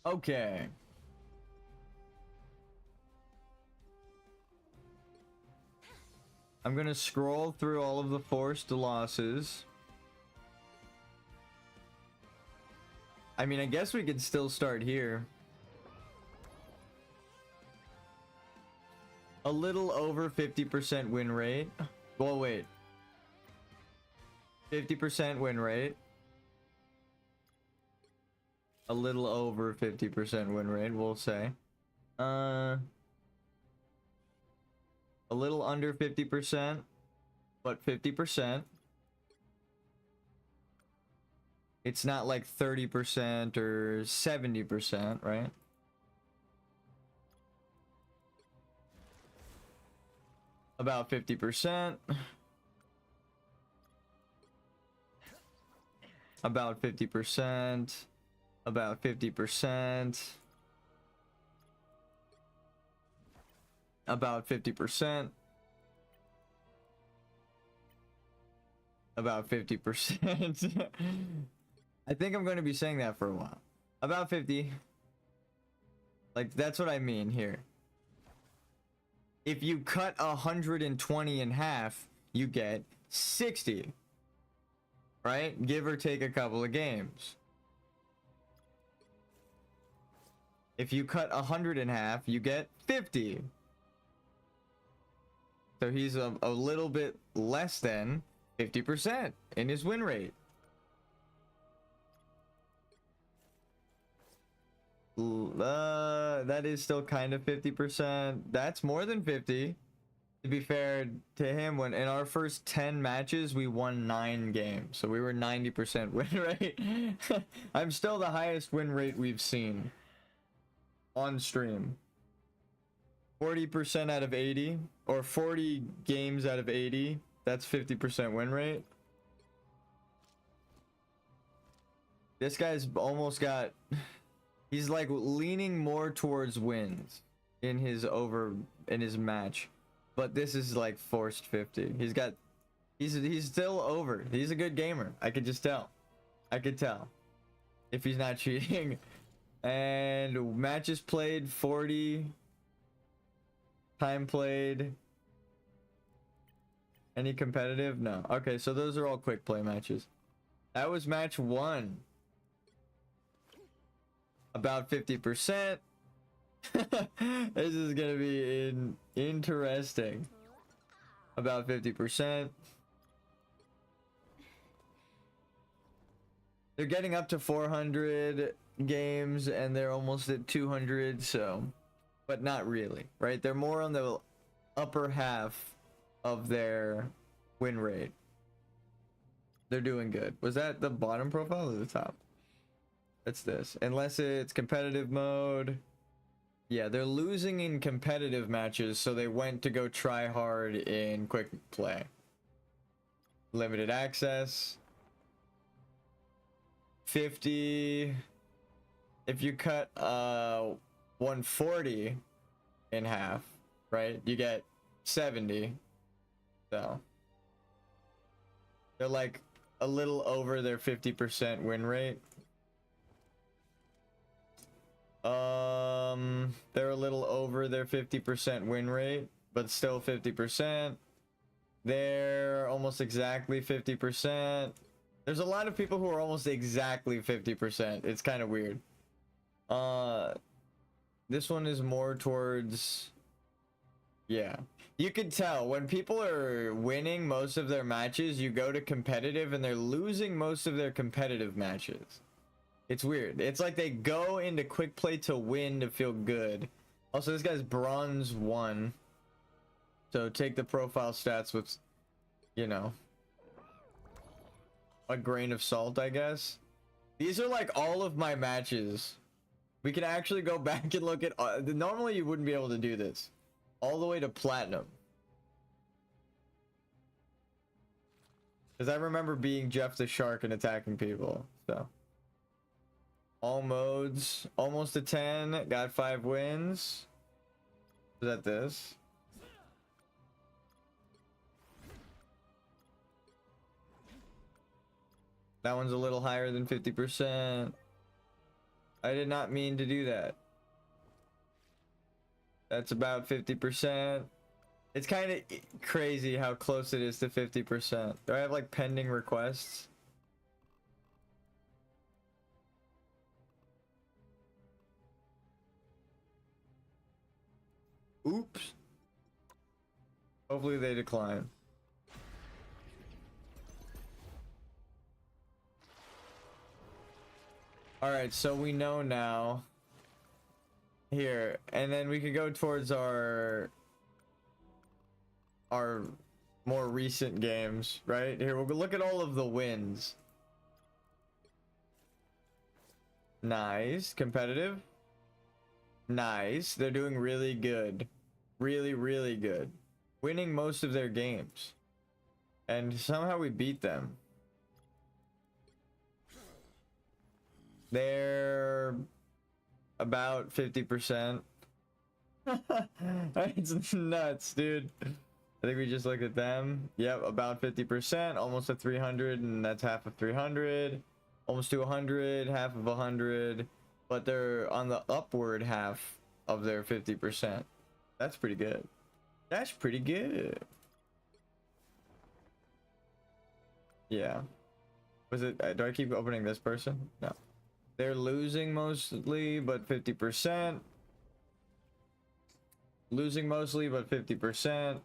Okay. I'm gonna scroll through all of the forced losses. I mean, I guess we could still start here. A little over 50% win rate. Well, wait. 50% win rate. A little over 50% win rate, we'll say. A little under 50%, but 50%. It's not like 30% or 70%, right? About 50%. About 50%. About 50%. about 50%. About 50%. I think I'm going to be saying that for a while. About 50. Like, that's what I mean here. If you cut 120 in half, you get 60. Right? Give or take a couple of games. If you cut 100 in half, you get 50. So he's a little bit less than 50% in his win rate. That is still kind of 50%. That's more than 50. To be fair to him, when in our first 10 matches, we won 9 games. So we were 90% win rate. I'm still the highest win rate we've seen on stream. 40% out of 80, or 40 games out of 80. That's 50% win rate. This guy's almost got... He's like leaning more towards wins in his match. But this is like forced 50. He's still over. He's a good gamer. I could just tell. I could tell. If he's not cheating. And matches played 40. Time played. Any competitive? No. Okay, so those are all quick play matches. That was match 1. About 50%. This is gonna be interesting. About 50%. They're getting up to 400 games and they're almost at 200, so, but not really, right? They're more on the upper half of their win rate. They're doing good. Was that the bottom profile or the top? That's this. Unless it's competitive mode. Yeah, they're losing in competitive matches, so they went to go try hard in quick play. Limited access. 50. If you cut 140 in half, right? You get 70. So they're like a little over their 50% win rate. They're a little over their 50% win rate, but still 50%. They're almost exactly 50%. There's a lot of people who are almost exactly 50%. It's kind of weird. This one is more towards... Yeah. You can tell when people are winning most of their matches, you go to competitive and they're losing most of their competitive matches. It's weird. It's like they go into quick play to win to feel good. Also, this guy's bronze 1. So take the profile stats with, you know, a grain of salt, I guess. These are like all of my matches. We can actually go back and look at... normally you wouldn't be able to do this. All the way to platinum. Because I remember being Jeff the Shark and attacking people, so... All modes, almost a 10, got 5 wins. Is that this? That one's a little higher than 50%. I did not mean to do that. That's about 50%. It's kind of crazy how close it is to 50%. Do I have like pending requests? Oops. Hopefully they decline. Alright, so we know now. Here, and then we could go towards our more recent games, right? Here, we'll look at all of the wins. Nice. Competitive. Nice. They're doing really good. Really, really good. Winning most of their games. And somehow we beat them. They're about 50%. It's nuts, dude. I think we just looked at them. Yep, about 50%, almost at 300, and that's half of 300. Almost to 100, half of 100. But they're on the upward half of their 50%. That's pretty good. That's pretty good. Yeah. Was it? Do I keep opening this person? No. They're losing mostly, but 50%. Losing mostly, but 50%.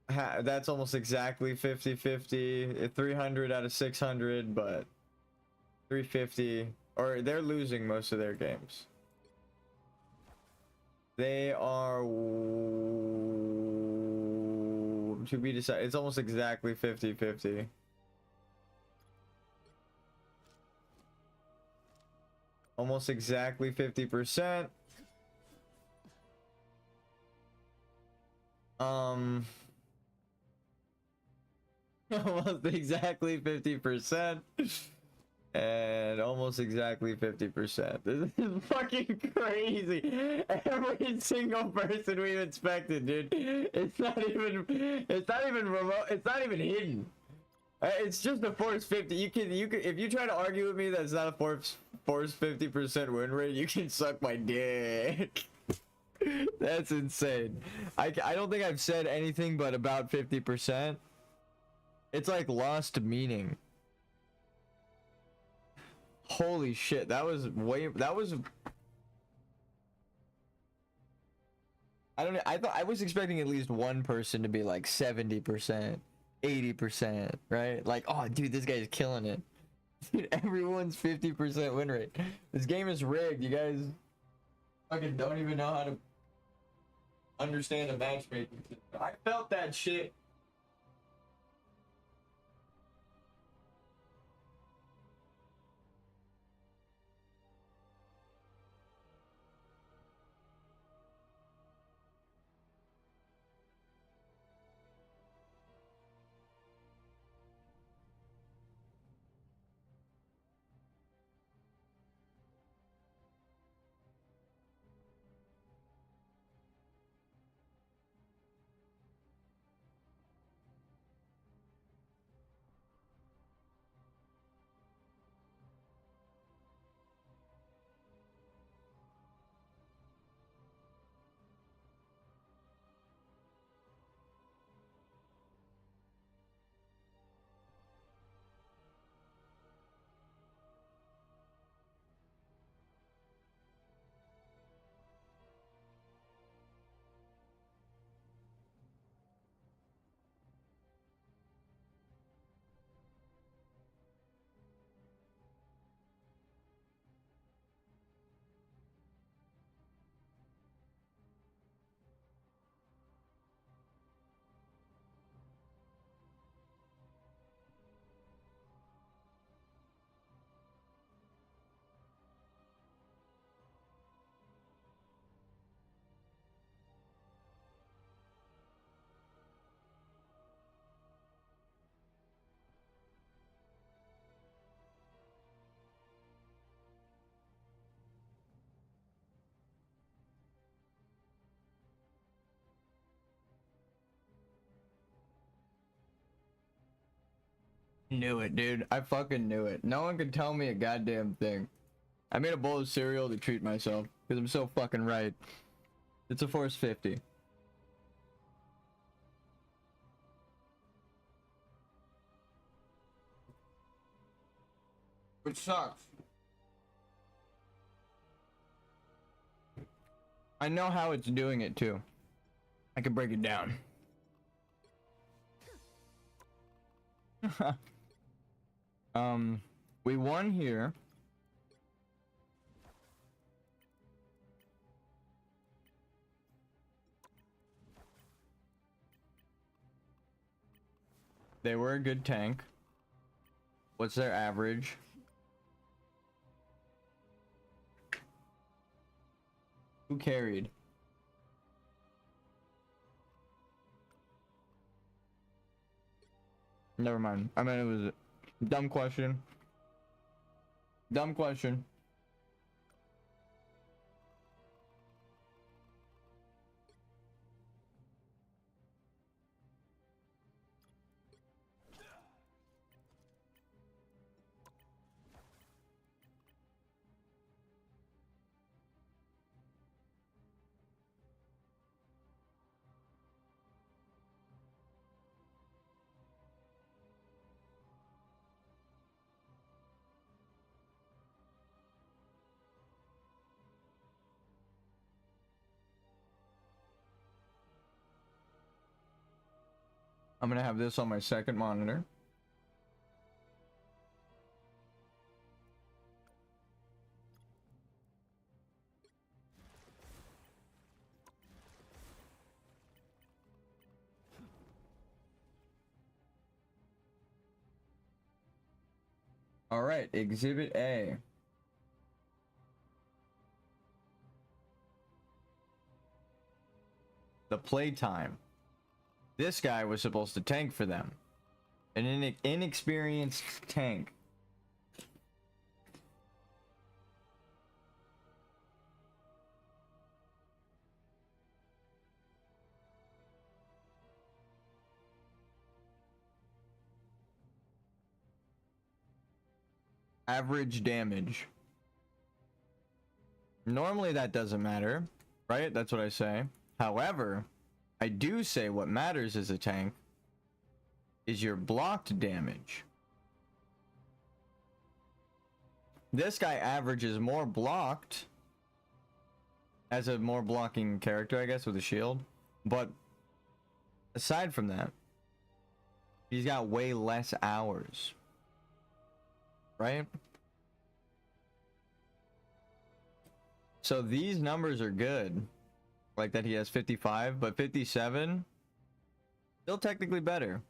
That's almost exactly 50-50. 300 out of 600, but 350. Or they're losing most of their games. They are to be decided. It's almost exactly 50-50. Almost exactly 50%. Almost exactly 50%. And almost exactly 50%. This is fucking crazy. Every single person we've inspected, dude. It's not even remote. It's not even hidden. It's just a force 50. You can if you try to argue with me that it's not a force 50% win rate, you can suck my dick. That's insane. I don't think I've said anything but about 50%. It's like lost meaning. Holy shit, that was I thought I was expecting at least one person to be like 70%, 80%, right? Like, oh dude, this guy's killing it. Dude, everyone's 50% win rate. This game is rigged. You guys fucking don't even know how to understand a matchmaking system. I felt that shit. Knew it, dude. I fucking knew it. No one could tell me a goddamn thing. I made a bowl of cereal to treat myself because I'm so fucking right. It's a force 50. Which sucks. I know how it's doing it too. I can break it down. We won here. They were a good tank. What's their average? Who carried? Never mind. I mean, it was a dumb question. Dumb question. I'm gonna have this on my second monitor. All right, Exhibit A. The playtime. This guy was supposed to tank for them. An inexperienced tank. Average damage. Normally that doesn't matter, right? That's what I say. However, I do say what matters as a tank is your blocked damage. This guy averages more blocked as a more blocking character, I guess, with a shield. But aside from that, he's got way less hours. Right? So these numbers are good. Like that he has 55, but 57 still technically better.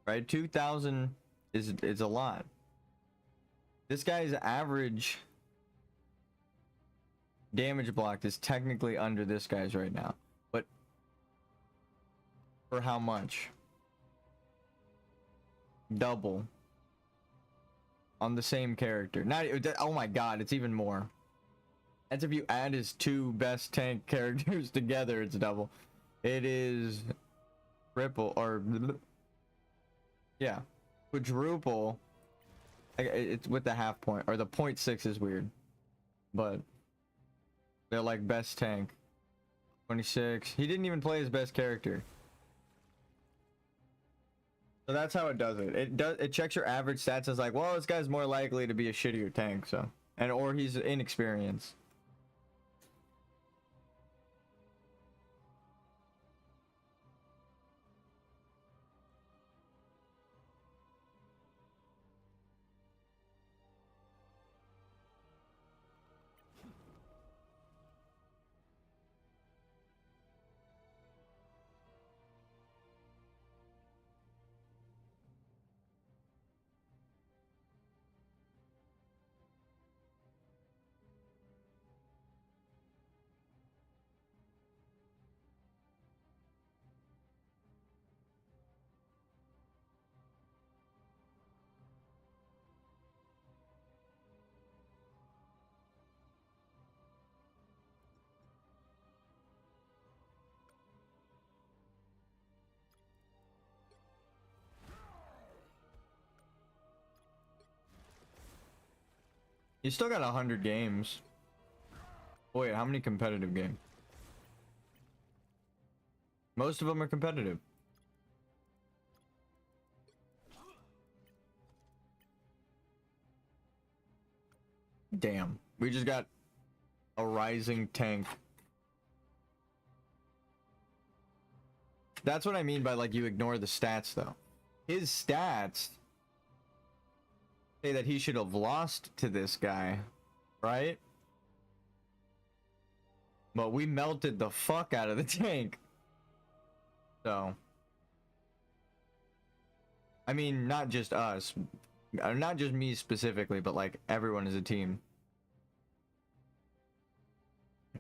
Right? 2,000 is a lot. This guy's average damage blocked is technically under this guy's right now. But for how much? Double. On the same character. Not, oh my god, it's even more. That's if you add his two best tank characters together, it's double. It is triple, or yeah, quadruple. It's with the half point, or the 0.6 is weird, but they're like best tank. 26. He didn't even play his best character. So that's how it does it. It checks your average stats as like, well, this guy's more likely to be a shittier tank, so, and or he's inexperienced. You still got 100 games. Wait, how many competitive games? Most of them are competitive. Damn, we just got a rising tank. That's what I mean by like you ignore the stats though. His stats say that he should have lost to this guy, right? But we melted the fuck out of the tank. So, I mean, not just us, not just me specifically, but like everyone as a team.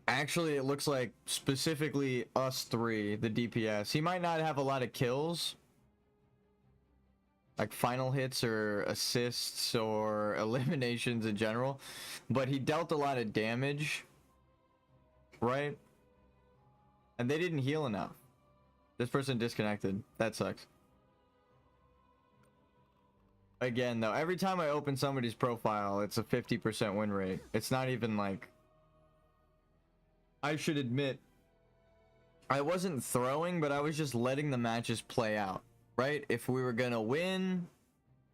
Actually, it looks like specifically us three, the DPS. He might not have a lot of kills, like final hits or assists or eliminations in general, but he dealt a lot of damage, right? And they didn't heal enough. This person disconnected. That sucks. Again, though, every time I open somebody's profile, it's a 50% win rate. It's not even like... I should admit, I wasn't throwing, but I was just letting the matches play out, right? If we were gonna win,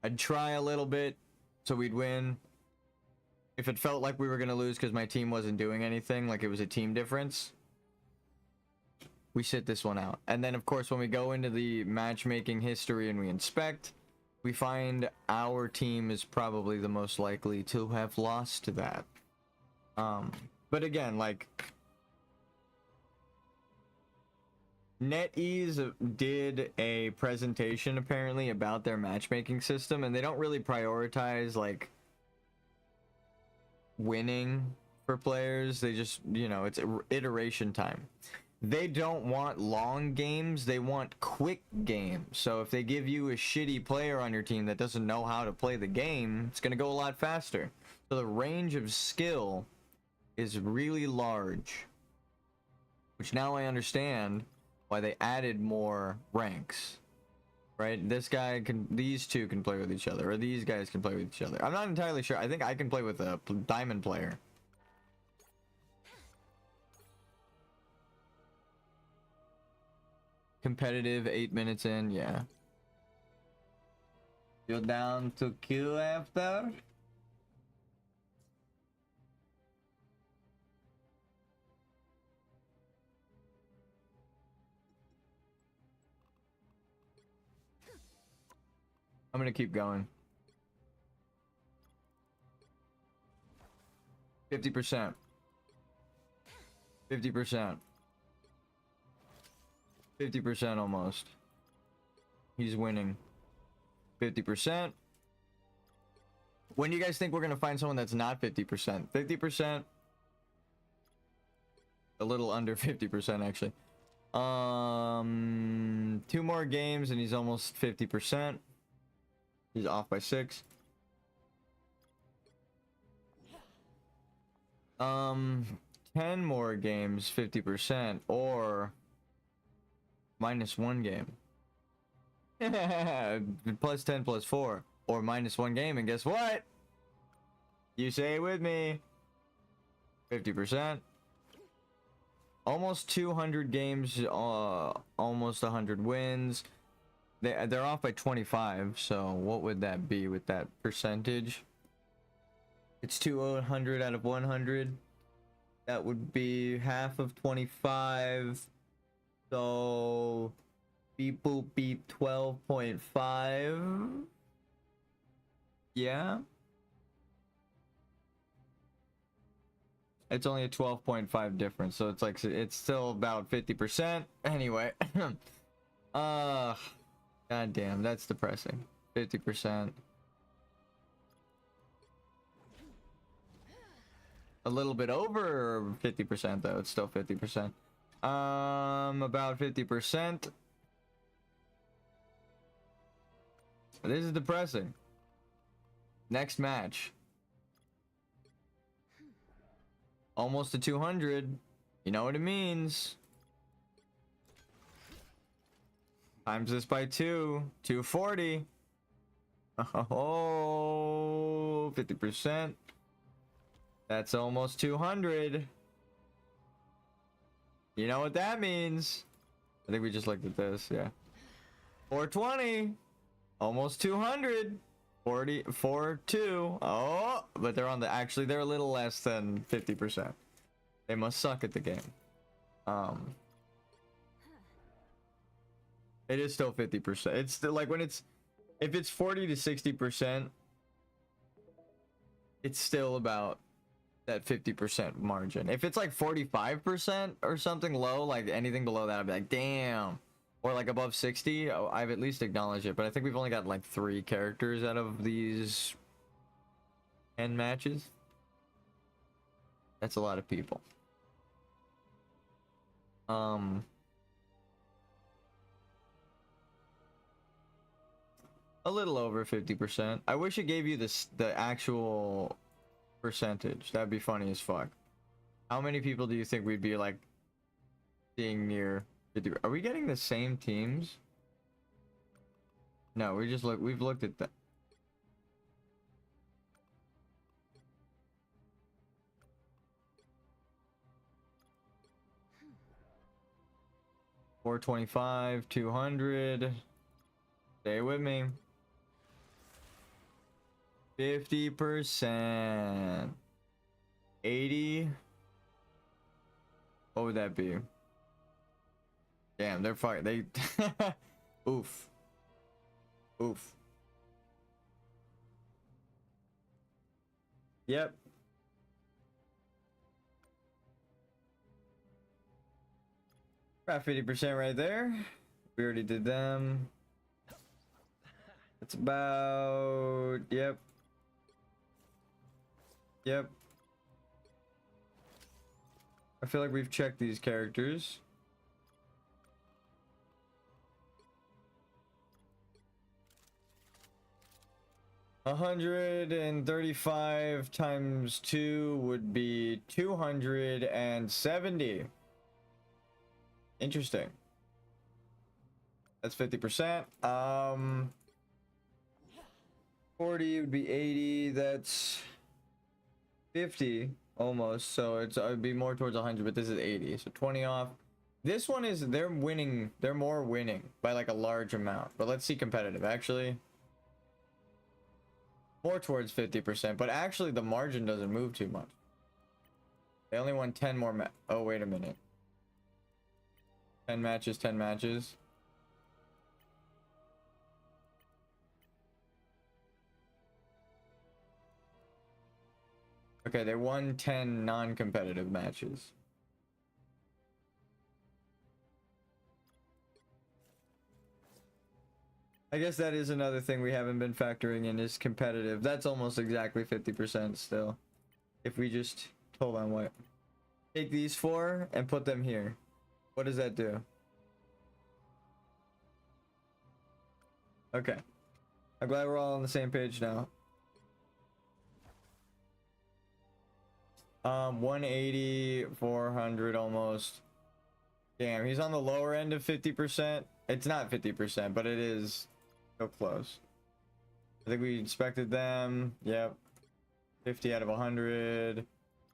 I'd try a little bit so we'd win. If it felt like we were gonna lose because my team wasn't doing anything, like it was a team difference, we sit this one out. And then, of course, when we go into the matchmaking history and we inspect, we find our team is probably the most likely to have lost to that. But again, like, NetEase did a presentation apparently about their matchmaking system, and they don't really prioritize like winning for players. They just, you know, it's iteration time. They don't want long games, they want quick games. So if they give you a shitty player on your team that doesn't know how to play the game, it's gonna go a lot faster. So the range of skill is really large, which now I understand why they added more ranks, right? This guy can, these two can play with each other, or these guys can play with each other. I'm not entirely sure. I think I can play with a diamond player. Competitive, 8 minutes in, yeah. You're down to queue after? I'm gonna keep going. 50%. 50%. 50% almost. He's winning. 50%. When do you guys think we're gonna find someone that's not 50%? 50%. A little under 50% actually. 2 more games and he's almost 50%. He's off by 6. 10 more games, 50%, or -1 game. Plus 10 plus 4, or -1 game, and guess what? You say it with me. 50%. Almost 200 games, almost 100 wins. They're off by 25, so what would that be with that percentage? It's 200 out of 100. That would be half of 25. So beep boop beep 12.5. Yeah. It's only a 12.5 difference, so it's like it's still about 50%. Anyway. God damn, that's depressing. 50%. A little bit over 50% though. It's still 50%. About 50%. This is depressing. Next match. Almost to 200. You know what it means. Times this by 2. 240. Oh, 50%. That's almost 200. You know what that means? I think we just looked at this, yeah. 420. Almost 200. 40, 42. Oh, but they're on the, actually, they're a little less than 50%. They must suck at the game. It is still 50%. It's still like when it's, if it's 40 to 60%, it's still about that 50% margin. If it's like 45% or something low, like anything below that, I'd be like, damn. Or like above 60, oh, I've at least acknowledged it. But I think we've only got like 3 characters out of these 10 matches. That's a lot of people. A little over 50%. I wish it gave you this, the actual percentage. That'd be funny as fuck. How many people do you think we'd be like seeing near 50? Are we getting the same teams? No, we just we've looked at that. $425, 200. Stay with me. 50%. 80. What would that be? Damn, they're fucking. They. Oof. Oof. Yep. About 50% right there. We already did them. It's about. Yep. Yep. I feel like we've checked these characters. $135 times 2 would be 270. Interesting. That's 50%. 40 would be 80. That's 50 almost. So it would be more towards 100, but this is 80. So 20 off. This one is, they're winning. They're more winning by like a large amount. But let's see competitive. Actually, more towards 50%, but actually the margin doesn't move too much. They only won 10 more oh, wait a minute. 10 matches, 10 matches. Okay, they won 10 non-competitive matches. I guess that is another thing we haven't been factoring in is competitive. That's almost exactly 50% still. If we just, hold on, what? Take these 4 and put them here. What does that do? Okay. I'm glad we're all on the same page now. 180, 400 almost. Damn, he's on the lower end of 50%. It's not 50%, but it is so close. I think we expected them. Yep. 50 out of 100.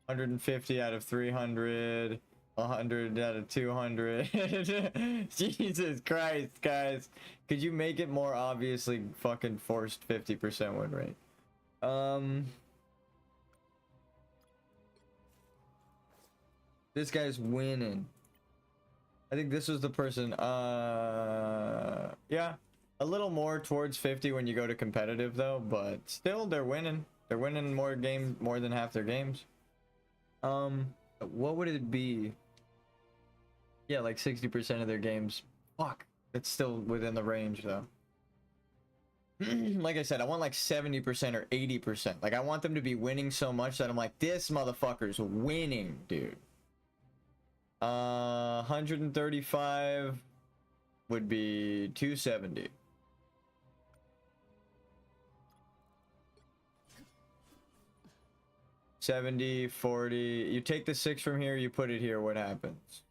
150 out of 300. 100 out of 200. Jesus Christ, guys. Could you make it more obviously fucking forced 50% win rate? This guy's winning. I think this was the person. Yeah. A little more towards 50 when you go to competitive though, but still they're winning. They're winning more games, more than half their games. What would it be? Yeah, like 60% of their games. Fuck. It's still within the range though. Like I said, I want like 70% or 80%. Like I want them to be winning so much that I'm like, this motherfucker's winning, dude. 135 would be 270. $70, $40. You take the 6 from here, you put it here, what happens?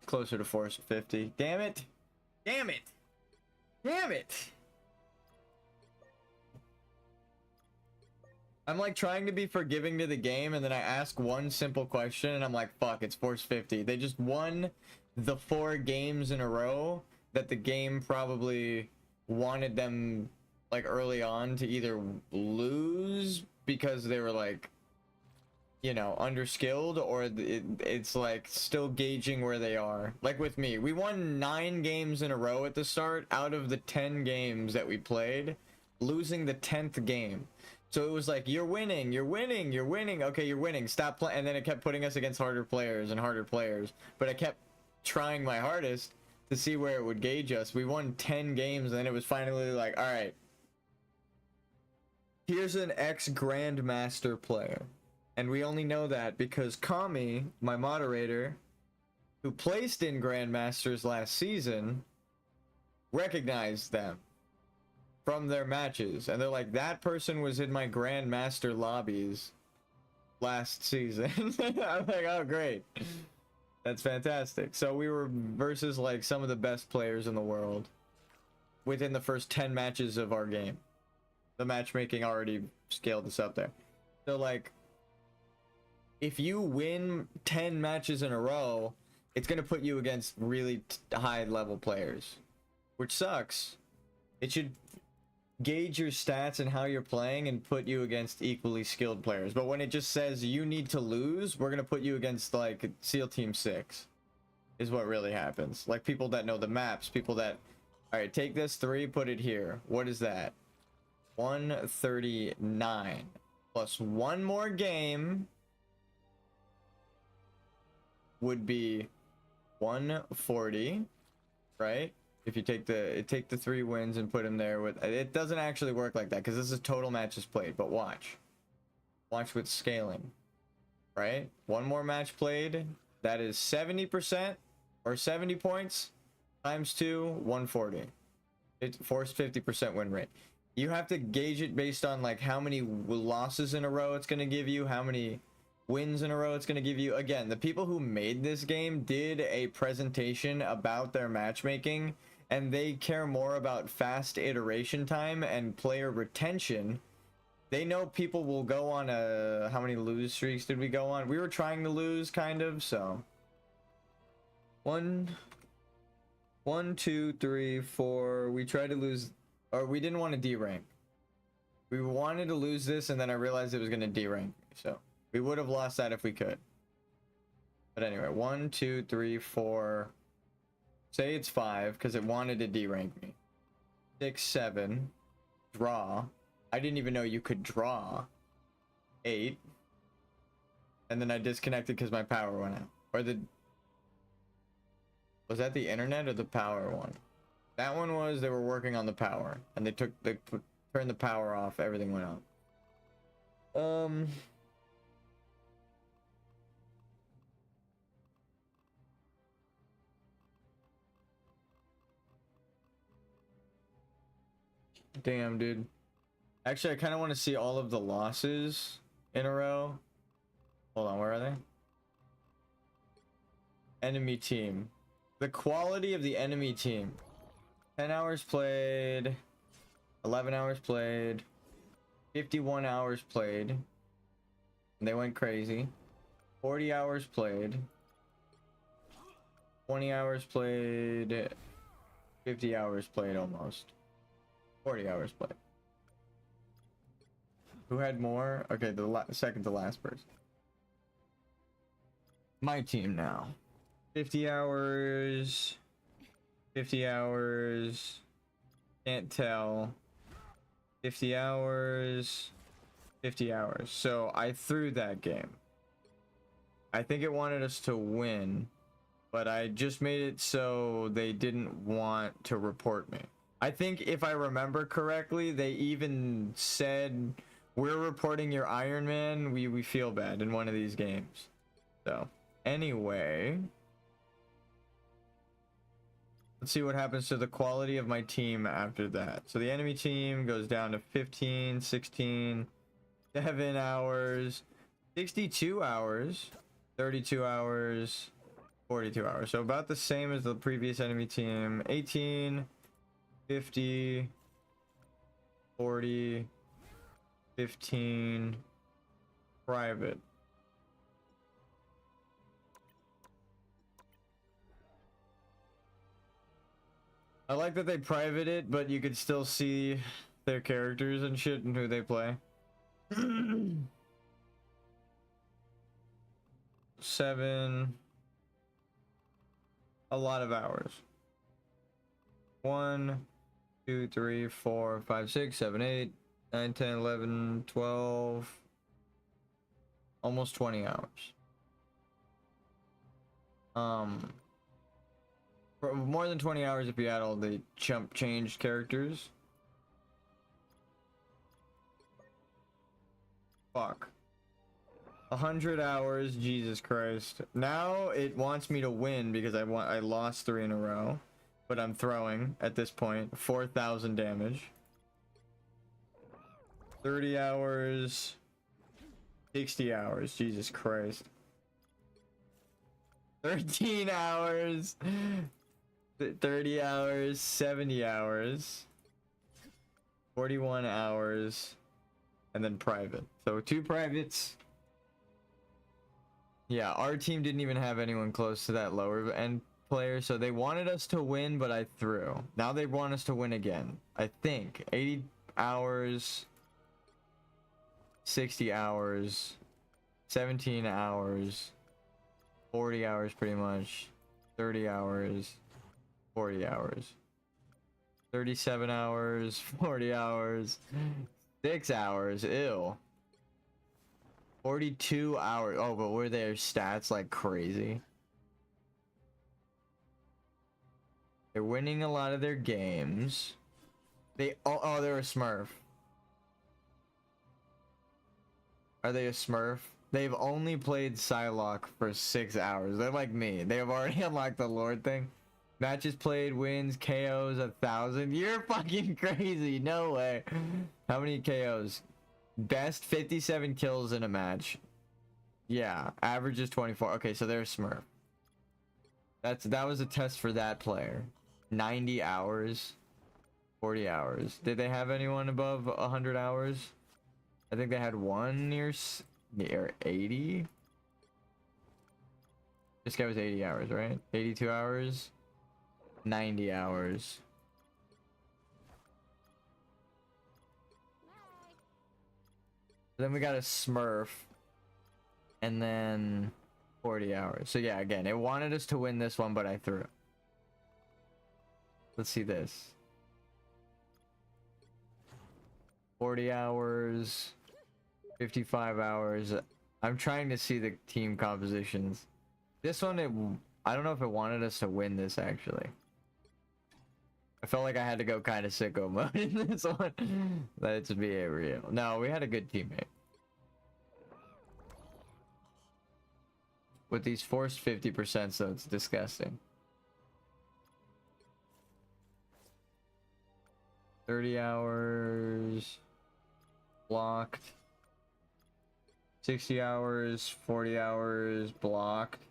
Closer to 450. Damn it! Damn it! Damn it! I'm like trying to be forgiving to the game, and then I ask one simple question, and I'm like, fuck, it's Force 50. They just won the 4 games in a row that the game probably wanted them, like, early on to either lose because they were, like, you know, underskilled, or it's, like, still gauging where they are. Like with me, we won 9 games in a row at the start out of the 10 games that we played, losing the 10th game. So it was like, you're winning, you're winning, you're winning. Okay, you're winning. Stop playing. And then it kept putting us against harder players and harder players. But I kept trying my hardest to see where it would gauge us. We won 10 games, and then it was finally like, all right. Here's an ex-Grandmaster player. And we only know that because Kami, my moderator, who placed in Grandmasters last season, recognized them from their matches, and they're like, that person was in my Grandmaster lobbies last season. I'm like, oh great, that's fantastic. So we were versus like some of the best players in the world within the first 10 matches of our game. The matchmaking already scaled us up there. So like, if you win 10 matches in a row, it's gonna put you against really high level players, which sucks. It should gauge your stats and how you're playing and put you against equally skilled players. But when it just says you need to lose, we're gonna put you against like SEAL Team 6 is what really happens. Like people that know the maps, people that, all right, take this 3, put it here. What is that? 139 plus one more game would be 140, right? If you take the 3 wins and put them there with, it doesn't actually work like that because this is total matches played. But watch with scaling, right? One more match played, that is 70% or 70 points times 2, 140. It forced 50% win rate. You have to gauge it based on like how many losses in a row it's going to give you, how many wins in a row it's going to give you. Again, the people who made this game did a presentation about their matchmaking, and they care more about fast iteration time and player retention. They know people will go on a, how many lose streaks did we go on? We were trying to lose kind of, so 1 2 3 4, we tried to lose, or we didn't want to D rank. We wanted to lose this, and then I realized it was going to D rank, so we would have lost that if we could. But anyway, 1 2 3 4, say it's 5 because it wanted to D rank me. 6 7, draw. I didn't even know you could draw. 8, and then I disconnected because my power went out. Or the, was that the internet or the power one? That one was, they were working on the power, and they turned the power off, everything went out. Damn, dude. Actually, I kind of want to see all of the losses in a row. Hold on, where are they? Enemy team. The quality of the enemy team. 10 hours played. 11 hours played. 51 hours played. And they went crazy. 40 hours played. 20 hours played. 50 hours played almost. 40 hours played. Who had more? Okay, the second to last person. My team now. 50 hours. 50 hours. Can't tell. 50 hours. 50 hours. So I threw that game. I think it wanted us to win, but I just made it so they didn't want to report me. I think if I remember correctly, they even said, we're reporting your Iron Man. We feel bad in one of these games. So anyway, let's see what happens to the quality of my team after that. So the enemy team goes down to 15, 16, 7 hours, 62 hours, 32 hours, 42 hours. So about the same as the previous enemy team. 18, 50, 40, 15, private. I like that they private it, but you could still see their characters and shit and who they play. 7, a lot of hours. 1 2 3 4 5 6 7 8 9 10 11 12, almost 20 hours. For more than 20 hours if you add all the changed characters. Fuck. 100 hours, Jesus Christ. Now it wants me to win because I lost 3 in a row, but I'm throwing at this point 4,000 damage. 30 hours, 60 hours, Jesus Christ. 13 hours, 30 hours, 70 hours, 41 hours, and then private. So 2 privates. Yeah, our team didn't even have anyone close to that lower end player, so they wanted us to win, but I threw. Now they want us to win again. I think 80, hours, 60 hours, 17 hours, 40 hours pretty much, 30 hours, 40 hours, 37 hours, 40 hours, 6 hours, ew. 42 hours. Oh, but were their stats like crazy? They're winning a lot of their games. Oh, they're a Smurf. Are they a Smurf? They've only played Psylocke for 6 hours. They're like me. They have already unlocked the Lord thing. Matches played, wins, KOs 1,000. You're fucking crazy. No way. How many KOs? Best 57 kills in a match. Yeah, average is 24. Okay, so they're a Smurf. That was a test for that player. 90 hours, 40 hours. Did they have anyone above 100 hours? I think they had one near 80. This guy was 80 hours, right? 82 hours, 90 hours. Then we got a Smurf, and then 40 hours. So yeah, again, it wanted us to win this one, but I threw it. Let's see this. 40 hours, 55 hours. I'm trying to see the team compositions. This one, I don't know if it wanted us to win this, actually. I felt like I had to go kind of sicko mode in this one. Let's be real. No, we had a good teammate. With these forced 50%, so it's disgusting. 30 hours blocked. 60 hours, 40 hours blocked.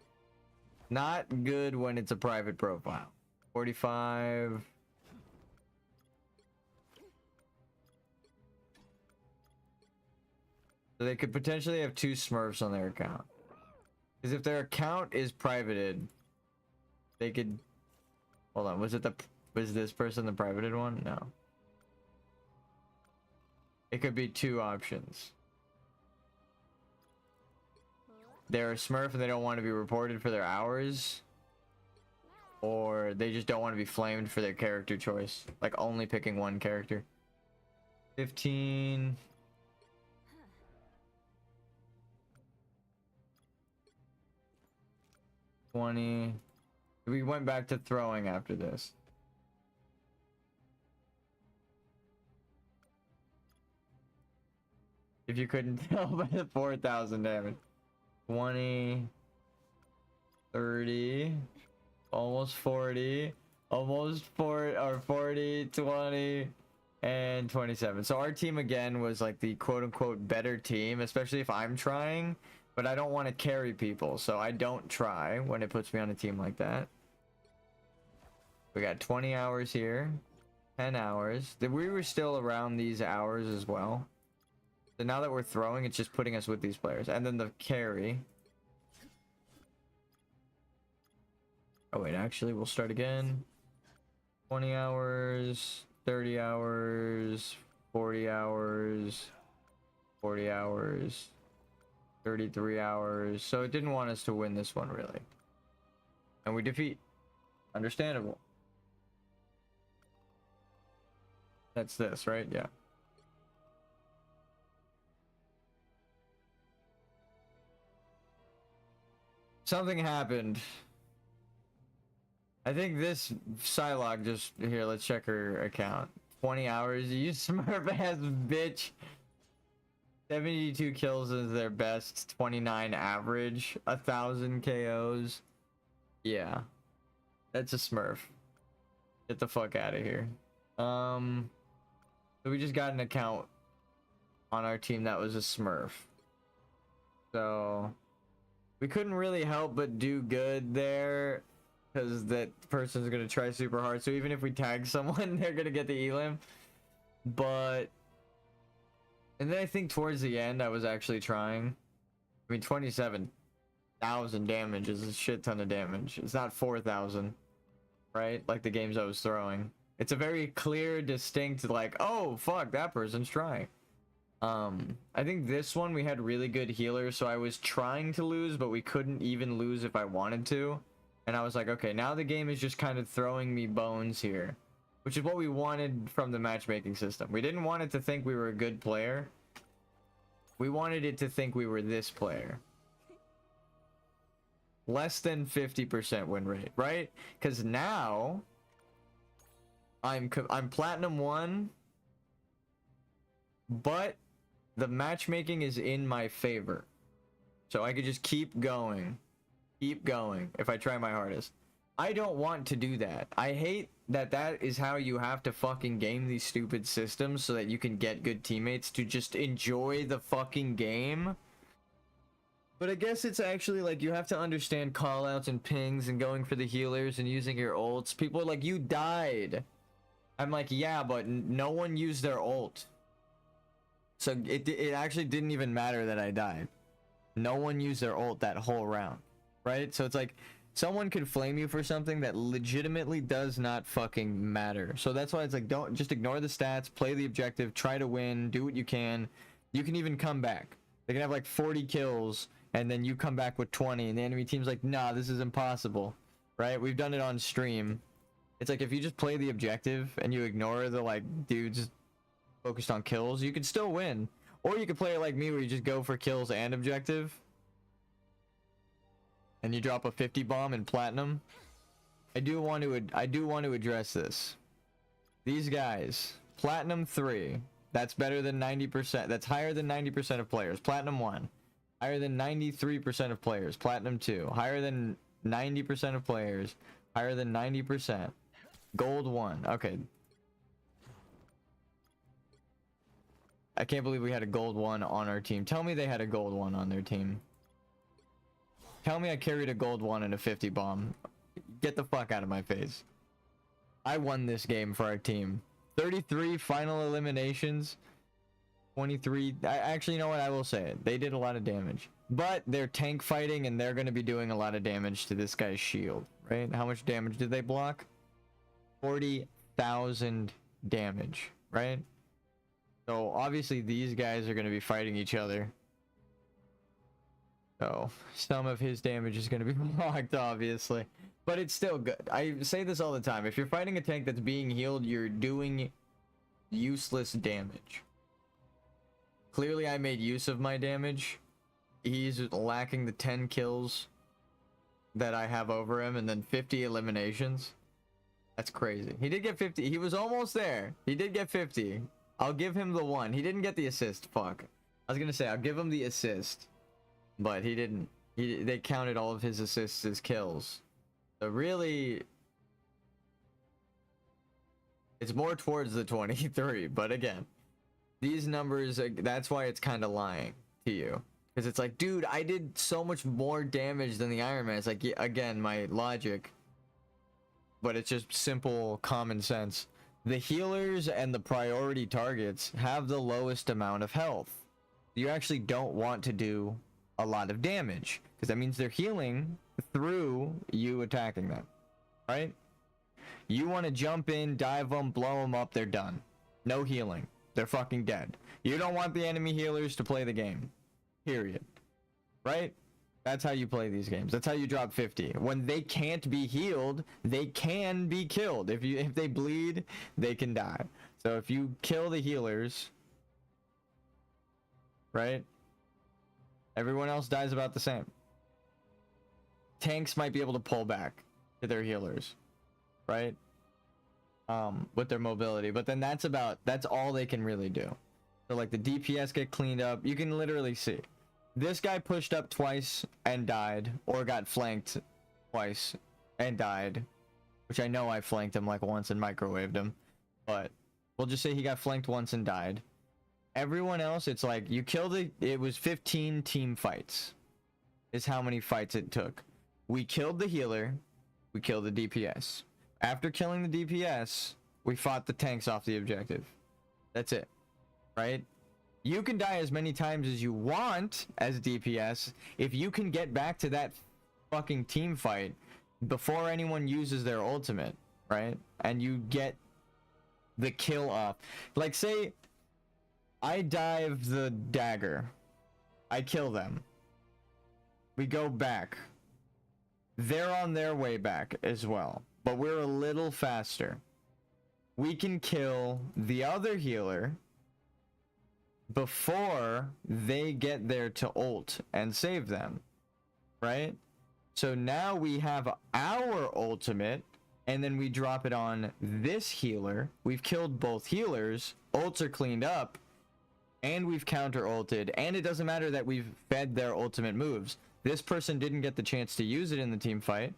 Not good when it's a private profile. 45. So they could potentially have 2 Smurfs on their account. Because if their account is privated, they could... Hold on, was this person the privated one? No. It could be 2 options. They're a Smurf and they don't want to be reported for their hours. Or they just don't want to be flamed for their character choice. Like only picking one character. 15... 20. We went back to throwing after this. If you couldn't tell by the 4,000 damage. 20. 30. Almost 40. Almost 40, or 40, 20, and 27. So our team again was like the quote-unquote better team, especially if I'm trying. But I don't want to carry people, so I don't try when it puts me on a team like that. We got 20 hours here. 10 hours. We were still around these hours as well. So now that we're throwing, it's just putting us with these players. And then the carry. Oh wait, actually, we'll start again. 20 hours. 30 hours. 40 hours. 40 hours. 33 hours. So it didn't want us to win this one, really. And we defeat. Understandable. That's this, right? Yeah. Something happened. I think this Psylocke just... Here, let's check her account. 20 hours. You smurf ass bitch. 72 kills is their best, 29 average, 1,000 KOs. Yeah. That's a Smurf. Get the fuck out of here. So we just got an account on our team that was a Smurf. So we couldn't really help but do good there because that person's gonna try super hard. So even if we tag someone, they're gonna get the elim. But... And then I think towards the end, I was actually trying. I mean, 27,000 damage is a shit ton of damage. It's not 4,000, right? Like the games I was throwing. It's a very clear, distinct, like, oh, fuck, that person's trying. I think this one we had really good healers, so I was trying to lose, but we couldn't even lose if I wanted to. And I was like, okay, now the game is just kind of throwing me bones here, which is what we wanted from the matchmaking system. We didn't want it to think we were a good player. We wanted it to think we were this player. Less than 50% win rate, right? Because now I'm platinum 1, but the matchmaking is in my favor, so I could just keep going if I try my hardest. I don't want to do that. I hate that that is how you have to fucking game these stupid systems so that you can get good teammates to just enjoy the fucking game. But I guess it's actually like you have to understand callouts and pings and going for the healers and using your ults. People are like, you died. I'm like, yeah, but no one used their ult. So it actually didn't even matter that I died. No one used their ult that whole round, right? So it's like someone could flame you for something that legitimately does not fucking matter. So that's why it's like, don't just ignore the stats, play the objective, try to win, do what you can. You can even come back. They can have like 40 kills and then you come back with 20 and the enemy team's like, nah, this is impossible, right? We've done it on stream. It's like if you just play the objective and you ignore the like dudes focused on kills, you could still win. Or you could play it like me where you just go for kills and objective and you drop a 50 bomb in platinum. I do want to address this. These guys, platinum 3, that's better than 90%. That's higher than 90% of players. Platinum 1, higher than 93% of players. Platinum 2, higher than 90% of players. Higher than 90%. Gold 1. Okay. I can't believe we had a gold 1 on our team. Tell me they had a gold 1 on their team. Tell me I carried a gold 1 and a 50 bomb. Get the fuck out of my face. I won this game for our team. 33 final eliminations. 23. Actually, you know what? I will say it. They did a lot of damage. But they're tank fighting and they're going to be doing a lot of damage to this guy's shield, right? How much damage did they block? 40,000 damage, right? So obviously these guys are going to be fighting each other. So some of his damage is going to be blocked, obviously. But it's still good. I say this all the time. If you're fighting a tank that's being healed, you're doing useless damage. Clearly I made use of my damage. He's lacking the 10 kills that I have over him and then 50 eliminations. That's crazy. He did get 50. He was almost there. He did get 50. I'll give him the 1. He didn't get the assist. Fuck. I was gonna say I'll give him the assist, but he didn't. They counted all of his assists as kills. So really, it's more towards the 23. But again, these numbers, that's why it's kind of lying to you. Because it's like, dude, I did so much more damage than the Iron Man. It's like, yeah, again, my logic. But it's just simple common sense. The healers and the priority targets have the lowest amount of health. You actually don't want to do a lot of damage. Because that means they're healing through you attacking them. Right? You want to jump in, dive them, blow them up, they're done. No healing. They're fucking dead. You don't want the enemy healers to play the game. Period. Right? That's how you play these games. That's how you drop 50. When they can't be healed, they can be killed. If they bleed, they can die. So if you kill the healers, right? Everyone else dies about the same. Tanks might be able to pull back to their healers, right? With their mobility, but then that's all they can really do. So like the DPS get cleaned up. You can literally see this guy pushed up twice and died, or got flanked twice and died, which I know I flanked him like once and microwaved him, but we'll just say he got flanked once and died. Everyone else, it's like you killed it was 15 team fights is how many fights it took. We killed the healer, we killed the DPS. After killing the DPS, we fought the tanks off the objective. That's it, right? You can die as many times as you want as DPS if you can get back to that fucking team fight before anyone uses their ultimate, right? And you get the kill off. Like, say I dive the dagger, I kill them, we go back, they're on their way back as well, but we're a little faster. We can kill the other healer before they get there to ult and save them, right? So now we have our ultimate, and then we drop it on this healer. We've killed both healers, ults are cleaned up, and we've counter ulted, and it doesn't matter that we've fed their ultimate moves. This person didn't get the chance to use it in the team fight.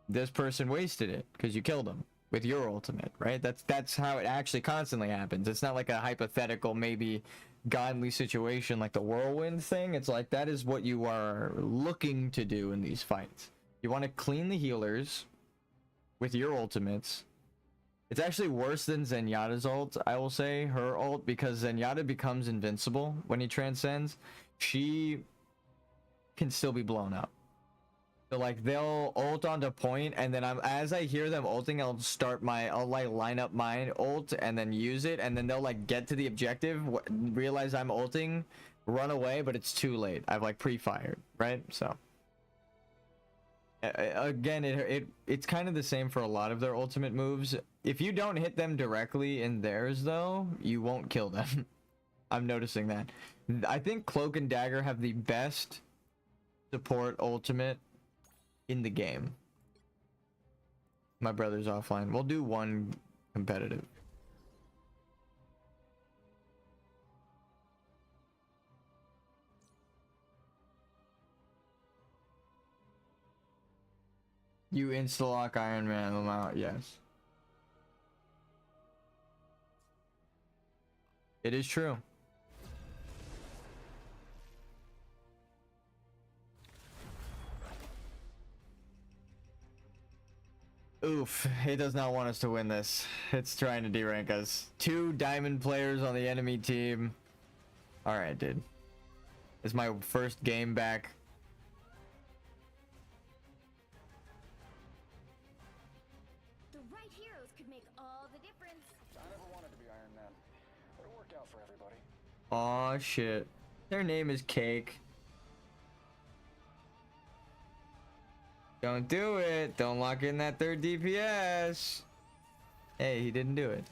This person wasted it because you killed them with your ultimate, right? That's how it actually constantly happens. It's not like a hypothetical, maybe godly situation like the whirlwind thing. It's like that is what you are looking to do in these fights. You want to clean the healers with your ultimates. It's actually worse than Zenyatta's ult, I will say, her ult, because Zenyatta becomes invincible when he transcends. She can still be blown up. So like they'll ult onto point, and then as I hear them ulting, I'll like line up my ult and then use it, and then they'll like get to the objective, realize I'm ulting, run away, but it's too late. I've like pre-fired, right? So again, it's kind of the same for a lot of their ultimate moves. If you don't hit them directly in theirs though, you won't kill them. I'm noticing that. I think Cloak and Dagger have the best support ultimate in the game. My brother's offline. We'll do one competitive. You insta-lock Iron Man them out, yes. It is true. Oof, it does not want us to win this. It's trying to derank us. 2 diamond players on the enemy team. Alright, dude. It's my first game back. The right heroes could make all the difference. I never wanted to be Iron Man, but it worked out for everybody. Aw, shit. Their name is Cake. Don't do it. Don't lock in that 3rd DPS. Hey, he didn't do it.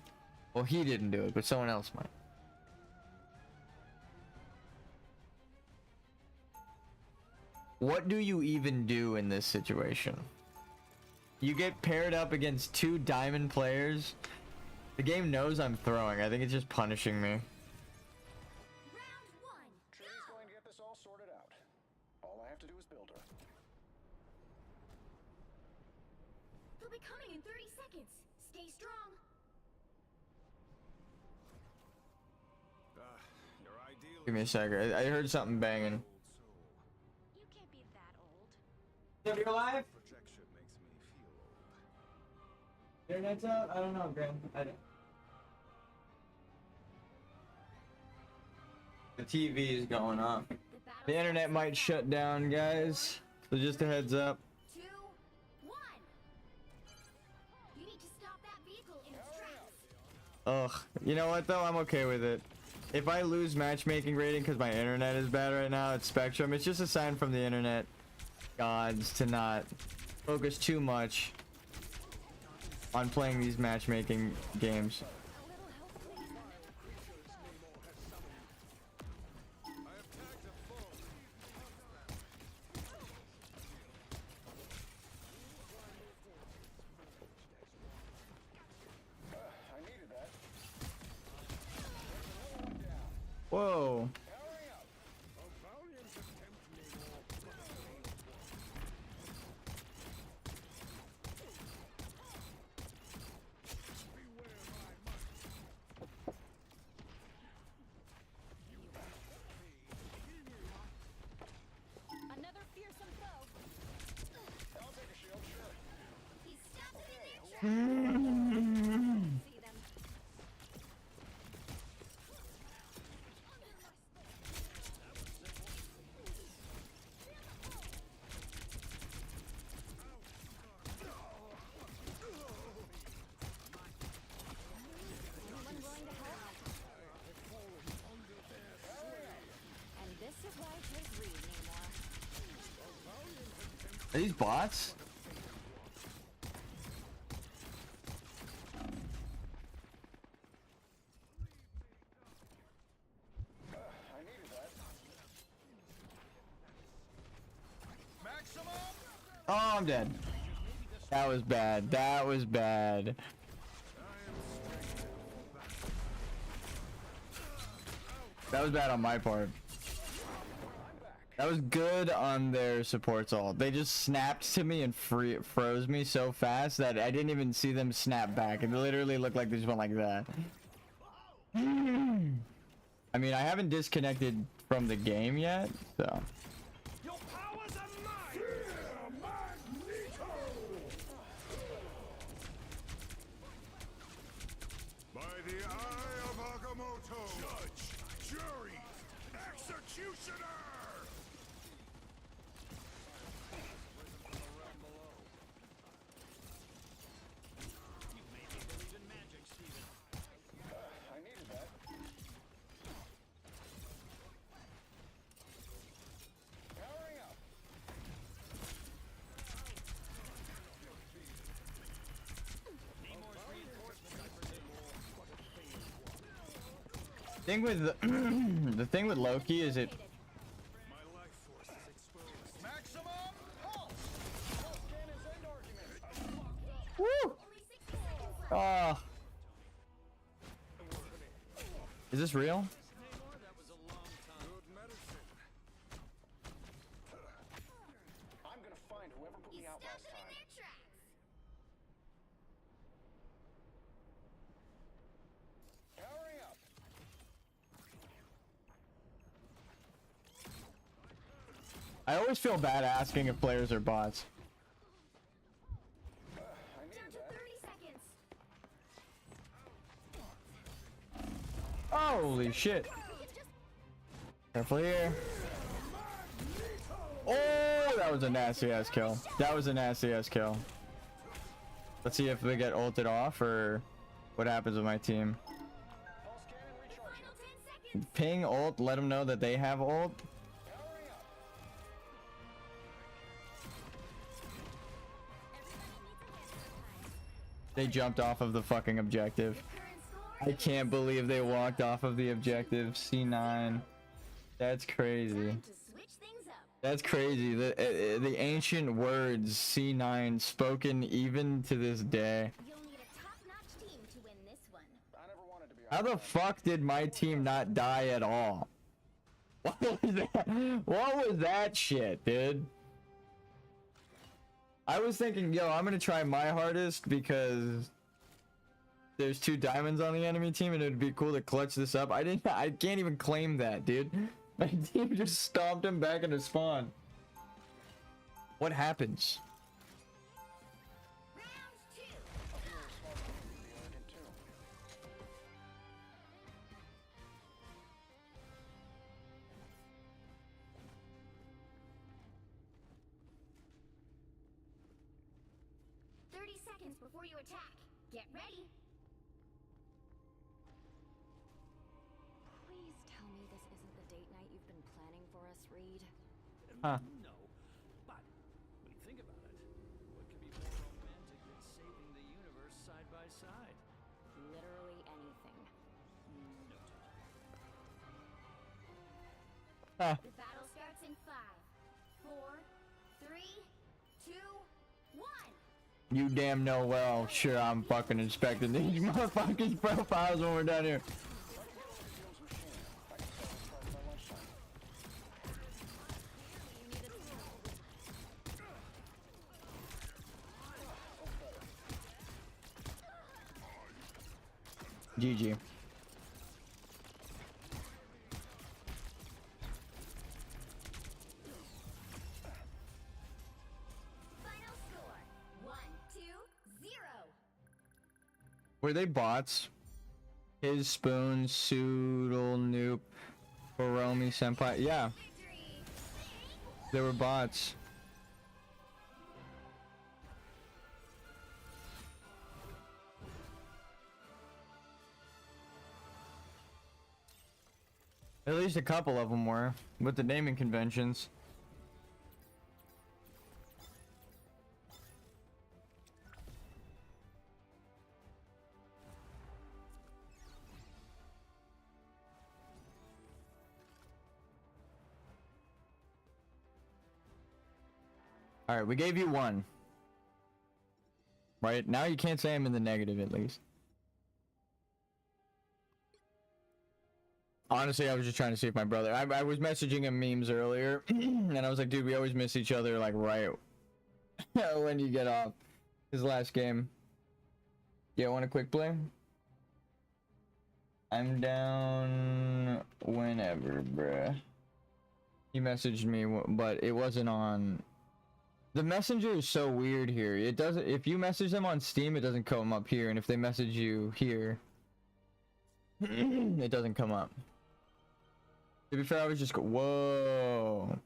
Well, he didn't do it, but someone else might. What do you even do in this situation? You get paired up against 2 diamond players. The game knows I'm throwing. I think it's just punishing me. Round 1. Trini's going to get this all sorted out. All I have to do is build her. They'll be coming in 30 seconds. Stay strong. Your ideal Give me a second. I heard something banging. You can't be that old. Are you alive? projection makes me feel old. Internet's out? I don't know, Graham. The TV is going off. The internet might shut down, guys. So just a heads up. 2, 1. You need to stop that vehicle in its tracks. Ugh. You know what, though? I'm okay with it. If I lose matchmaking rating because my internet is bad right now, it's Spectrum. It's just a sign from the internet gods to not focus too much on playing these matchmaking games. I needed that. Whoa. Hurry up. Another fearsome foe. I'll take a shield, sure. He stops it in their tracks. See them. Are these bots? I needed that. Maximum. Oh, I'm dead. That was bad. That was bad. That was bad on my part. That was good on their support's ult. They just snapped to me and froze me so fast that I didn't even see them snap back. It literally looked like they just went like that. I mean, I haven't disconnected from the game yet, so. Your powers are mine. Magneto. By the eye of Agamotto, judge, jury, executioner. I needed that. Powering up. Thing with the thing with Loki is it. My life force is exposed. Maximum pulse. Pulse cannon's end argument. Woo! Only 60 seconds left. Ah. Is this real? Good medicine. I'm gonna find whoever put You me out stopped last them in time. their tracks. Powering up. I always feel bad asking if players are bots. I Down needed to that. 30 seconds. Holy shit! We can just Careful here. Oh, that was a nasty ass kill. That was a nasty ass kill. Let's see if we get ulted off or what happens with my team. Pulse cannon recharging. final 10 seconds. Ping ult, let them know that they have ult. Powering up. Everybody needs a hand sometimes. They jumped off of the fucking objective. Current score I can't believe they walked off of the objective. C9. That's crazy. time to switch things up. That's crazy. The ancient words C9 spoken even to this day. You'll need a top-notch team to win this one. I never wanted to be. How the fuck did my team not die at all? What was that? What was that shit, dude? I was thinking, yo, I'm gonna try my hardest because there's 2 diamonds on the enemy team and it'd be cool to clutch this up. I can't even claim that, dude. My team just stomped him back into spawn. What happens? Round 2. arrogant too. 30 seconds before you attack. Get ready. Please tell me this isn't the date night you've been planning for us, Reed. Huh. No, but when you think about it, what could be more romantic than saving the universe side by side? Literally anything. No. Huh. The battle starts in 5, 4, 3, 2, 1. You damn know well. Sure, I'm fucking inspecting these motherfuckers' profiles when we're done here. Feels machine. I can sell this card by lunchtime. You need a tool. GG. Final score 1, 2, 0. Were they bots? His spoon, Soodle, Noop, Boromi Senpai. Yeah, Victory. they were bots. At least a couple of them were, with the naming conventions. All right, we gave you one. Right now, you can't say I'm in the negative at least. Honestly, I was just trying to see if my brother. I was messaging him memes earlier, and I was like, dude, we always miss each other like right when you get off. His last game. Yeah, want a quick play? I'm down whenever, bruh. He messaged me, but it wasn't on. The messenger is so weird here. It doesn't. If you message them on Steam, it doesn't come up here, and if they message you here, it doesn't come up. To be fair, I was just whoa.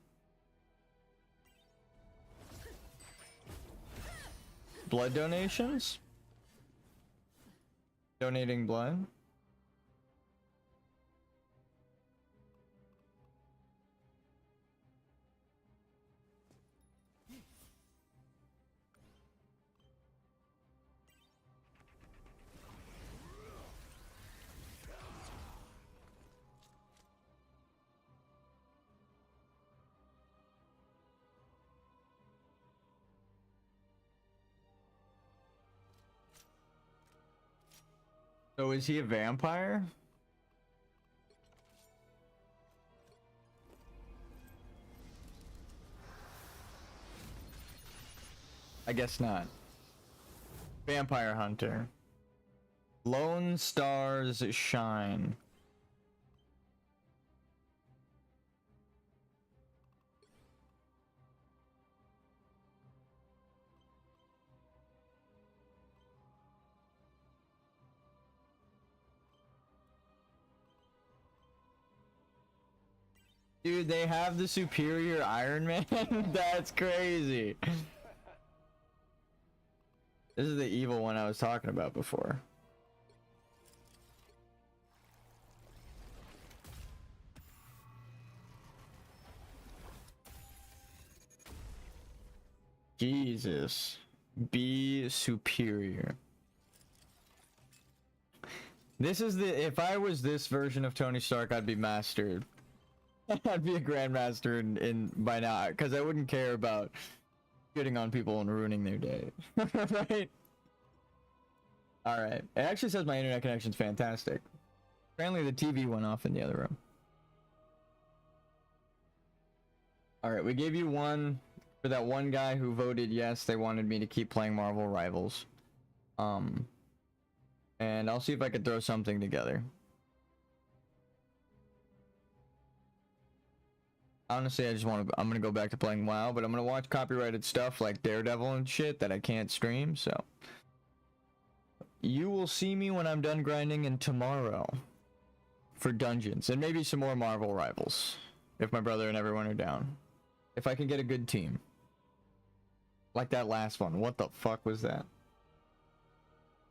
Blood donations? Donating blood? So is he a vampire? I guess not. Vampire hunter. Lone stars shine. Dude, they have the superior Iron Man? That's crazy. This is the evil one I was talking about before. Jesus. Be superior. This is the... If I was this version of Tony Stark, I'd be mastered. I'd be a grandmaster in by now, because I wouldn't care about shitting on people and ruining their day. Right? Alright. It actually says my internet connection's fantastic. Apparently the TV went off in the other room. Alright, we gave you one for that one guy who voted yes, they wanted me to keep playing Marvel Rivals. And I'll see if I could throw something together. Honestly, I'm gonna go back to playing WoW, but I'm gonna watch copyrighted stuff like Daredevil and shit that I can't stream, so. You will see me when I'm done grinding and tomorrow for dungeons, and maybe some more Marvel Rivals, if my brother and everyone are down. If I can get a good team. Like that last one. What the fuck was that?